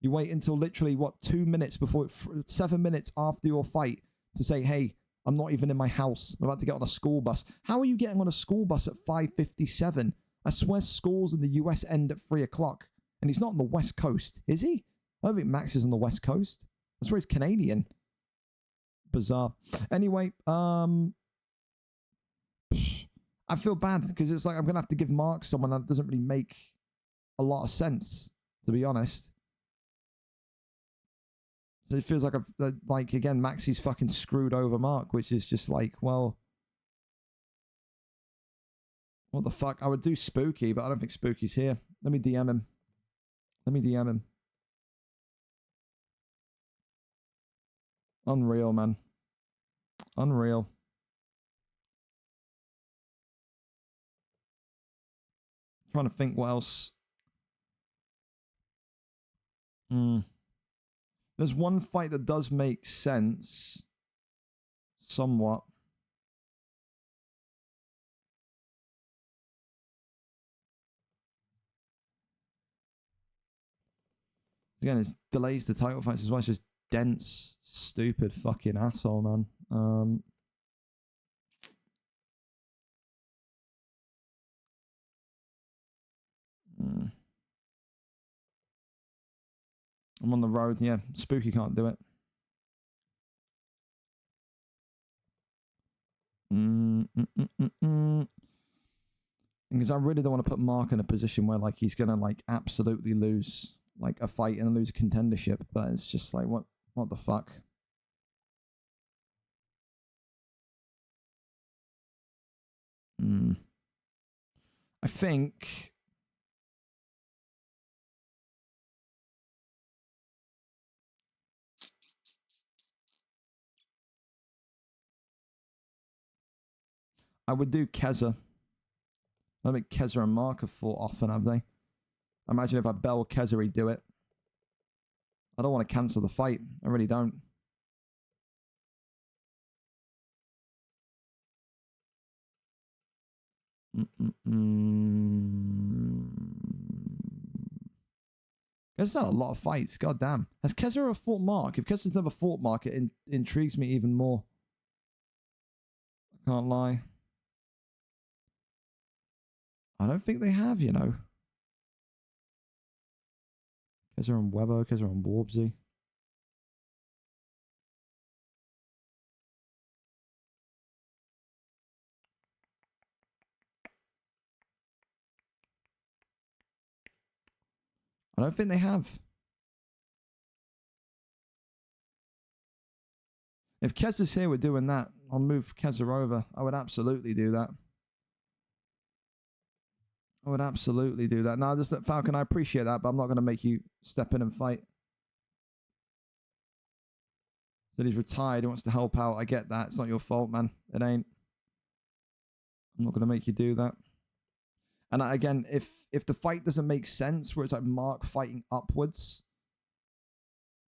You wait until literally, 2 minutes before, 7 minutes after your fight to say, hey, I'm not even in my house. I'm about to get on a school bus. How are you getting on a school bus at 5:57? I swear schools in the US end at 3 o'clock. And he's not on the West Coast, is he? I don't think Max is on the West Coast. I swear he's Canadian. Bizarre. Anyway, I feel bad because it's like I'm going to have to give Mark someone that doesn't really make a lot of sense, to be honest. So it feels like again, Maxi's fucking screwed over Mark, which is just like, well, what the fuck? I would do Spooky, but I don't think Spooky's here. Let me DM him. Unreal, man. Unreal. Trying to think what else. There's one fight that does make sense. Somewhat. Again, it delays the title fights as well. It's just dense, stupid fucking asshole, man. I'm on the road. Yeah, Spooky can't do it. Because I really don't want to put Mark in a position where like he's gonna like absolutely lose like a fight and lose a contendership, but it's just like what the fuck. I think I would do Keza. I don't think Keza and Mark have fought often, have they? I imagine if I bell Keza, he'd do it. I don't want to cancel the fight. I really don't. Keza's done a lot of fights. God damn. Has Keza ever fought Mark? If Keza's never fought Mark, it intrigues me even more. I can't lie. I don't think they have, you know. Keza and Weber, Keza and Warbsy. I don't think they have. If Keza's here, we're doing that. I'll move Keza over. I would absolutely do that. I would absolutely do that. Now, just Falcon, I appreciate that, but I'm not going to make you step in and fight. Said he's retired. He wants to help out. I get that. It's not your fault, man. It ain't. I'm not going to make you do that. And again, if the fight doesn't make sense, where it's like Mark fighting upwards,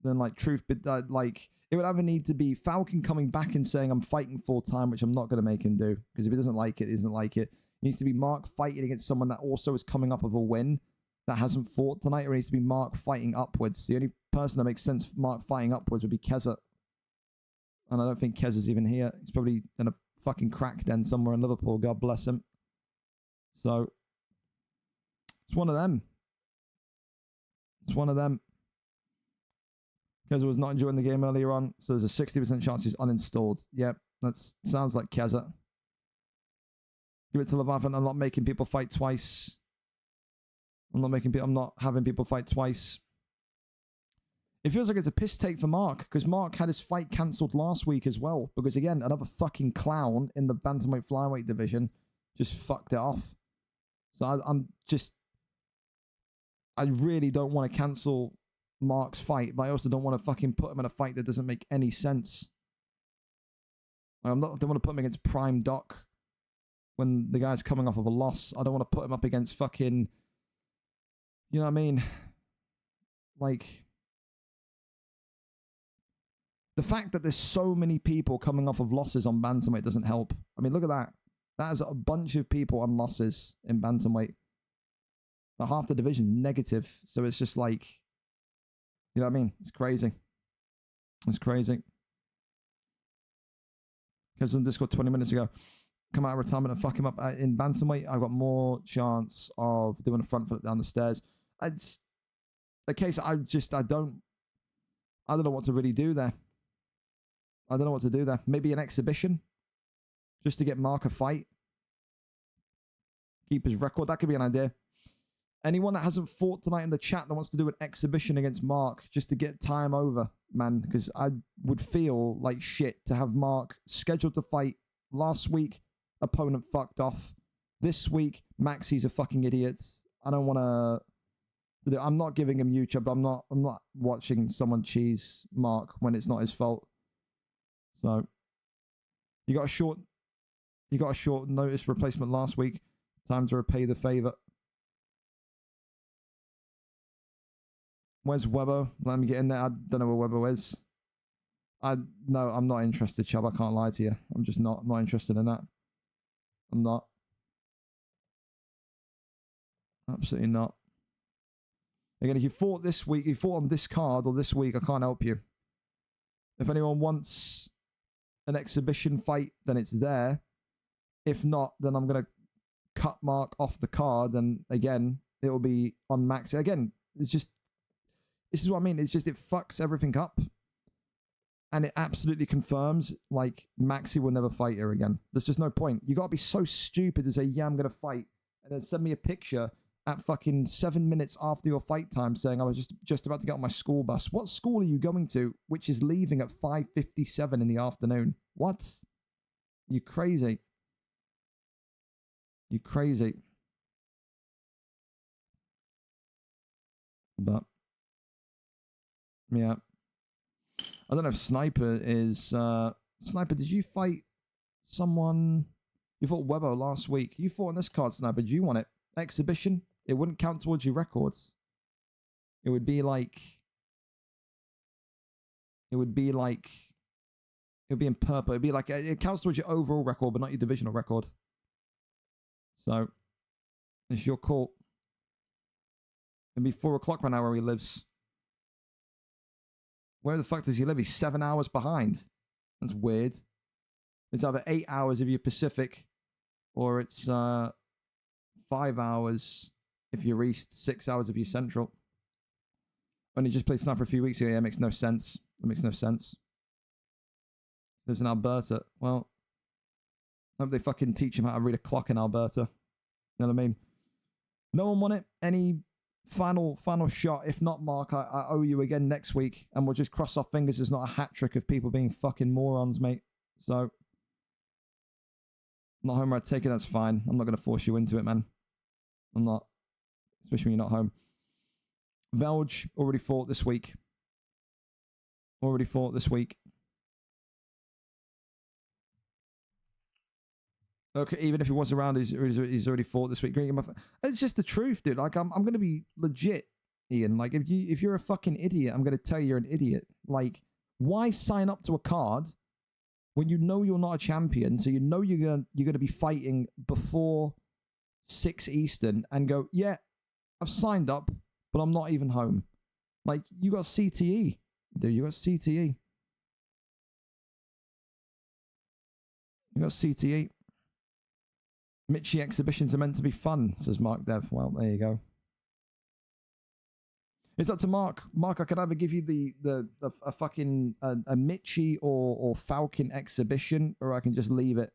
then like truth, but like it would either need to be Falcon coming back and saying I'm fighting full time, which I'm not going to make him do, because if he doesn't like it, he doesn't like it. It needs to be Mark fighting against someone that also is coming up of a win that hasn't fought tonight, or it needs to be Mark fighting upwards. The only person that makes sense for Mark fighting upwards would be Keza. And I don't think Keza's even here. He's probably in a fucking crack den somewhere in Liverpool. God bless him. So it's one of them. It's one of them. Keza was not enjoying the game earlier on, so there's a 60% chance he's uninstalled. Yep, that sounds like Keza. Give it to Leviathan. I'm not making people fight twice. I'm not having people fight twice. It feels like it's a piss take for Mark, because Mark had his fight cancelled last week as well, because again, another fucking clown in the bantamweight flyweight division just fucked it off. So I really don't want to cancel Mark's fight, but I also don't want to fucking put him in a fight that doesn't make any sense. I don't want to put him against Prime Doc when the guy's coming off of a loss. I don't want to put him up against fucking, you know what I mean? Like, the fact that there's so many people coming off of losses on bantamweight doesn't help. I mean, look at that. That is a bunch of people on losses in bantamweight. Like half the division's negative, so it's just like, you know what I mean? It's crazy. It's crazy. Because on Discord 20 minutes ago, come out of retirement and fuck him up in bantamweight. I've got more chance of doing a front flip down the stairs. It's a case I don't know what to really do there. I don't know what to do there. Maybe an exhibition, just to get Mark a fight. Keep his record. That could be an idea. Anyone that hasn't fought tonight in the chat that wants to do an exhibition against Mark just to get time over, man, because I would feel like shit to have Mark scheduled to fight last week, opponent fucked off. This week, Maxi's a fucking idiot. I don't want to. I'm not giving him YouTube. I'm not watching someone cheese Mark when it's not his fault. So you got a short notice replacement last week. Time to repay the favor. Where's Webbo? Let me get in there. I don't know where Webbo is. No, I'm not interested, Chubb. I can't lie to you. I'm just not interested in that. I'm not. Absolutely not. Again, if you fought this week, you fought on this card or this week, I can't help you. If anyone wants an exhibition fight, then it's there. If not, then I'm going to cut Mark off the card, and again, it will be on Max. Again, it's just, this is what I mean. It's just, it fucks everything up. And it absolutely confirms, like, Maxi will never fight her again. There's just no point. You got to be so stupid to say, yeah, I'm going to fight, and then send me a picture at fucking 7 minutes after your fight time saying I was just about to get on my school bus. What school are you going to, which is leaving at 5:57 in the afternoon? What? You crazy. You crazy. But, yeah. I don't know if Sniper is... Sniper, did you fight someone... You fought Webbo last week. You fought on this card, Sniper. Do you want it? Exhibition? It wouldn't count towards your records. It would be like... It would be in purple. It'd be like... It counts towards your overall record, but not your divisional record. So, it's your call. It'd be 4 o'clock right now where he lives. Where the fuck does he live? He's 7 hours behind. That's weird. It's either 8 hours if you're Pacific, or it's 5 hours if you're East, 6 hours if you're Central. Only just played Sniper a few weeks ago. Yeah, it makes no sense. It makes no sense. Lives in Alberta. Well, I hope they fucking teach him how to read a clock in Alberta. You know what I mean? No one won it. Any final shot? If not, Mark, I owe you again next week, and we'll just cross our fingers there's not a hat trick of people being fucking morons, mate. So, not home where I take it, that's fine. I'm not going to force you into it, man. I'm not. Especially when you're not home. Velge already fought this week. Okay, even if he was around, he's already fought this week. It's just the truth, dude. Like, I'm gonna be legit, Ian. Like, if you're a fucking idiot, I'm gonna tell you you're an idiot. Like, why sign up to a card when you know you're not a champion? So you know you're gonna be fighting before 6 Eastern, and go, yeah, I've signed up, but I'm not even home. Like, you got CTE, dude. You got CTE. You got CTE. Mitchie exhibitions are meant to be fun, says MarkDev. Well, there you go. It's up to Mark. Mark, I could either give you a fucking a Mitchie or Falcon exhibition, or I can just leave it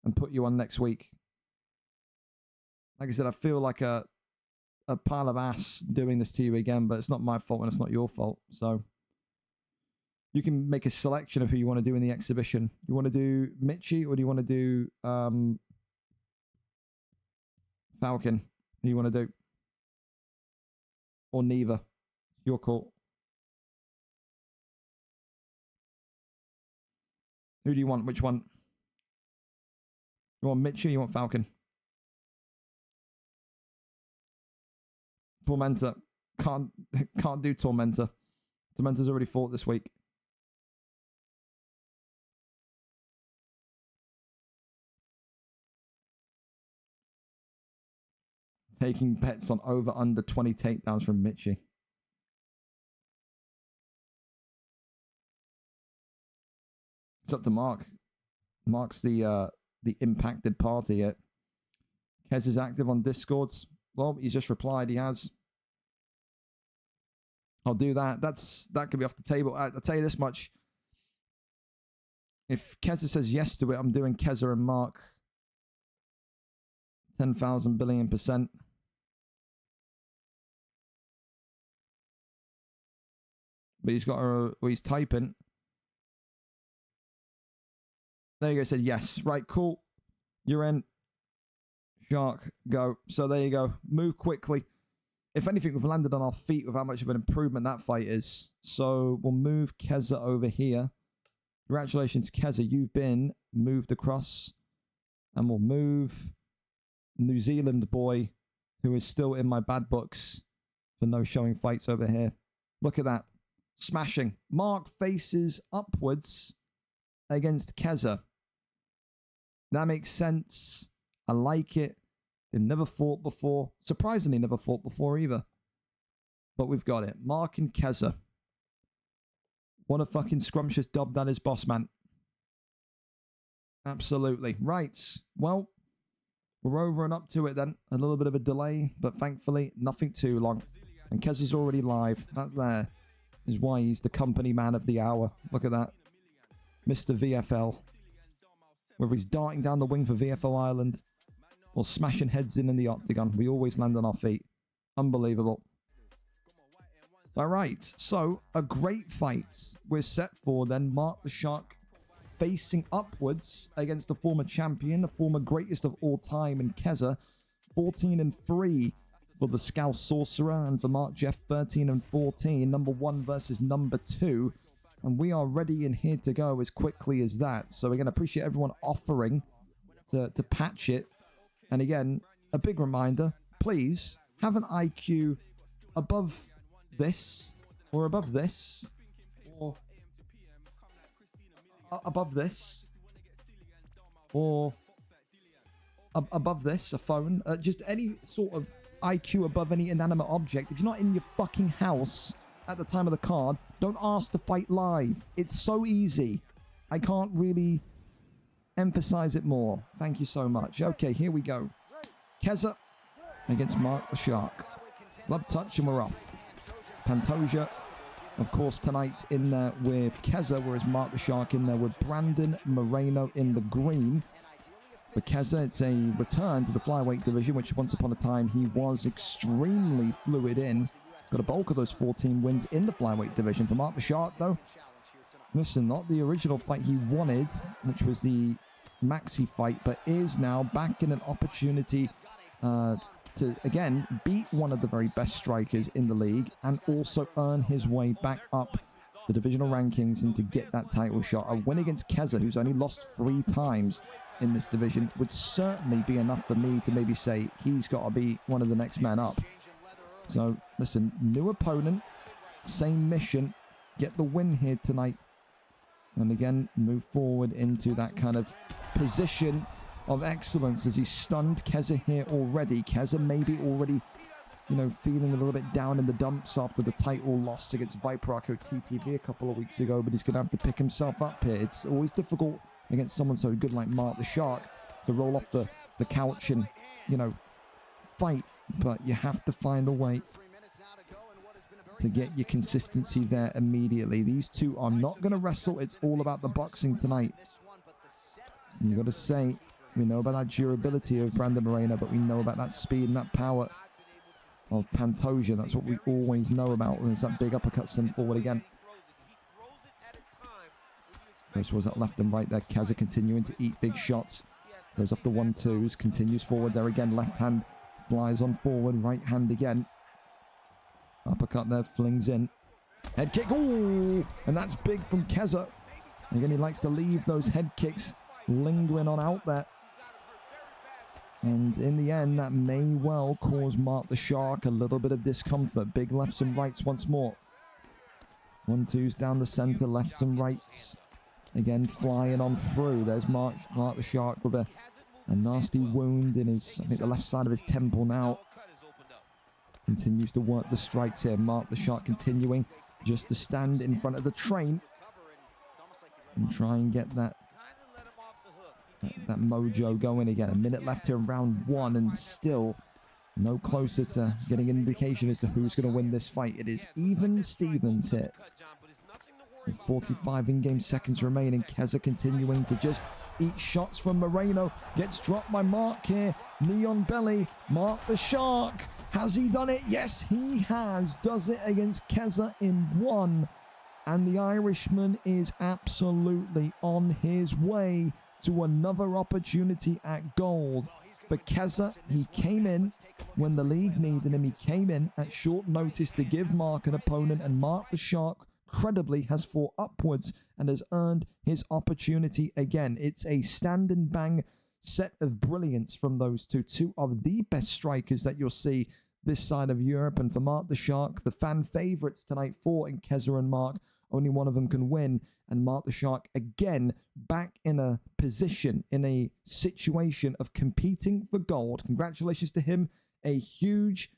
and put you on next week. Like I said, I feel like a pile of ass doing this to you again, but it's not my fault and it's not your fault. So you can make a selection of who you want to do in the exhibition. You want to do Mitchie, or do you want to do Falcon? Who you want to do? Or neither? Your call. Who do you want? Which one? You want Mitchie or you want Falcon? Tormentor. Can't do Tormentor. Tormentor's already fought this week. Taking bets on over under 20 takedowns from Mitchie. It's up to Mark. Mark's the impacted party here. Kez is active on Discords. Well, he's just replied he has. I'll do that. That could be off the table. I'll tell you this much. If Keza says yes to it, I'm doing Keza and Mark 10,000 billion%. But he's got he's typing. There you go, said yes. Right, cool. You're in. Shark, go. So there you go. Move quickly. If anything, we've landed on our feet with how much of an improvement that fight is. So we'll move Keza over here. Congratulations, Keza. You've been moved across. And we'll move New Zealand boy, who is still in my bad books for no showing fights over here. Look at that. Smashing. Mark faces upwards against Keza. That makes sense. I like it. They've never fought before. Surprisingly, never fought before either. But we've got it. Mark and Keza. What a fucking scrumptious dub that is, boss man. Absolutely. Right. Well, we're over and up to it then. A little bit of a delay, but thankfully, nothing too long. And Keza's already live. That there is why he's the company man of the hour. Look at that. Mr. VFL. Whether he's darting down the wing for VFL Ireland or smashing heads in the octagon, we always land on our feet. Unbelievable. All right, so a great fight we're set for then. Mark the Shark facing upwards against the former champion, the former greatest of all time in Keza. 14-3 for the Scouse Sorcerer, and for MarkDev 13-14. Number 1 versus number 2. And we are ready and here to go as quickly as that. So we're going to appreciate everyone offering to patch it. And again, a big reminder, please have an IQ above this, or above this, or above this, or above this, a phone, just any sort of IQ above any inanimate object. If you're not in your fucking house at the time of the card, don't ask to fight live. It's so easy. I can't really emphasize it more. Thank you so much. Okay, here we go. Keza against Mark the Shark. Glove touch and we're off. Pantoja, of course, tonight in there with Keza, whereas Mark the Shark in there with Brandon Moreno in the green. For Keza, it's a return to the flyweight division, which once upon a time he was extremely fluid in. Got a bulk of those 14 wins in the flyweight division. For Mark the Shark, though, listen, not the original fight he wanted, which was the Maxi fight, but is now back in an opportunity to, again, beat one of the very best strikers in the league and also earn his way back up the divisional rankings and to get that title shot. A win against Keza, who's only lost 3 times in this division, would certainly be enough for me to maybe say he's got to be one of the next men up. So, listen, new opponent, same mission, get the win here tonight. And again, move forward into that kind of position of excellence as he stunned Keza here already. Keza maybe already, you know, feeling a little bit down in the dumps after the title loss against Viper Arco TTV a couple of weeks ago, but he's going to have to pick himself up here. It's always difficult against someone so good like Mark the Shark to roll off the couch and, you know, fight, but you have to find a way to get your consistency there immediately. These two are not going to wrestle. It's all about the boxing tonight. And you got to say, we know about that durability of Brandon Moreno, but we know about that speed and that power of Pantoja. That's what we always know about. There's that big uppercut send forward again. First was that left and right there. Keza continuing to eat big shots. Goes off the 1-2s, continues forward there again. Left hand flies on forward, right hand again. Uppercut there, flings in. Head kick, ooh! And that's big from Keza. Again, he likes to leave those head kicks lingering on out there. And in the end, that may well cause Mark the Shark a little bit of discomfort. Big lefts and rights once more. 1-2s down the center, lefts and rights. Again, flying on through. There's Mark the Shark with a nasty wound in his, I think, the left side of his temple now. Continues to work the strikes here. Mark the Shark continuing just to stand in front of the train and try and get that mojo going again. A minute left here in round 1 and still no closer to getting an indication as to who's going to win this fight. It is even Stevens here. With 45 in-game seconds remaining, Keza continuing to just eat shots from Moreno. Gets dropped by Mark here. Knee on belly. Mark the Shark. Has he done it? Yes, he has. Does it against Keza in 1. And the Irishman is absolutely on his way to another opportunity at gold. For Keza, he came in when the league needed him. He came in at short notice to give Mark an opponent, and Mark the Shark credibly has fought upwards and has earned his opportunity again. It's a stand and bang set of brilliance from those two of the best strikers that you'll see this side of Europe. And for Mark the Shark, the fan favorites tonight, fought in Keza and Mark. Only one of them can win, and Mark the Shark again back in a position, in a situation of competing for gold. Congratulations to him. A huge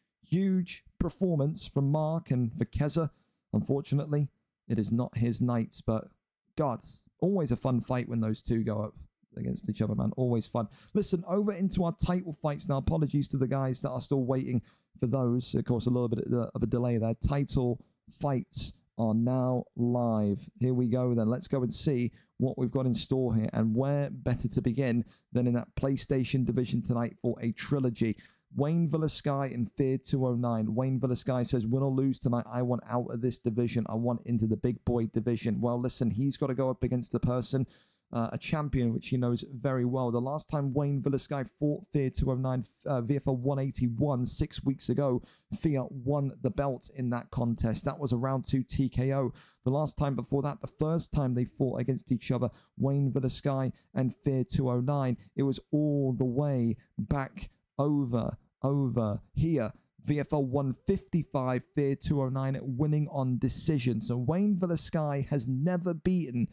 performance from Mark. And for Keza, unfortunately, it is not his night, but God, always a fun fight when those two go up against each other, man. Always fun. Listen, over into our title fights now. Apologies to the guys that are still waiting for those. Of course, a little bit of a delay there. Title fights are now live. Here we go then. Let's go and see what we've got in store here. And where better to begin than in that PlayStation division tonight for a trilogy. Wayne Villasky and Fear 209. Wayne Villasky says, win or lose tonight, I want out of this division. I want into the big boy division. Well, listen, he's got to go up against a person, a champion, which he knows very well. The last time Wayne Villasky fought Fear 209, VFL 181, 6 weeks ago, Fear won the belt in that contest. That was a round 2 TKO. The last time before that, the first time they fought against each other, Wayne Villasky and Fear 209, it was all the way back over here. VFL 155, Fear 209 winning on decision. So Wayne Villasky has never beaten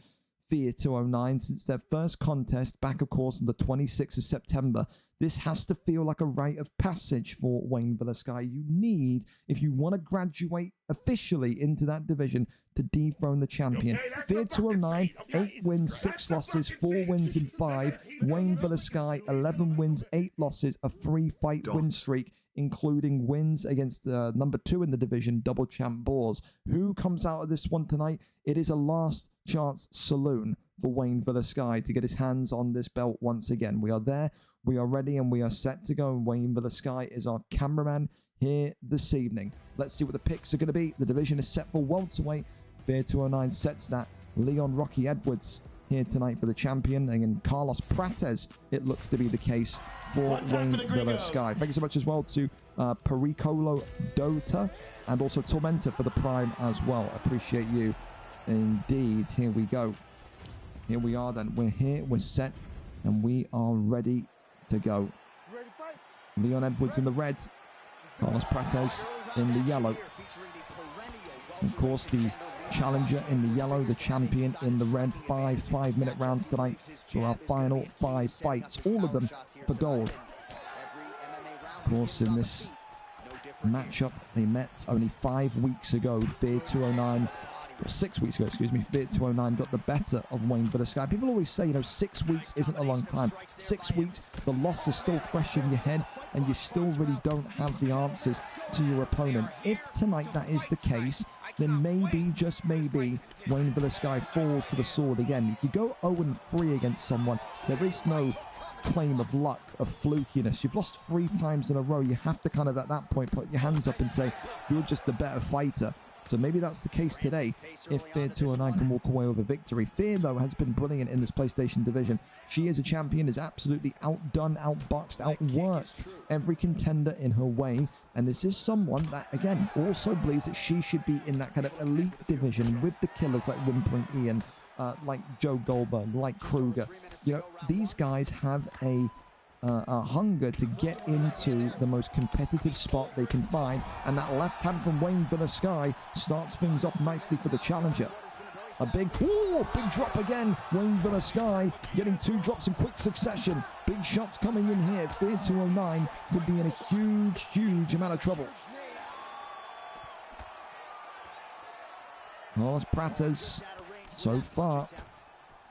Fear 209 since their first contest back, of course, on the 26th of September. This has to feel like a rite of passage for Wayne Villasky. You need, if you want to graduate officially into that division, to dethrone the champion. Fear 209, 8 wins, 6 losses, 4 wins in 5. Wayne Villasky, 11 wins, 8 losses, a 3-fight win streak, including wins against number 2 in the division, double champ Boars. Who comes out of this one tonight? It is a last chance saloon for Wayne Villasky to get his hands on this belt once again. We are there, we are ready, and we are set to go. And Wayne Villasky is our cameraman here this evening. Let's see what the picks are going to be. The division is set for welterweight. Fear 209 sets that. Leon Rocky Edwards here tonight for the champion, and in Carlos Prates, it looks to be the case for Wayne Villasky. Thank you so much as well to Pericolo Dota and also Tormenta for the Prime as well. Appreciate you Indeed. Here we go. Here we are then. We're here, we're set, and we are ready to go. Ready to fight? Leon Edwards in the red. Carlos Prates in the yellow. Of course, the challenger in the yellow, the champion in the red. 5 5-minute rounds tonight for our final 5 fights. All of them for gold. Of course, in this matchup, they met only 5 weeks ago. Fear 209, or 6 weeks ago, excuse me. Fear 209 got the better of Wayne Villasky. People always say, 6 weeks isn't a long time. 6 weeks, the loss is still fresh in your head, and you still really don't have the answers to your opponent. If tonight that is the case, then maybe, just maybe, Wayne Villasky falls to the sword again. If you go 0-3 against someone, there is no claim of luck, of flukiness. You've lost 3 times in a row. You have to kind of, at that point, put your hands up and say, you're just the better fighter. So maybe that's the case today, if Fear 209 can walk away with a victory. Fear, though, has been brilliant in this PlayStation division. She is a champion, is absolutely outdone, outboxed, outworked every contender in her way. And this is someone that, again, also believes that she should be in that kind of elite division with the killers like Wimpoint Ian, like Joe Goldberg, like Kruger. These guys have a hunger to get into the most competitive spot they can find, and that left hand from Wayne Villasky starts things off nicely for the challenger. A big drop again. Wayne Villasky getting 2 drops in quick succession. Big shots coming in here. Fear 209 could be in a huge amount of trouble. Carlos Prates, so far,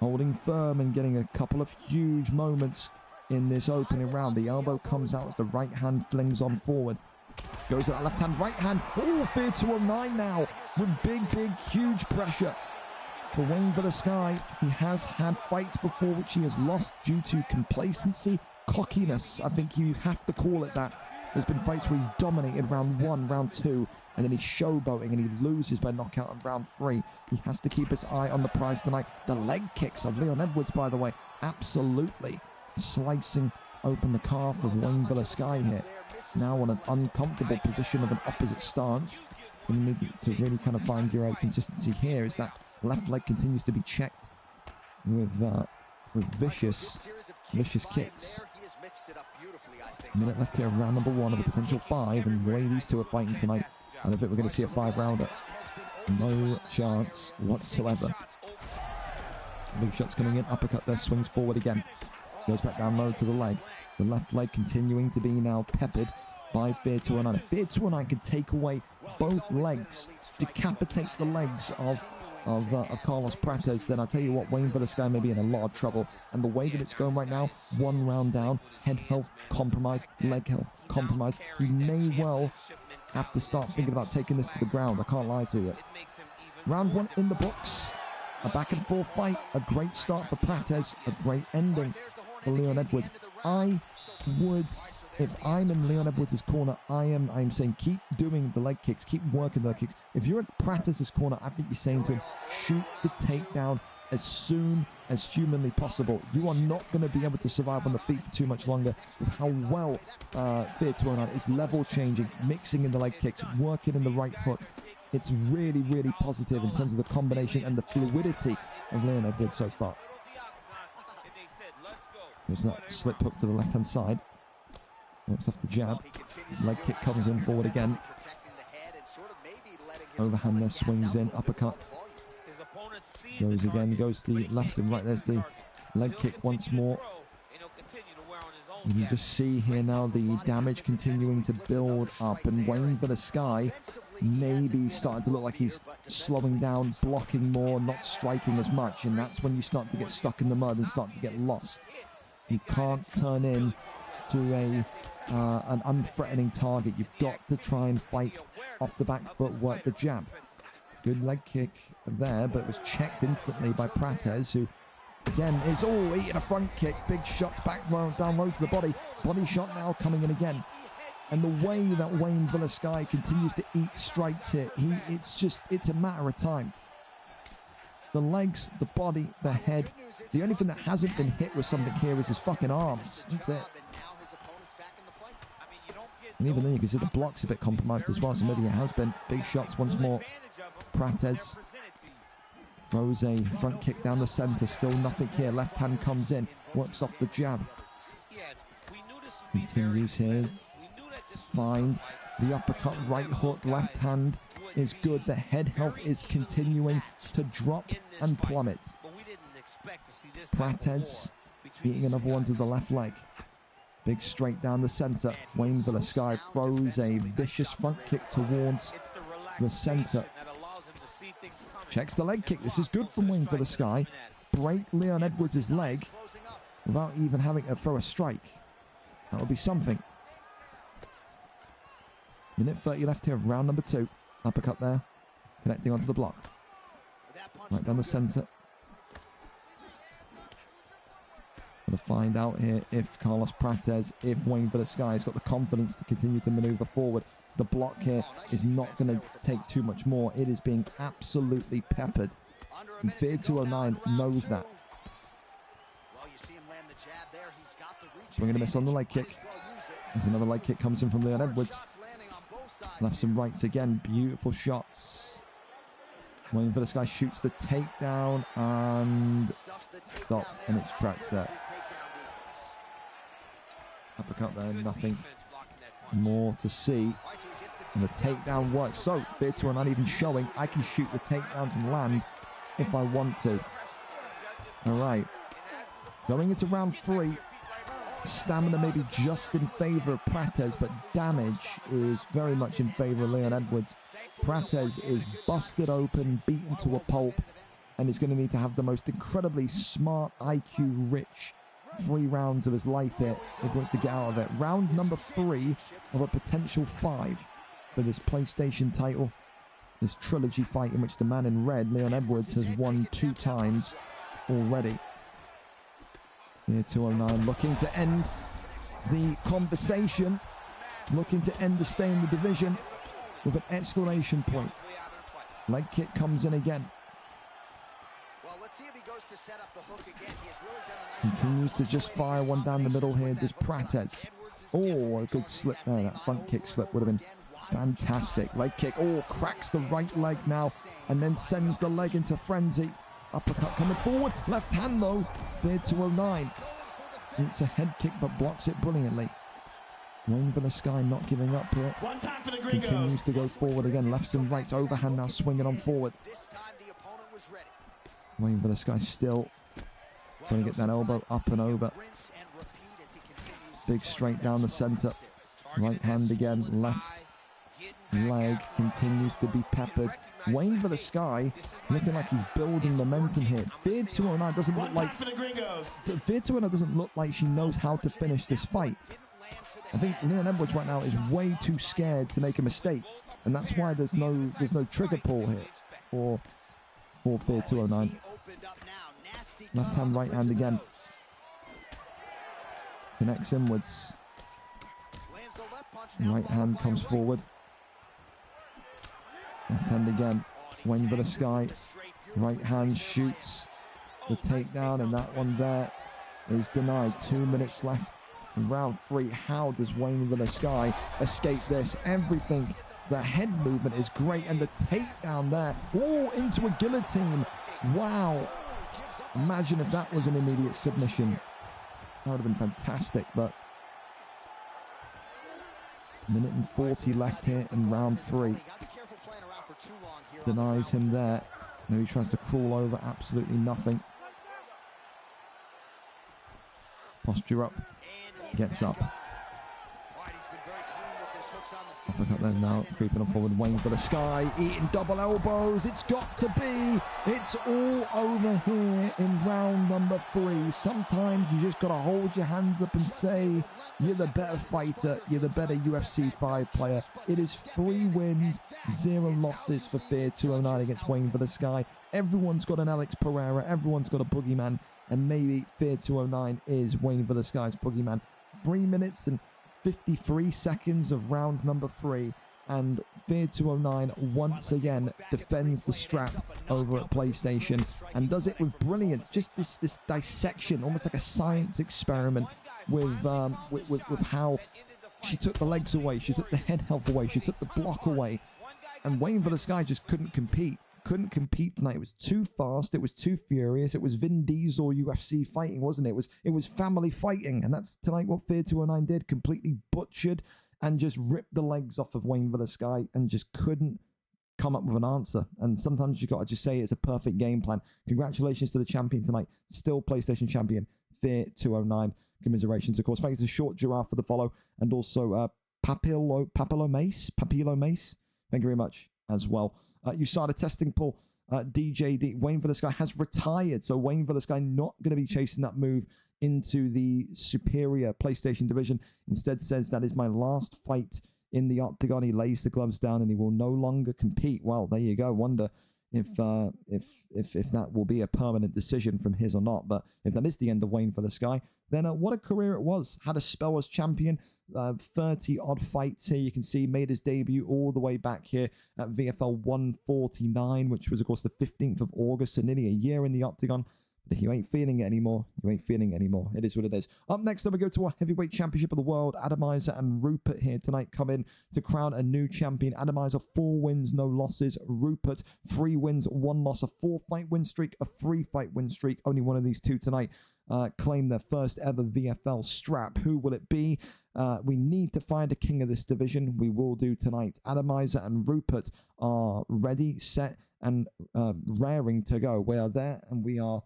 holding firm and getting a couple of huge moments in this opening round. The elbow comes out as the right hand flings on forward. Goes to that left hand, right hand. Oh, Fear 209 now with big, huge pressure. For Wayne Villasky, he has had fights before which he has lost due to complacency, cockiness. I think you have to call it that. There's been fights where he's dominated round 1, round 2, and then he's showboating and he loses by knockout in round 3. He has to keep his eye on the prize tonight. The leg kicks of Leon Edwards, by the way, absolutely slicing open the calf of Wayne Villasky here. Now on an uncomfortable position of an opposite stance. You need to really kind of find your consistency here, is that left leg continues to be checked with vicious kicks. Minute left here, round number 1 of a potential 5, and the way these two are fighting tonight, I don't think we're going to see a 5-rounder. No chance whatsoever. Big shots coming in, uppercut there, swings forward again. Goes back down low to the leg. The left leg continuing to be now peppered by Fear 209. If Fear 209 can take away both legs, decapitate the legs of Carlos Prates, then I'll tell you what, Wayne Villasky may be in a lot of trouble. And the way that it's going right now, 1 round down, head health compromised, leg health compromised. He may well have to start thinking about taking this to the ground. I can't lie to you. Round 1 in the books. A back and forth fight. A great start for Prates. A great ending for Leon Edwards. I would, if I'm in Leon Edwards' corner, I'm saying keep doing the leg kicks, keep working the leg kicks. If you're at Prates' corner, I think you're saying to him, shoot the takedown as soon as humanly possible. You are not going to be able to survive on the feet for too much longer with how well Fear 209 is level changing, mixing in the leg kicks, working in the right hook. It's really positive in terms of the combination and the fluidity of Leon Edwards so far. There's that slip hook to the left-hand side. Works off the jab. Leg kick comes in forward again. Overhand there, swings in, uppercut. Goes again, goes to the left and right. There's the leg kick once more. You can just see here now the damage continuing to build up, and Wayne Villasky maybe starting to look like he's slowing down, blocking more, not striking as much, and that's when you start to get stuck in the mud and start to get lost. You can't turn in to an unthreatening target. You've got to try and fight off the back foot, work the jab. Good leg kick there, but it was checked instantly by Prates, who again is eating a front kick. Big shots back down low to the body. Body shot now coming in again. And the way that Wayne Villasky continues to eat strikes here, it's a matter of time. The legs, the body, the head. The only thing that hasn't been hit with something here is his fucking arms. That's it. And even then you can see the block's a bit compromised as well, so maybe it has been. Big shots once more. Prates. Throws a front kick down the center. Still nothing here. Left hand comes in. Works off the jab. Continues here. Find the uppercut. Right hook. Left hand is good. The head health is continuing to drop and plummet. Prates beating another one to the left leg. Big straight down the center. Wayne Villasky throws a vicious front kick towards the center. Checks the leg kick. This is good from Wayne Villasky. Break Leon Edwards' leg without even having to throw a strike. That would be something. Minute 30 left here of round number 2. Uppercut there. Connecting onto the block. Right down the center. Going to find out here if Carlos Prates, if Wayne Villasky has got the confidence to continue to maneuver forward. The block here is not going to take too much more. It is being absolutely peppered. And Fear 209 knows that. Bringing a miss on the leg kick. There's another leg kick comes in from Leon Edwards. Lefts and rights again. Beautiful shots. Wayne Villasky shoots the takedown and stopped in its tracks there. Uppercut there, nothing more to see. And the takedown works. So, Fear 209 even showing I can shoot the takedowns and land if I want to. Alright. Going into round 3. Stamina maybe just in favor of Prates, but damage is very much in favor of Leon Edwards. Prates is busted open, beaten to a pulp, and is going to need to have the most incredibly smart, IQ-rich 3 rounds of his life here if he wants to get out of it. Round number 3 of a potential 5 for this PlayStation title. This trilogy fight in which the man in red, Leon Edwards, has won 2 times already. Here 209 looking to end the conversation, looking to end the stay in the division with an exclamation point. Leg kick comes in again. Continues to just fire one down the middle here, does Prates. Oh, a good slip there. That front kick slip would have been fantastic. Leg kick, oh, cracks the right leg now and then sends the leg into frenzy. Uppercut coming forward. Left hand though. Fear 209. It's a head kick but blocks it brilliantly. Wayne Villasky not giving up here. Continues to go forward again. Lefts and rights. Overhand now swinging on forward. Wayne Villasky still trying to get that elbow up and over. Big straight down the center. Right hand again. Left leg continues to be peppered. Wayne Villasky looking like he's building momentum here. Fear 209 doesn't look like Fear 209 doesn't look like she knows how to finish this fight. I think Leon Edwards right now is way too scared to make a mistake, and that's why there's no trigger pull here for Fear 209. Left hand, right hand again. Connects inwards. Right hand comes forward. Left hand again. Wayne Villasky. Right hand shoots the takedown, and that one there is denied. 2 minutes left in round 3. How does Wayne Villasky escape this? Everything. The head movement is great, and the takedown there. Oh, into a guillotine. Wow. Imagine if that was an immediate submission. That would have been fantastic, but minute and 40 left here in round 3. Denies him there. Now he tries to crawl over. Absolutely nothing. Posture up. Gets up. Uppercut there now. Creeping up forward. Wayne Villasky eating double elbows. It's got to be. It's all over here in round number 3. Sometimes you just got to hold your hands up and say, you're the better fighter. You're the better UFC 5 player. It is 3 wins, 0 losses for Fear 209 against Wayne Villasky. Everyone's got an Alex Pereira. Everyone's got a boogeyman. And maybe Fear 209 is Wayne Villasky's boogeyman. 3 minutes and 53 seconds of round number 3. And Fear 209 once again defends the strap over at PlayStation and does it with brilliance. Just this dissection, almost like a science experiment with how she took the legs away, she took the head health away, she took the block away, and Wayne Villasky just couldn't compete. couldn't compete tonight. It was too fast. It was too furious. It was Vin Diesel UFC fighting, wasn't it? It was family fighting. And that's tonight what Fear 209 did. Completely butchered and just ripped the legs off of Wayne Villasky and just couldn't come up with an answer. And sometimes you got to just say it's a perfect game plan. Congratulations to the champion tonight. Still PlayStation champion, Fear 209. Commiserations, of course. Thanks to Short Giraffe for the follow. And also Papillo Mace. Thank you very much as well. You saw the testing poll. DJD, Wayne Villasky has retired. So Wayne Villasky not going to be chasing that move into the superior PlayStation division. Instead says that is my last fight in the octagon. He lays the gloves down and he will no longer compete. Well, there you go. Wonder if that will be a permanent decision from his or not. But if that is the end of Wayne Villasky, then what a career it was. Had a spell as champion. 30 odd fights here. You can see made his debut all the way back here at VFL 149, which was of course the 15th of August, so nearly a year in the octagon. But if you ain't feeling it anymore, you ain't feeling it anymore. It is what it is. Up next, then we go to our heavyweight championship of the world. Atomizer and Rupert here tonight come in to crown a new champion. Atomizer 4 wins, no losses. Rupert 3 wins, 1 loss. A 4-fight win streak, a 3-fight win streak. Only one of these two tonight claim their first ever VFL strap. Who will it be? We need to find a king of this division. We will do tonight. Atomizer and Rupert are ready, set, and raring to go. We are there, and we are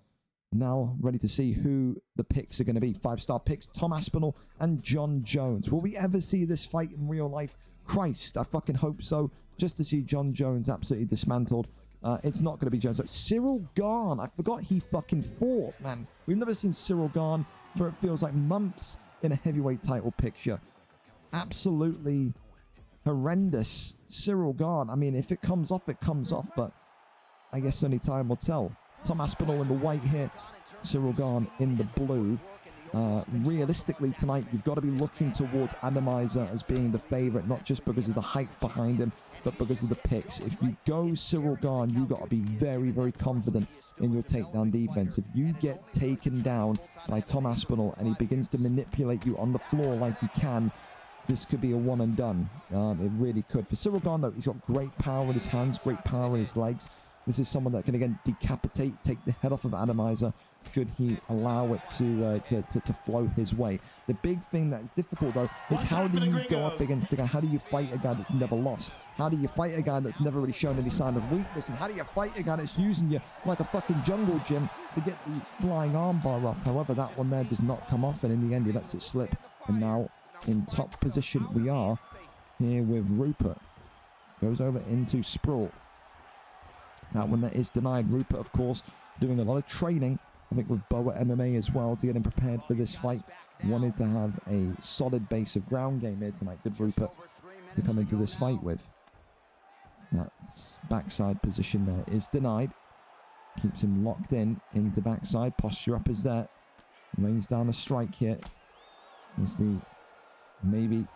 now ready to see who the picks are going to be. 5-star picks, Tom Aspinall and John Jones. Will we ever see this fight in real life? Christ, I fucking hope so. Just to see John Jones absolutely dismantled. It's not going to be Jones. Cyril Gane. I forgot he fucking fought, man. We've never seen Cyril Gane for it feels like months in a heavyweight title picture. Absolutely horrendous. Cyril Gane. I mean, if it comes off, it comes off, but I guess only time will tell. Tom Aspinall in the white here, Cyril Gane in the blue. Realistically tonight, you've got to be looking towards Atomizer as being the favorite, not just because of the hype behind him, but because of the picks. If you go Cyril Gane, you've got to be very, very confident in your takedown defense. If you get taken down by Tom Aspinall and he begins to manipulate you on the floor like he can, this could be a one and done. It really could. For Cyril Gane, though, he's got great power in his hands, great power in his legs. This is someone that can, again, decapitate, take the head off of Atomizer, should he allow it to flow his way. The big thing that's difficult, though, is how do you go up against a guy? How do you fight a guy that's never lost? How do you fight a guy that's never really shown any sign of weakness? And how do you fight a guy that's using you like a fucking jungle gym to get the flying armbar off? However, that one there does not come off, and in the end, he lets it slip. And now, in top position, we are here with Rupert. Goes over into Sprawl. That one that is denied. Rupert, of course, doing a lot of training, I think with Boa MMA as well, to get him prepared for this fight. Wanted to have a solid base of ground game here tonight, did Rupert, to come into this fight with. That's backside position there is denied. Keeps him locked in into backside. Posture up is there. Rains down a strike here. Is the maybe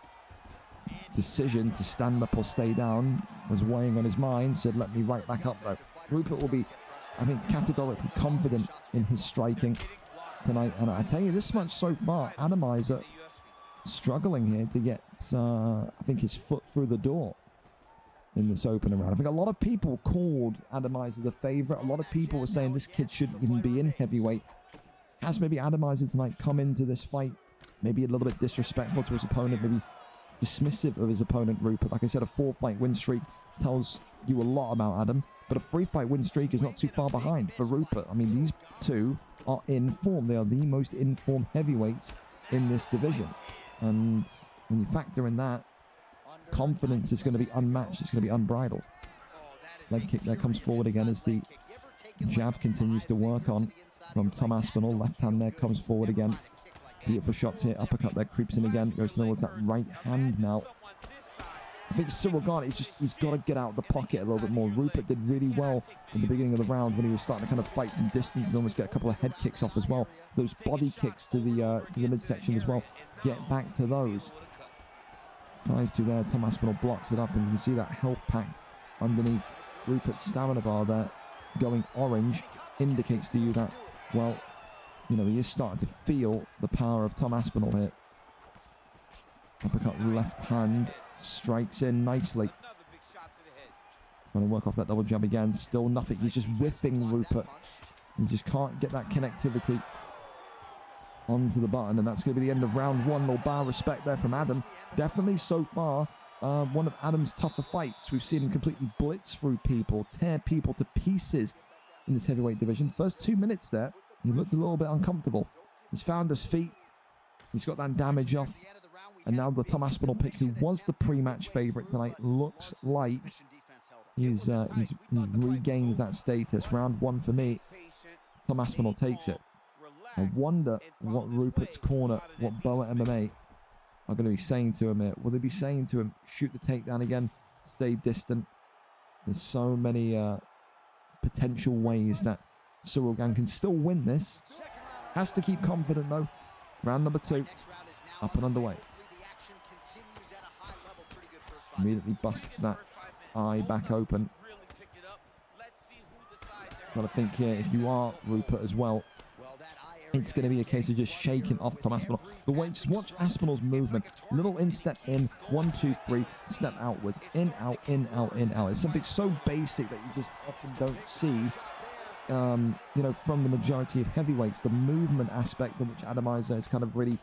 decision to stand up or stay down was weighing on his mind. Said, let me right back up though. Rupert will be, I think, categorically confident in his striking tonight. And I tell you this much so far, Atomizer struggling here to get, I think, his foot through the door in this opening round. I think a lot of people called Atomizer the favorite. A lot of people were saying this kid shouldn't even be in heavyweight. Has maybe Atomizer tonight come into this fight maybe a little bit disrespectful to his opponent, maybe dismissive of his opponent, Rupert? Like I said, a 4-fight win streak tells you a lot about Adam, but a 3-fight win streak is not too far behind for Rupert. I mean, these two are in form. They are the most in-form heavyweights in this division. And when you factor in that, confidence is going to be unmatched. It's going to be unbridled. Leg kick there comes forward again as the jab continues to work on from Tom Aspinall. Left hand there comes forward again. Beautiful shots here. Uppercut there creeps in again. Goes towards that right hand now. I think Cyril Gane, he's got to get out of the pocket a little bit more. Rupert did really well in the beginning of the round when he was starting to kind of fight from distance and almost get a couple of head kicks off as well. Those body kicks to the midsection as well. Get back to those. Tries to there. Tom Aspinall blocks it up, and you can see that health pack underneath Rupert's stamina bar there going orange. Indicates to you that, well, you know, he is starting to feel the power of Tom Aspinall here. Uppercut left hand strikes in nicely. Trying to work off that double jump again. Still nothing. He's just whiffing Rupert. He just can't get that connectivity onto the button. And that's going to be the end of round one. No bar respect there from Adam. Definitely so far one of Adam's tougher fights. We've seen him completely blitz through people, tear people to pieces in this heavyweight division. First 2 minutes there, he looked a little bit uncomfortable. He's found his feet. He's got that damage off. And now the Tom Aspinall pick, who was the pre-match favourite tonight, looks like he's regained that status. Round one for me. Tom Aspinall takes it. I wonder what Rupert's corner, what Boa MMA are going to be saying to him here. Will they be saying to him, shoot the takedown again, stay distant? There's so many potential ways that Ciryl Gane can still win this. Has to keep confident though. Round number 2, up and underway. Immediately busts that eye back open. Got to think here, if you are Rupert as well, it's going to be a case of just shaking off Tom Aspinall. The way, just watch Aspinall's movement. Little instep in, 1, 2, 3, step outwards. In, out, in, out, in, out. It's something so basic that you just often don't see, you know, from the majority of heavyweights. The movement aspect of which Adamizer is kind of really,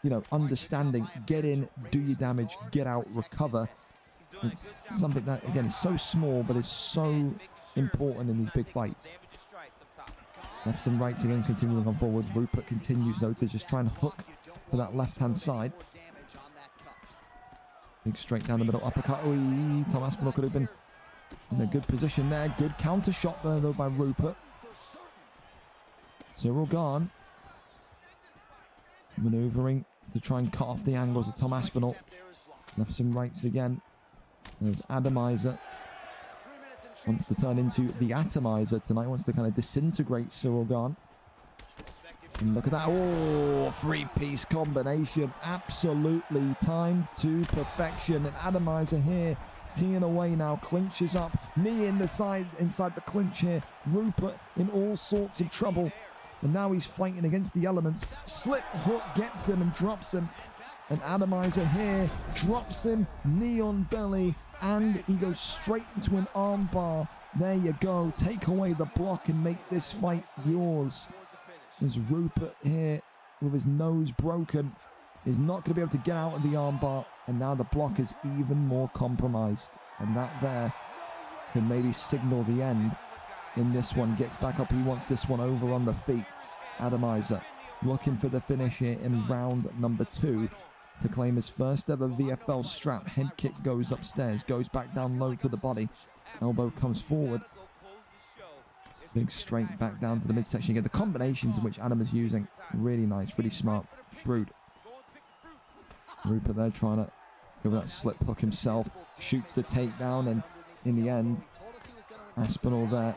you know, understanding. Get in, do your damage, get out, recover. It's something that, again, is so small, but is so important in these big fights. Lefts and rights again, continuing on forward. Rupert continues though to just try and hook for that left-hand side. Big straight down the middle uppercut. Oy, Tom Aspinall could have been in a good position there. Good counter shot there though by Rupert. Ciryl Gane maneuvering to try and cut off the angles of Tom Aspinall. Lefts and rights again. There's Adamizer. Wants to turn into the Atomizer tonight. Wants to kind of disintegrate Ciryl Gane. And look at that. Oh, three-piece combination. Absolutely timed to perfection. And Atomizer here, teeing away now. Clinches up. Knee in the side, inside the clinch here. Rupert in all sorts of trouble. And now he's fighting against the elements. Slip hook gets him and drops him. And Adamizer here drops him, knee on belly, and he goes straight into an arm bar. There you go. Take away the block and make this fight yours. There's Rupert here with his nose broken. He's not going to be able to get out of the arm bar. And now the block is even more compromised. And that there can maybe signal the end in this one. Gets back up. He wants this one over on the feet. Adamizer looking for the finish here in round number 2. To claim his first ever VFL strap. Head kick goes upstairs, goes back down low to the body. Elbow comes forward. Big straight back down to the midsection again. The combinations in which Adam is using, really nice, really smart, shrewd. Rupert there trying to go with that slip hook himself. Shoots the takedown, and in the end, Aspinall there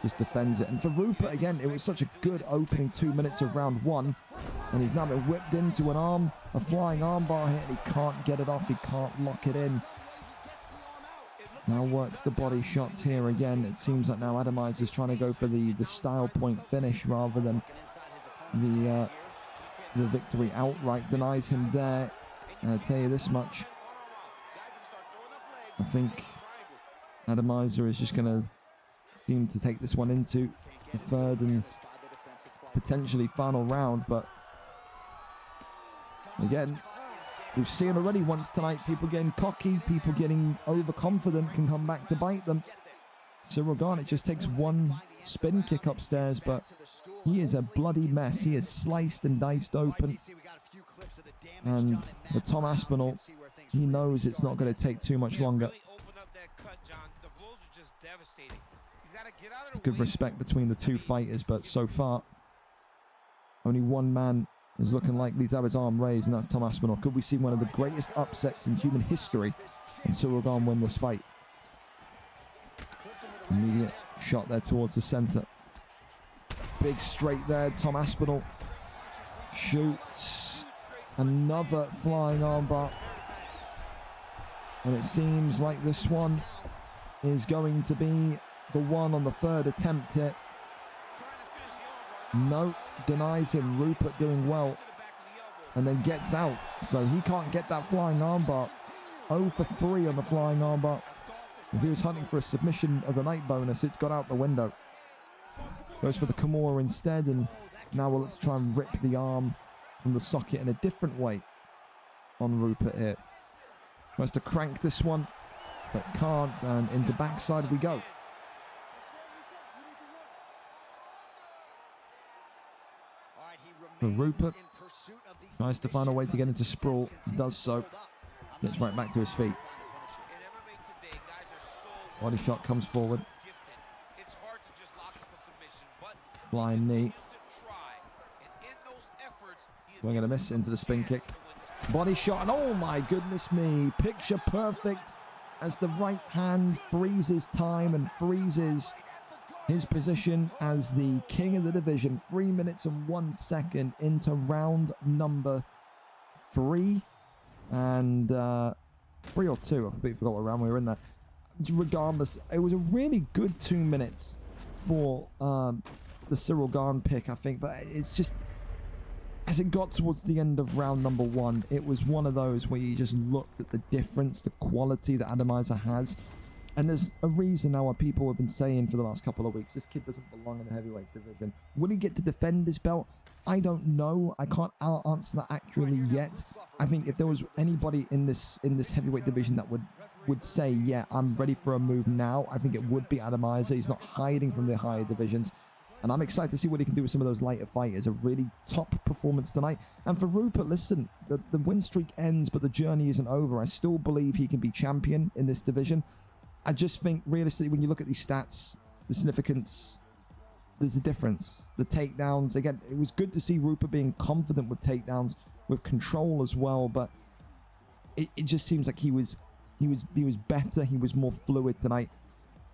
just defends it. And for Rupert, again, it was such a good opening 2 minutes of round 1. And he's now been whipped into a flying armbar here. And he can't get it off. He can't lock it in. Now works the body shots here again. It seems like now Adamizer is trying to go for the style point finish rather than the victory outright. Denies him there. And I'll tell you this much. I think Adamizer is just going to seem to take this one into the third and potentially final round, but again, we've seen already once tonight, people getting cocky, people getting overconfident can come back to bite them. Ciryl Gane, it just takes one spin kick upstairs, but he is a bloody mess. He is sliced and diced open. And for Tom Aspinall, he knows it's not going to take too much longer. There's good respect between the two fighters, but so far, only one man is looking likely to have his arm raised, and that's Tom Aspinall. Could we see one of the greatest upsets in human history and Ciryl Gane win this fight? Immediate shot there towards the center. Big straight there. Tom Aspinall shoots another flying armbar. And it seems like this one is going to be the one on the third attempt here. No, denies him. Rupert doing well. And then gets out. So he can't get that flying armbar. 0 for 3 on the flying armbar. If he was hunting for a submission of the night bonus, it's got out the window. Goes for the Kimura instead, and now we'll let's try and rip the arm from the socket in a different way on Rupert here. Tries to crank this one, but can't, and into backside we go. For Rupert, tries to find a way to get into sprawl, does so, gets right back to his feet. Body shot comes forward. Flying knee. We're going to miss into the spin kick. Body shot, and oh my goodness me, picture perfect as the right hand freezes time and freezes his position as the king of the division. 3 minutes and 1 second into round number 3. And 3 or 2, I completely forgot what round we were in there. Regardless, it was a really good 2 minutes for the Cyril Gahn pick, I think. But it's just, as it got towards the end of round number 1, it was one of those where you just looked at the difference, the quality that Ademizer has. And there's a reason now why people have been saying for the last couple of weeks, this kid doesn't belong in the heavyweight division. Will he get to defend his belt? I don't know. I can't answer that accurately yet. I think if there was anybody in this heavyweight division that would say, yeah, I'm ready for a move now, I think it would be Ademizer. He's not hiding from the higher divisions. And I'm excited to see what he can do with some of those lighter fighters. A really top performance tonight. And for Rupert, listen, the win streak ends, but the journey isn't over. I still believe he can be champion in this division. I just think, realistically, when you look at these stats, the significance, there's a difference. The takedowns, again, it was good to see Rupert being confident with takedowns, with control as well, but it just seems like he was better, he was more fluid tonight.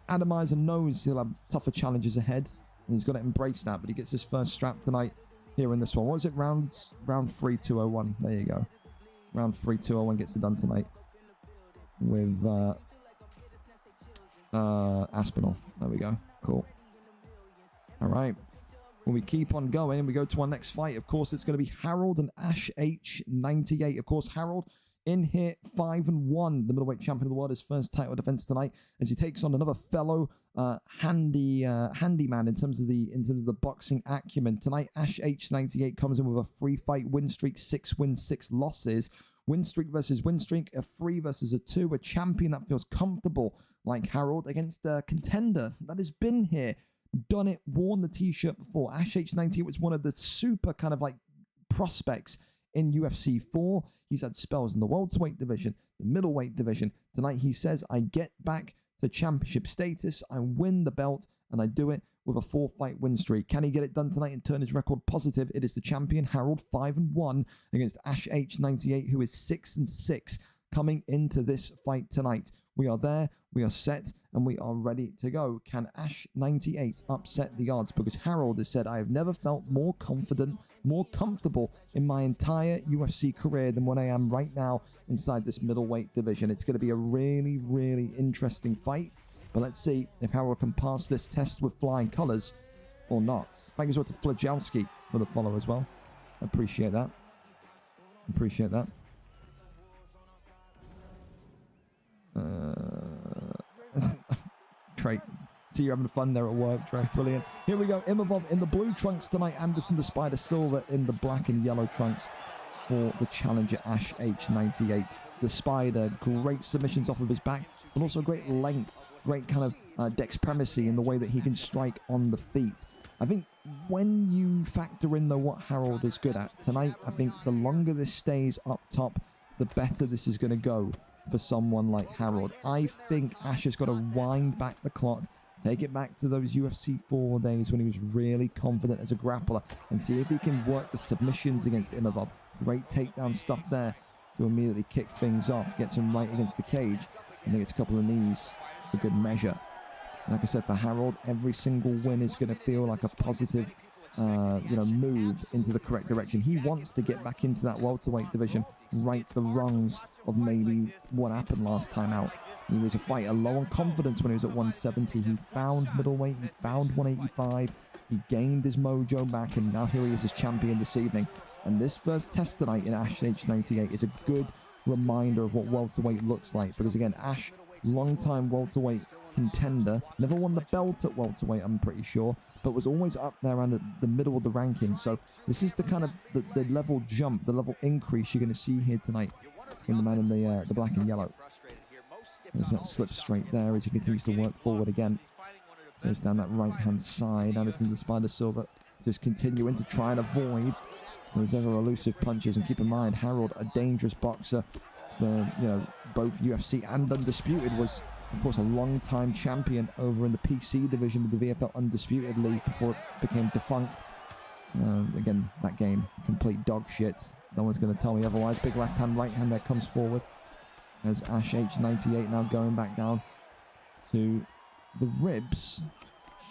Ademizer knows he'll have tougher challenges ahead, and he's got to embrace that, but he gets his first strap tonight here in this one. What was it? Round 3, 201. There you go. Round 3, 201 gets it done tonight with Aspinall. There we go. Cool. All right. When we keep on going and we go to our next fight, of course, it's going to be Harold and Ash H98. Of course, Harold in here 5-1, the middleweight champion of the world, his first title defense tonight, as he takes on another fellow handyman in terms of the boxing acumen. Tonight, Ash H98 comes in with a 3-fight win streak, 6 wins, 6 losses. Win streak versus win streak, a 3 versus a 2, a champion that feels comfortable like Harold against a contender that has been here, done it, worn the t-shirt before. Ash H98 was one of the super kind of like prospects in UFC 4. He's had spells in the welterweight division, the middleweight division. Tonight he says, I get back to championship status, I win the belt, and I do it with a 4-fight win streak. Can he get it done tonight and turn his record positive? It is the champion, Harold, 5-1 against Ash H98, who is 6-6 coming into this fight tonight. We are there, we are set, and we are ready to go. Can Ash 98 upset the odds? Because Harold has said, I have never felt more confident, more comfortable in my entire UFC career than when I am right now inside this middleweight division. It's going to be a really, really interesting fight. But let's see if Harold can pass this test with flying colours or not. Thank you so much to Flajowski for the follow as well. Appreciate that. Appreciate that. Trey, see you having fun there at work, Trey. Brilliant. Here we go. Imavov in the blue trunks tonight. Anderson the Spider Silver in the black and yellow trunks for the challenger Ash H98. The Spider, great submissions off of his back, but also great length, great kind of dexterity in the way that he can strike on the feet. I think when you factor in, though, what Harold is good at tonight, I think the longer this stays up top, the better this is going to go for someone like Harold. I think Ash has got to wind back the clock, take it back to those UFC 4 days when he was really confident as a grappler, and see if he can work the submissions against Imavov. Great takedown stuff there to immediately kick things off, gets him right against the cage, and then gets a couple of knees for good measure. Like I said, for Harold, every single win is going to feel like a positive move into the correct direction. He wants to get back into that welterweight division, right the wrongs of maybe what happened last time out. He was a fighter low on confidence when he was at 170. He found middleweight, he found 185, he gained his mojo back, and now here he is as champion this evening. And this first test tonight in Ash H98 is a good reminder of what welterweight looks like, because again, Ash long-time welterweight contender. Never won the belt at welterweight, I'm pretty sure, but was always up there around the middle of the rankings. So this is the kind of the level jump, the level increase you're going to see here tonight in the man in the black and yellow. There's that slip straight there as he continues to work forward again. Goes down that right-hand side. Anderson the Spider Silver just continuing to try and avoid those ever elusive punches. And keep in mind, Harold, a dangerous boxer for, you know, both UFC and Undisputed, was, of course, a long-time champion over in the PC division of the VFL Undisputed League before it became defunct. Again, that game, complete dog shit. No one's going to tell me otherwise. Big left hand, right hand there comes forward. There's Ash H98 now going back down to the ribs.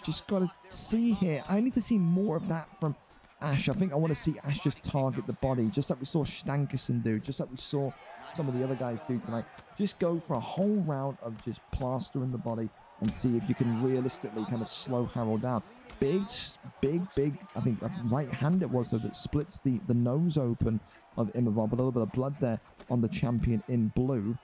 Just got to see here. I need to see more of that from Ash. I think I want to see Ash just target the body, just like we saw Stankerson do, just like we saw some of the other guys do tonight. Just go for a whole round of just plastering the body and see if you can realistically kind of slow Harold down. Big, I think a right hand it was, so that splits the nose open of Imavov. A little bit of blood there on the champion in blue.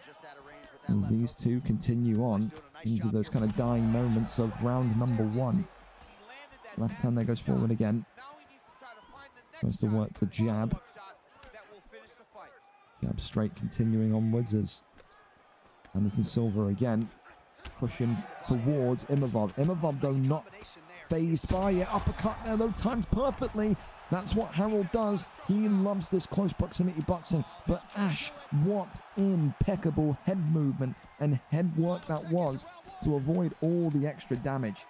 As these two continue on into those kind of dying moments of round number 1. Left hand there goes forward again. Goes to work the jab. Jab straight, continuing onwards as Anderson Silva again pushing towards Imavov. Imavov, though, not phased by it. Uppercut there, though, timed perfectly. That's what Harold does. He loves this close proximity boxing. But Ash, what impeccable head movement and head work that was to avoid all the extra damage.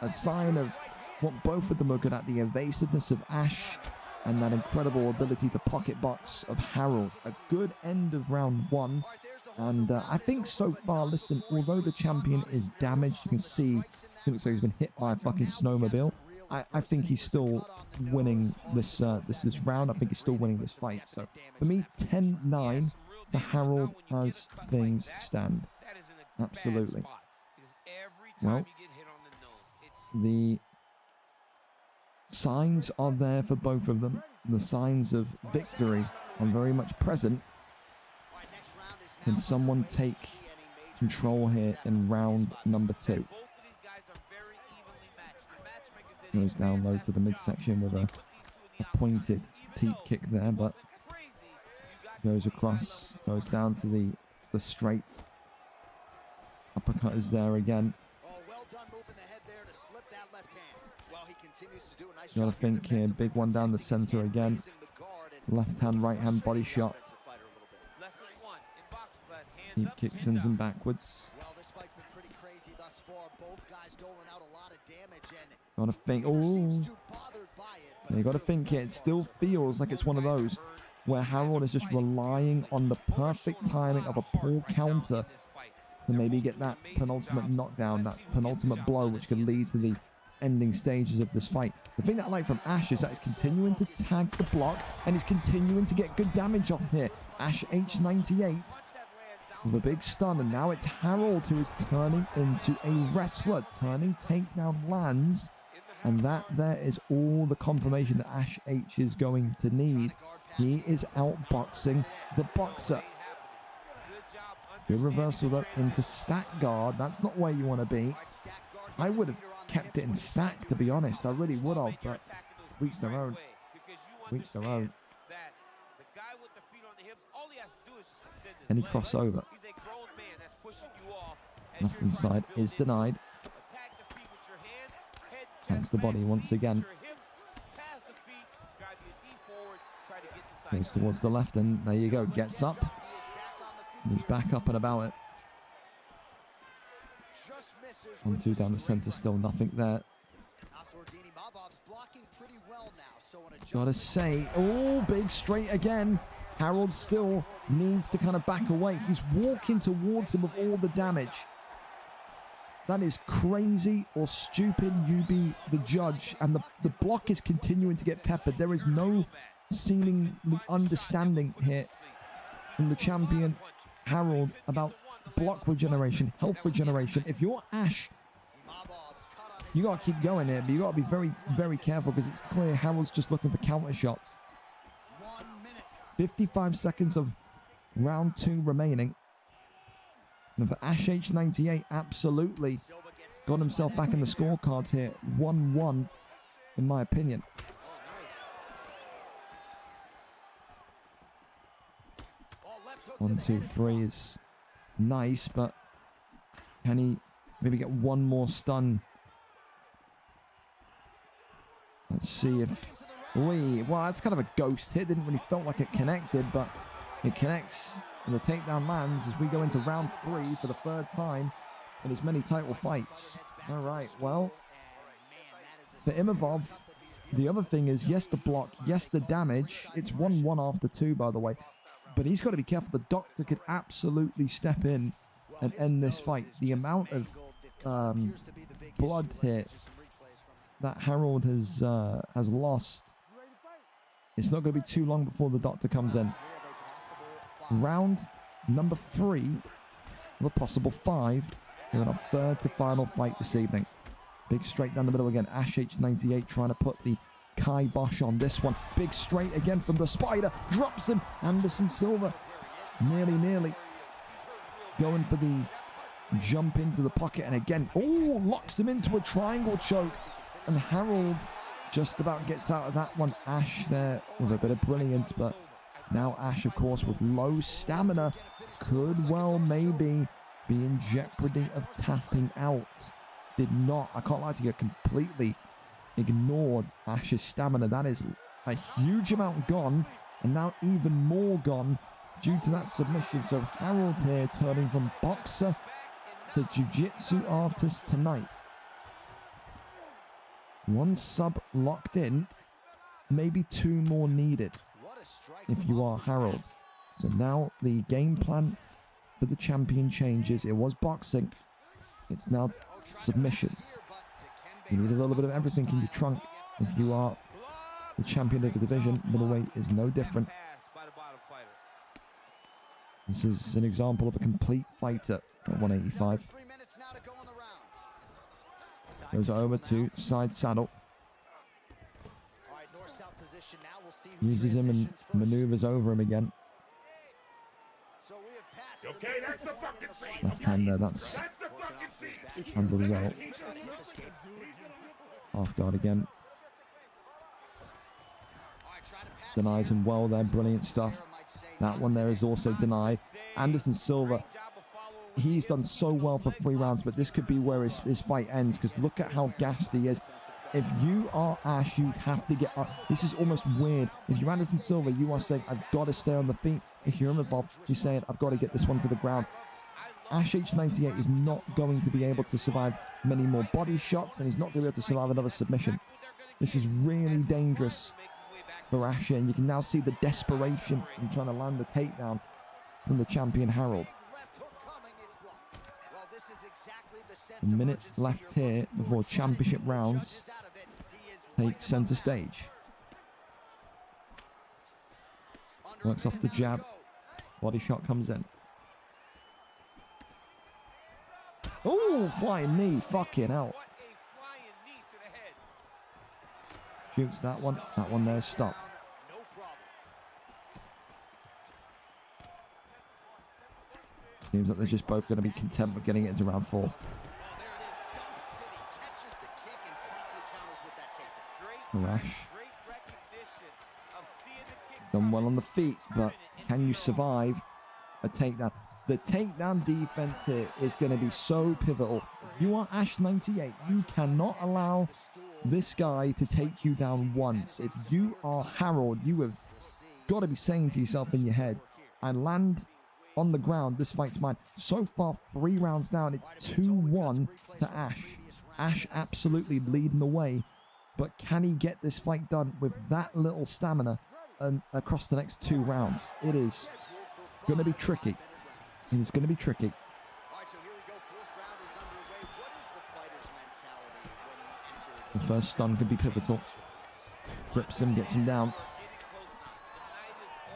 A sign of what both of them are good at, the evasiveness of Ash and that incredible ability to pocket box of Harold. A good end of round 1. And I think so far, listen, although the champion is damaged, you can see he looks like he's been hit by a fucking snowmobile. I think he's still winning this round. I think he's still winning this fight. So for me, 10-9 to Harold as things stand. Absolutely. Well, the signs are there for both of them. The signs of victory are very much present. Can someone take control here in round number 2? Goes down low to the midsection with a pointed teep kick there, but goes across, goes down to the straight. Uppercut is there again. Got to think here, big one down the center again. Left hand, right hand body shot. He kicks, sends him backwards. Got to think. Oh, you got to think here. It still feels like it's one of those where Harold is just relying on the perfect timing of a poor counter to maybe get that penultimate knockdown, that penultimate blow, which could lead to the ending stages of this fight. The thing that I like from Ash is that he's continuing to tag the block and he's continuing to get good damage off here. Ash H98 with a big stun, and now it's Harold who is turning into a wrestler, turning takedown lands, and that there is all the confirmation that Ash H is going to need. He is outboxing the boxer. Good reversal though into stack guard. That's not where you want to be. I would have kept it in stack, to be honest. I really would have, but reach their own. Reach their own. Any crossover. Left hand side is denied. Taps the body once again. Goes towards the left, and there you go. Gets up. He's back up and about it. 1-2 down the center, still nothing there. Gotta say, oh, big straight again. Harold still needs to kind of back away. He's walking towards him with all the damage. That is crazy or stupid. You be the judge. And the block is continuing to get peppered. There is no seeming understanding here from the champion Harold about block regeneration, health regeneration. If you're Ash, you got to keep going here, but you got to be very, very careful because it's clear Harold's just looking for counter shots. 55 seconds of round 2 remaining. And for Ash H98, absolutely got himself back in the scorecards here. 1-1, in my opinion. One, two, three is nice, but can he maybe get one more stun? Let's see if... Well, that's kind of a ghost hit. Didn't really felt like it connected, but it connects and the takedown lands as we go into round 3 for the 3rd time in as many title fights. All right, well, for Imavov, the other thing is, yes, the block, yes, the damage. It's 1-1 after 2, by the way. But he's got to be careful. The doctor could absolutely step in and end this fight. The amount of blood here that Harold has lost. It's not going to be too long before the doctor comes in. Round number 3 of a possible 5 in our 3rd to final fight this evening. Big straight down the middle again. Ash H98 trying to put the kibosh on this one. Big straight again from the spider. Drops him. Anderson Silva nearly going for the jump into the pocket. And again, oh, locks him into a triangle choke. And Harold just about gets out of that one. Ash there with a bit of brilliance, but now Ash, of course, with low stamina, could well maybe be in jeopardy of tapping out. Did not, I can't lie to you, completely ignored Ash's stamina. That is a huge amount gone, and now even more gone due to that submission. So Harold here turning from boxer to jiu-jitsu artist tonight. 1 sub locked in, maybe 2 more needed if you are Harold. So now the game plan for the champion changes. It was boxing, it's now submissions. You need a little bit of everything in your trunk if you are the champion of the division. Middleweight is no different. This is an example of a complete fighter at 185. Goes over to side saddle. Uses him and maneuvers over him again. Left hand there, that's handled well. Half guard again. Denies him well there, brilliant stuff. That one there is also denied. Anderson Silva, he's done so well for 3 rounds, but this could be where his fight ends, because look at how gassed he is. If you are Ash, you have to get up. This is almost weird. If you're Anderson Silva, you are saying, I've got to stay on the feet. If you're involved, you're saying, I've got to get this one to the ground. Ash H98 is not going to be able to survive many more body shots, and he's not going to be able to survive another submission. This is really dangerous for Ash, and you can now see the desperation in trying to land the takedown from the champion Harold. A minute left here before championship rounds take center stage. Works off the jab. Body shot comes in. Oh, flying knee. Fucking hell. Shoots that one. That one there stopped. Seems like they're just both going to be content with getting it into round 4. Rash. Done well on the feet, but can you survive a takedown? The takedown defense here is going to be so pivotal. If you are Ash 98, you cannot allow this guy to take you down once. If you are Harold, you have got to be saying to yourself in your head, I land on the ground, this fight's mine. So far, 3 rounds down, it's 2-1 to Ash. Ash absolutely leading the way. But can he get this fight done with that little stamina across the next 2 rounds? It is going to be tricky. It's going to be tricky. The first stun could be pivotal. Grips him, gets him down.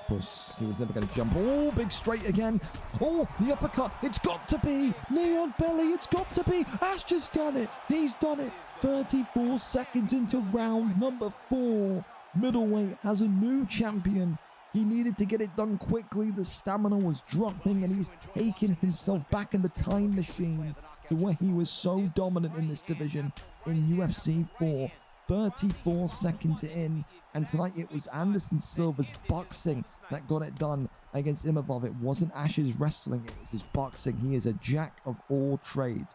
Of course, he was never going to jump. Oh, big straight again. Oh, the uppercut. It's got to be. Knee on belly. It's got to be. Ash just done it. He's done it. 34 seconds into round number 4. Middleweight has a new champion He needed to get it done quickly. The stamina was dropping, and he's taken himself back in the time machine to where he was so dominant in this division in UFC 4. 34 seconds in, and tonight it was Anderson Silva's boxing that got it done against Imavov. It wasn't Ash's wrestling, it was his boxing. He is a jack of all trades.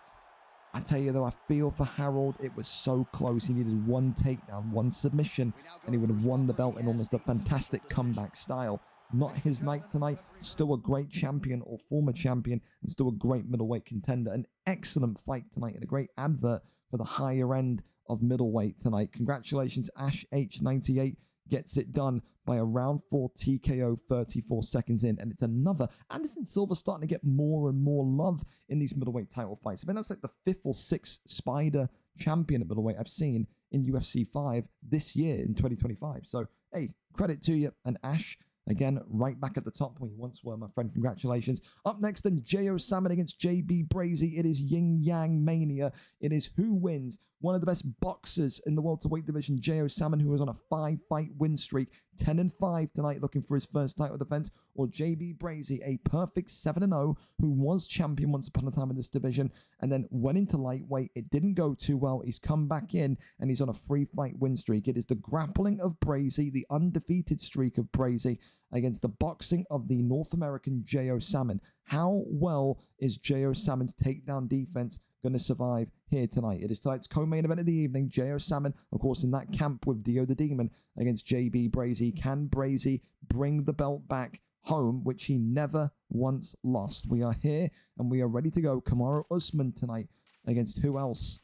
I tell you though, I feel for Harold. It was so close. He needed one takedown, one submission, and he would have won the belt in almost a fantastic comeback style. Not his night tonight. Still a great champion or former champion, and still a great middleweight contender. An excellent fight tonight and a great advert for the higher end of middleweight tonight. Congratulations, Ash H98 gets it done by a round 4 TKO 34 seconds in, and it's another Anderson Silva starting to get more and more love in these middleweight title fights. I think that's like the 5th or 6th Spider champion at middleweight I've seen in UFC 5 this year in 2025. So hey, credit to you. And Ash, again, right back at the top where you once were, my friend. Congratulations. Up next, then, J.O. Salmon against J.B. Brazy. It is Yin Yang Mania. It is who wins. One of the best boxers in the welterweight division, J.O. Salmon, who was on a 5-fight win streak, 10-5 tonight, looking for his first title defense, or J.B. Brazy, a perfect 7-0, who was champion once upon a time in this division, and then went into lightweight. It didn't go too well. He's come back in, and he's on a 3-fight win streak. It is the grappling of Brazy, the undefeated streak of Brazy, against the boxing of the North American J.O. Salmon. How well is J.O. Salmon's takedown defense going to survive here tonight? It is tonight's co-main event of the evening. J.O. Salmon, of course, in that camp with Dio the Demon against J.B. Brazy. Can Brazy bring the belt back home, which he never once lost? We are here, and we are ready to go. Kamaru Usman tonight against who else?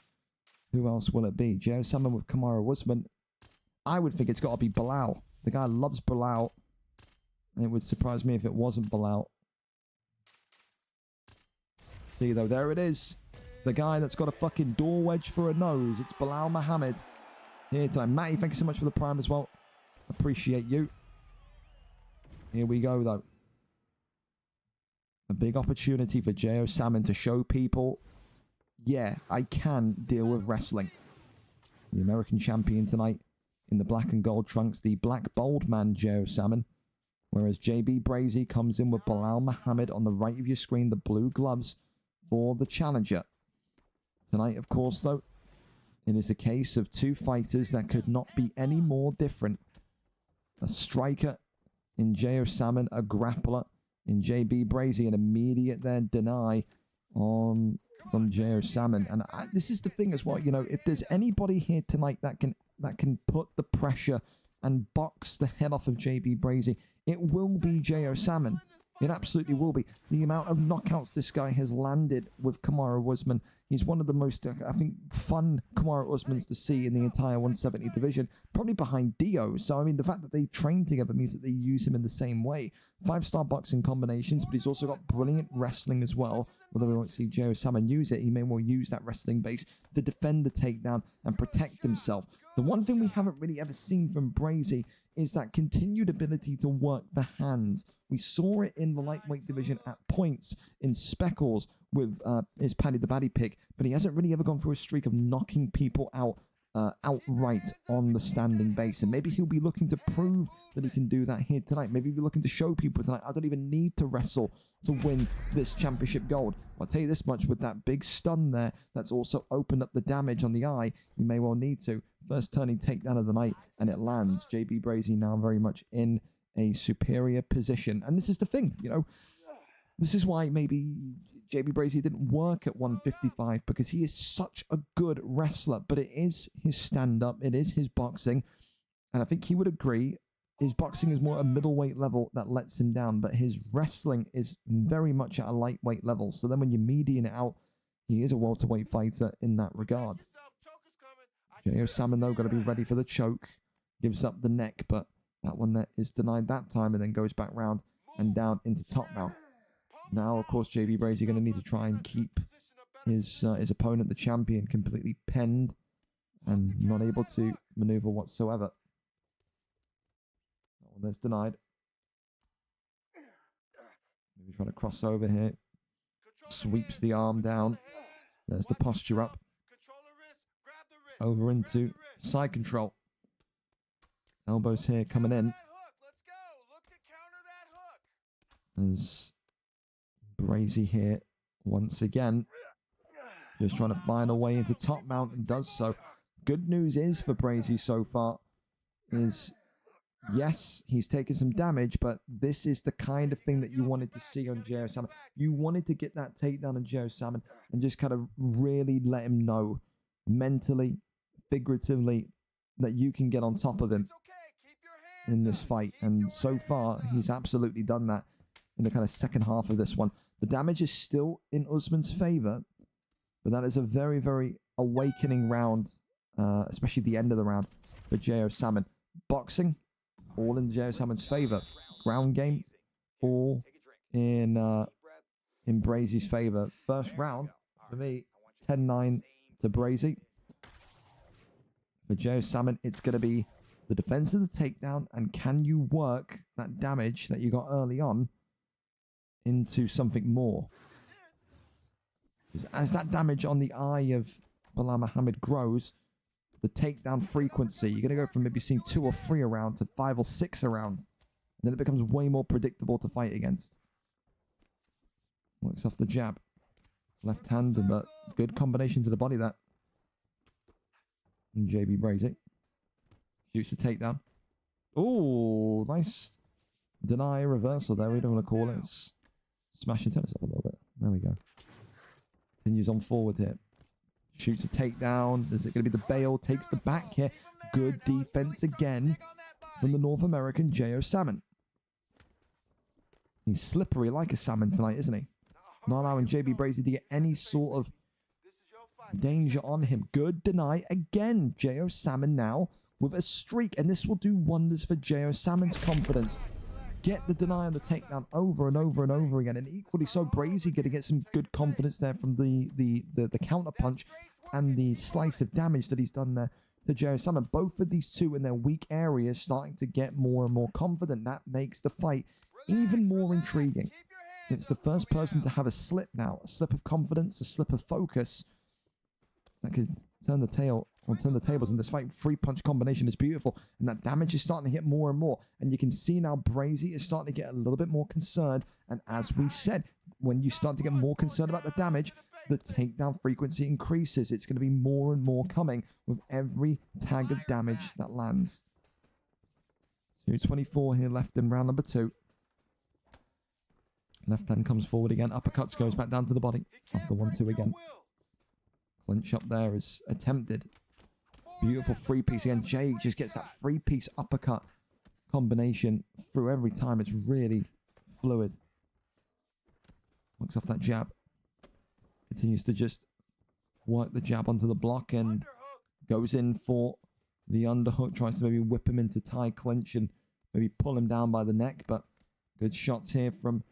Who else will it be? J.O. Salmon with Kamaru Usman. I would think it's got to be Bilal. The guy loves Bilal. And it would surprise me if it wasn't Bilal. See, though, there it is. The guy that's got a fucking door wedge for a nose. It's Bilal Muhammad here tonight. Matty, thank you so much for the prime as well. Appreciate you. Here we go, though. A big opportunity for J.O. Salmon to show people, yeah, I can deal with wrestling. The American champion tonight in the black and gold trunks, the black bold man, J.O. Salmon. Whereas J.B. Brazy comes in with Bilal Muhammad on the right of your screen, the blue gloves for the challenger. Tonight, of course, though, it is a case of two fighters that could not be any more different. A striker in J.O. Salmon, a grappler in J.B. Brazy, an immediate then deny from J.O. Salmon. And this is the thing as well, you know, if there's anybody here tonight that can put the pressure and box the head off of J.B. Brazy, it will be J.O. Salmon. It absolutely will be. The amount of knockouts this guy has landed with Kamaru Usman, he's one of the most, I think, fun Kamaru Usmans to see in the entire 170 division, probably behind Dio. So, I mean, the fact that they train together means that they use him in the same way. 5-star boxing combinations, but he's also got brilliant wrestling as well. Although we won't see J.O. Salmon use it, he may well use that wrestling base to defend the takedown and protect himself. The one thing we haven't really ever seen from Brazy is that continued ability to work the hands. We saw it in the lightweight division at points in Speckles with his Paddy the Baddy pick, but he hasn't really ever gone through a streak of knocking people out outright on the standing base. And maybe he'll be looking to prove that he can do that here tonight. Maybe he'll be looking to show people tonight, I don't even need to wrestle to win this championship gold. I'll tell you this much, with that big stun there, that's also opened up the damage on the eye. You may well need to. First turning takedown of the night, and it lands. J.B. Brazy now very much in a superior position. And this is the thing, you know, this is why maybe J.B. Brazy didn't work at 155, because he is such a good wrestler, but it is his stand-up, it is his boxing, and I think he would agree, his boxing is more a middleweight level that lets him down, but his wrestling is very much at a lightweight level. So then when you median it out, he is a welterweight fighter in that regard. J.O. Salmon, though, got to be ready for the choke. Gives up the neck, but that one there is denied that time, and then goes back round and down into top now. Now, of course, J.B. Brazy going to need to try and keep his opponent, the champion, completely penned and not able to maneuver whatsoever. That one there's denied. Maybe trying to cross over here. Sweeps the arm down. There's the posture up. Over into side control. Elbows here coming in. As Brazy here, once again, just trying to find a way into top mount and does so. Good news is for Brazy so far is, yes, he's taken some damage, but this is the kind of thing that you wanted to see on J.O. Salmon. You wanted to get that takedown on J.O. Salmon and just kind of really let him know mentally, figuratively, that you can get on top of him in this fight. And so far, he's absolutely done that in the kind of second half of this one. The damage is still in Usman's favor, but that is a very, very awakening round, especially the end of the round for J.O. Salmon. Boxing, all in J.O. Salmon's favor. Ground game, all in Brazy's favor. First round, for me, 10-9 to Brazy. For J.O. Salmon, it's going to be the defense of the takedown, and can you work that damage that you got early on into something more? Because as that damage on the eye of Bilal Muhammad grows, the takedown frequency, you're going to go from maybe seeing 2 or 3 around to 5 or 6 around. And then it becomes way more predictable to fight against. Works off the jab. Left-handed, but good combination to the body that. And JB Brazy shoots the takedown. Oh, nice deny reversal there. We don't want to call it. It's smash and turn us up a little bit. There we go. Continues on forward here. Shoots a takedown. Is it going to be the bail? Takes the back here. Good defense again from the North American J.O. Salmon. He's slippery like a salmon tonight, isn't he? Not allowing JB Brazy to get any sort of danger on him. Good deny again. J.O. Salmon now with a streak, and this will do wonders for J.O. Salmon's confidence. Get the deny on the takedown over and over and over again, and equally so, Brazy going to get some good confidence there from the counter punch and the slice of damage that he's done there to J.O. Salmon. Both of these two in their weak areas starting to get more and more confident. That makes the fight even more intriguing. It's the first person to have a slip now, a slip of confidence, a slip of focus that could turn the tail or turn the tables in this fight. 3-punch combination is beautiful, and that damage is starting to hit more and more. And you can see now Brazy is starting to get a little bit more concerned. And as we said, when you start to get more concerned about the damage, the takedown frequency increases. It's going to be more and more coming with every tag of damage that lands. 2:24 here left in round number 2. Left hand comes forward again. Uppercuts, goes back down to the body. After 1-2 again. Clinch up there is attempted. Beautiful 3-piece again. Jay just gets that 3-piece uppercut combination through every time. It's really fluid. Works off that jab. Continues to just work the jab onto the block and goes in for the underhook. Tries to maybe whip him into tie clinch and maybe pull him down by the neck. But good shots here from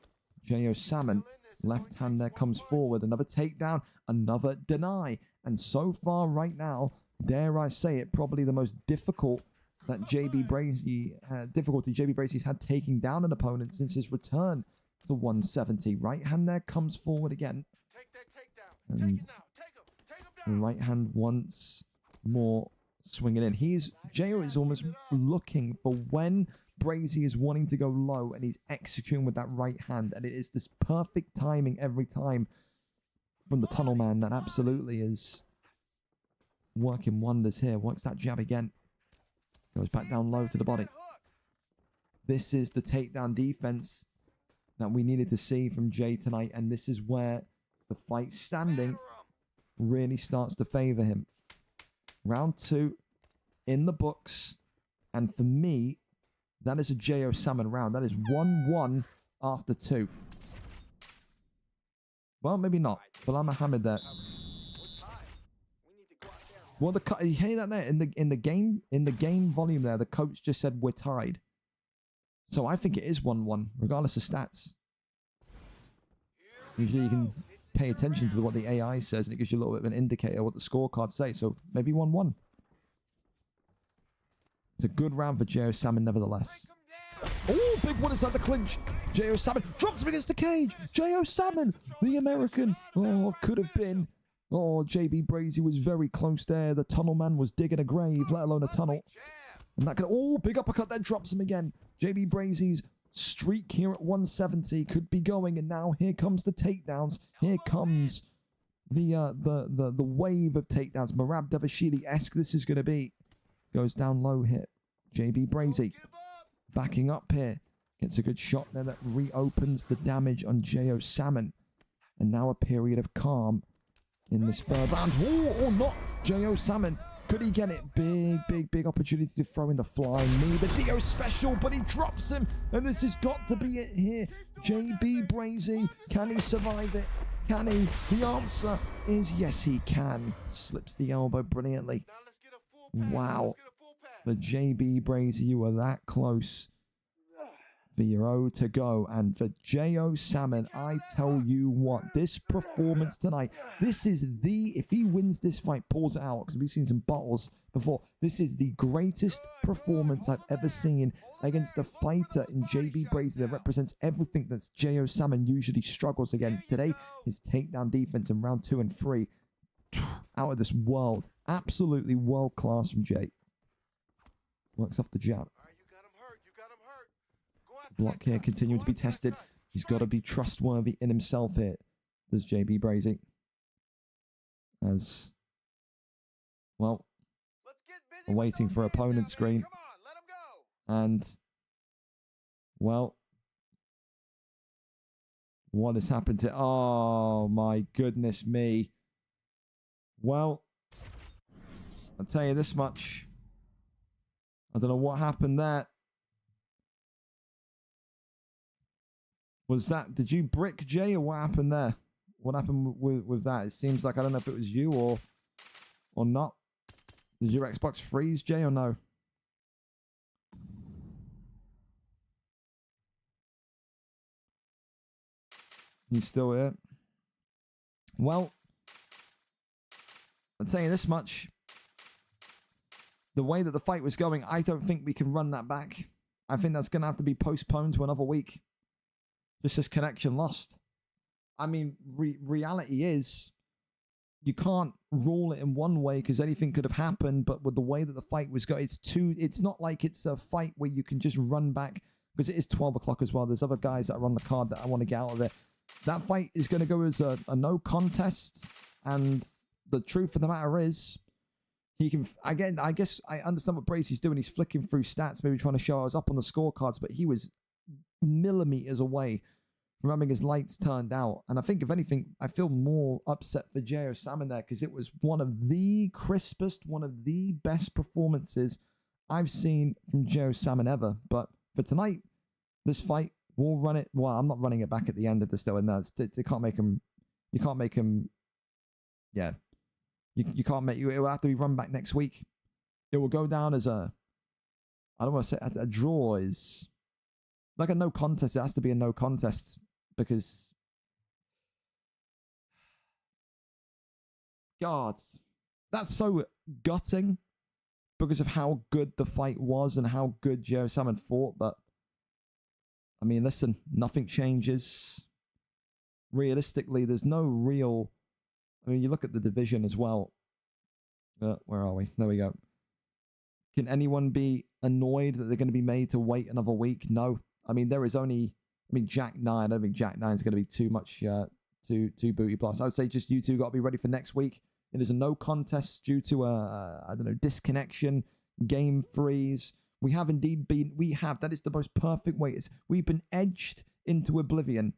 J.O. Salmon. Left hand there comes forward. Another takedown. Another deny. And so far right now, dare I say it, probably the most difficult that JB Brazy's had taking down an opponent since his return to 170. Right hand there comes forward again. And the right hand once more swinging in. J.O. is almost looking for when Brazy is wanting to go low, and he's executing with that right hand, and it is this perfect timing every time from the tunnel man that absolutely is working wonders here. Works that jab again, goes back down low to the body. This is the takedown defense that we needed to see from Jay tonight, and this is where the fight standing really starts to favor him. Round 2 in the books, and for me, that is a J.O. Salmon round. That is 1-1 after 2. Well, maybe not. Bilal Muhammad there. Well, you hear that there in the game volume there. The coach just said we're tied. So I think it is 1-1, regardless of stats. Usually you can pay attention to what the AI says, and it gives you a little bit of an indicator of what the scorecards say. So maybe 1-1. It's a good round for J.O. Salmon, nevertheless. Oh, big one inside the clinch. J.O. Salmon drops him against the cage. J.O. Salmon, the American. Oh, could have been. Oh, JB Brazy was very close there. The tunnel man was digging a grave, let alone a tunnel. And that could... Oh, big uppercut, then drops him again. JB Brazy's streak here at 170 could be going, and now here comes the takedowns. Here comes the wave of takedowns. MarkDev-esque this is going to be. Goes down low hit. JB Brazy backing up here. Gets a good shot there that reopens the damage on J.O. Salmon. And now a period of calm in this third round. Or not. J.O. Salmon. Could he get it? Big opportunity to throw in the flying knee. The Dio special, but he drops him. And this has got to be it here. JB Brazy. Can he survive it? Can he? The answer is yes, he can. Slips the elbow brilliantly. Wow. The JB Brazy, you were that close. For your O to go. And for J.O. Salmon, I tell you what, this performance tonight, this is if he wins this fight, pulls it out, because we've seen some battles before, this is the greatest performance I've ever seen against a fighter in JB Brazy that represents everything that J.O. Salmon usually struggles against. Today, his takedown defense in round 2 and 3, out of this world. Absolutely world class from Jay. Works off the jab. Block here, continuing to be tested. He's got to be trustworthy in himself here. Does JB Brazy. As, well, waiting for opponent screen. And, well, what has happened to... Oh, my goodness me. Well, I'll tell you this much. I don't know what happened there. Was that, did you brick Jay, or what happened there? What happened with that? It seems like, I don't know if it was you or not. Did your Xbox freeze, Jay, or no? You still here? Well, I'll tell you this much. The way that the fight was going, I don't think we can run that back. I think that's going to have to be postponed to another week. Just this connection lost. I mean, reality is, you can't rule it in one way because anything could have happened. But with the way that the fight was going, it's not like it's a fight where you can just run back, because it is 12 o'clock as well. There's other guys that are on the card that I want to get out of it. That fight is going to go as a no contest. And the truth of the matter is, he can, again, I guess I understand what Brazy's doing. He's flicking through stats, maybe trying to show I was up on the scorecards, but he was millimeters away from having his lights turned out. And I think, if anything, I feel more upset for J.O. Salmon there, because it was one of the crispest, one of the best performances I've seen from J.O. Salmon ever. But for tonight, this fight, we'll run it. Well, I'm not running it back at the end of the still. And you can't make him. You can't make him. Yeah, you can't make you. It will have to be run back next week. It will go down as a. I don't want to say a draw is like a no contest. It has to be a no contest, because God, that's so gutting because of how good the fight was and how good J.O. Salmon fought. But I mean, listen, nothing changes. Realistically, there's no real... I mean, you look at the division as well. Where are we? There we go. Can anyone be annoyed that they're going to be made to wait another week? No. I mean, there is only... I mean, Jack 9. I don't think Jack 9 is going to be too much, too booty plus. I would say just you two got to be ready for next week. It is a no contest due to I don't know, disconnection, game freeze. We have indeed been... that is the most perfect way. We've been edged into oblivion.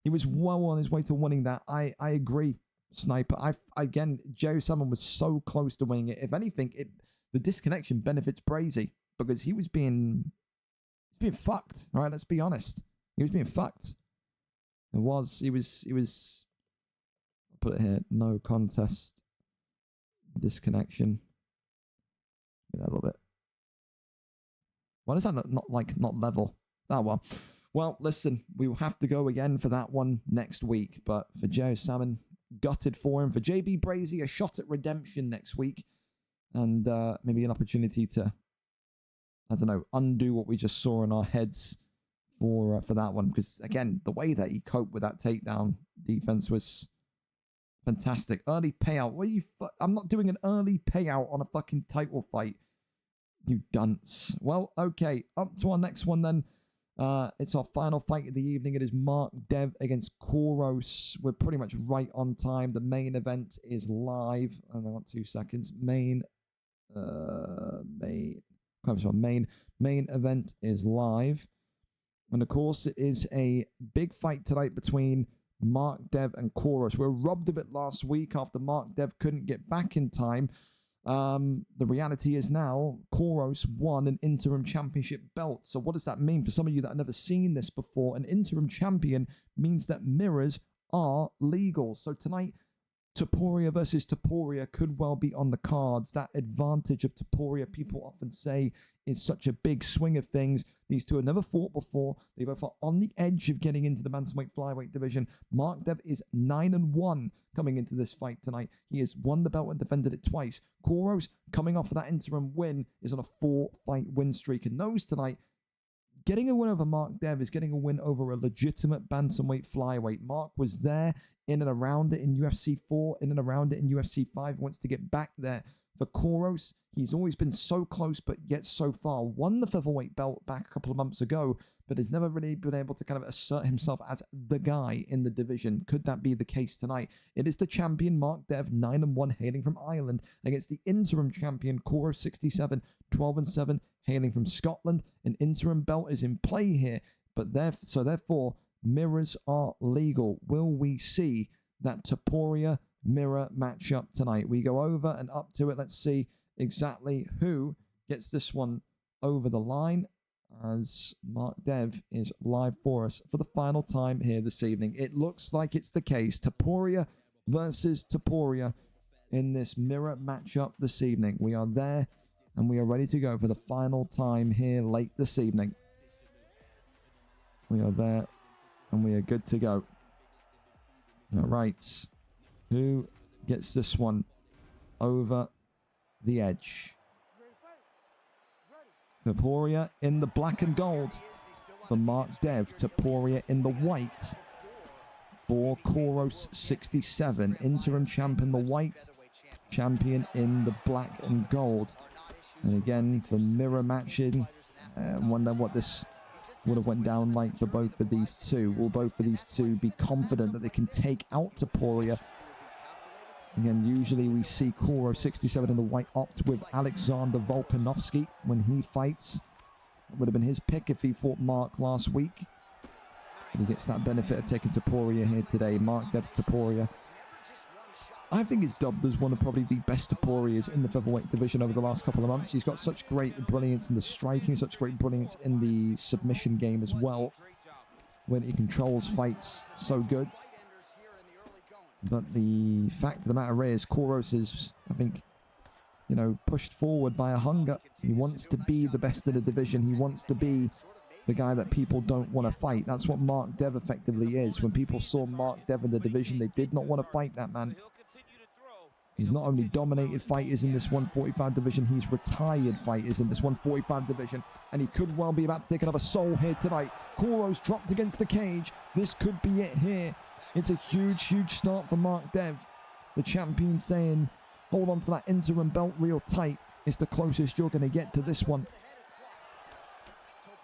He was well on his way to winning that. I agree, Sniper. Again, J.O. Salmon was so close to winning it. If anything, the disconnection benefits Brazy, because he was being fucked. All right, let's be honest. He was being fucked. He was. I'll put it here. No contest. Disconnection. Get that a little bit. Why does that not level? Oh, well. Well, listen, we will have to go again for that one next week. But for J.O. Salmon, gutted for him. For JB Brazy, a shot at redemption next week. And maybe an opportunity to, I don't know, undo what we just saw in our heads for that one. Because, again, the way that he coped with that takedown defense was fantastic. Early payout. I'm not doing an early payout on a fucking title fight, you dunce. Well, okay, up to our next one then. It's our final fight of the evening. It is MarkDev against Coros. We're pretty much right on time. The main event is live. And I want 2 seconds. Main event is live. And of course, it is a big fight tonight between MarkDev and Coros. We were robbed of it last week after MarkDev couldn't get back in time. The reality is now Coros won an interim championship belt. So what does that mean? For some of you that have never seen this before, an interim champion means that mirrors are legal. So tonight, Topuria versus Topuria could well be on the cards. That advantage of Topuria, people often say, is such a big swing of things. These two have never fought before. They both are on the edge of getting into the bantamweight flyweight division. MarkDev is 9-1 coming into this fight tonight. He has won the belt and defended it twice. Coros, coming off of that interim win, is on a 4-fight win streak and knows tonight getting a win over MarkDev is getting a win over a legitimate bantamweight flyweight. Mark was there in and around it in UFC 4, in and around it in UFC 5, wants to get back there. For Coros, he's always been so close, but yet so far. Won the featherweight belt back a couple of months ago, but has never really been able to kind of assert himself as the guy in the division. Could that be the case tonight? It is the champion, MarkDev, 9-1, hailing from Ireland, against the interim champion, Coros, 67, 12-7, hailing from Scotland. An interim belt is in play here, but therefore, mirrors are legal. Will we see that Topuria mirror matchup tonight? We go over and up to it. Let's see exactly who gets this one over the line, as MarkDev is live for us for the final time here this evening. It looks like it's the case. Topuria versus Topuria in this mirror matchup this evening. We are there and we are ready to go for the final time here late this evening. We are there and we are good to go. All right. Who gets this one over the edge? Topuria in the black and gold for MarkDev. Topuria in the white for Coros, 67. Interim champ in the white, champion in the black and gold. And again, for mirror matching, wonder what this would have went down like for both of these two. Will both of these two be confident that they can take out Topuria? Again, usually we see Coros, 67 in the white, opt with Alexander Volkanovski when he fights. It would have been his pick if he fought Mark last week. But he gets that benefit of taking Topuria here today. MarkDev's Topuria. I think it's dubbed as one of probably the best Topurias in the featherweight division over the last couple of months. He's got such great brilliance in the striking, such great brilliance in the submission game as well, when he controls fights so good. But the fact of the matter is, Coros is, I think, you know, pushed forward by a hunger. He wants to be the best in the division. He wants to be the guy that people don't want to fight. That's what MarkDev effectively is. When people saw MarkDev in the division, they did not want to fight that man. He's not only dominated fighters in this 145 division, he's retired fighters in this 145 division. And he could well be about to take another soul here tonight. Coros dropped against the cage. This could be it here. It's a huge, huge start for MarkDev. The champion saying, hold on to that interim belt real tight. It's the closest you're going to get to this one.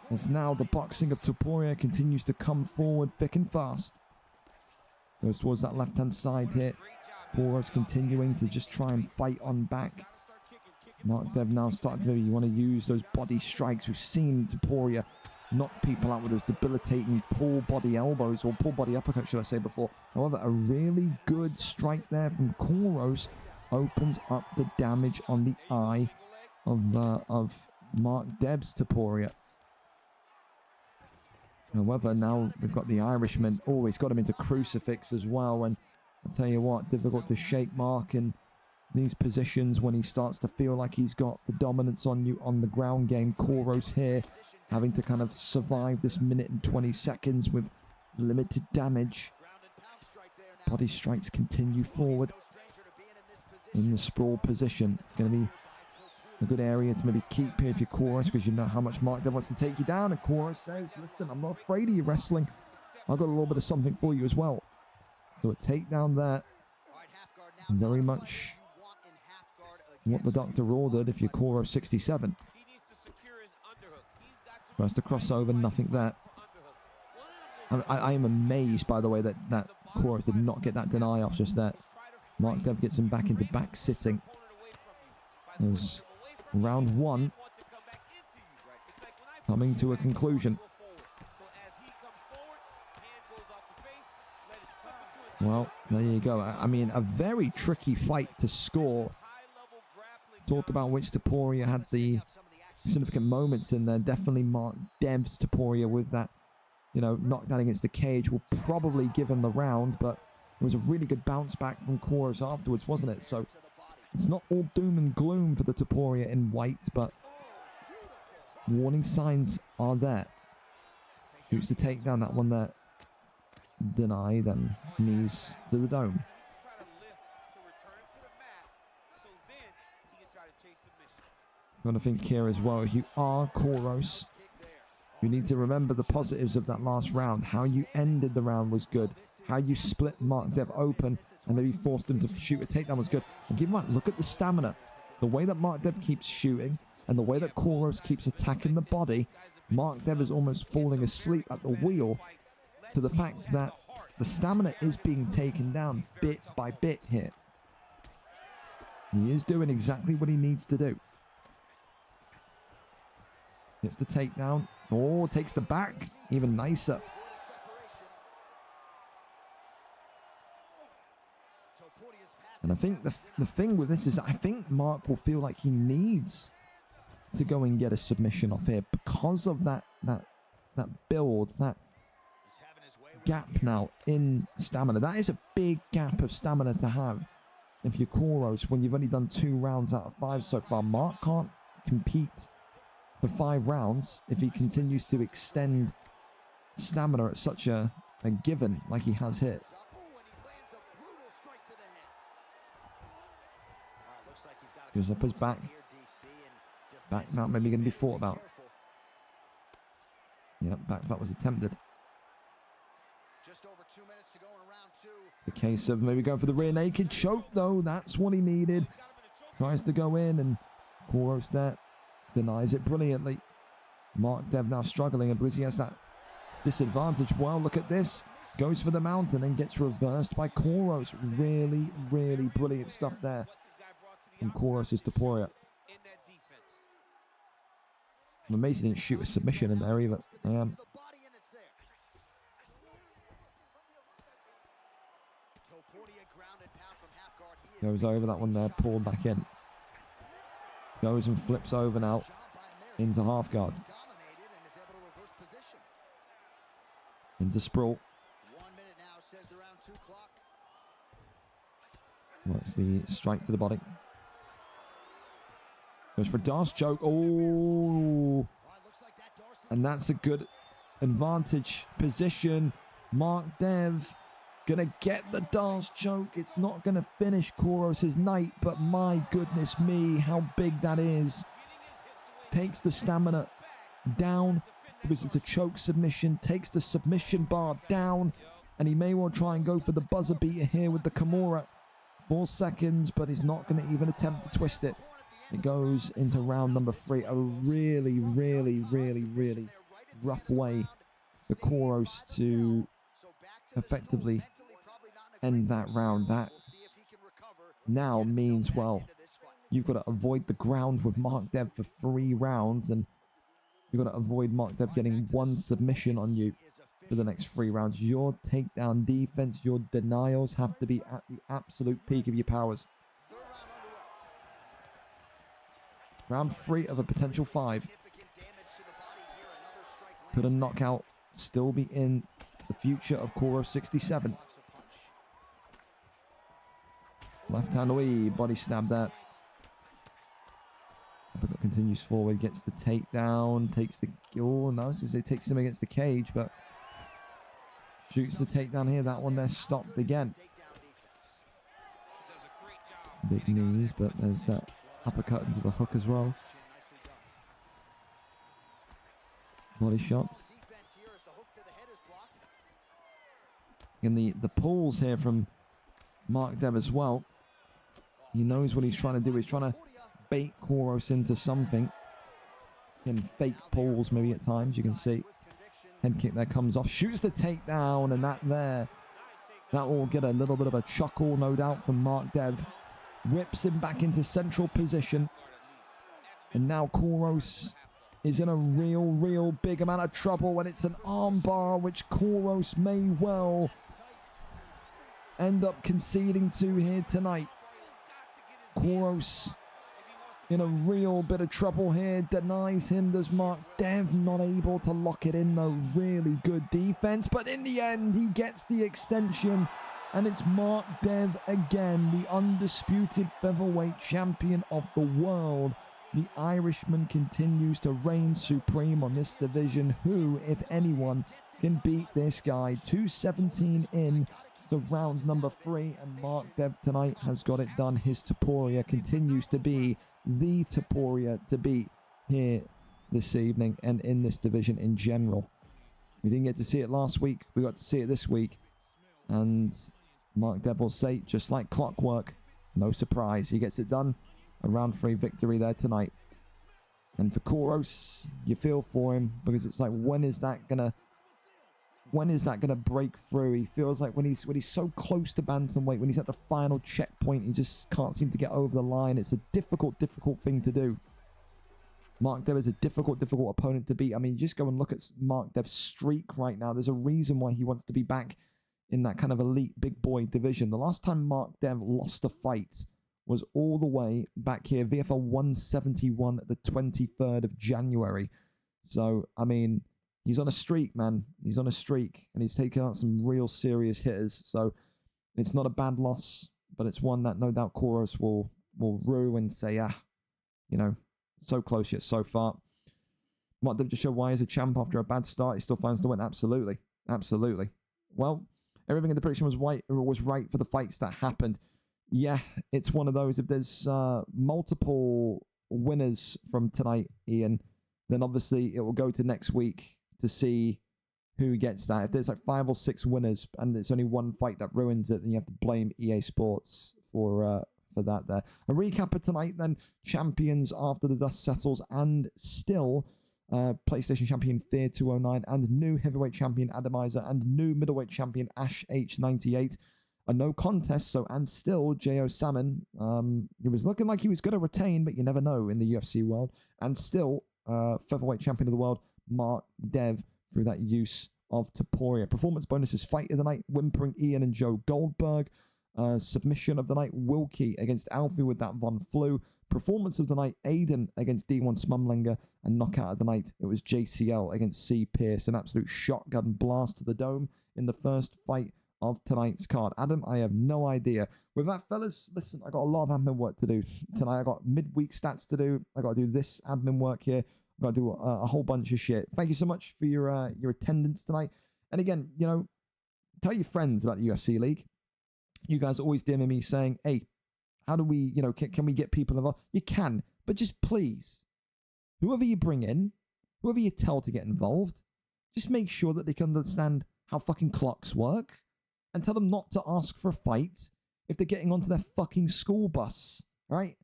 As now the boxing of Topuria continues to come forward thick and fast. Goes towards that left-hand side here. Coros continuing to just try and fight on back. MarkDev now starting to maybe want to use those body strikes. We've seen Topuria knock people out with those debilitating pull body elbows, or pull body uppercuts, should I say, before. However, a really good strike there from Coros opens up the damage on the eye of MarkDev's Topuria. However, now we've got the Irishman. Oh, he's got him into crucifix as well. And I'll tell you what, difficult to shake Mark in these positions when he starts to feel like he's got the dominance on you on the ground game. Coros here having to kind of survive this minute and 20 seconds with limited damage. Body strikes continue forward in the sprawl position. It's going to be a good area to maybe keep here if you're Coros, because you know how much MarkDev wants to take you down. And Coros says, listen, I'm not afraid of you wrestling. I've got a little bit of something for you as well. So a takedown there. Very much what the doctor ordered if you're Coros, 67. Tries to cross over, nothing there. I am amazed, by the way, that Coros did not get that deny off just there. MarkDev gets him back into back sitting. As round 1 coming to a conclusion. Well, there you go. I mean, a very tricky fight to score. Talk about which Topuria had the significant moments in there. Definitely MarkDev's Topuria with that, you know, knockdown against the cage will probably give him the round, but it was a really good bounce back from Coros afterwards, wasn't it? So it's not all doom and gloom for the Topuria in white, but warning signs are there. Shoots to take down that one there. Deny, then knees to the dome. I'm going to think here as well, if you are Coros, you need to remember the positives of that last round. How you ended the round was good. How you split MarkDev open and maybe forced him to shoot a takedown was good. And keep in mind, look at the stamina. The way that MarkDev keeps shooting and the way that Coros keeps attacking the body, MarkDev is almost falling asleep at the wheel to the fact that the stamina is being taken down bit by bit here. He is doing exactly what he needs to do. Gets the takedown. Oh, takes the back. Even nicer. And I think the thing with this is I think Mark will feel like he needs to go and get a submission off here because of that build, that gap now in stamina. That is a big gap of stamina to have if you're Coros when you've only done 2 rounds out of 5 so far. Mark can't compete for 5 rounds if he continues to extend stamina at such a given like he has here. Goes up his back. Back now maybe going to be thought about. Yep, back that was attempted. The case of maybe going for the rear naked choke though. That's what he needed. Tries to go in and Coros there denies it brilliantly. MarkDev now struggling because he has that disadvantage. Well, look at this. Goes for the mount and then gets reversed by Coros. Really, really brilliant stuff there from Coros' Topuria. I'm amazed he didn't shoot a submission in there either. I am. Goes over that one there, pulled back in. Goes and flips over now into half guard. Into sprawl. Works the strike to the body. Goes for a Darce choke. Oh! And that's a good advantage position. MarkDev gonna get the Darce choke. It's not gonna finish Coros' night, but my goodness me, how big that is. Takes the stamina down because it's a choke submission. Takes the submission bar down, and he may well try and go for the buzzer beater here with the Kimura. 4 seconds, but he's not going to even attempt to twist it. It goes into round number 3. A really, really, really, really rough way for Coros to effectively end that round. That now means, well, you've got to avoid the ground with MarkDev for 3 rounds, and you've got to avoid MarkDev getting 1 submission on you for the next 3 rounds. Your takedown defense, your denials have to be at the absolute peak of your powers. Round 3 of a potential 5. Could a knockout still be in the future of Coros 67? Left hand away, body stab there. Uppercut continues forward, gets the takedown, takes the... Oh, no, I was going to say takes him against the cage, but shoots the takedown here. That one there stopped again. Big knees, but there's that uppercut into the hook as well. Body shot. And the pulls here from MarkDev as well. He knows what he's trying to do. He's trying to bait Coros into something. in fake pulls maybe at times, you can see. Head kick there comes off, shoots the takedown, and that will get a little bit of a chuckle, no doubt, from MarkDev. Whips him back into central position. And now Coros is in a real big amount of trouble when it's an armbar, which Coros may well end up conceding to here tonight. Coros in a real bit of trouble here, denies him. Does MarkDev, not able to lock it in though. Really good defense, but in the end he gets the extension, and it's MarkDev again, the undisputed featherweight champion of the world. The Irishman continues to reign supreme on this division. Who, if anyone, can beat this guy? 217 in to round number 3, and MarkDev tonight has got it done. His Topuria continues to be the Topuria to beat here this evening and in this division in general. We didn't get to see it last week. We got to see it this week. And MarkDev will say, just like clockwork, no surprise. He gets it done. A round 3 victory there tonight. And for Coros, you feel for him, because it's like, when is that gonna break through? He feels like when he's so close to bantamweight, when he's at the final checkpoint, he just can't seem to get over the line. It's a difficult thing to do. MarkDev is a difficult opponent to beat. I mean, just go and look at MarkDev's streak right now. There's a reason why he wants to be back in that kind of elite big boy division. The last time MarkDev lost a fight was all the way back here, VFL 171, the 23rd of January. So, I mean, he's on a streak, man. He's on a streak, and he's taken out some real serious hitters. So, it's not a bad loss, but it's one that no doubt Coros will rue and say, you know, so close yet so far. MarkDev just show why he's a champ after a bad start. He still finds the win. Absolutely. Well, everything in the prediction was right for the fights that happened. Yeah, it's one of those. If there's multiple winners from tonight, Ian, then obviously it will go to next week to see who gets that. If there's like 5 or 6 winners and it's only one fight that ruins it, then you have to blame EA Sports for that there. A recap of tonight then. Champions after the dust settles, and still PlayStation champion Fear 209, and new heavyweight champion Adamizer, and new middleweight champion Ash H98. A no contest, and still J.O. Salmon. He was looking like he was going to retain, but you never know in the UFC world. And still featherweight champion of the world, MarkDev, through that use of Topuria. Performance bonuses: fight of the night, Whimpering Ian and Joe Goldberg. Submission of the night, Wilkie against Alfie with that Von Flu. Performance of the night, Aiden against D1 Smumlinger. And knockout of the night, it was JCL against C. Pierce. An absolute shotgun blast to the dome in the first fight of tonight's card. Adam, I have no idea. With that, fellas, listen, I got a lot of admin work to do tonight. I got midweek stats to do. I got to do this admin work here. I got to do a whole bunch of shit. Thank you so much for your attendance tonight. And again, you know, tell your friends about the UFC League. You guys are always DMing me saying, hey, how do we, you know, can we get people involved? You can, but just please, whoever you bring in, whoever you tell to get involved, just make sure that they can understand how fucking clocks work, and tell them not to ask for a fight if they're getting onto their fucking school bus, right?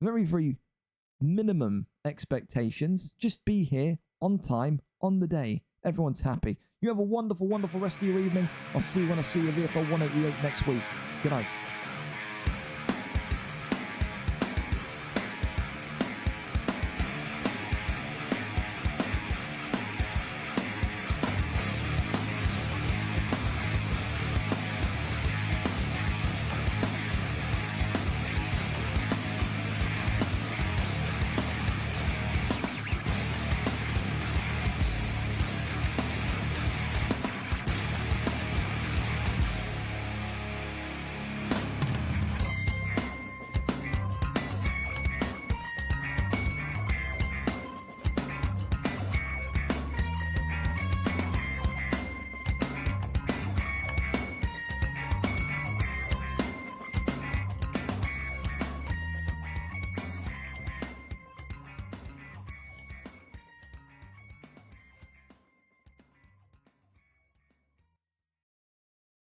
Very, very minimum expectations. Just be here on time, on the day. Everyone's happy. You have a wonderful rest of your evening. I'll see you when I see you VFL 188 next week. Good night.